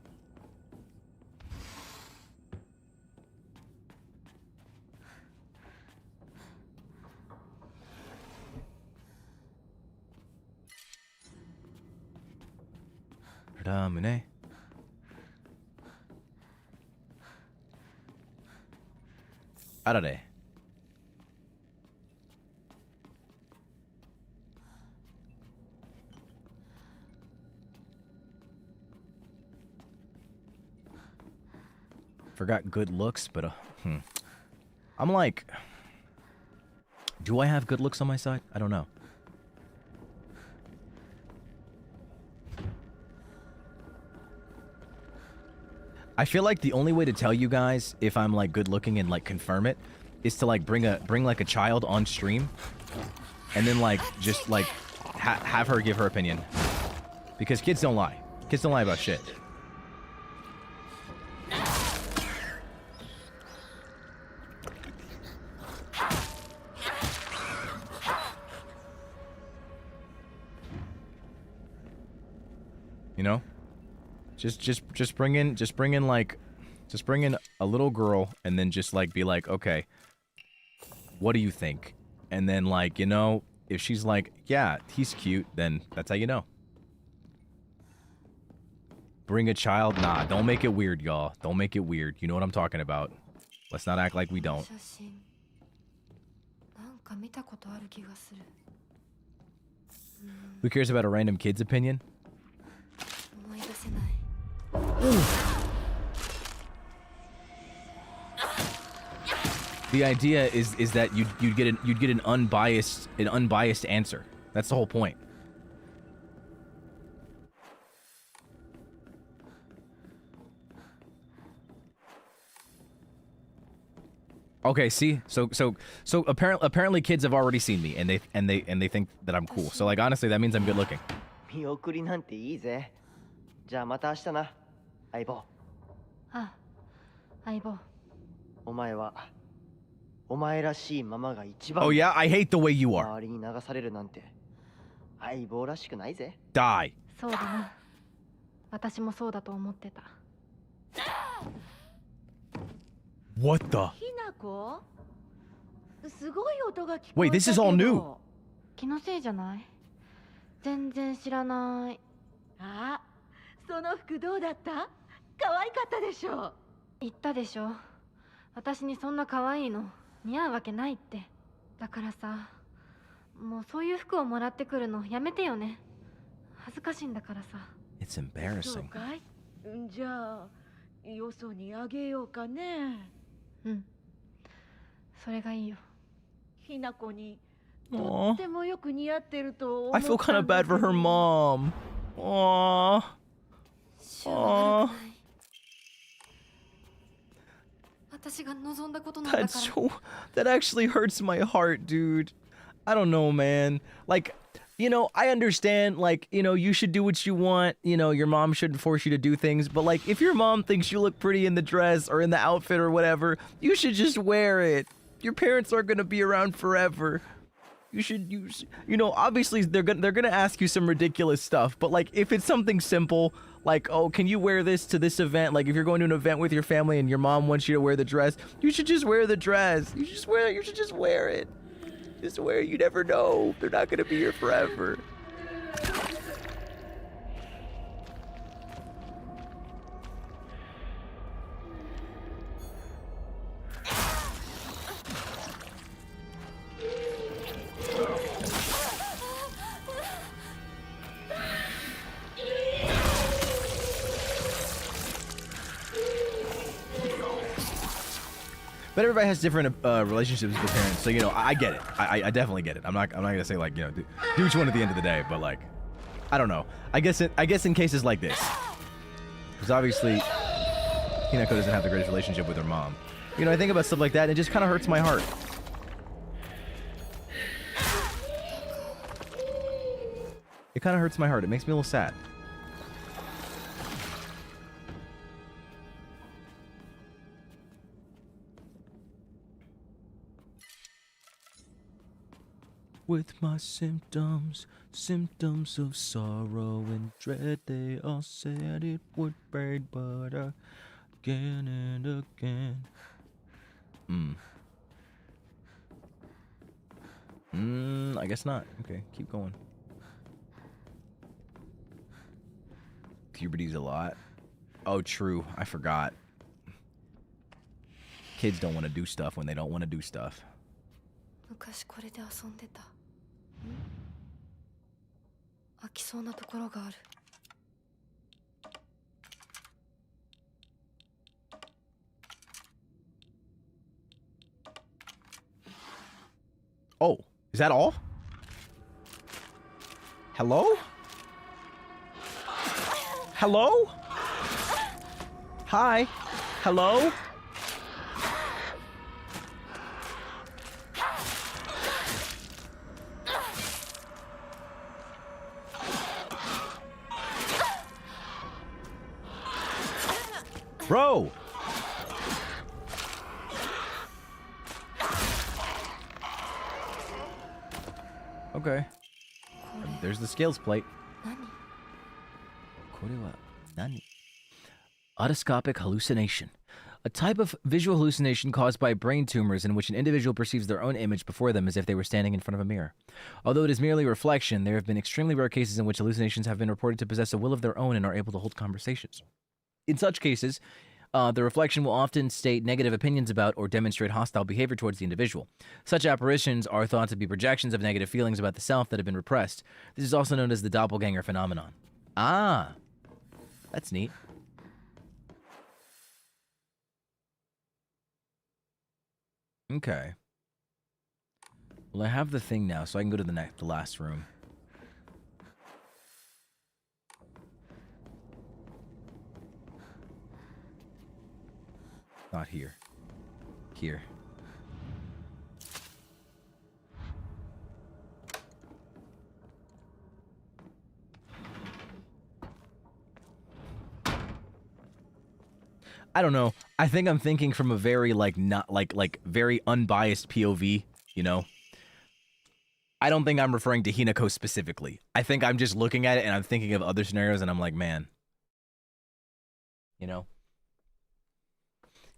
Speaker 1: Ramune. Arare. Forgot good looks, but I'm like, do I have good looks on my side? I don't know. I feel like the only way to tell you guys if I'm like good looking and like confirm it is to like bring like a child on stream and then like just like have her give her opinion, because kids don't lie. Kids don't lie about shit. know? Just bring in a little girl and then just like be like, okay, what do you think? And then like, you know, if she's like, yeah, he's cute, then that's how you know. Bring a child? Nah, don't make it weird, y'all. Don't make it weird. You know what I'm talking about. Let's not act like we don't.
Speaker 7: 写真なんか見たことある気がする。
Speaker 1: Who cares about a random kid's opinion?
Speaker 7: 思い出せない。
Speaker 1: The idea is that you'd get an unbiased answer. That's the whole point. Okay, see, so apparently kids have already seen me and they think that I'm cool. So like honestly, that means I'm good looking.
Speaker 9: 見送りなんていいぜ。じゃあまた明日な、相棒。
Speaker 7: あ、相棒。
Speaker 9: お前はお前らしいままが一番。
Speaker 1: Oh yeah, I hate the way you are.
Speaker 9: 周りに流されるなんて相棒らしくないぜ。
Speaker 1: Die.
Speaker 7: そうだな。私もそうだと思ってた。
Speaker 1: What the?
Speaker 10: ひなこ？すごい音が聞こえたけど。
Speaker 1: Wait, this is all new.
Speaker 7: 気のせいじゃない？全然知らない。
Speaker 10: あ、その服どうだった？可愛かったでしょ。
Speaker 7: 言ったでしょ。私にそんな可愛いの似合うわけないって。だからさ、もうそういう服をもらってくるのやめてよね。恥ずかしいんだからさ。
Speaker 1: It's
Speaker 10: そう
Speaker 1: embarrassing.
Speaker 10: かい？じゃあよそにあげようかね。
Speaker 7: うん。それがいいよ。
Speaker 10: ひなこにと
Speaker 1: Aw.
Speaker 10: ってもよく似合ってると思
Speaker 1: I
Speaker 10: っ
Speaker 1: feel
Speaker 10: た
Speaker 1: kind
Speaker 10: ん
Speaker 1: of
Speaker 10: だ
Speaker 1: bad
Speaker 10: け
Speaker 1: for
Speaker 10: ど
Speaker 1: her mom. Aww.
Speaker 7: シュは悪くない。私が望んだことなんだから。
Speaker 1: That's so. That actually hurts my heart, dude. I don't know, man. Like, you know, I understand, like, you know, you should do what you want. You know, your mom shouldn't force you to do things. But, like, if your mom thinks you look pretty in the dress or in the outfit or whatever, you should just wear it. Your parents aren't going to be around forever. You should use, you know, obviously they're gonna ask you some ridiculous stuff. But, like, if it's something simple, like, oh, can you wear this to this event? Like, if you're going to an event with your family and your mom wants you to wear the dress, you should just wear the dress. You should just wear it. Just wear it. You never know. They're not gonna be here forever. But everybody has different relationships with their parents, so you know I get it. I definitely get it. I'm not gonna say like, you know, do what you want at the end of the day, but like, I don't know. I guess in cases like this, because obviously Hinako doesn't have the greatest relationship with her mom. You know, I think about stuff like that, and it just kind of hurts my heart. It kind of hurts my heart. It makes me a little sad. With my symptoms of sorrow and dread, they all said it would fade, but again and again. I guess not. Okay, keep going. Puberty's a lot. Oh, true. I forgot. Kids don't want to do stuff when they don't want to do stuff.
Speaker 7: 昔これで遊んでた。飽きそうなところがある。
Speaker 1: Oh, is that all? Hello? Hello? Hi? Hello? Bro! Okay. There's the scales plate.
Speaker 7: 何？
Speaker 1: Otoscopic hallucination. A type of visual hallucination caused by brain tumors in which an individual perceives their own image before them as if they were standing in front of a mirror. Although it is merely a reflection, there have been extremely rare cases in which hallucinations have been reported to possess a will of their own and are able to hold conversations. In such cases, the reflection will often state negative opinions about or demonstrate hostile behavior towards the individual. Such apparitions are thought to be projections of negative feelings about the self that have been repressed. This is also known as the doppelganger phenomenon. Ah, that's neat. Okay. Well, I have the thing now, so I can go to the last room. Not here. Here. I don't know. I think I'm thinking from a very very unbiased POV, you know. I don't think I'm referring to Hinako specifically. I think I'm just looking at it and I'm thinking of other scenarios and I'm like, man. You know.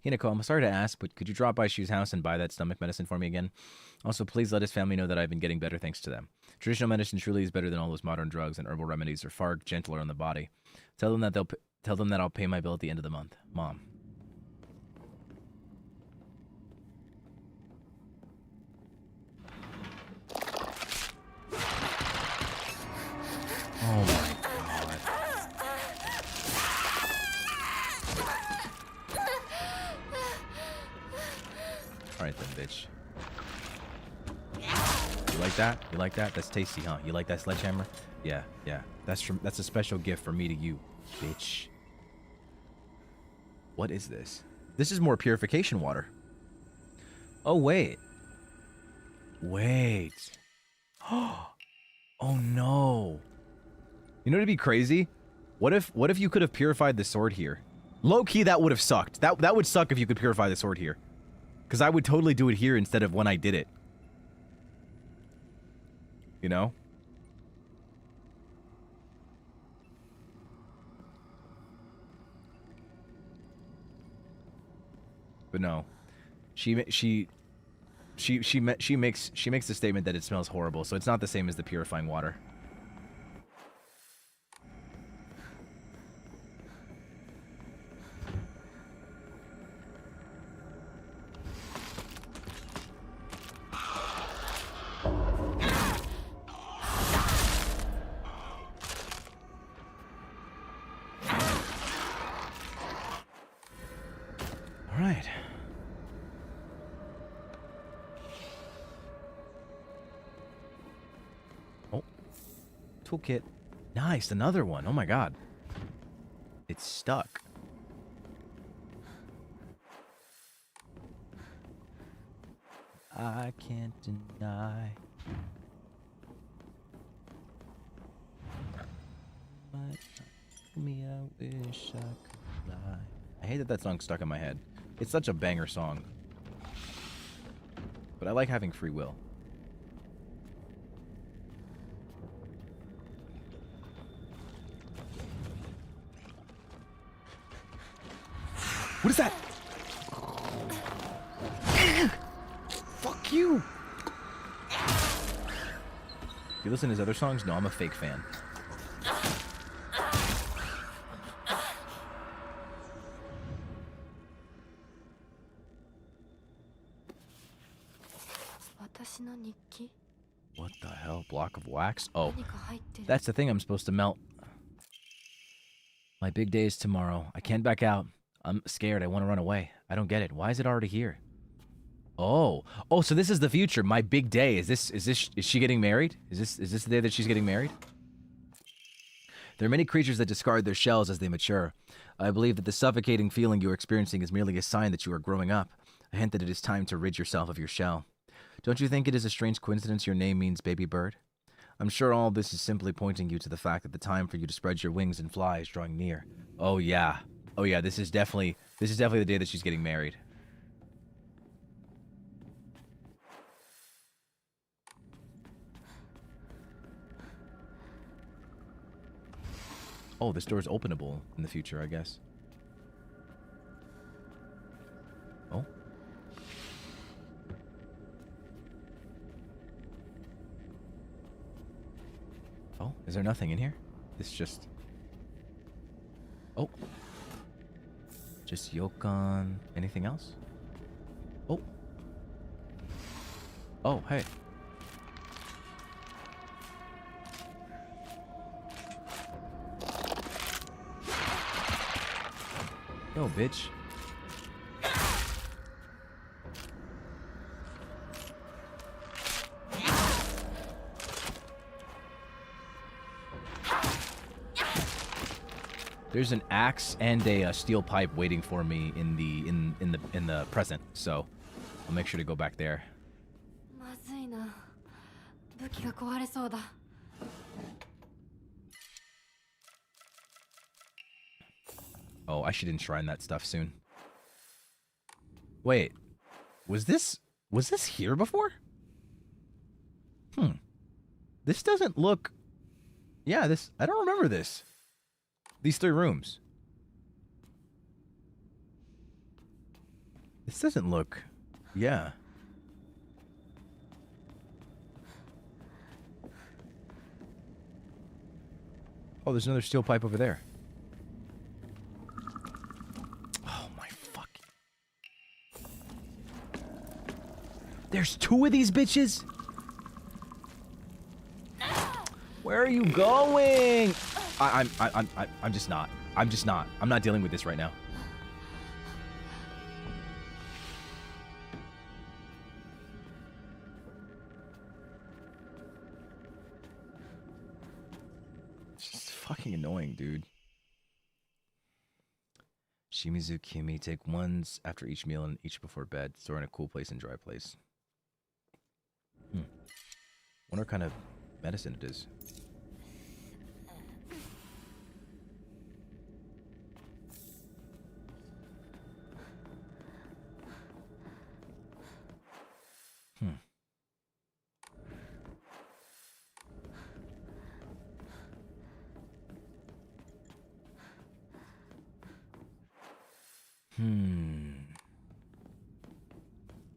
Speaker 1: Hinako, I'm sorry to ask, but could you drop by Shu's house and buy that stomach medicine for me again? Also, please let his family know that I've been getting better thanks to them. Traditional medicine truly is better than all those modern drugs, and herbal remedies are far gentler on the body. Tell them that I'll pay my bill at the end of the month. Mom. Oh my god. Alright then, bitch. You like that? You like that? That's tasty, huh? You like that sledgehammer? Yeah, yeah. That's a special gift from me to you, bitch. What is this? This is more purification water. Oh, wait. Wait. Oh no. You know what'd be crazy? What if you could have purified the sword here? Low key, that would have sucked. That would suck if you could purify the sword here. Because I would totally do it here instead of when I did it. You know? But no. She makes the statement that it smells horrible, so it's not the same as the purifying water. All right. Oh. Toolkit. Nice, another one. Oh my god. It's stuck. I can't deny. But me, I wish I could lie. I hate that song's stuck in my head. It's such a banger song. But I like having free will. What is that? Fuck you! You listen to his other songs? No, I'm a fake fan. What the hell? Block of wax? Oh, that's the thing I'm supposed to melt. My big day is tomorrow. I can't back out. I'm scared. I want to run away. I don't get it. Why is it already here? Oh, so this is the future. My big day. Is she getting married? Is this the day that she's getting married? There are many creatures that discard their shells as they mature. I believe that the suffocating feeling you are experiencing is merely a sign that you are growing up, a hint that it is time to rid yourself of your shell. Don't you think it is a strange coincidence your name means baby bird? I'm sure all this is simply pointing you to the fact that the time for you to spread your wings and fly is drawing near. Oh yeah. Oh yeah, this is definitely the day that she's getting married. Oh, this door's openable in the future, I guess. Oh. Oh, is there nothing in here? It's just... Oh. Just Yokon. Anything else? Oh. Oh, hey. Yo, bitch. There's an axe and a steel pipe waiting for me in the present, so I'll make sure to go back there.
Speaker 7: まずいな。武器が壊れそうだ。
Speaker 1: Oh, I should enshrine that stuff soon. Wait, was this here before? This doesn't look... Yeah, I don't remember this. These 3 rooms. This doesn't look... Yeah. Oh, there's another steel pipe over there. Oh my fuck. There's 2 of these bitches? Where are you going? I'm just not. I'm just not. I'm not dealing with this right now. It's fucking annoying, dude. Shimizu Kimi, take ones after each meal and each before bed. Store in a cool place and dry place. Wonder what kind of medicine it is.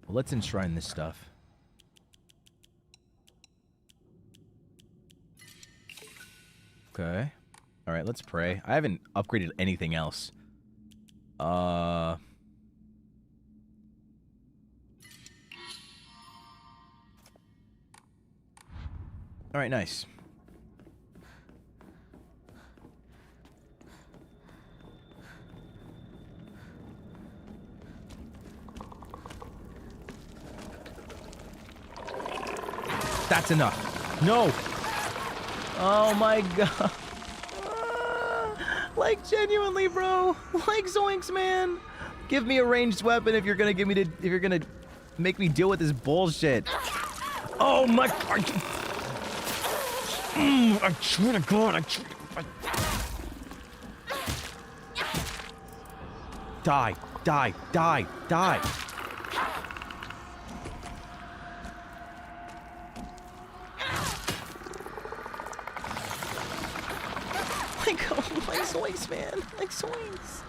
Speaker 1: Well, let's enshrine this stuff. Okay. All right, let's pray. I haven't upgraded anything else. All right, nice. That's enough. No. Oh my god. Like genuinely, bro. Like Zoinks, man. Give me a ranged weapon if you're gonna make me deal with this bullshit. Oh my. I swear to God. Die. Die. Die. Die. Like Zoinks, man. Like Zoinks.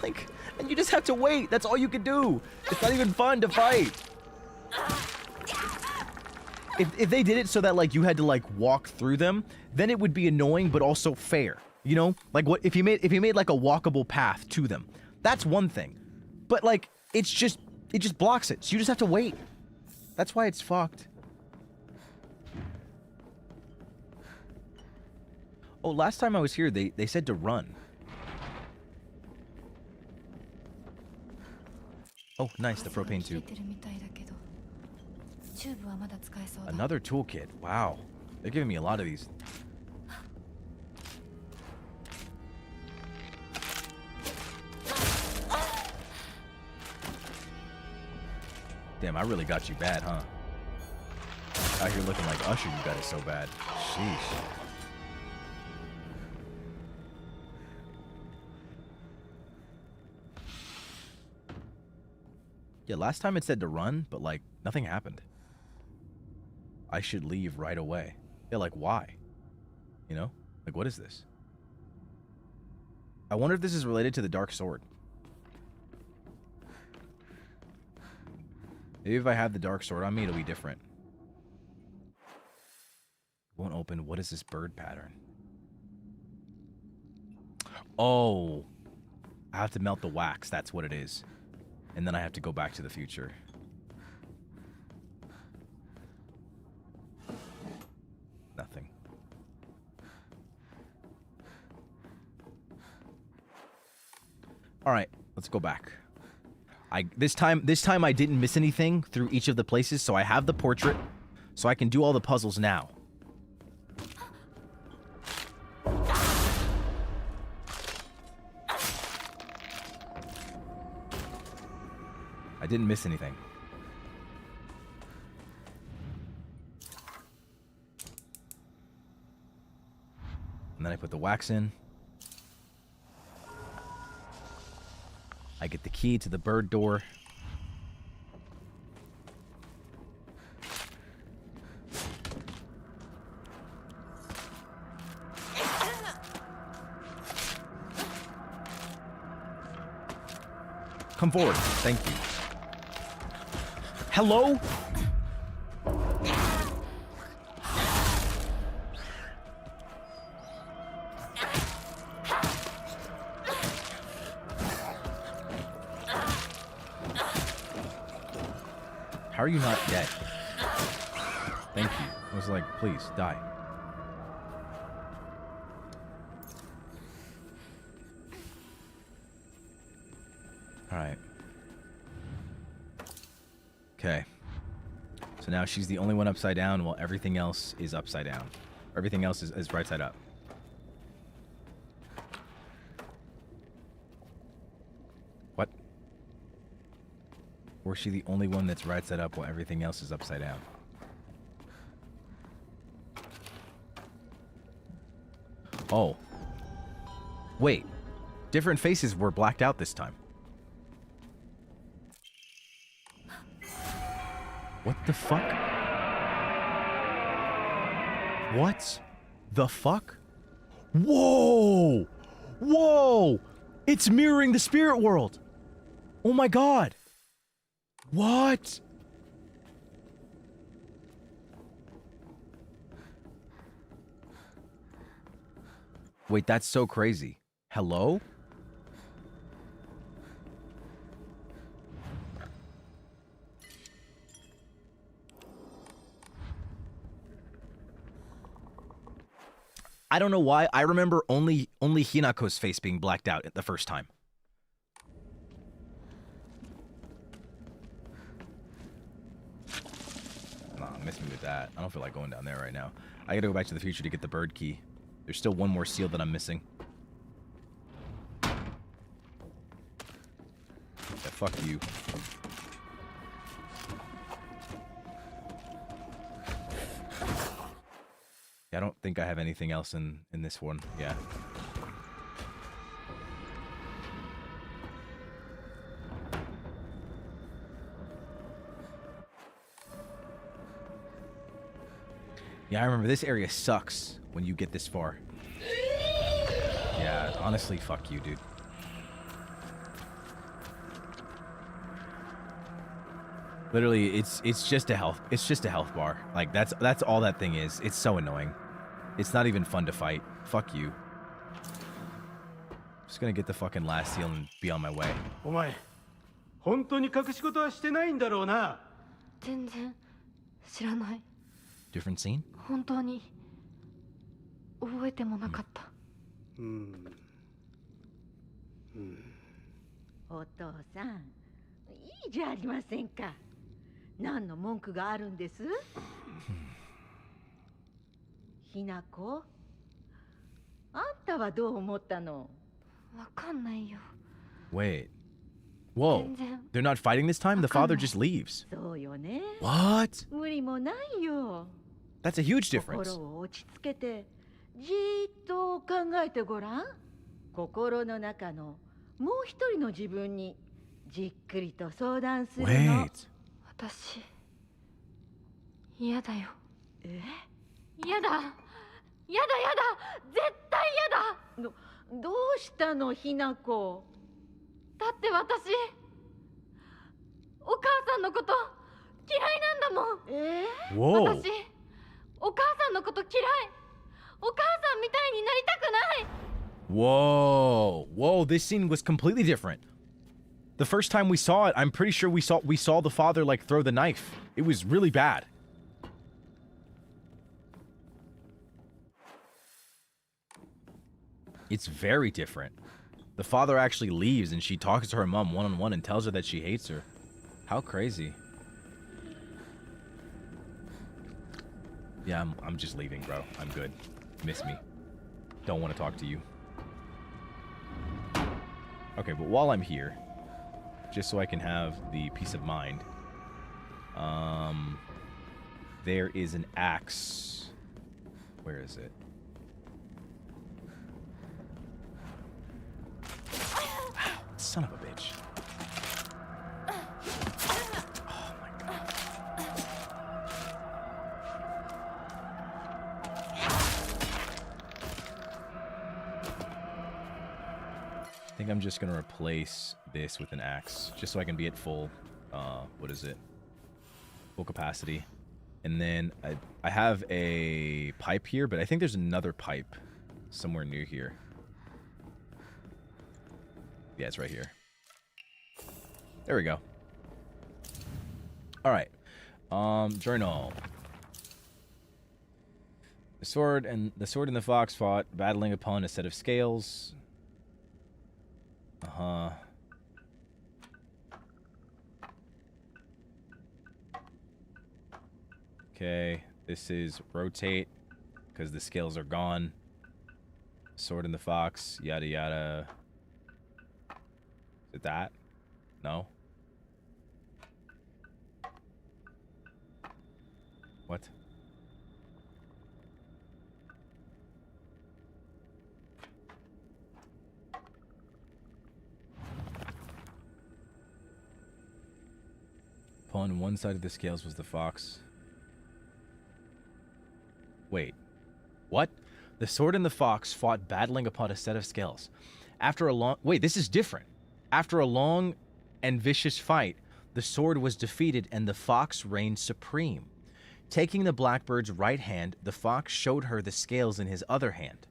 Speaker 1: Like, and you just have to wait. That's all you can do. It's not even fun to fight. If they did it so that like you had to like walk through them, then it would be annoying but also fair. You know? Like what if you made like a walkable path to them. That's one thing. But like it just blocks it. So you just have to wait. That's why it's fucked. Oh, last time I was here, they said to run. Oh, nice, the propane tube. Another toolkit. Wow. They're giving me a lot of these. Damn, I really got you bad, huh? Out here looking like Usher, you got it so bad. Sheesh. Yeah, last time it said to run, but like nothing happened. I should leave right away. Yeah, like why? You know? Like what is this? I wonder if this is related to the Dark Sword. Maybe if I have the Dark Sword on me, it'll be different. Won't open. What is this bird pattern? Oh. I have to melt the wax. That's what it is. And then I have to go back to the future. Nothing. All right, let's go back. This time I didn't miss anything through each of the places, so I have the portrait, so I can do all the puzzles now. I didn't miss anything. And then I put the wax in. I get the key to the bird door. Come forward. Thank you. Hello? How are you not dead? Thank you. I was like, please, die. Alright. Okay. So now she's the only one upside down while everything else is upside down. Everything else is right side up. What? Or is she the only one that's right side up while everything else is upside down? Oh. Wait. Different faces were blacked out this time. What the fuck? What the fuck? Whoa! Whoa! It's mirroring the spirit world! Oh my god! What? Wait, that's so crazy. Hello? I don't know why. I remember only Hinako's face being blacked out the first time. Nah, miss me with that. I don't feel like going down there right now. I gotta go back to the future to get the bird key. There's still one more seal that I'm missing. Yeah, fuck you. I don't think I have anything else in this one. Yeah. Yeah, I remember this area sucks when you get this far. Yeah, honestly, fuck you, dude. Literally, it's just a health bar. Like that's all that thing is. It's so annoying. It's not even fun to fight. Fuck you. Just gonna get the fucking last seal and be on my way.
Speaker 11: お前、本当に隠し事はしてないんだろうな。
Speaker 7: 全然知らない。
Speaker 1: Different scene?
Speaker 7: 本当に覚えてもなかった。
Speaker 10: お父さん、いいじゃありませんか。何の文句があるんです？ひなこ、あんたはどう思ったの？
Speaker 7: わかんないよ。
Speaker 1: Wait. Whoa. They're not fighting this time? The father just leaves.
Speaker 10: そうよね。
Speaker 1: What?
Speaker 10: 無理もないよ。
Speaker 1: That's a huge difference.
Speaker 10: 心を落ち着けて、じーっと考えてごらん。心の中のもう一人の自分にじっくりと相談するの。
Speaker 1: Wait.
Speaker 7: 私嫌だよ。
Speaker 10: え？
Speaker 7: やだやだやだ絶対やだ。
Speaker 10: どうしたのひなこ。
Speaker 7: だって私お母さんのこと嫌いなんだもん。
Speaker 1: Whoa.
Speaker 7: 私お母さんのこと嫌い。お母さんみたいになりたくない。
Speaker 1: Whoa. Whoa, this scene was completely different. The first time we saw it, I'm pretty sure we saw the father like throw the knife. It was really bad. It's very different. The father actually leaves and she talks to her mom one-on-one and tells her that she hates her. How crazy. Yeah, I'm just leaving, bro. I'm good. Miss me. Don't want to talk to you. Okay, but while I'm here, just so I can have the peace of mind, there is an axe. Where is it? Son of a bitch. Oh my god. I think I'm just gonna replace this with an axe, just so I can be at full, what is it? Full capacity. And then I have a pipe here, but I think there's another pipe somewhere near here. Yeah, it's right here. There we go. All right. Journal. The sword and the fox fought, battling upon a set of scales. Uh-huh. Okay, this is rotate because the scales are gone. Sword and the fox, yada yada. Is it that? No. What? Upon one side of the scales was the fox. Wait. What? The sword and the fox fought battling upon a set of scales. After a long... Wait, this is different. After a long and vicious fight, the sword was defeated and the fox reigned supreme. Taking the blackbird's right hand, the fox showed her the scales in his other hand.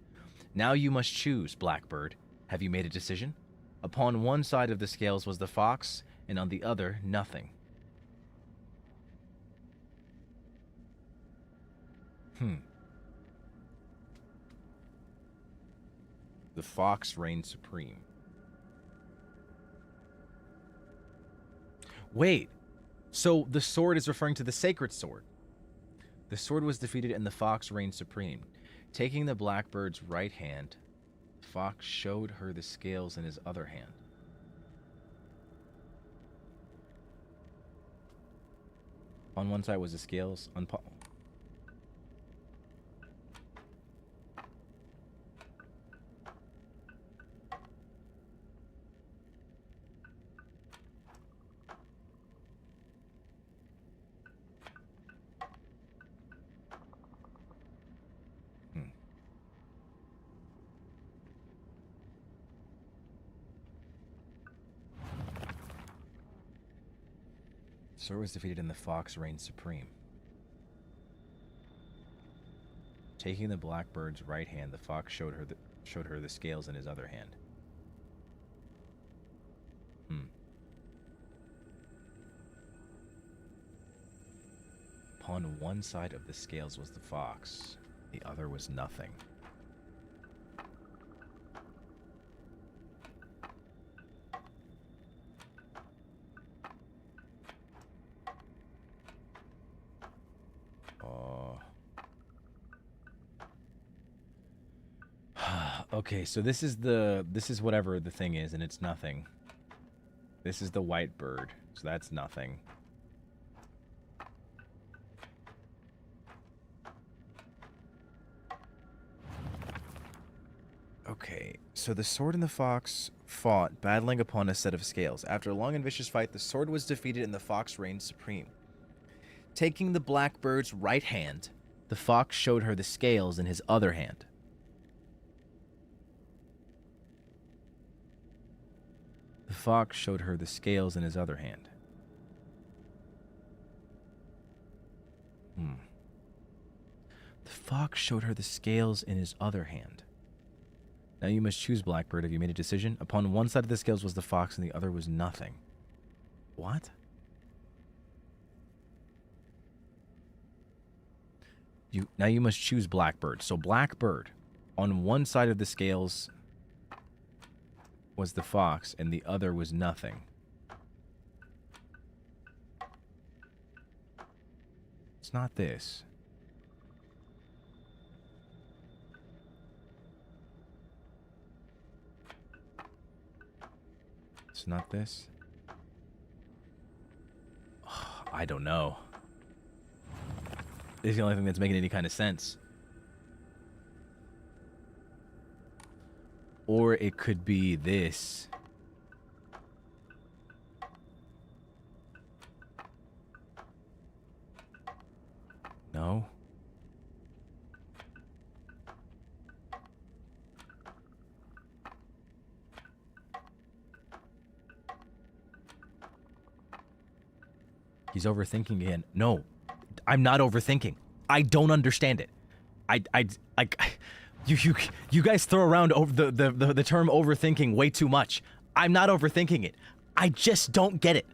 Speaker 1: Now you must choose, Blackbird. Have you made a decision? Upon one side of the scales was the fox, and on the other, nothing. The fox reigned supreme. Wait, so the sword is referring to the sacred sword. The sword was defeated and the fox reigned supreme. Taking the blackbird's right hand, the fox showed her the scales in his other hand. On one side was the scales. The sword was defeated and the fox reigned supreme. Taking the blackbird's right hand, the fox showed her the scales in his other hand. Upon one side of the scales was the fox, the other was nothing. Okay, so this is whatever the thing is, and it's nothing. This is the white bird, so that's nothing. Okay, so the sword and the fox fought, battling upon a set of scales. After a long and vicious fight, the sword was defeated and the fox reigned supreme. Taking the blackbird's right hand, The fox showed her the scales in his other hand. The fox showed her the scales in his other hand. The fox showed her the scales in his other hand. Now you must choose, Blackbird. Have you made a decision? Upon one side of the scales was the fox and the other was nothing. What? Now you must choose Blackbird. So Blackbird, on one side of the scales was the fox and the other was nothing. It's not this. It's not this. I don't know. This is the only thing that's making any kind of sense. Or it could be this. No. He's overthinking again. No, I'm not overthinking. I don't understand it. You guys throw around over the term overthinking way too much. I'm not overthinking it. I just don't get it.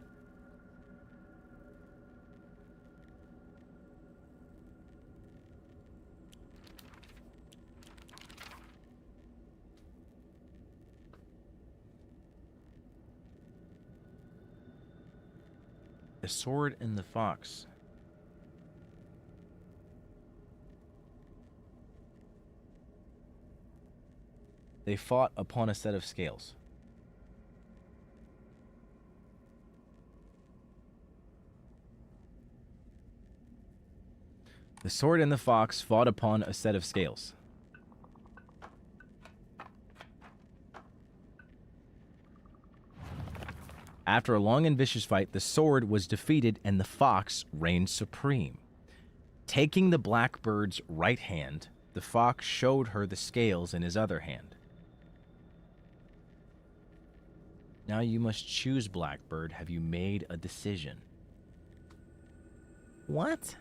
Speaker 1: The sword and the fox. They fought upon a set of scales. The sword and the fox fought upon a set of scales. After a long and vicious fight, the sword was defeated and the fox reigned supreme. Taking the blackbird's right hand, the fox showed her the scales in his other hand. Now you must choose, Blackbird. Have you made a decision? What?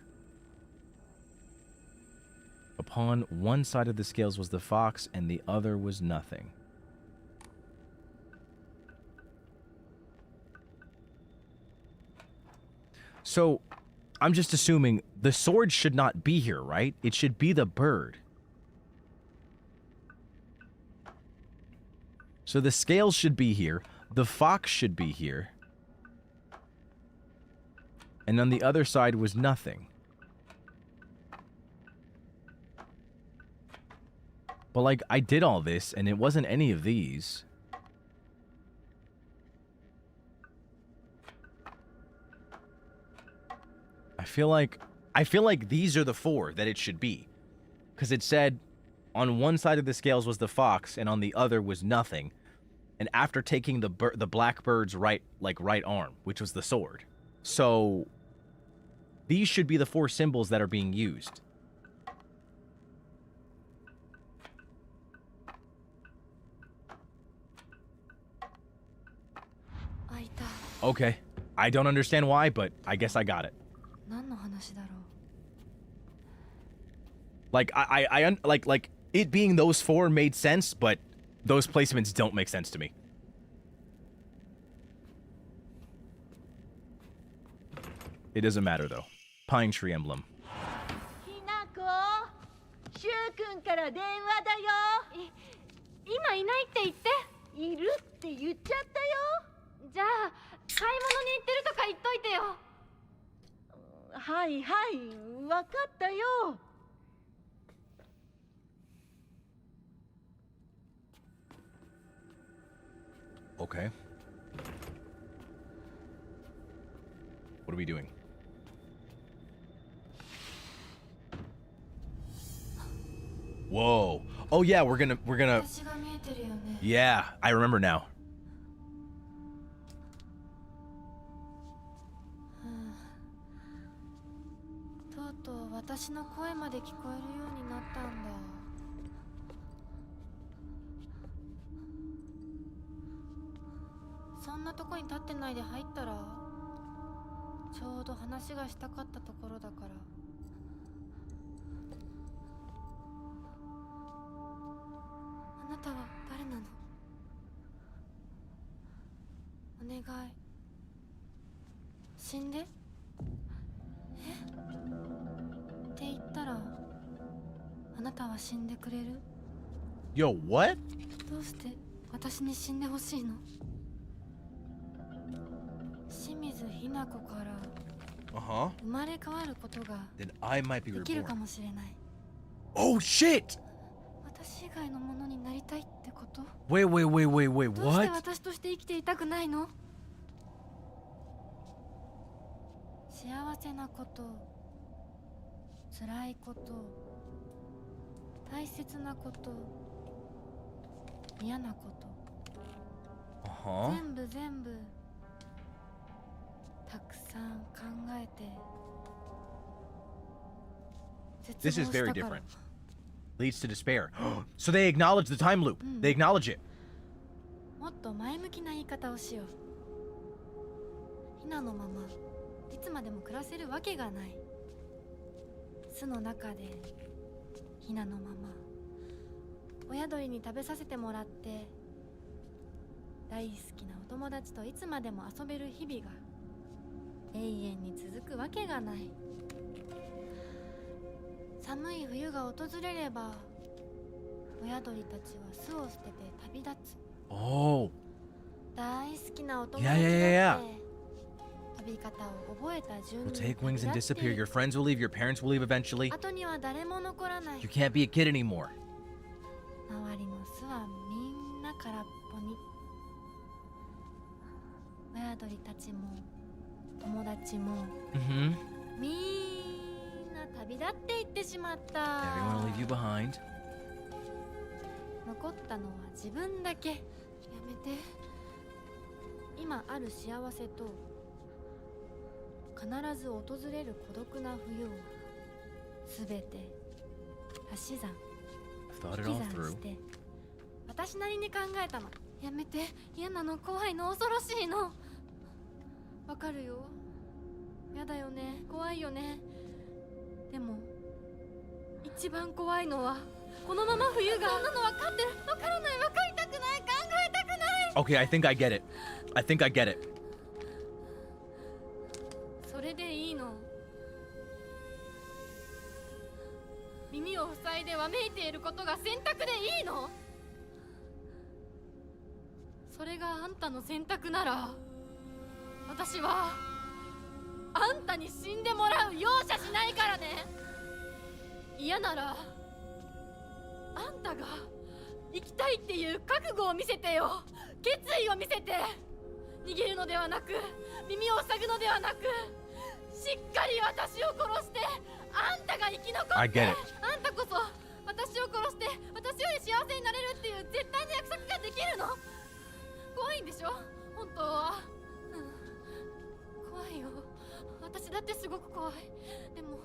Speaker 1: Upon one side of the scales was the fox and the other was nothing. So, I'm just assuming the sword should not be here, right? It should be the bird. So the scales should be here. The fox should be here. And on the other side was nothing. But like, I did all this and it wasn't any of these. I feel like these are the four that it should be. Because it said on one side of the scales was the fox and on the other was nothing. And after taking the blackbird's right arm, which was the sword. So these should be the four symbols that are being used. Okay. I don't understand why, but I guess I got it. Like like it being those four made sense, but those placements don't make sense to me. It doesn't matter though. Pine tree emblem.
Speaker 10: Hinako, Shu君から電話だよ。
Speaker 7: 今いないって言って。
Speaker 10: いるって言っちゃったよ。
Speaker 7: じゃあ買い物に行ってるとか言っといてよ。
Speaker 10: はいはい、わかったよ。
Speaker 1: Okay. What are we doing? Whoa. Oh yeah, we're gonna Yeah, I remember now.
Speaker 7: と私の声まで聞こえるようになったんだ。そんなとこに立ってないで入ったら、ちょうど話がしたかったところだから。あなたは誰なの？お願い、死んで。って言ったら、あなたは死んでくれる？
Speaker 1: Yo, what?
Speaker 7: どうして私に死んでほしいの？清水ひな子から
Speaker 1: Uh-huh.
Speaker 7: 生まれ変わることが
Speaker 1: Then I might be
Speaker 7: できるか
Speaker 1: reborn.
Speaker 7: もしれない。
Speaker 1: Oh shit!
Speaker 7: 私以外のものになりたいってこと？
Speaker 1: Wait, wait, wait, wait, wait,
Speaker 7: どうして
Speaker 1: what?
Speaker 7: 私として生きていたくないの？幸せなこと、辛いこと、大切なこと、嫌なこと、
Speaker 1: Uh-huh.
Speaker 7: 全部たくさん考えて
Speaker 1: This is
Speaker 7: 絶望
Speaker 1: very
Speaker 7: したから。
Speaker 1: different. Leads to despair. So they acknowledge the time loop. They acknowledge it.
Speaker 7: もっと前向きな言い方をしよう。ひなのままいつまでも暮らせるわけがない。巣の中でひなのまま親鳥に食べさせてもらって、大好きなお友達といつまでも遊べる日々が永遠に続くわけがない。寒い冬が訪れれば、親鳥たちは巣を捨てて旅立つ。
Speaker 1: Oh.
Speaker 7: 大好きなお友
Speaker 1: Yeah,
Speaker 7: 達
Speaker 1: yeah,
Speaker 7: だっ
Speaker 1: yeah,
Speaker 7: て飛び方を覚えた順
Speaker 1: We'll
Speaker 7: に
Speaker 1: take wings and
Speaker 7: 旅立って
Speaker 1: disappear. Your friends will leave. Your parents will leave eventually.
Speaker 7: 後には誰も残らない。
Speaker 1: You can't be a kid anymore.
Speaker 7: 周りの巣はみんな空っぽに。親鳥たちも友達も
Speaker 1: Mm-hmm.
Speaker 7: みんな旅立っていってしまった。
Speaker 1: Everyone will leave you behind.
Speaker 7: 残ったのは自分だけ。やめて。今ある幸せと必ず訪れる孤独な冬をすべて足し算
Speaker 1: Thought
Speaker 7: 引
Speaker 1: it
Speaker 7: き
Speaker 1: all
Speaker 7: 算
Speaker 1: through.
Speaker 7: して私なりに考えたの。やめて。嫌なの、怖いの、恐ろしいの。わかるよ。やだよね、怖いよね。でも一番怖いのはこのまま冬が。そんなの分かってる。分からない、分かりたくない、考えたくない。
Speaker 1: Okay, I think I get it. I think I get it.
Speaker 7: それでいいの。耳を塞いでわめいていることが選択でいいの？それがあんたの選択なら、私はあんたに死んでもらう容赦しないからね。嫌ならあんたが生きたいっていう覚悟を見せてよ。決意を見せて。逃げるのではなく、耳を塞ぐのではなく、しっかり私を殺して、あんたが生き残って。
Speaker 1: I get it.
Speaker 7: あんたこそ私を殺して私より幸せになれるっていう絶対の約束ができるの？怖いんでしょ本当は。怖いよ。私だってすごく怖い。でも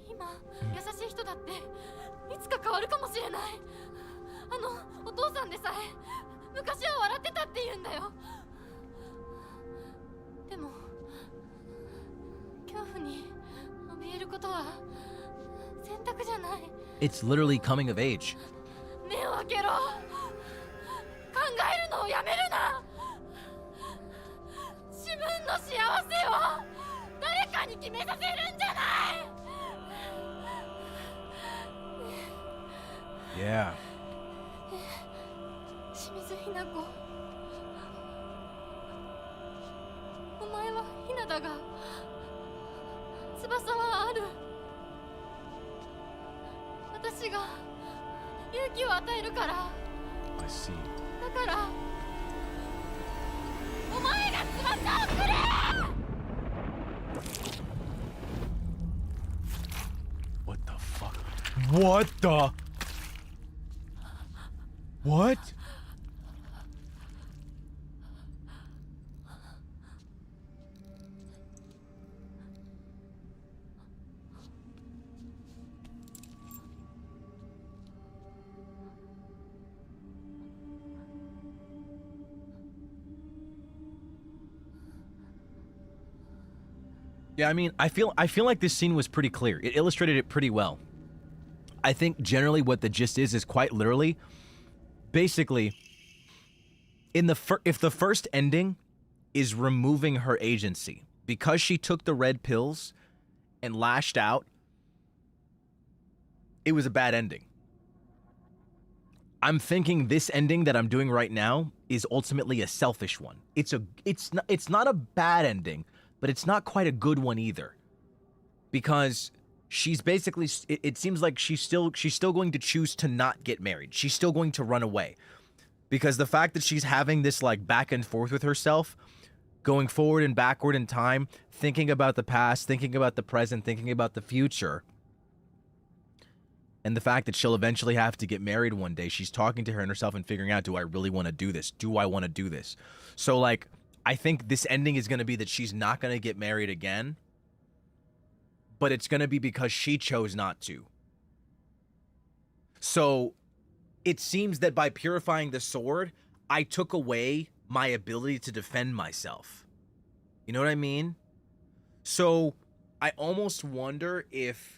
Speaker 7: 今優しい人だっていつか変わるかもしれない。お父さんでさえ昔は笑ってたって言うんだよ。でも恐怖に怯えることは選択じゃない。
Speaker 1: It's literally coming of age.
Speaker 7: 目を開けろ。考えるのをやめるな。自分の幸せを誰かに決めさせるんじゃない。
Speaker 1: Yeah.
Speaker 7: 清水ひな子、お前はひなだが翼はある。私が勇気を与えるから。
Speaker 1: I see.
Speaker 7: だからお前が翼をくれ。
Speaker 1: What the fuck? What the? What? Yeah, I mean, I feel like this scene was pretty clear. It illustrated it pretty well. I think generally what the gist is quite literally, basically, if the first ending is removing her agency because she took the red pills and lashed out, it was a bad ending. I'm thinking this ending that I'm doing right now is ultimately a selfish one. It's not a bad ending, but it's not quite a good one either, because she's basically, it seems like she's still going to choose to not get married. She's still going to run away, because the fact that she's having this like back and forth with herself, going forward and backward in time, thinking about the past, thinking about the present, thinking about the future, and the fact that she'll eventually have to get married one day, she's talking to her and herself and figuring out, do I really want to do this? Do I want to do this? So like, I think this ending is going to be that she's not going to get married again, but it's going to be because she chose not to. So it seems that by purifying the sword, I took away my ability to defend myself. You know what I mean? So I almost wonder if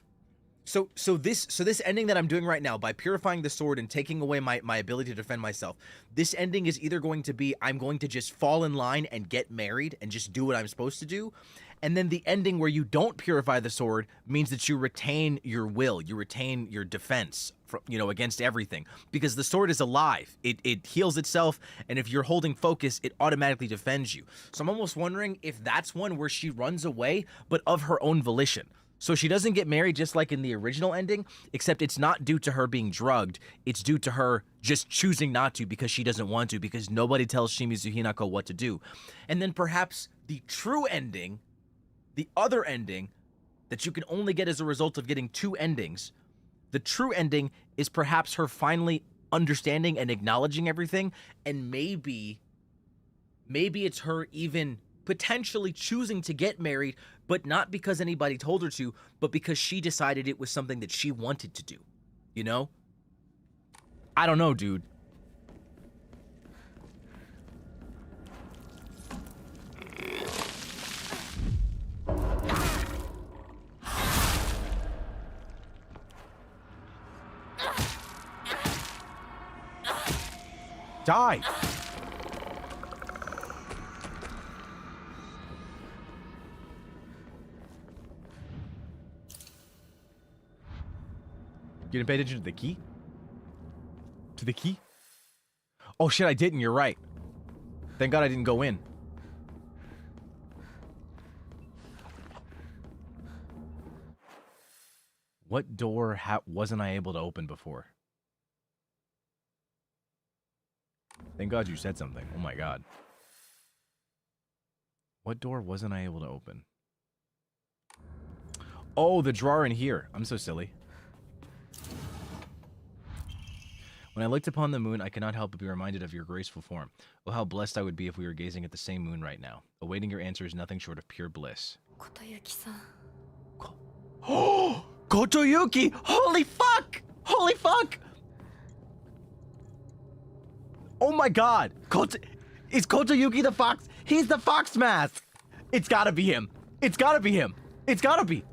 Speaker 1: so this ending that I'm doing right now, by purifying the sword and taking away my ability to defend myself, this ending is either going to be I'm going to just fall in line and get married and just do what I'm supposed to do, and then the ending where you don't purify the sword means that you retain your will, you retain your defense from, you know, against everything, because the sword is alive. It heals itself, and if you're holding focus, it automatically defends you. So I'm almost wondering if that's one where she runs away, but of her own volition. So she doesn't get married just like in the original ending, except it's not due to her being drugged. It's due to her just choosing not to because she doesn't want to, because nobody tells Shimizu Hinako what to do. And then perhaps the true ending, the other ending that you can only get as a result of getting two endings, the true ending is perhaps her finally understanding and acknowledging everything, and maybe it's her even potentially choosing to get married, but not because anybody told her to, but because she decided it was something that she wanted to do. You know? I don't know, dude. Die! You didn't pay attention to the key? To the key? Oh shit, I didn't, you're right. Thank God I didn't go in. What door wasn't I able to open before? Thank God you said something. Oh my God. What door wasn't I able to open? Oh, the drawer in here. I'm so silly. When I looked upon the moon, I could not help but be reminded of your graceful form. Oh, how blessed I would be if we were gazing at the same moon right now. Awaiting your answer is nothing short of pure bliss. Oh, Kotoyuki! Holy fuck! Holy fuck! Oh my God! Is Kotoyuki the fox? He's the fox mask! It's gotta be him. It's gotta be him. It's gotta be.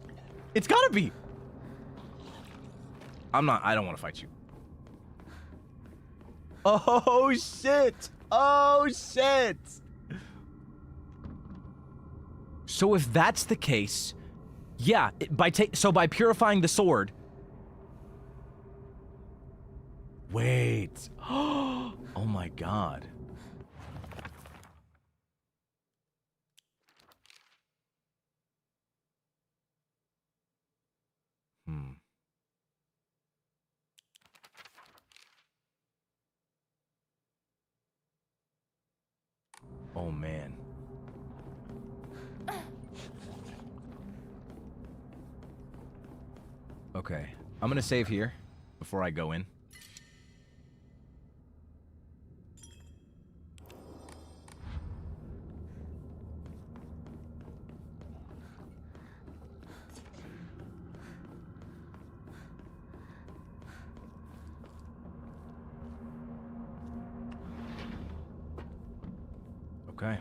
Speaker 1: It's gotta be. I don't want to fight you. Oh shit! Oh shit! So if that's the case, yeah, by purifying the sword. Wait. Oh my God. Oh man. Okay, I'm gonna save here before I go in. Okay.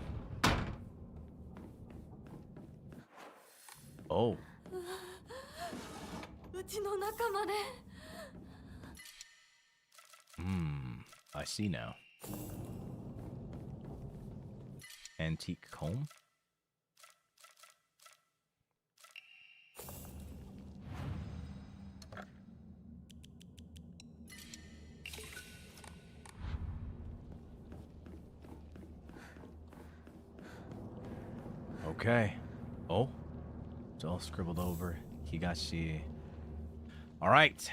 Speaker 1: Oh.
Speaker 7: うちの仲間で。
Speaker 1: I see now. Antique comb? Okay. Oh. It's all scribbled over. Higashi. All right.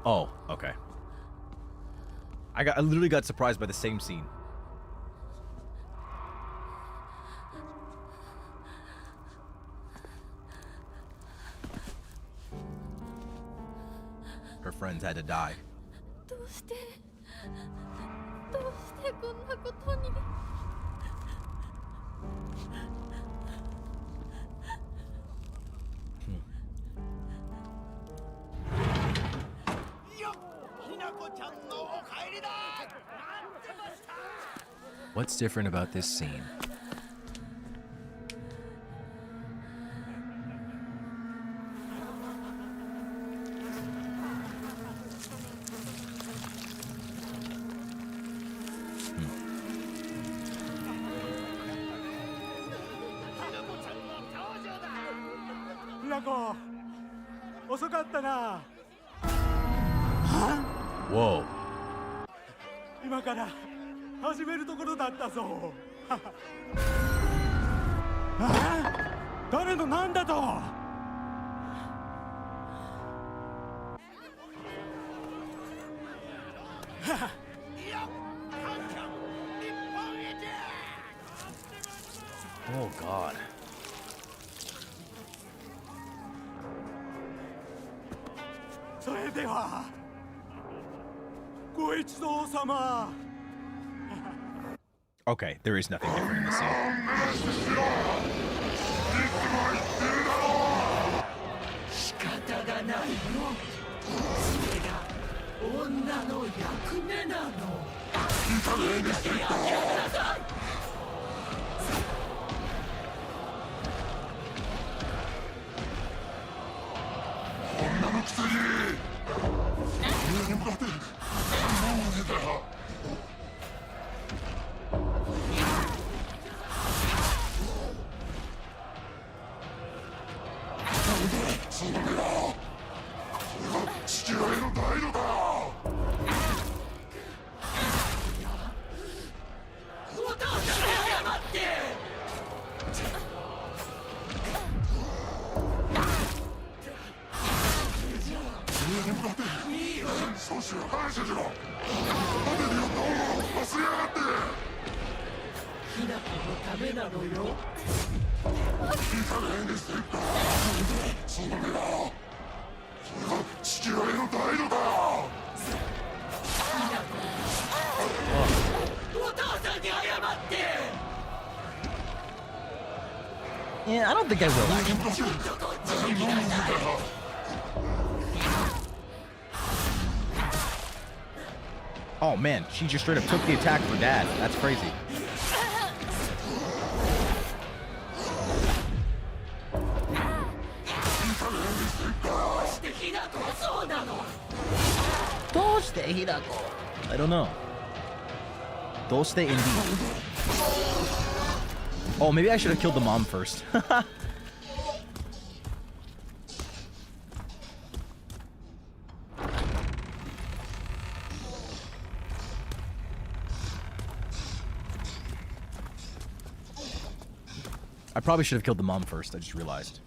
Speaker 1: Oh, okay. I literally got surprised by the same scene. Her friends had to die.
Speaker 7: どうしてこんなことに。
Speaker 1: What's different about this scene?
Speaker 11: Rinko, 遅かったな。
Speaker 1: Whoa.
Speaker 11: 今から始めるところだったぞ。誰のなんだと。
Speaker 1: Oh God.
Speaker 11: それではご一同様。
Speaker 1: Okay, there is nothing different in the scene. Yeah, I don't think I will. Oh man, she just straight up took the attack for Dad. That's crazy. I don't know. Doste indeed. Oh, maybe I should have killed the mom first. I probably should have killed the mom first, I just realized.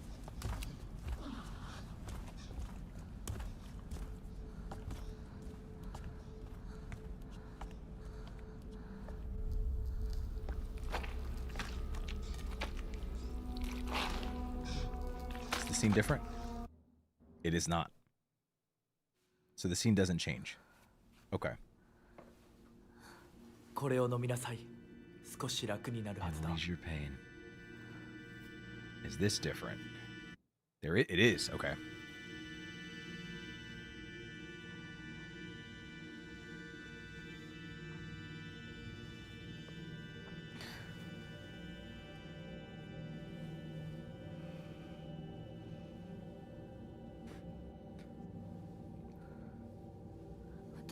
Speaker 1: Is the scene different? It is not. So the scene doesn't change. Okay.
Speaker 3: これを飲みなさい。少し楽になるはずだ。
Speaker 1: Unleash your pain. Is this different? There it is. Okay.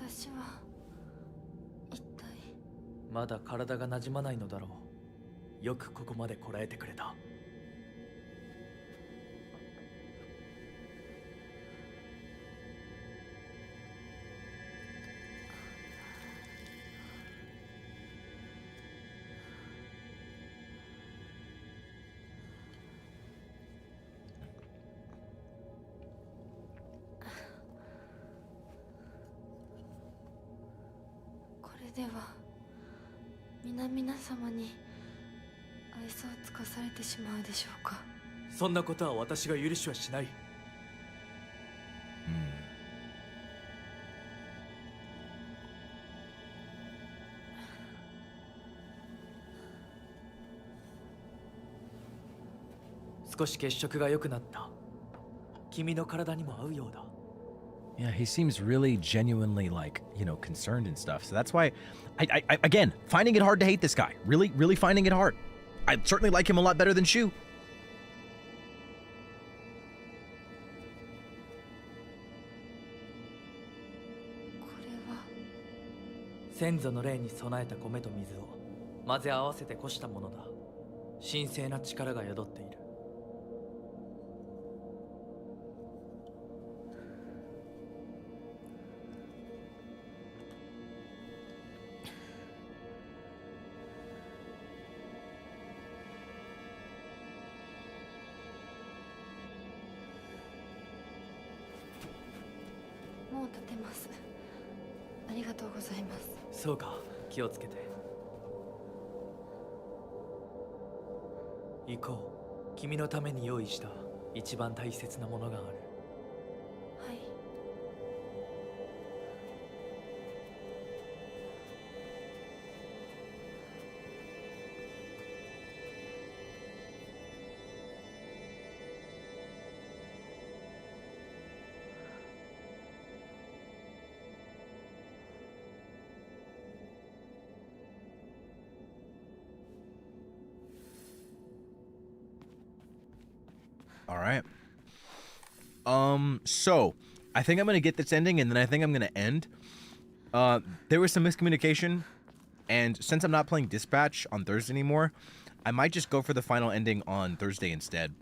Speaker 7: 私は一体。
Speaker 3: まだ体が馴染まないのだろう。よくここまでこらえてくれた。
Speaker 7: これでは皆様に愛想をつかされてしまうでしょうか。
Speaker 3: そんなことは私が許しはしない。少し血色が良くなった。君の体にも合うようだ。
Speaker 1: Yeah, he seems really genuinely like, you know, concerned and stuff. So that's why I again, finding it hard to hate this guy. Really finding it hard. I certainly like him a lot better than Shu.
Speaker 3: 先祖の霊に備えた米と水を混ぜ合わせてこしたものだ。神聖な力が宿っている。
Speaker 7: もう立てます。ありがとうございます。
Speaker 3: そうか、気をつけて。行こう。君のために用意した一番大切なものがある。
Speaker 7: はい。
Speaker 1: All right. So I think I'm gonna get this ending, and then I think I'm gonna end. There was some miscommunication, and since I'm not playing Dispatch on Thursday anymore, I might just go for the final ending on Thursday instead.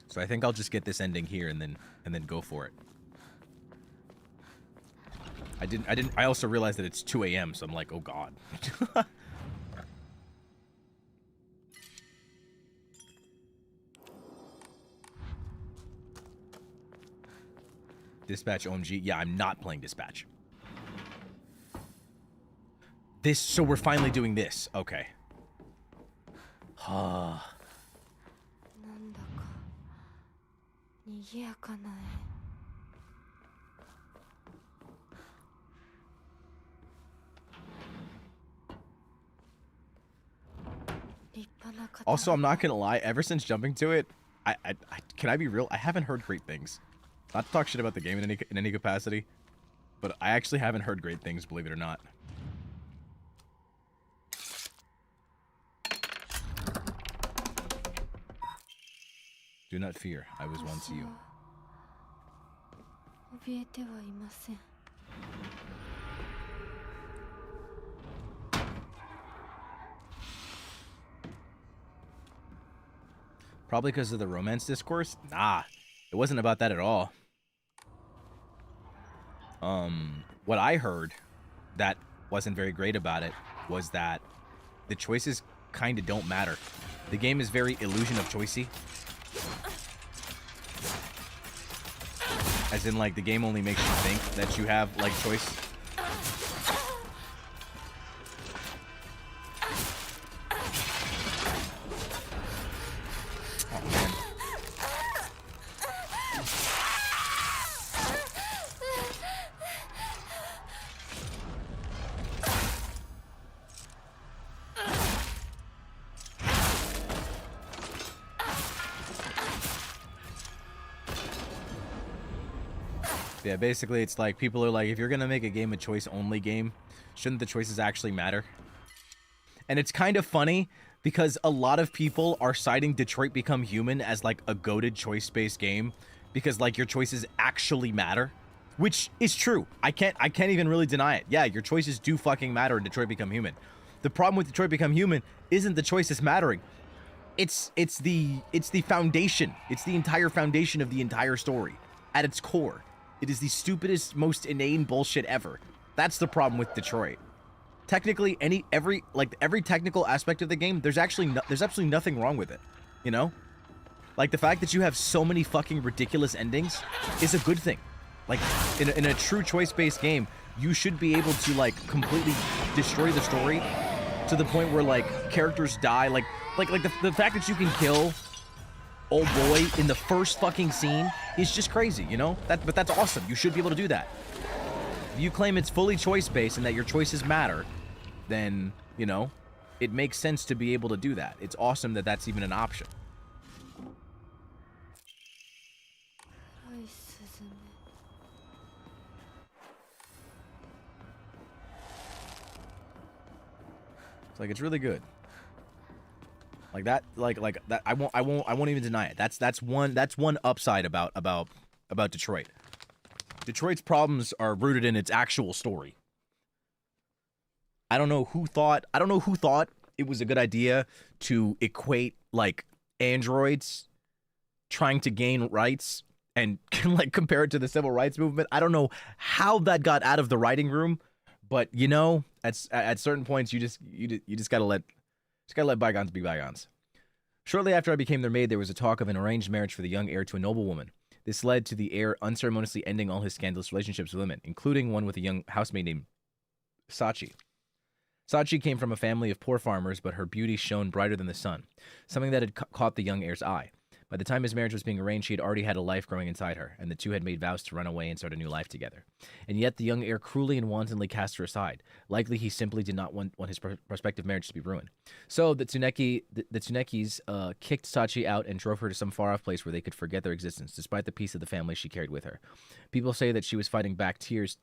Speaker 1: So I think I'll just get this ending here and then go for it. I also realized that it's 2 a.m., so I'm like, oh god. Dispatch OMG. Yeah, I'm not playing Dispatch. So we're finally doing this. Okay.
Speaker 7: なんだか賑やかな絵。
Speaker 1: Also, I'm not gonna lie, ever since jumping to it, can I be real? I haven't heard great things. Not to talk shit about the game in any capacity, but I actually haven't heard great things, believe it or not. Do not fear, I was once you.
Speaker 7: 怯えてはいません。
Speaker 1: Probably because of the romance discourse? Nah, it wasn't about that at all. What I heard that wasn't very great about it was that the choices kind of don't matter. The game is very illusion of choicey. As in, like, the game only makes you think that you have, like, choice. Yeah, basically it's like people are like, if you're gonna make a game a choice only game, shouldn't the choices actually matter? And it's kind of funny because a lot of people are citing Detroit Become Human as like a goated choice-based game because like your choices actually matter, which is true. I can't even really deny it. Yeah, your choices do fucking matter in Detroit Become Human. The problem with Detroit Become Human isn't the choices mattering. It's the foundation. It's the entire foundation of the entire story. At its core, it is the stupidest, most inane bullshit ever. That's the problem with Detroit. Technically, every technical aspect of the game, there's absolutely nothing wrong with it. You know, like the fact that you have so many fucking ridiculous endings is a good thing. Like in a true choice-based game, you should be able to like completely destroy the story to the point where like characters die. Like the fact that you can kill old boy in the first fucking scene is just crazy, you know? But that's awesome. You should be able to do that. If you claim it's fully choice-based and that your choices matter, then, you know, it makes sense to be able to do that. It's awesome that that's even an option. It's like, it's really good. Like that, like that. I won't even deny it. That's one upside about Detroit. Detroit's problems are rooted in its actual story. I don't know who thought it was a good idea to equate like androids trying to gain rights and like compare it to the civil rights movement. I don't know how that got out of the writing room, but you know, at certain points you just gotta let bygones be bygones. Shortly after I became their maid, there was a talk of an arranged marriage for the young heir to a noblewoman. This led to the heir unceremoniously ending all his scandalous relationships with women, including one with a young housemaid named Sachi. Sachi came from a family of poor farmers, but her beauty shone brighter than the sun, something that had caught the young heir's eye. By the time his marriage was being arranged, she had already had a life growing inside her, and the two had made vows to run away and start a new life together. And yet the young heir cruelly and wantonly cast her aside. Likely he simply did not want his prospective marriage to be ruined. So the Tsunekis kicked Sachi out and drove her to some far-off place where they could forget their existence, despite the peace of the family she carried with her. People say that she was fighting back tears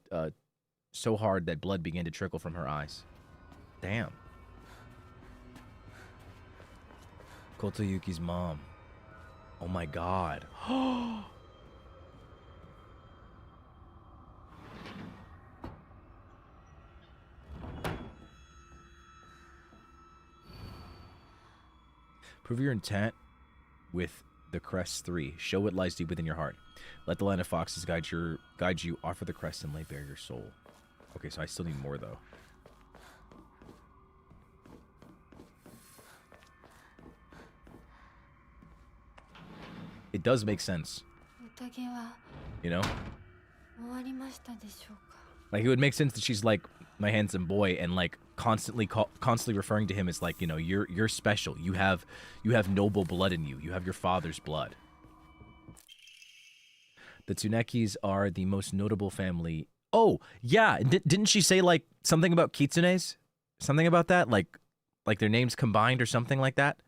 Speaker 1: so hard that blood began to trickle from her eyes. Damn. Kotoyuki's mom. Oh my god. Prove your intent with the crest 3. Show what lies deep within your heart. Let the line of foxes guide you. Offer the crest and lay bare your soul. Okay, so I still need more though. It does make sense. You know? Like, it would make sense that she's like my handsome boy and like constantly referring to him as like, you know, you're special. You have noble blood in you. You have your father's blood. The Tsunekis are the most notable family. Oh, yeah. Didn't she say like something about kitsunes? Something about that? Like their names combined or something like that?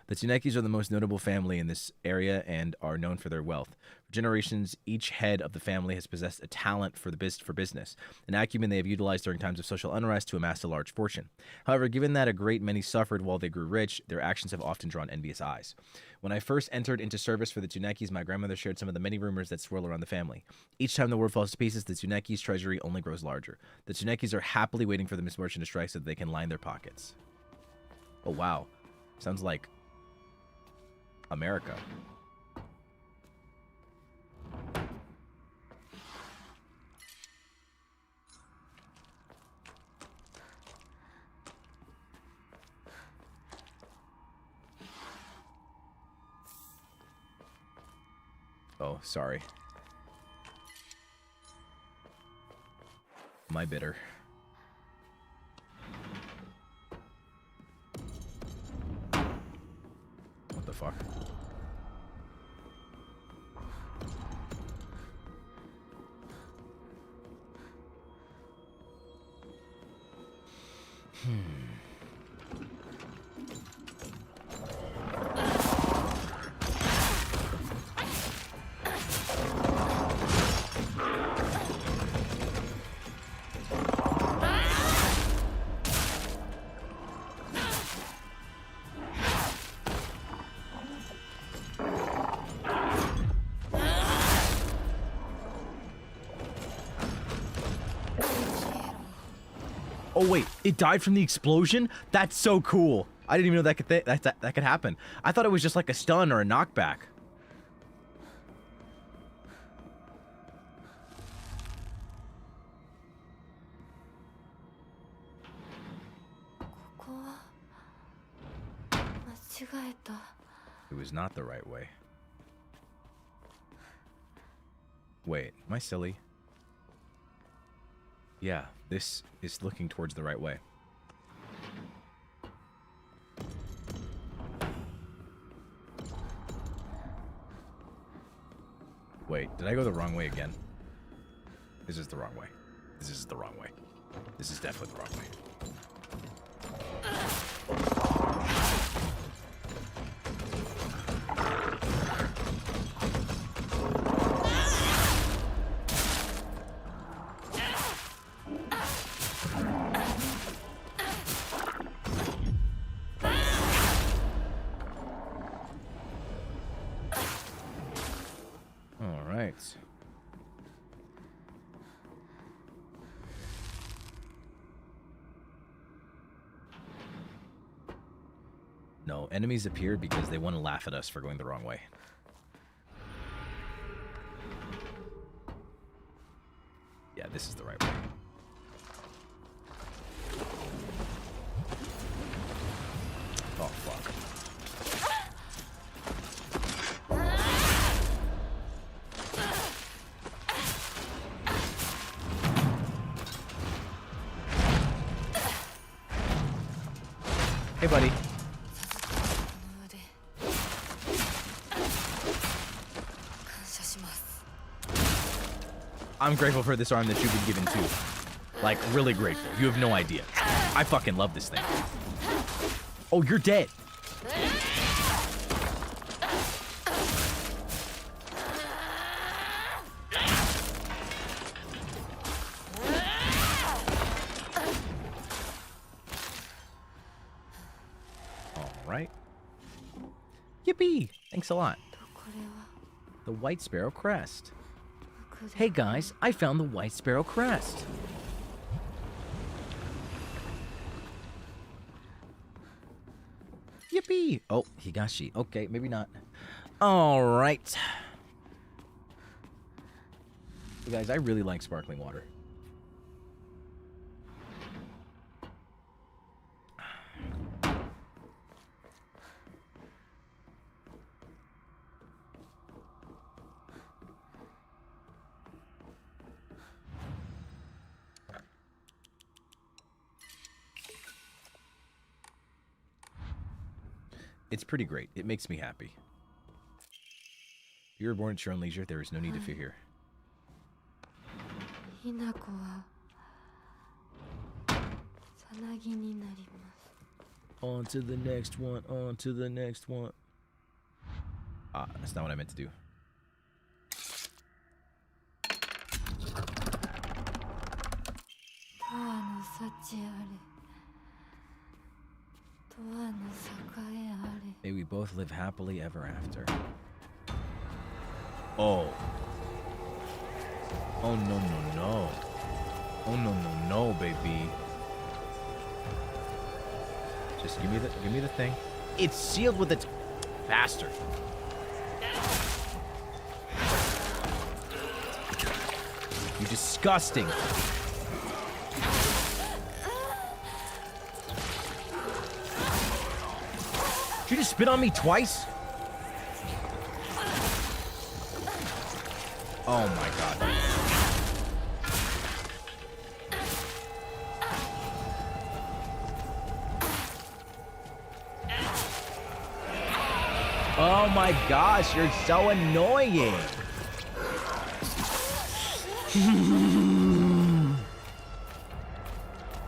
Speaker 1: The Tsunekis are the most notable family in this area and are known for their wealth. For generations, each head of the family has possessed a talent for business, an acumen they have utilized during times of social unrest to amass a large fortune. However, given that a great many suffered while they grew rich, their actions have often drawn envious eyes. When I first entered into service for the Tsunekis, my grandmother shared some of the many rumors that swirl around the family. Each time the world falls to pieces, the Tsunekis' treasury only grows larger. The Tsunekis are happily waiting for the misfortune to strike so that they can line their pockets. Oh, wow. Sounds like America. Oh, sorry. My bitter. What the fuck? Oh wait, it died from the explosion? That's so cool. I didn't even know that could that could happen. I thought it was just like a stun or a knockback. It was not the right way. Wait, am I silly? Yeah, this is looking towards the right way. Wait, did I go the wrong way again? This is the wrong way. This is the wrong way. This is definitely the wrong way. No, enemies appeared because they want to laugh at us for going the wrong way. Yeah, this is the right way. Oh, fuck. Hey, buddy. I'm grateful for this arm that you've been given too. Like, really grateful. You have no idea. I fucking love this thing. Oh, you're dead. All right. Yippee! Thanks a lot. The White Sparrow Crest. Hey guys, I found the White Sparrow Crest. Yippee! Oh, Higashi. Okay, maybe not. All right. You guys, I really like sparkling water. It's pretty great. It makes me happy. If you were born at your own leisure, there is no need to fear here. On to the next one, on to the next one. Ah, that's not what I meant to do. May we both live happily ever after. Oh. Oh, no, no, no. Oh, no, no, no, baby. Just give me the thing. It's sealed with its bastard. You disgusting. Did you just spit on me twice? Oh my god. Oh my gosh, you're so annoying.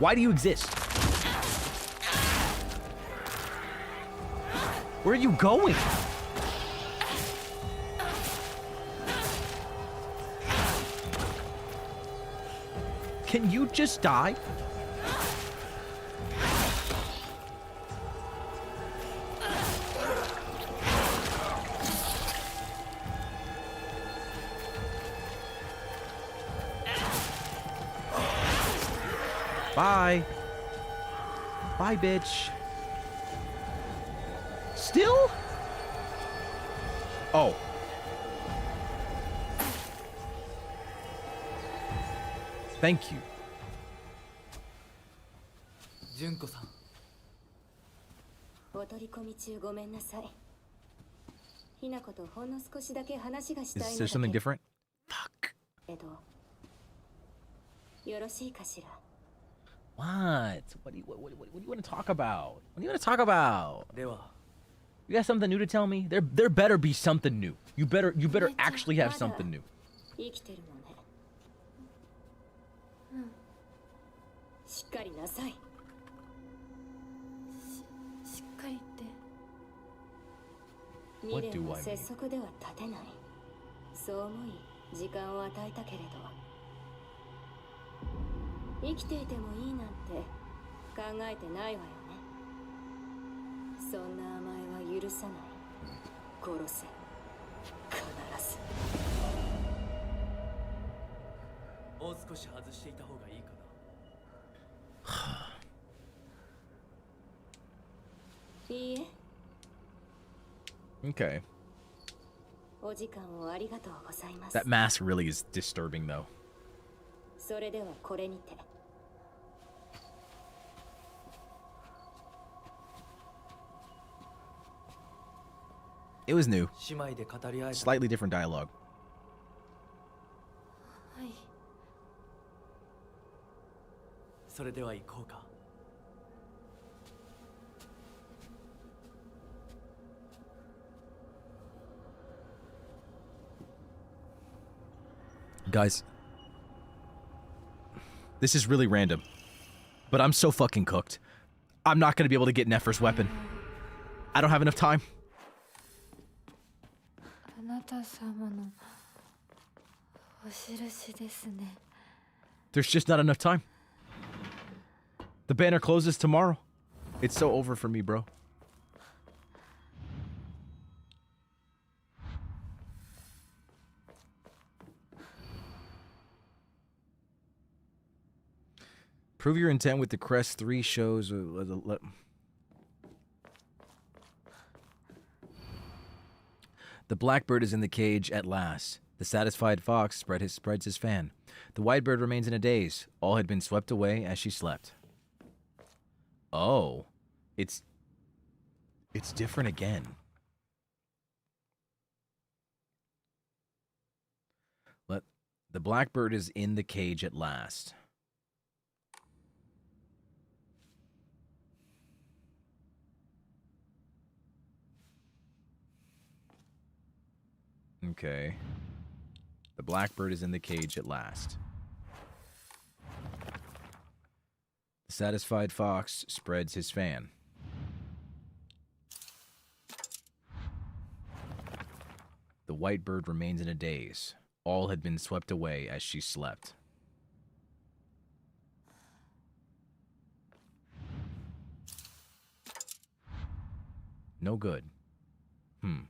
Speaker 1: Why do you exist? Where are you going? Can you just die? Bye. Bye, bitch. Still? Oh. Thank you.
Speaker 3: 純子さん。
Speaker 6: お取り込み中ごめんなさい。ひなことほんの少しだけ話がしたい
Speaker 1: Is
Speaker 6: の
Speaker 1: there
Speaker 6: だ
Speaker 1: something
Speaker 6: け
Speaker 1: different? Fuck.
Speaker 6: よろしいかしら。
Speaker 1: What? What do you want to talk about? What do you want to talk about?
Speaker 3: では、
Speaker 1: You got something new to tell me? There better be something new. You better actually have something new.
Speaker 6: 生きてるのね。しっかりなさい。
Speaker 7: しっかりって。
Speaker 6: 未練は拙速では立てない。そう思い時間を与えたけれど、生きていてもいいなんて考えてないわよね。そんな甘えは許さない。殺せ。必ず。
Speaker 3: もう少し外していた方がいいかな。
Speaker 6: いいえ。
Speaker 1: Okay.
Speaker 6: お時間をありがとうございます。
Speaker 1: That mask really is disturbing, though.
Speaker 6: それではこれにて。
Speaker 1: It was new.
Speaker 3: 姉妹で語り合えた。
Speaker 1: Slightly different dialogue.
Speaker 7: はい。
Speaker 3: それでは行こうか。
Speaker 1: Guys, this is really random, but I'm so fucking cooked. I'm not gonna be able to get Nefer's weapon. I don't have enough time.
Speaker 7: あなた様のお印ですね。
Speaker 1: There's just not enough time. The banner closes tomorrow. It's so over for me, bro. Prove your intent with the crest 3 shows. The blackbird is in the cage at last. The satisfied fox spreads his fan. The white bird remains in a daze. All had been swept away as she slept. Oh, it's different again. The blackbird is in the cage at last. Okay. The blackbird is in the cage at last. The satisfied fox spreads his fan. The white bird remains in a daze. All had been swept away as she slept. No good. Hmm.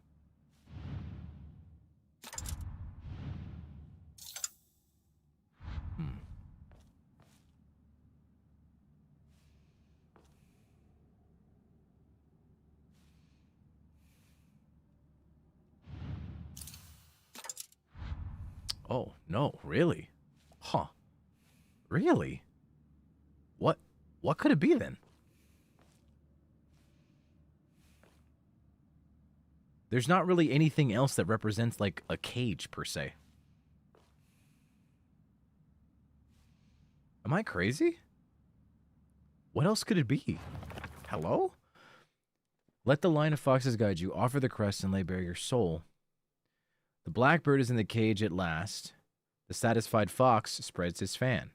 Speaker 1: Oh, no, really? Huh. Really? What could it be then? There's not really anything else that represents like a cage per se. Am I crazy? What else could it be? Hello? Let the line of foxes guide you. Offer the crest and lay bare your soul. The blackbird is in the cage at last. The satisfied fox spreads his fan.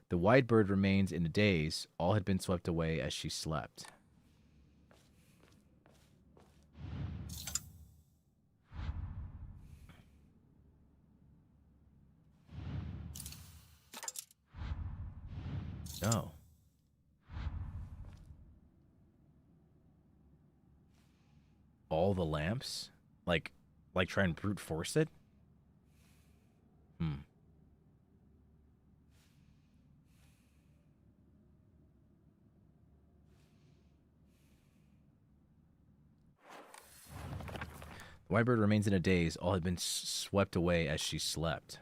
Speaker 1: The white bird remains in a daze. All had been swept away as she slept. No. All the lamps? Like try and brute force it? The white bird remains in a daze. All had been swept away as she slept.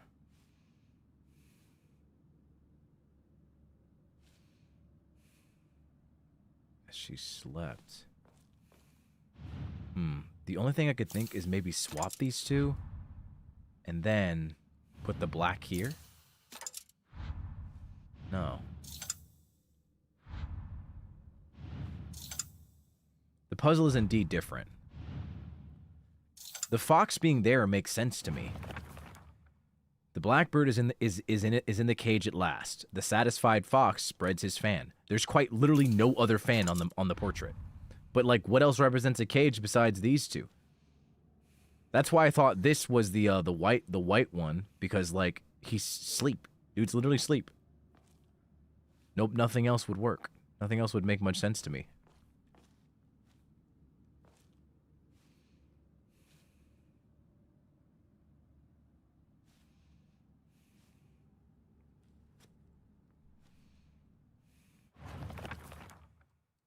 Speaker 1: As she slept. The only thing I could think is maybe swap these two and then put the black here. No. The puzzle is indeed different. The fox being there makes sense to me. The blackbird is in the cage at last. The satisfied fox spreads his fan. There's quite literally no other fan on the portrait. But like, what else represents a cage besides these two? That's why I thought this was the white one, because like he's sleep. Dude's literally sleep. Nope, nothing else would work. Nothing else would make much sense to me.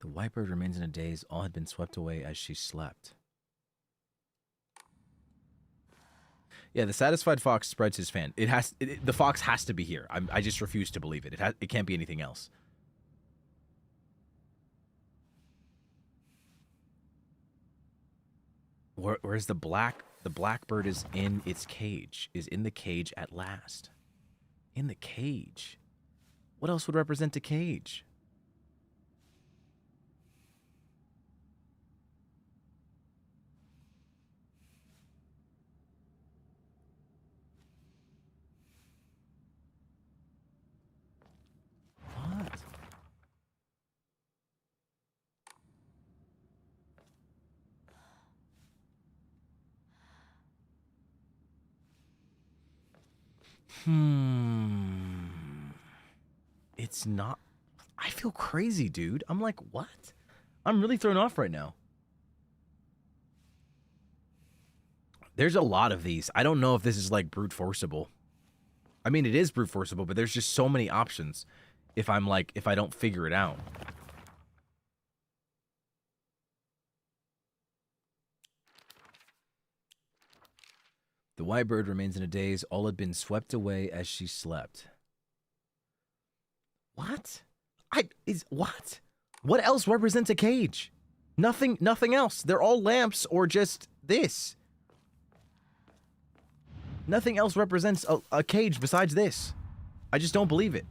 Speaker 1: The white bird remains in a daze. All had been swept away as she slept. Yeah, the satisfied fox spreads his fan. The fox has to be here. I just refuse to believe it. It can't be anything else. Where's the black? The blackbird is in its cage. Is in the cage at last. In the cage. What else would represent a cage? It's not... I feel crazy, dude. I'm like, what? I'm really thrown off right now. There's a lot of these. I don't know if this is like brute forceable. I mean, it is brute forceable, but there's just so many options if I don't figure it out. The white bird remains in a daze. All had been swept away as she slept. What? What? What else represents a cage? Nothing else. They're all lamps or just this. Nothing else represents a cage besides this. I just don't believe it.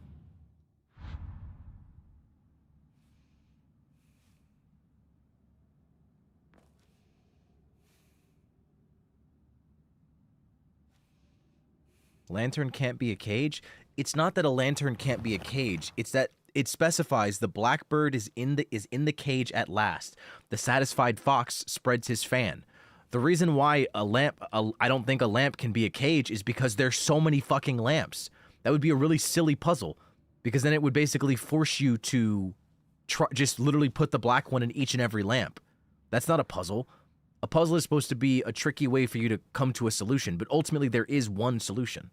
Speaker 1: Lantern can't be a cage? It's not that a lantern can't be a cage. It's that it specifies the blackbird is in the cage at last. The satisfied fox spreads his fan. The reason why I don't think a lamp can be a cage is because there's so many fucking lamps. That would be a really silly puzzle, because then it would basically force you to just literally put the black one in each and every lamp. That's not a puzzle. A puzzle is supposed to be a tricky way for you to come to a solution, but ultimately there is one solution.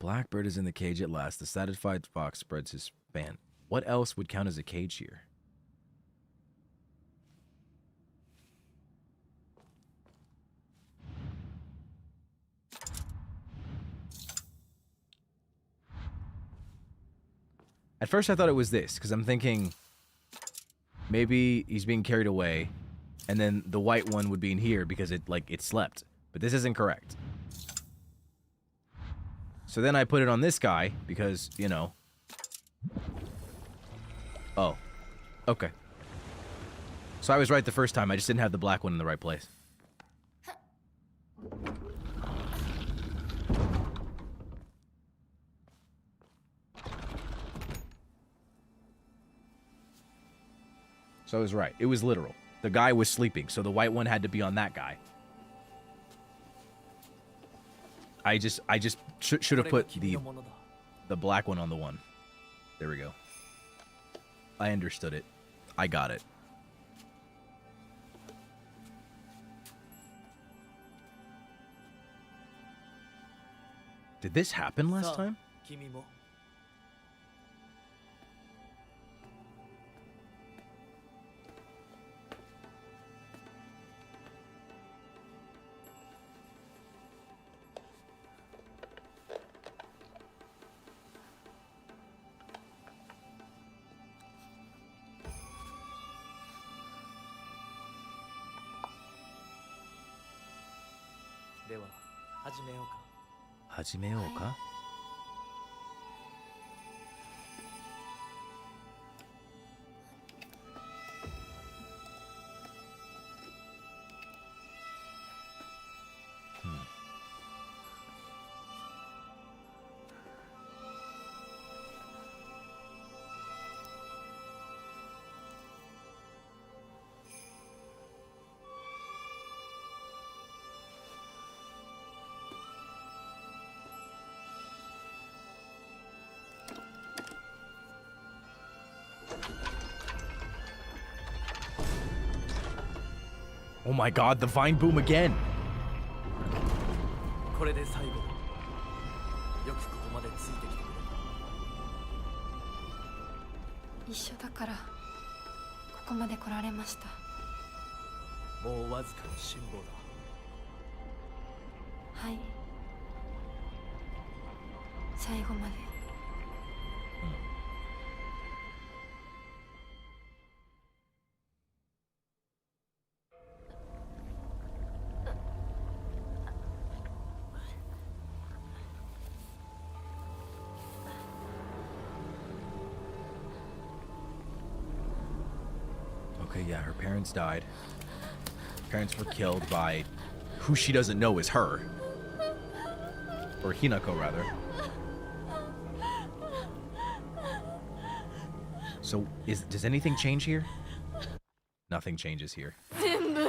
Speaker 1: Blackbird is in the cage at last. The satisfied fox spreads his fan. What else would count as a cage here? At first I thought it was this, because I'm thinking maybe he's being carried away, and then the white one would be in here because it slept. But this isn't correct. So then I put it on this guy because, you know. Oh. Okay. So I was right the first time. I just didn't have the black one in the right place. So I was right. It was literal. The guy was sleeping, so the white one had to be on that guy. I just should have put the black one on the one. There we go. I understood it. I got it. Did this happen last time?
Speaker 3: 君も では始めようか。
Speaker 1: 始めようか? Oh my god, the vine boom again!
Speaker 3: これで最後だ。よくここまでついてきてくれた。
Speaker 7: 一緒だからここまで来られました。
Speaker 3: もうわずかの辛抱だ。
Speaker 7: はい。最後まで。
Speaker 1: Okay, yeah, her parents died. Parents were killed by who she doesn't know is her. Or Hinako, rather. So, does anything change here? Nothing changes here.
Speaker 7: 全部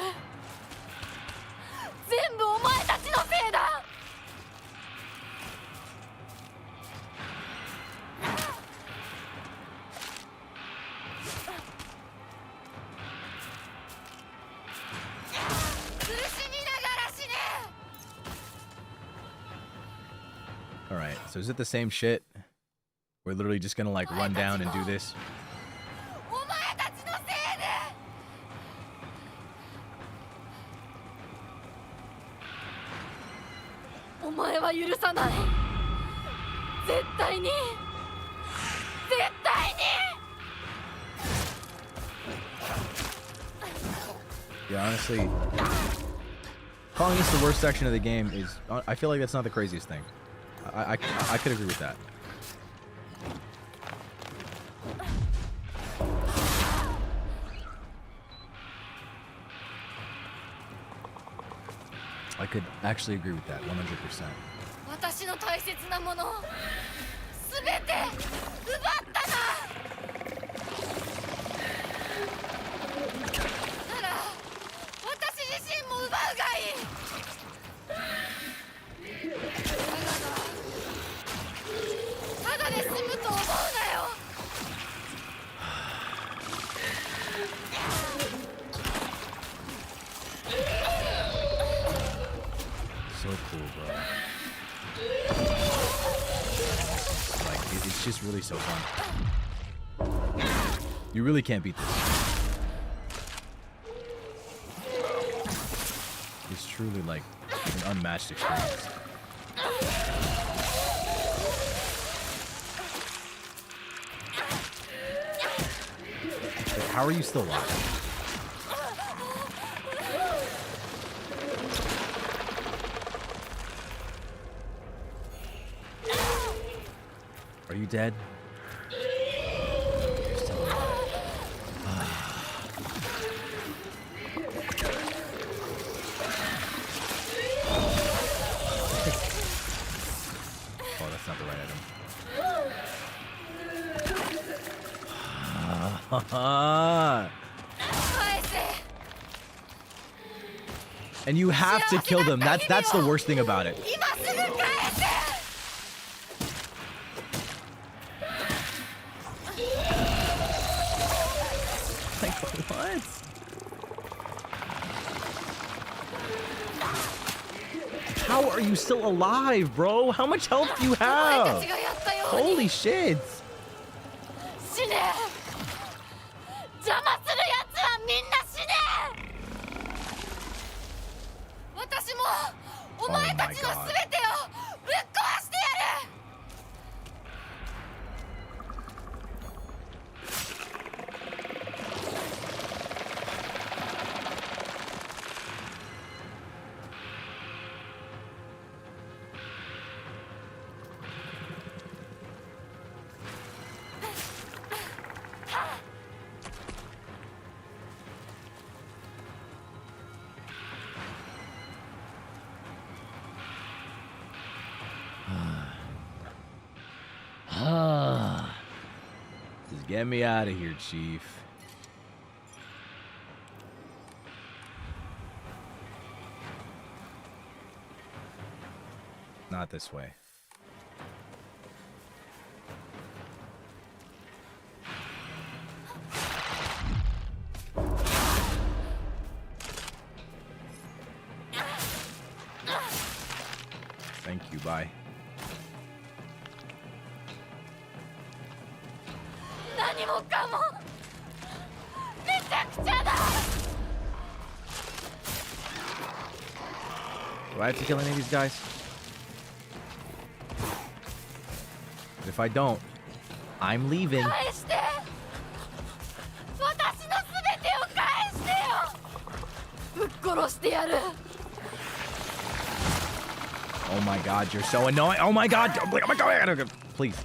Speaker 7: お前たちのせいだ。
Speaker 1: Alright, so is it the same shit? We're literally just gonna like run down and do this?
Speaker 7: お前たちのせいで。お前は許さない。絶対に。絶対に。
Speaker 1: Yeah, honestly, calling this the worst section of the game is, I feel like that's not the craziest thing. I could agree with that. I could actually agree with that 100%.
Speaker 7: 私の大切なものすべて奪ったな。なら私自身も奪うがいい。ただで済むと思うなよ。
Speaker 1: So cool, bro. Like, it's just really so fun. You really can't beat this. It's truly like an unmatched experience. Like, how are you still alive? Are you dead? You're still alive. Oh, that's not the right item. And you have to kill them. That's the worst thing about it. How are you still alive, bro? How much health do you have? Holy shit.
Speaker 4: 死ね邪魔するやつはみんな死ね私もお前たちの全てをぶっ壊してやる
Speaker 1: Just get me out of here, Chief. Not this way. Thank you, bye. Do I have to kill any of these guys? If I don't, I'm leaving. Oh my god, you're so annoying. Oh my god. Oh my god. Please.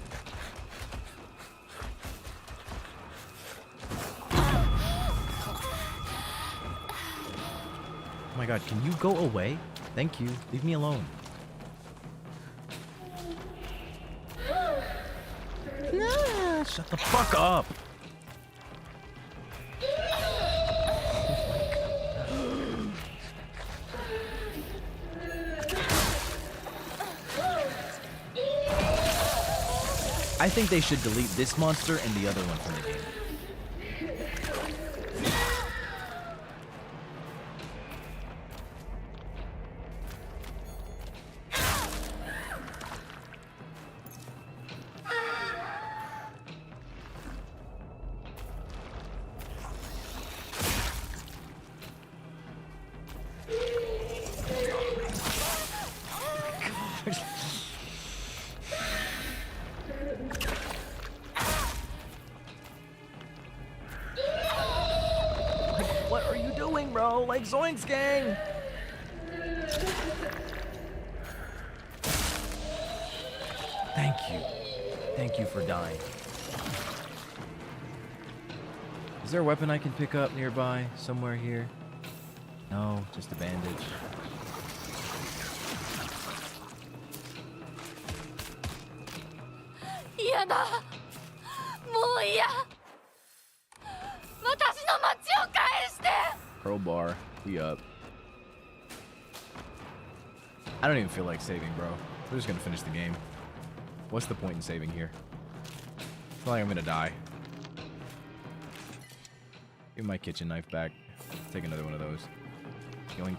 Speaker 1: Oh my god, can you go away? Thank you. Leave me alone. Nah, shut the fuck up. I think they should delete this monster and the other one from the game. What are you doing, bro? Like Zoinks gang! Thank you. Thank you for dying. Is there a weapon I can pick up nearby? Somewhere here? No, just a bandage. Crowbar, we up. I don't even feel like saving, bro. We're just gonna finish the game. What's the point in saving here? I feel like I'm gonna die. Give my kitchen knife back. Take another one of those. Yoink.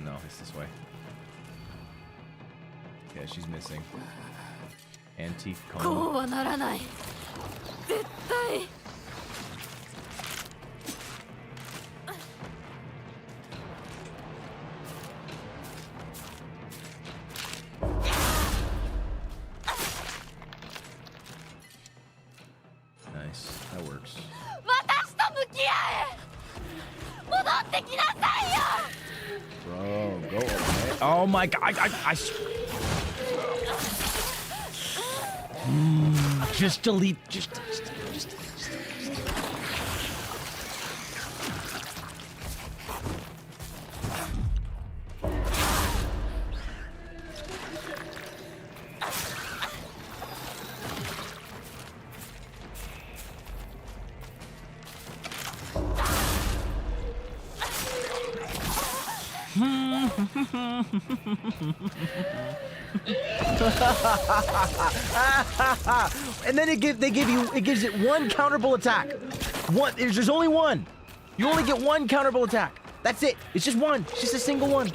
Speaker 1: No, it's this way. Yeah, she's missing. Antique comb. Nice, that works. Bro, go away. Oh my god, just delete, just. And then it gives it one counterable attack. There's only one. You only get one counterable attack. That's it. It's just one. It's just a single one.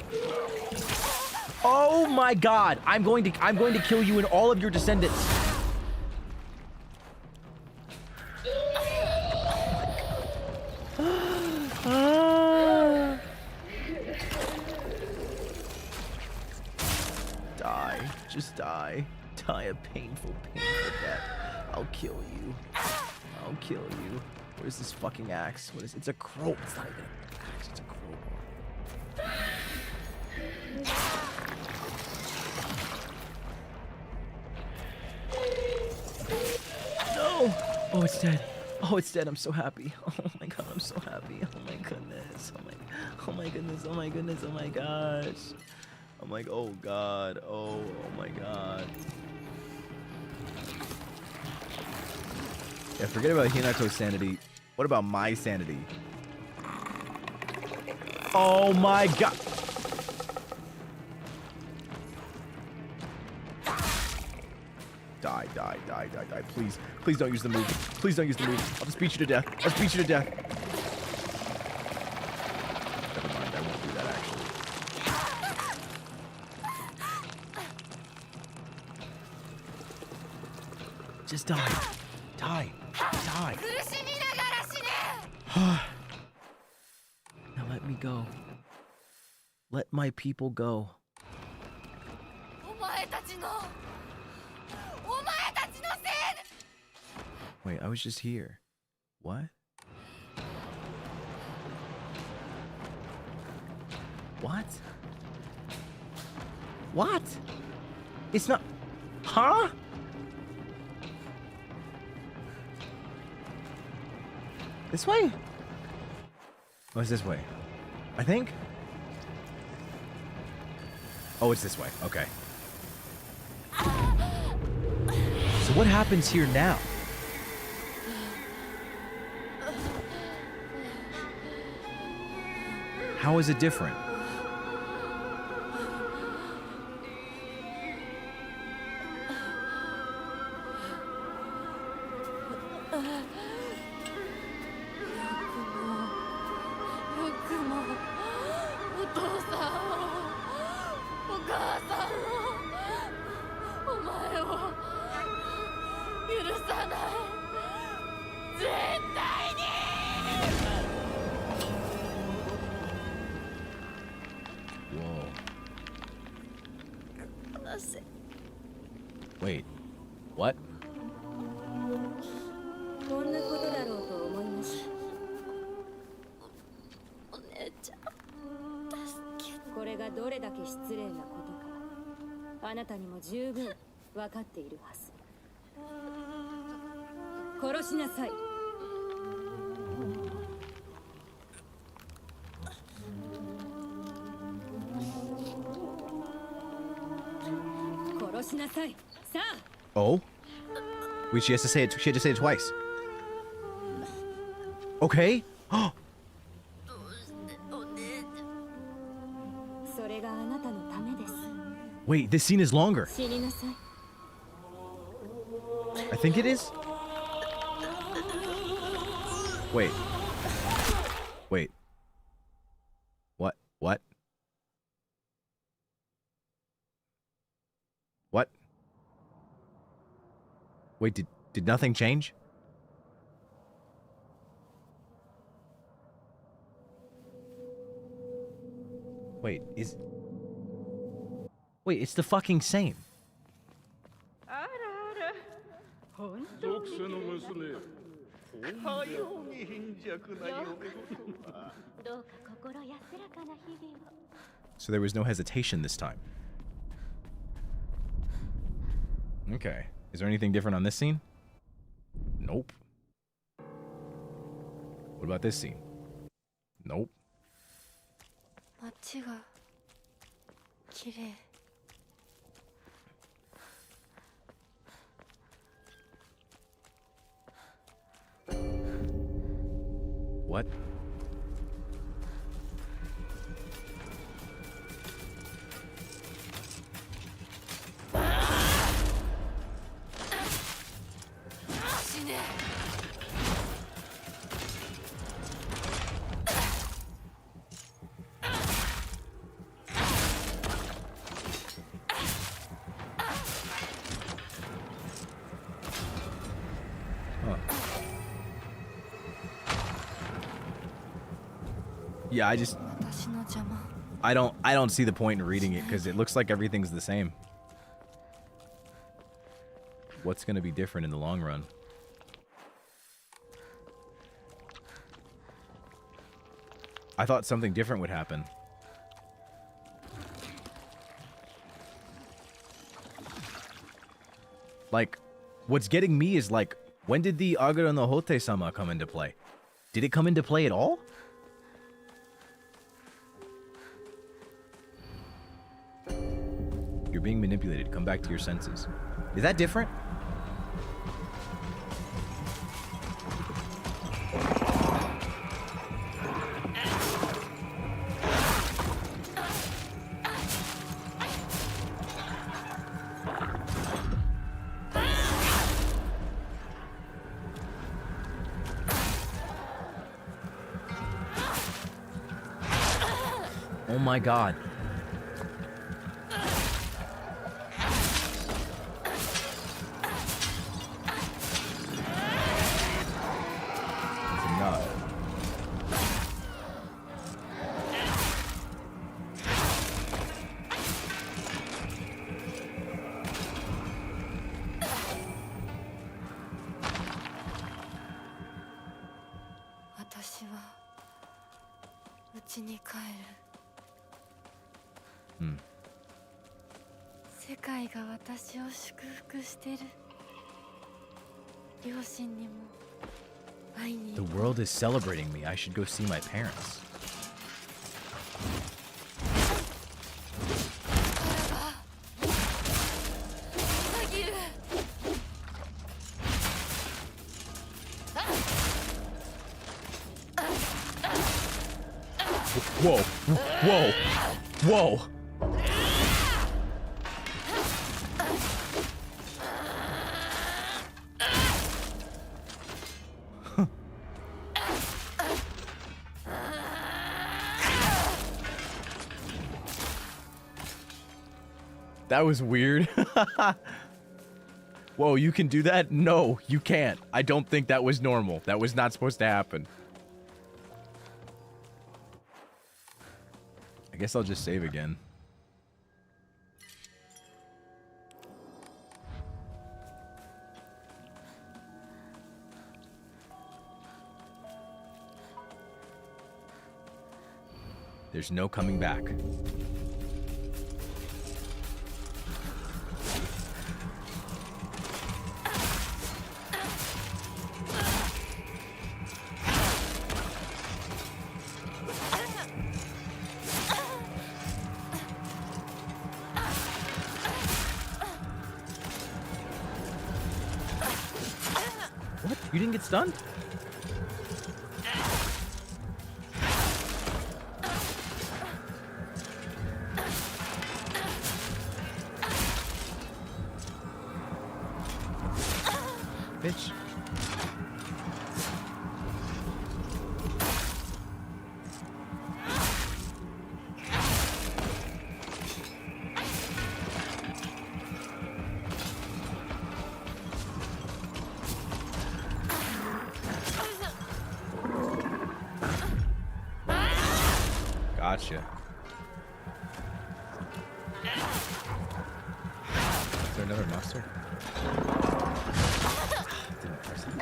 Speaker 1: Oh my God! I'm going to kill you and all of your descendants. Die. Just die. Die a painful, painful death. I'll kill you. I'll kill you. Where's this fucking axe? What is it? It's a crow. It's not even an axe. It's a crowbar. No! Oh, it's dead. Oh, it's dead. I'm so happy. Oh my God, I'm so happy. Oh my goodness. Oh my goodness. Oh my goodness. Oh my gosh. I'm like, oh God. Oh my God. Yeah, forget about Hinato's sanity. What about my sanity? Oh my God. Die. Please. Please don't use the move. Please don't use the move. I'll just beat you to death. I'll just beat you to death. Never mind. I won't do that, actually. Just die. Die. Now let me go. Let my people go. Wait, I was just here. What? What? What? It's not... Huh? This way? Oh, it's this way. I think? Oh, it's this way. Okay. So what happens here now? How is it different? Wait, what?
Speaker 6: こんなことだろうと思いました。お姉ちゃん、助けて。これがどれだけ失礼なことか、あなたにも十分分かっているはず。殺しなさい。殺しなさい。さあ。
Speaker 1: Oh? Wait, she had to say it twice. Okay. Wait, this scene is longer. I think it is. Wait. Wait. What? What? What? Wait, did nothing change? Wait, Wait, it's the fucking same. So there was no hesitation this time. Okay. Is there anything different on this scene? Nope. What about this scene? Nope. What? Yeah, I don't see the point in reading it because it looks like everything's the same. What's gonna be different in the long run? I thought something different would happen. Like, what's getting me is like, when did the Agura no Hote-sama come into play? Did it come into play at all? You're being manipulated. Come back to your senses. Is that different? Oh my god. That's enough. The world is celebrating me. I should go see my parents. Whoa. Whoa. Whoa. That was weird. Whoa, you can do that? No, you can't. I don't think that was normal. That was not supposed to happen. I guess I'll just save again. There's no coming back. What? You didn't get stunned? Bitch. Gotcha. Is there another monster? Didn't press it.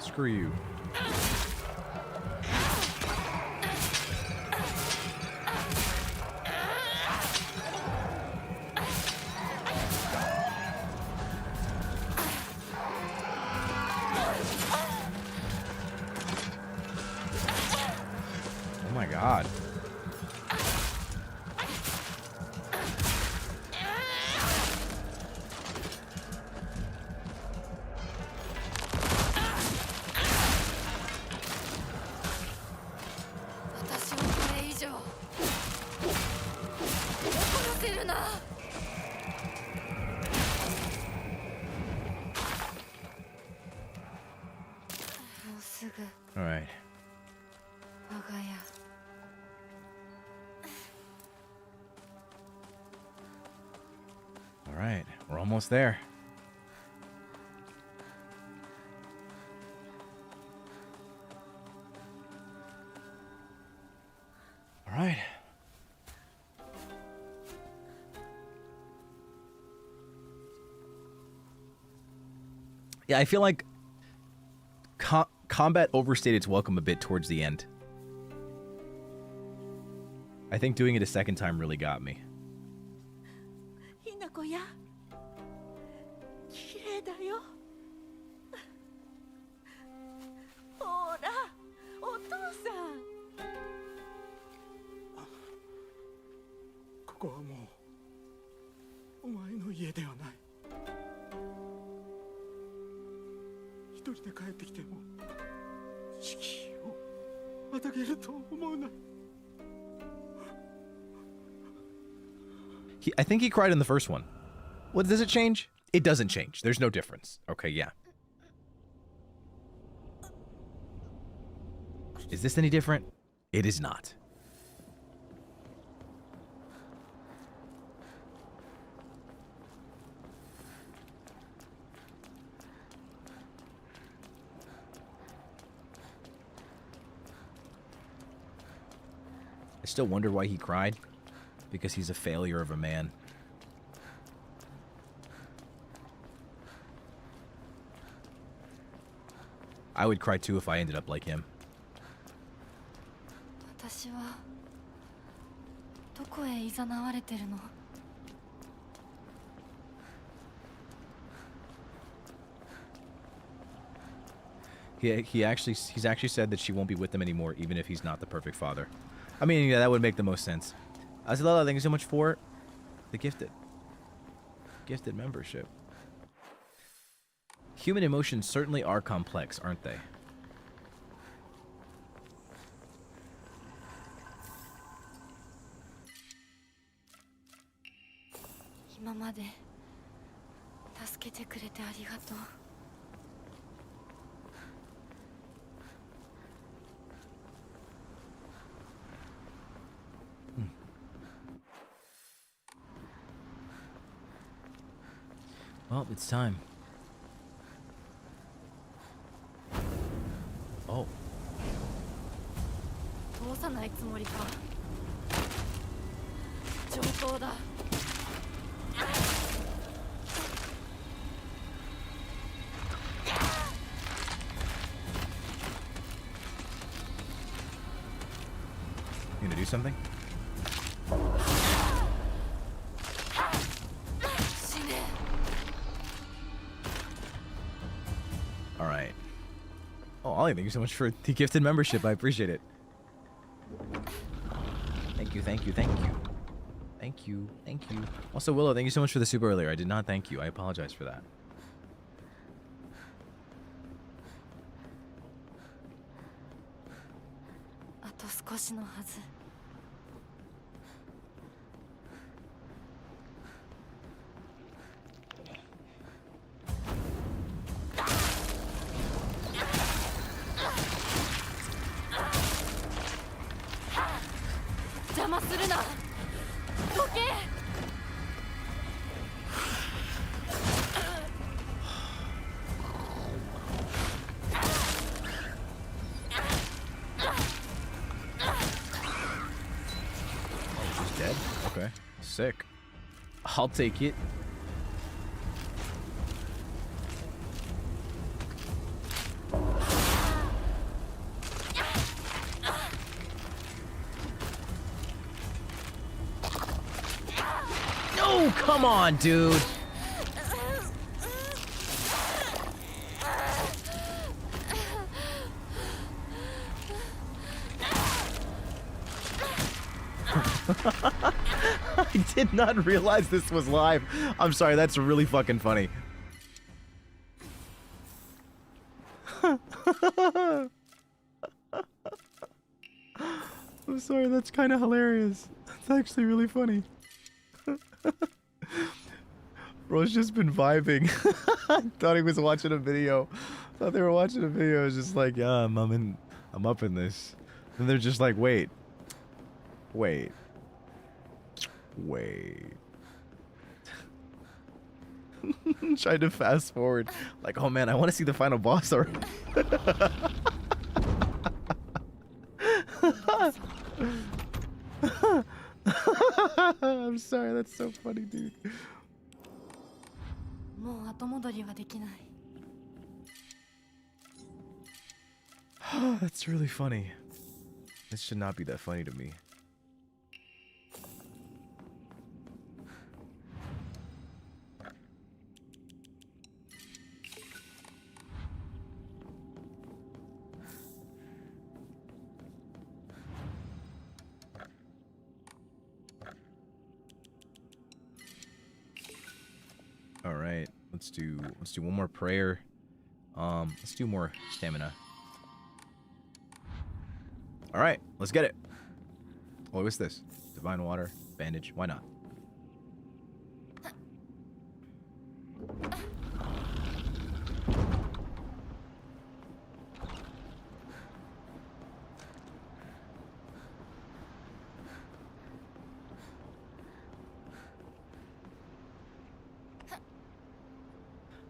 Speaker 1: Screw you. Oh my god. All right. All right. We're almost there. All right. Yeah, I feel like combat overstayed its welcome a bit towards the end. I think doing it a second time really got me.
Speaker 10: ひなこや綺麗だよほらお父さん
Speaker 11: ここはもうお前の家ではない。一人で帰ってきても敷居をまたげると思うな。
Speaker 1: I think he cried in the first one. What, does it change? It doesn't change. There's no difference. Okay, yeah. Is this any different? It is not. I still wonder why he cried. Because he's a failure of a man. I would cry too if I ended up like him.
Speaker 7: 私はどこへ誘われてるの?
Speaker 1: He's actually said that she won't be with them anymore, even if he's not the perfect father. I mean, yeah, that would make the most sense. Azilala, thank you so much for the gifted membership. Human emotions certainly are complex, aren't they? Well, it's time. Oh.
Speaker 7: 通さないつもりか。上等だ。
Speaker 1: You gonna do something? Alright. Oh, Ollie, thank you so much for the gifted membership. I appreciate it. Thank you, thank you, thank you. Thank you, thank you. Also, Willow, thank you so much for the super earlier. I did not thank you. I apologize for that.
Speaker 7: あと少しのはず。邪魔するな。どけ。
Speaker 1: She's dead? Okay. Sick. I'll take it. No, come on, dude. I did not realize this was live. I'm sorry, that's really fucking funny. I'm sorry, that's kind of hilarious. That's actually really funny. Bro's just been vibing. Thought he was watching a video. Thought they were watching a video. It was just like, yeah, I'm up in this. And they're just like, wait. Tried to fast forward. Like, oh man, I want to see the final boss already. I'm sorry, that's so funny, dude.
Speaker 7: もう後戻りはできない。
Speaker 1: That's really funny. This should not be that funny to me. All right, let's do one more prayer. Let's do more stamina. All right, let's get it. Oh, what's this? Divine water, bandage. Why not?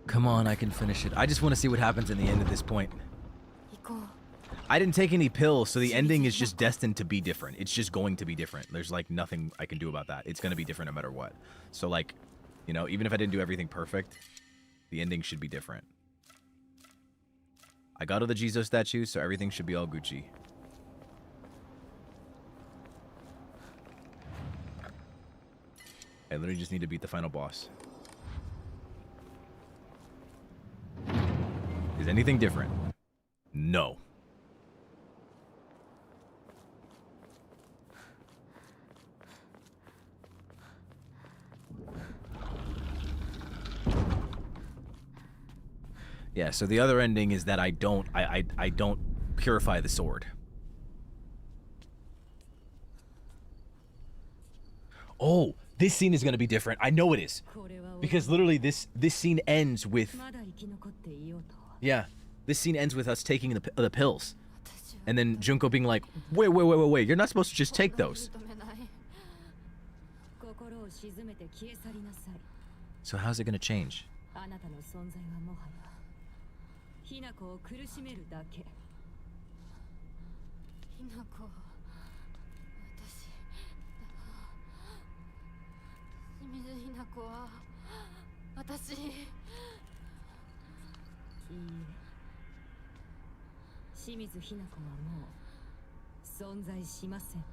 Speaker 1: Come on, I can finish it. I just want to see what happens in the end at this point.
Speaker 7: 行こう。
Speaker 1: I didn't take any pills, so the ending is just destined to be different. It's just going to be different. There's like nothing I can do about that. It's going to be different no matter what. So like, you know, even if I didn't do everything perfect, the ending should be different. I got all the Jizo statue, so everything should be all Gucci. I literally just need to beat the final boss. Is anything different? No. Yeah, so the other ending is that I don't purify the sword. Oh, this scene is going to be different. I know it is. Because literally this scene ends with... Yeah, this scene ends with us taking the pills. And then Junko being like, wait, you're not supposed to just take those. So how's it going to change?
Speaker 6: ひな子を苦しめるだけ。
Speaker 7: ひな子、私、清水ひな子は、私。いいえ、清水ひな子はもう存在しません。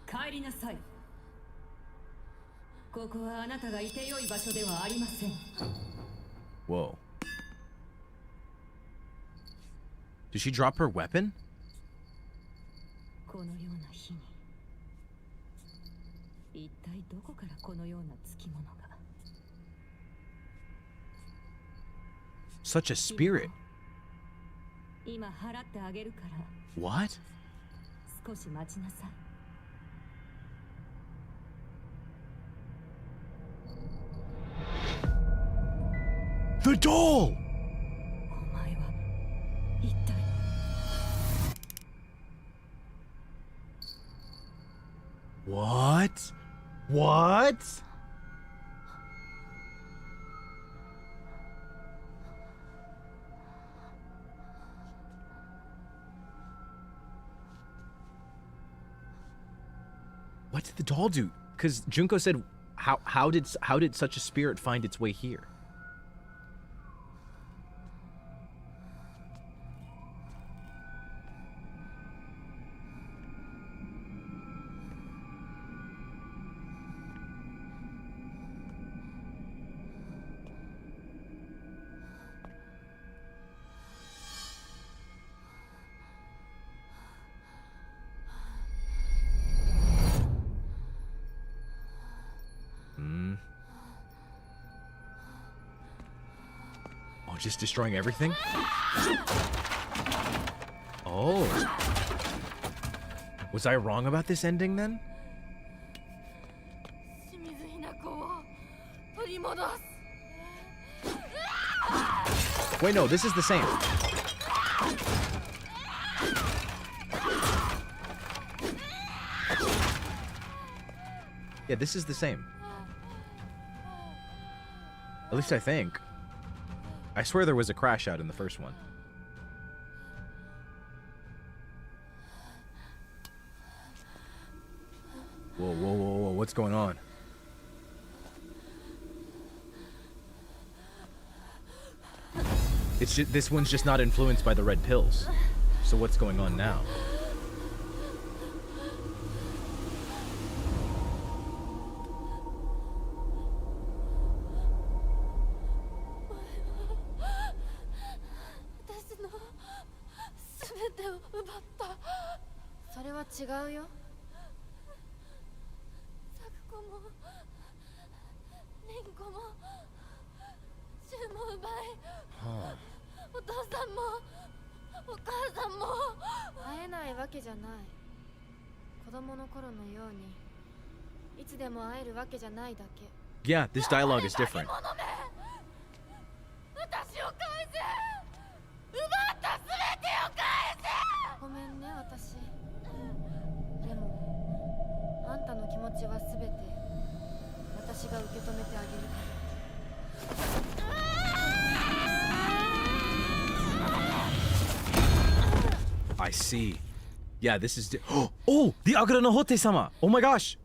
Speaker 7: 帰りなさい。ここはあなたがいてよい場所ではありません。
Speaker 1: Whoa. Did she drop her weapon?
Speaker 6: このような日に、一体どこからこのようなつきものが。
Speaker 1: Such a spirit.
Speaker 6: 今払ってあげるから。
Speaker 1: What?
Speaker 6: 少し待ちなさい。
Speaker 1: The doll! What? What? What did the doll do? Because Junko said, how did such a spirit find its way here? Just destroying everything? Oh. Was I wrong about this ending then? Wait, no, this is the same. Yeah, this is the same. At least I think. I swear there was a crash out in the first one. Whoa, whoa, whoa, whoa, what's going on? It's just, this one's just not influenced by the red pills. So what's going on now? Yeah, this dialogue is different. I see. Yeah, this is... Oh! The Agura no Hote-sama! Oh my gosh!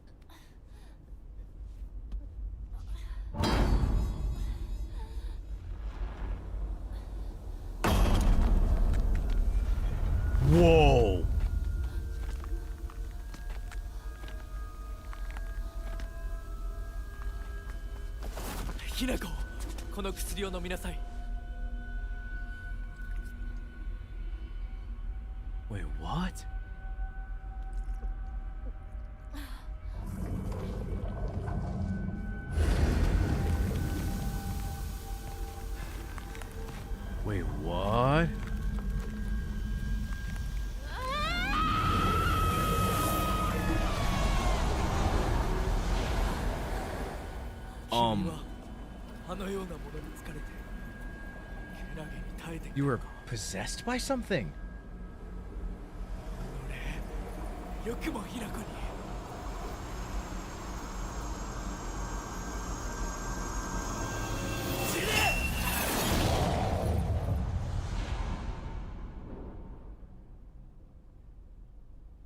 Speaker 1: Whoa!
Speaker 3: Hinako, この薬を飲みなさい。
Speaker 1: Wait, what? Wait, what? You were possessed by something?
Speaker 3: よくもヒラコに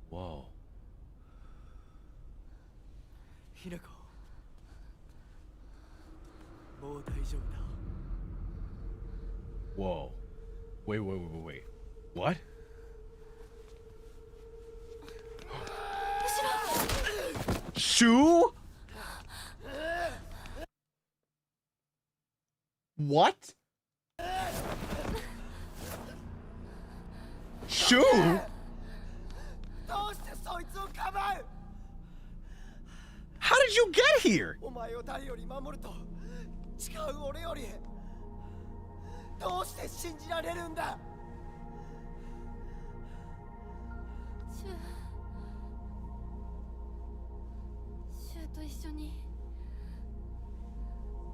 Speaker 1: Whoa.
Speaker 3: ヒラコもう大丈夫だ
Speaker 1: Whoa. Wait, wait, wait, wait, wait. What? Shu? What? Shu? How did you get here?
Speaker 9: お前を誰より守ると誓う俺よりどうして信じられるんだ
Speaker 7: シュウと一緒に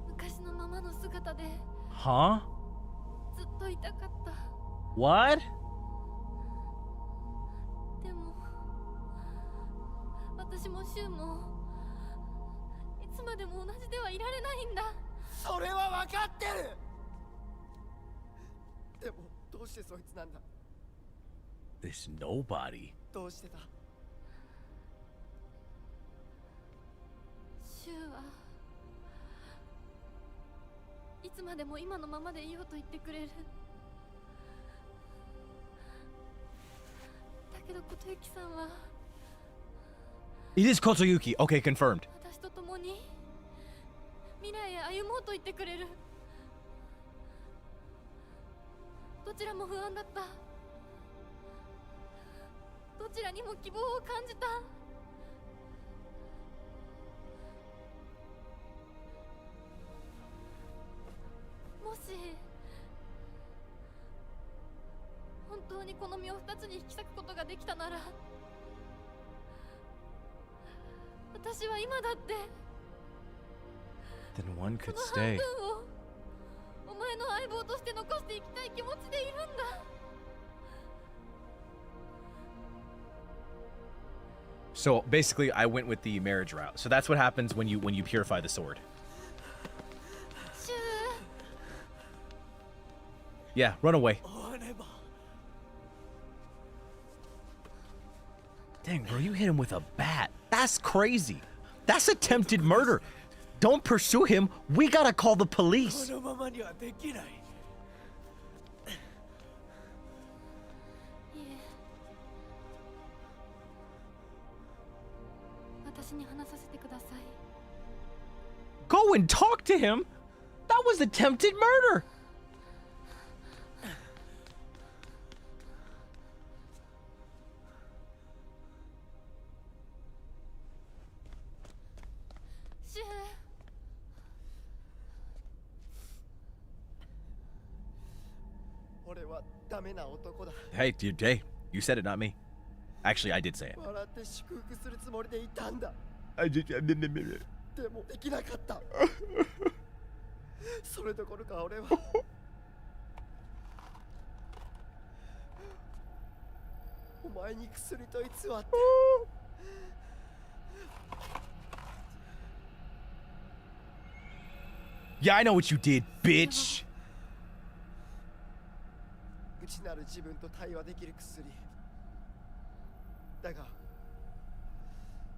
Speaker 7: 昔のままの姿で
Speaker 1: Huh?
Speaker 7: ずっといたかった
Speaker 1: What?
Speaker 7: でも私もシュウもいつまでも同じではいられないんだ
Speaker 9: それは分かってるでもどうしてそいつなんだ
Speaker 1: This nobody.
Speaker 9: どうしてだ
Speaker 7: シュウはいつまでも今のままでいようと言ってくれるだけど琴雪さんは
Speaker 1: It is Kotoyuki. Okay, confirmed.
Speaker 7: 私と共に未来へ歩もうと言ってくれるどちらも不安だったどちらにも希望を感じたもし本当にこの身を二つに引き裂くことができたなら私は今だって
Speaker 1: Then one could
Speaker 7: この半
Speaker 1: stay.
Speaker 7: 分をお前の相棒として残していきたい気持ちでいるんだ
Speaker 1: So basically, I went with the marriage route. So that's what happens when you purify the sword.
Speaker 7: シュ
Speaker 1: Yeah, run away. Dang, bro, you hit him with a bat. That's crazy. That's attempted murder. Don't pursue him. We gotta call the police.
Speaker 7: いえ私に話させてください
Speaker 1: Go and talk to him? That was attempted murder.
Speaker 7: Shu.
Speaker 1: Hey, dude, hey, you said it, not me. Actually, I did say it. I did.
Speaker 9: でもできなかったそれどころか俺はお前に薬と偽って
Speaker 1: Yeah, I know what you did, bitch.
Speaker 9: 内なる自分と対話できる薬だが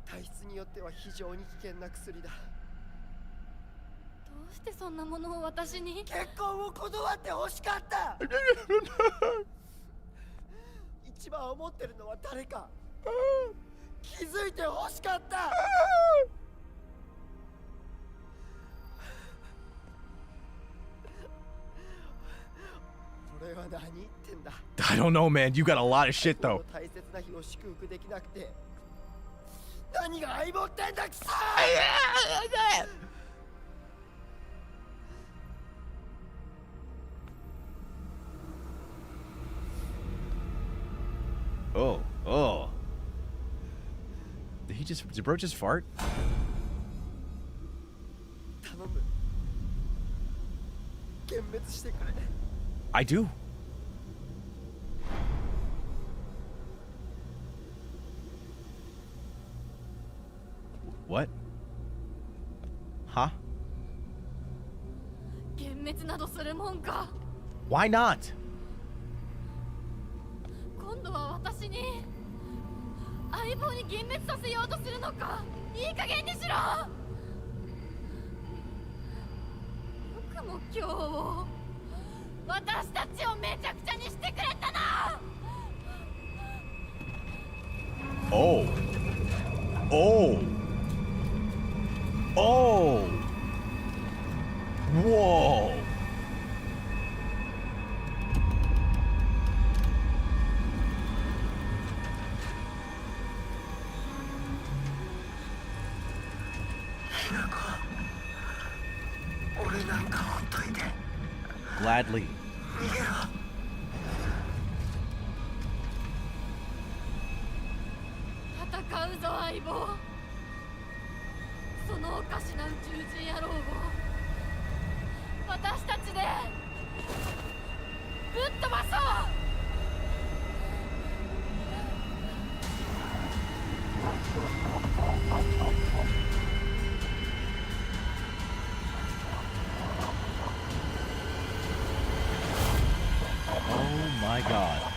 Speaker 9: 体質によっては非常に危険な薬だ
Speaker 7: どうしてそんなものを私に
Speaker 9: 結婚を断って欲しかった一番思ってるのは誰か気づいて欲しかった俺は何言ってんだ
Speaker 1: I don't know, man. You got a lot of shit, though.
Speaker 9: 大切な日を祝福できなくて何が相棒ってんだくそ
Speaker 1: Oh, oh. Did bro just fart?
Speaker 9: 頼む幻滅してくれ
Speaker 1: I do. What? Huh?
Speaker 7: 幻滅などするもんか
Speaker 1: Why not?
Speaker 7: 今度は私に相棒に幻滅させようとするのかいい加減にしろよくも今日私たちをめちゃくちゃにしてくれたな
Speaker 1: Oh. Oh. Oh. Whoa. Gladly.
Speaker 7: 戦うぞ相棒そのおかしな宇宙人野郎を私たちでぶっ飛ばそう
Speaker 1: Oh my god.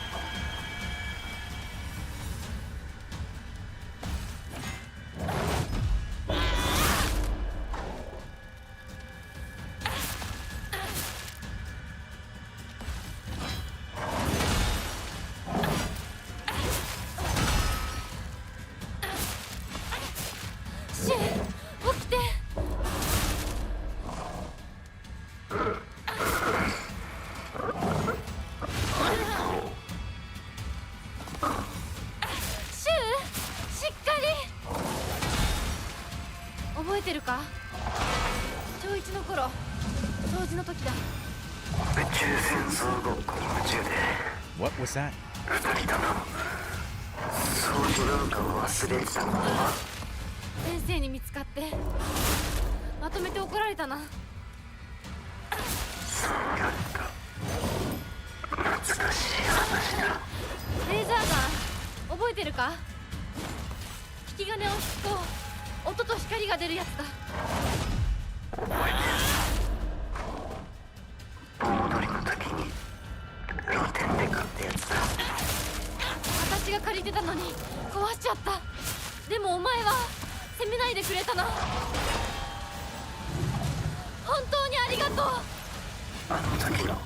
Speaker 1: What was that?
Speaker 7: 先生に見つかってまとめて怒られたなそうだった懐かしい話だレーザーガン覚えてるか引き金を引くと音と光が出るやつだ覚えてる盆踊りの時にのに壊しちゃった。でもお前は責めないでくれたな。本当にありがとう。
Speaker 5: あの時の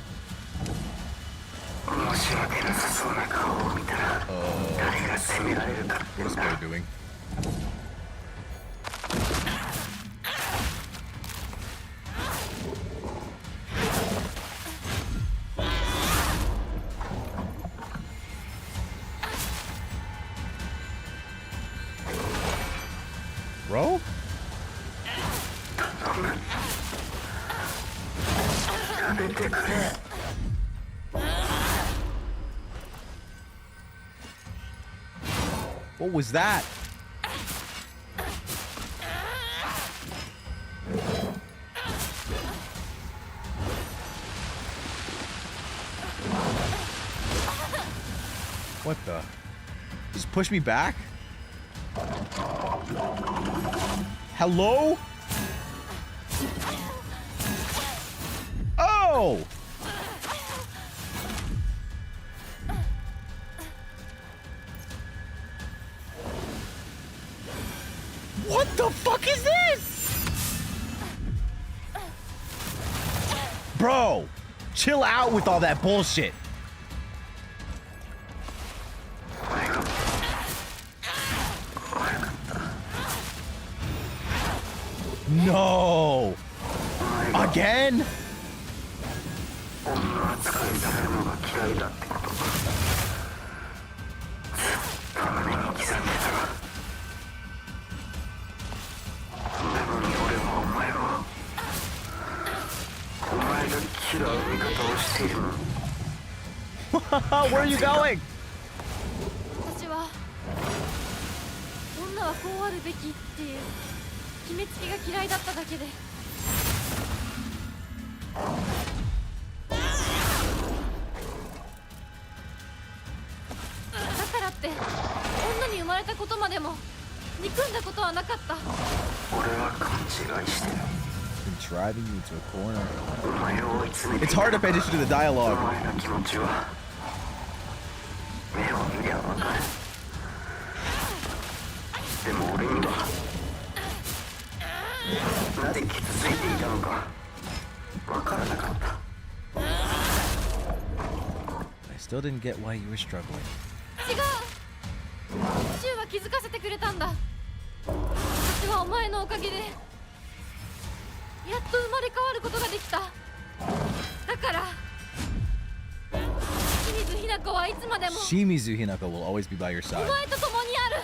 Speaker 5: 申し訳なさそうな顔を見たら誰が責められるかってんだ。
Speaker 1: Bro? What was that? What the? Just push me back? Hello? Oh! What the fuck is this? Bro, chill out with all that bullshit. No! Again? Where are you going?
Speaker 7: 私は女はこうあるべきっていう決めつけが嫌いだっただけで。だからって女に生まれたことまでも憎んだことはなかった。
Speaker 5: 俺は勘違いしてる。
Speaker 1: Driving you to a corner. It's hard to pay attention to the dialogue. I still didn't get why you were struggling.
Speaker 7: 違う。シュウは気づかせてくれたんだ。私はお前のおかげでやっと生まれ変わることができた。だから清水ひな子はいつまでも
Speaker 1: Shimizu Hinako will always be by your
Speaker 7: お
Speaker 1: side.
Speaker 7: 前と共にある。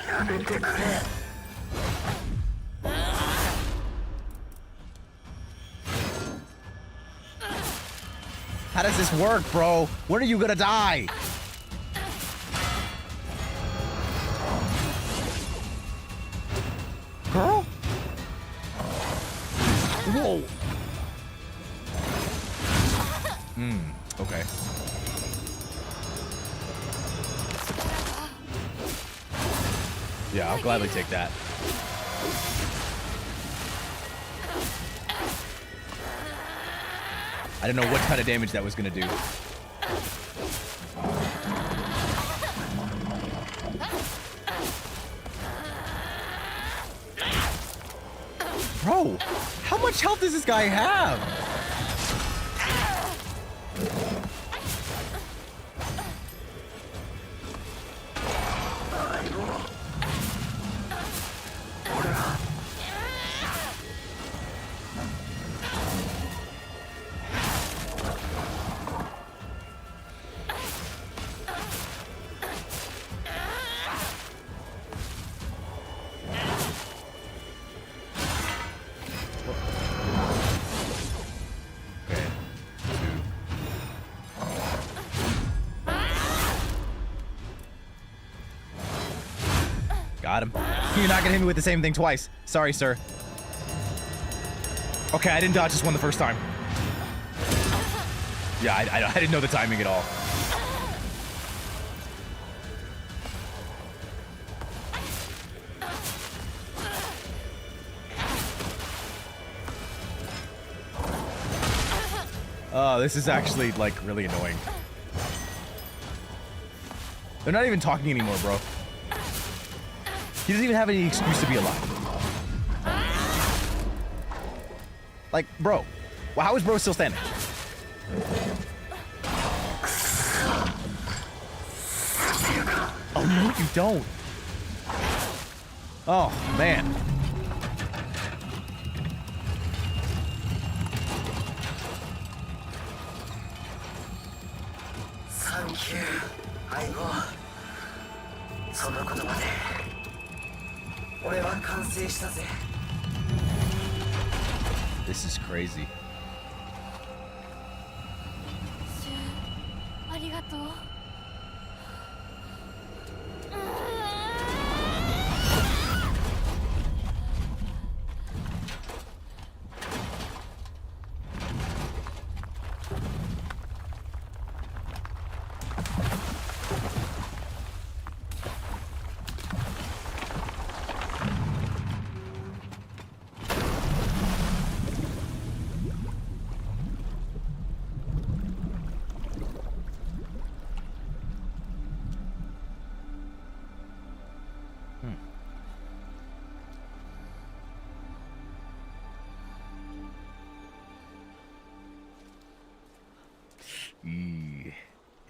Speaker 5: やめてくれ。
Speaker 1: How does this work, bro? When are you gonna die? Girl? Whoa. Okay. Yeah, I'll gladly take that. I didn't know what kind of damage that was gonna do. Bro, how much health does this guy have? Got him. You're not gonna hit me with the same thing twice. Sorry, sir. Okay, I didn't dodge this one the first time. Yeah, I didn't know the timing at all. Oh, this is actually, like, really annoying. They're not even talking anymore, bro. He doesn't even have any excuse to be alive. Like, bro. Well, how is bro still standing? Oh, no, you don't. Oh, man.
Speaker 9: Thank you, Aigo. その言葉で俺は完成したぜ。
Speaker 1: This is crazy.
Speaker 7: シュウ、ありがとう。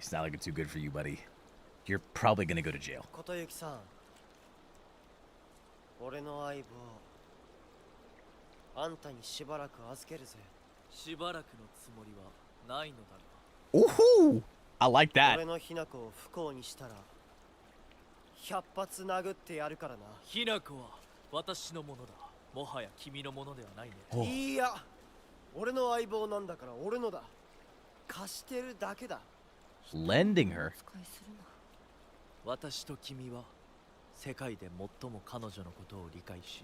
Speaker 1: It's not looking too good for you, buddy. You're probably gonna go to jail.
Speaker 9: 琴幸さん、俺の相棒、あんたにしばらく預けるぜ。
Speaker 3: しばらくのつもりはないのだが。
Speaker 1: Ooh! I like that.
Speaker 9: 俺のひな子を不幸にしたら、100発殴ってやるからな。
Speaker 3: ひな子は私のものだ。もはや君のものではないね。
Speaker 1: Oh.
Speaker 9: いや、俺の相棒なんだから俺のだ。貸してるだけだ。
Speaker 1: Lending her.
Speaker 3: 私と君は世界で最も彼女のことを理解し、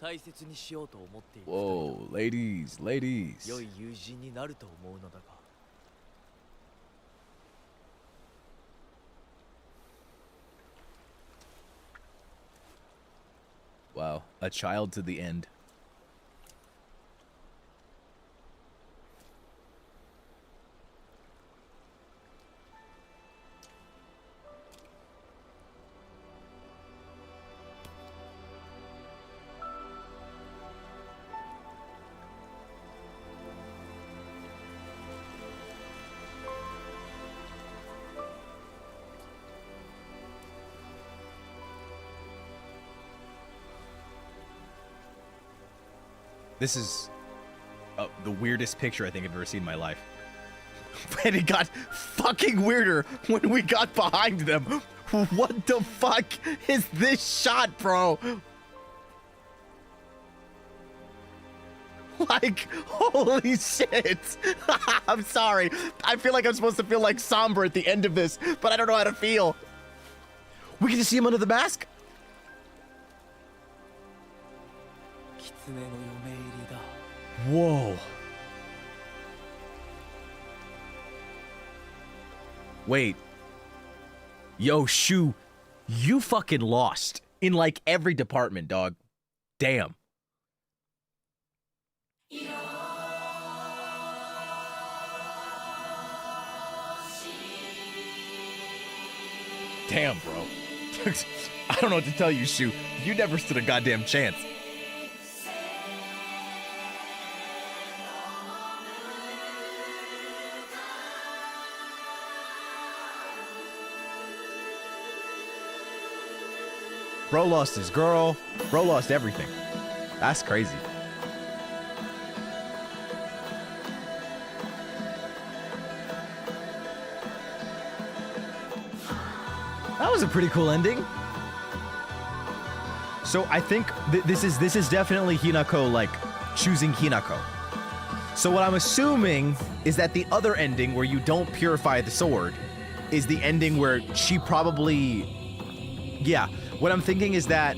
Speaker 3: 大切にしようと思っている。
Speaker 1: Whoa, ladies, ladies.
Speaker 3: 良い友人になると思うのだが。
Speaker 1: Wow, a child to the end. This is the weirdest picture I think I've ever seen in my life. And it got fucking weirder when we got behind them. What the fuck is this shot, bro? Like, holy shit. I'm sorry. I feel like I'm supposed to feel like somber at the end of this, but I don't know how to feel. We get to see him under the mask? Whoa. Wait. Yo, Shu, you fucking lost in like every department, dog. Damn. Damn, bro. I don't know what to tell you, Shu. You never stood a goddamn chance. Bro lost his girl. Bro lost everything. That's crazy. That was a pretty cool ending. So I think this is definitely Hinako like choosing Hinako. So what I'm assuming is that the other ending where you don't purify the sword is the ending where she probably, yeah. What I'm thinking is that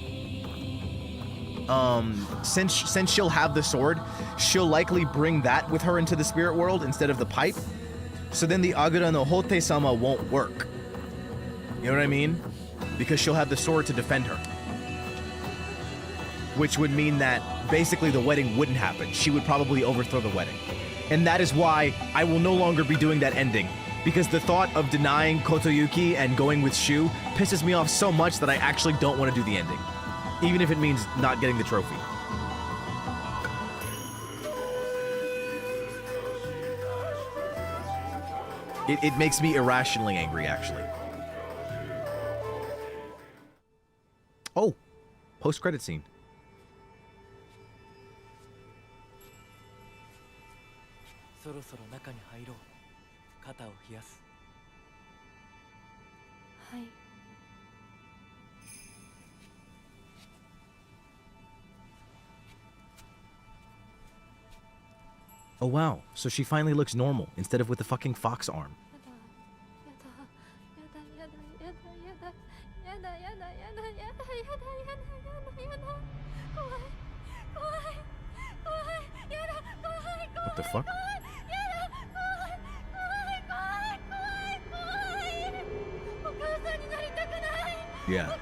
Speaker 1: since she'll have the sword, she'll likely bring that with her into the spirit world instead of the pipe. So then the Agura no Hote-sama won't work. You know what I mean? Because she'll have the sword to defend her. Which would mean that basically the wedding wouldn't happen. She would probably overthrow the wedding. And that is why I will no longer be doing that ending. Because the thought of denying Kotoyuki and going with Shu pisses me off so much that I actually don't want to do the ending. Even if it means not getting the trophy. It makes me irrationally angry, actually. Oh, post-credit scene. Oh wow, so she finally looks normal instead of with the fucking fox arm. What the fuck? Yeah.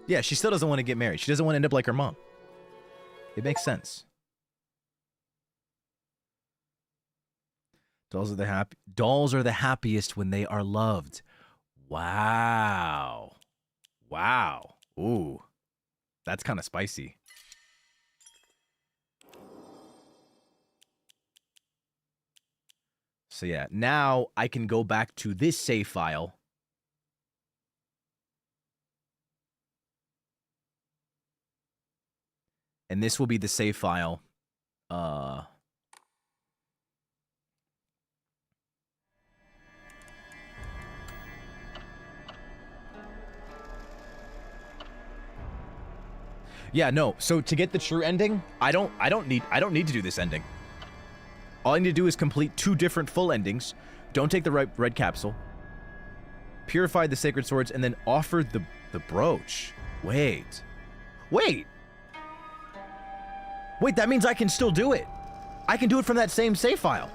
Speaker 1: Yeah, she still doesn't want to get married. She doesn't want to end up like her mom. It makes sense. Dolls are the happiest when they are loved. Wow. Wow. Ooh. That's kind of spicy. So yeah, now I can go back to this save file. And this will be the save file. Yeah, no. So to get the true ending, I don't need to do this ending. All I need to do is complete 2 different full endings. Don't take the red capsule. Purify the sacred swords and then offer the brooch. Wait. Wait, that means I can still do it. I can do it from that same save file.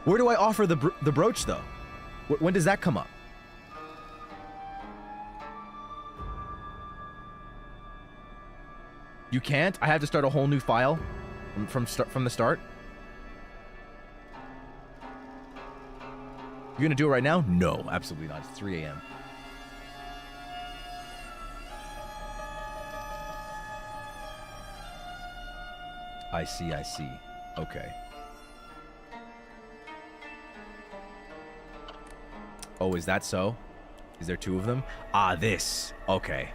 Speaker 1: Where do I offer the brooch, though? When does that come up? You can't? I have to start a whole new file from the start? You're gonna do it right now? No, absolutely not. It's 3 a.m. I see. Okay. Oh, is that so? Is there 2 of them? Ah, this. Okay.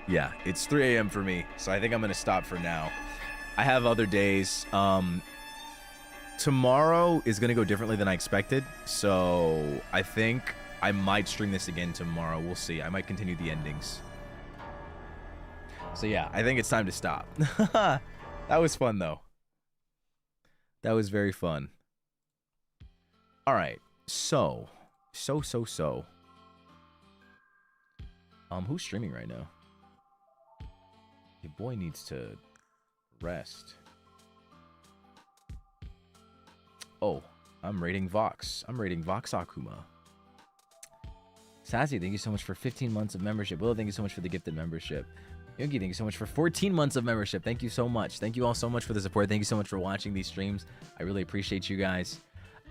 Speaker 1: Yeah, it's 3 a.m. for me, so I think I'm gonna stop for now. I have other days. Tomorrow is going to go differently than I expected, so I think I might stream this again tomorrow. We'll see. I might continue the endings. So yeah, I think it's time to stop. That was fun, though. That was very fun. All right, so. Who's streaming right now? Your boy needs to rest. Oh, I'm rating Vox. I'm rating Vox Akuma. Sassy, thank you so much for 15 months of membership. Willow, thank you so much for the gifted membership. Yogi, thank you so much for 14 months of membership. Thank you so much. Thank you all so much for the support. Thank you so much for watching these streams. I really appreciate you guys.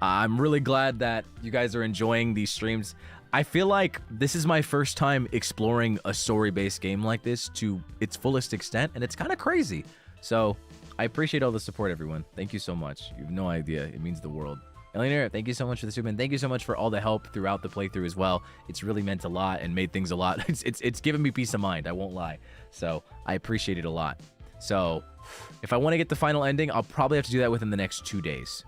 Speaker 1: I'm really glad that you guys are enjoying these streams. I feel like this is my first time exploring a story-based game like this to its fullest extent, and it's kind of crazy. So I appreciate all the support, everyone. Thank you so much. You have no idea. It means the world. Eleanor, thank you so much for the super, and thank you so much for all the help throughout the playthrough as well. It's really meant a lot and made things a lot. It's given me peace of mind. I won't lie. So I appreciate it a lot. So if I want to get the final ending, I'll probably have to do that within the next 2 days.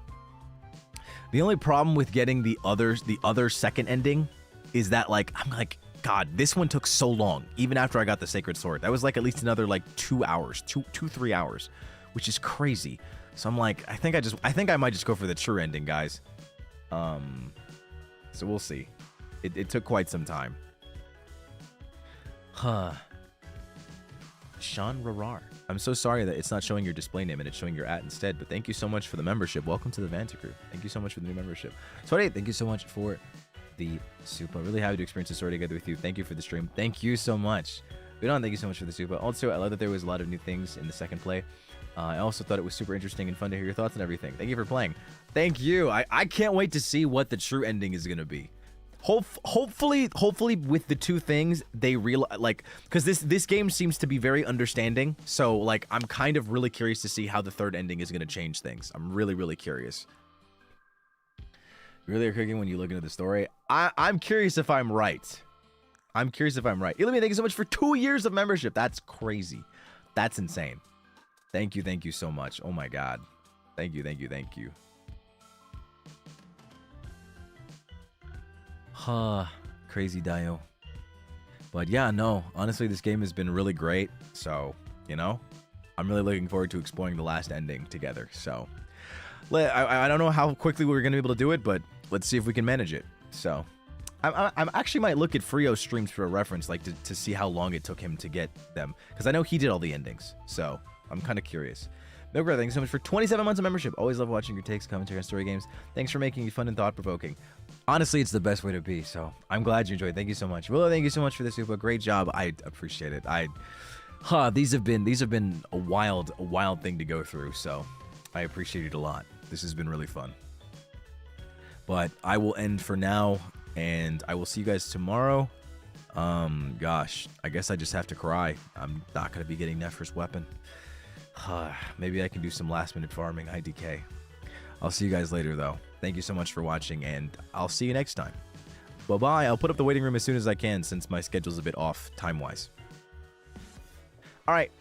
Speaker 1: The only problem with getting the other second ending is that, like, I'm like, God, this one took so long. Even after I got the sacred sword, that was like at least another like 2 hours, 3 hours, which is crazy. So I'm like, I think I might just go for the true ending, guys. So we'll see. It took quite some time. Huh. Sean Rarar. I'm so sorry that it's not showing your display name and it's showing your @ instead, but thank you so much for the membership. Welcome to the Vantacrow. Thank you so much for the new membership. Sorry, thank you so much for the super. Really happy to experience this story together with you. Thank you for the stream. Thank you so much. Udon, thank you so much for the super. Also, I love that there was a lot of new things in the second play. I also thought it was super interesting and fun to hear your thoughts and everything. Thank you for playing. Thank you. I can't wait to see what the true ending is going to be. Hopefully with the two things they realize, like, because this game seems to be very understanding. So like I'm kind of really curious to see how the third ending is going to change things. I'm really curious. You really are cooking when you look into the story. I'm curious if I'm right. I'm curious if I'm right. Ilumi, thank you so much for 2 years of membership. That's crazy. That's insane. Thank you so much. Oh my god. Thank you. Huh, crazy Dio. But yeah, no, honestly, this game has been really great. So, you know, I'm really looking forward to exploring the last ending together. So, I don't know how quickly we're going to be able to do it, but let's see if we can manage it. So, I actually might look at Frio's streams for a reference, like to see how long it took him to get them. Because I know he did all the endings. So, I'm kind of curious. Milgram, thanks so much for 27 months of membership. Always love watching your takes, commentary on story games. Thanks for making it fun and thought-provoking. Honestly, it's the best way to be, so I'm glad you enjoyed. Thank you so much. Willow, thank you so much for the super. Great job. I appreciate it. These have been a wild thing to go through, so I appreciate it a lot. This has been really fun. But I will end for now, and I will see you guys tomorrow. Gosh, I guess I just have to cry. I'm not going to be getting Nephris weapon. Maybe I can do some last-minute farming. IDK. I'll see you guys later, though. Thank you so much for watching, and I'll see you next time. Bye-bye. I'll put up the waiting room as soon as I can, since my schedule's a bit off time-wise. All right.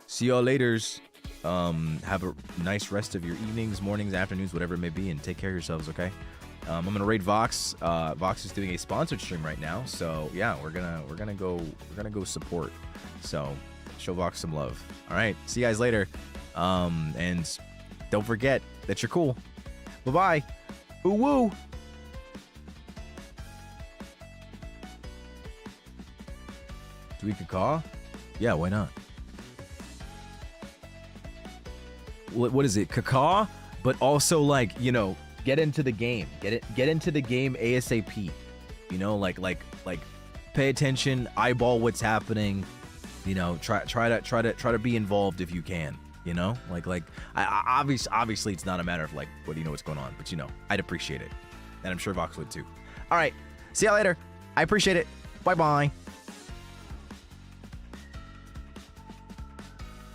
Speaker 1: See y'all laters. Have a nice rest of your evenings, mornings, afternoons, whatever it may be, and take care of yourselves, okay? I'm gonna raid Vox. Vox is doing a sponsored stream right now, so yeah, we're gonna go support. So show Vox some love. All right, see you guys later. And don't forget that you're cool. Bye bye. Ooh woo. Do we cacaw? Yeah, why not? What is it? Cacaw, but also like, you know, get into the game. Get into the game ASAP. You know, like pay attention, eyeball what's happening. You know, try to be involved if you can. You know, obviously it's not a matter of like whether you know what's going on, but you know, I'd appreciate it, and I'm sure Vox would too. All right, see y'all later. I appreciate it. Bye bye.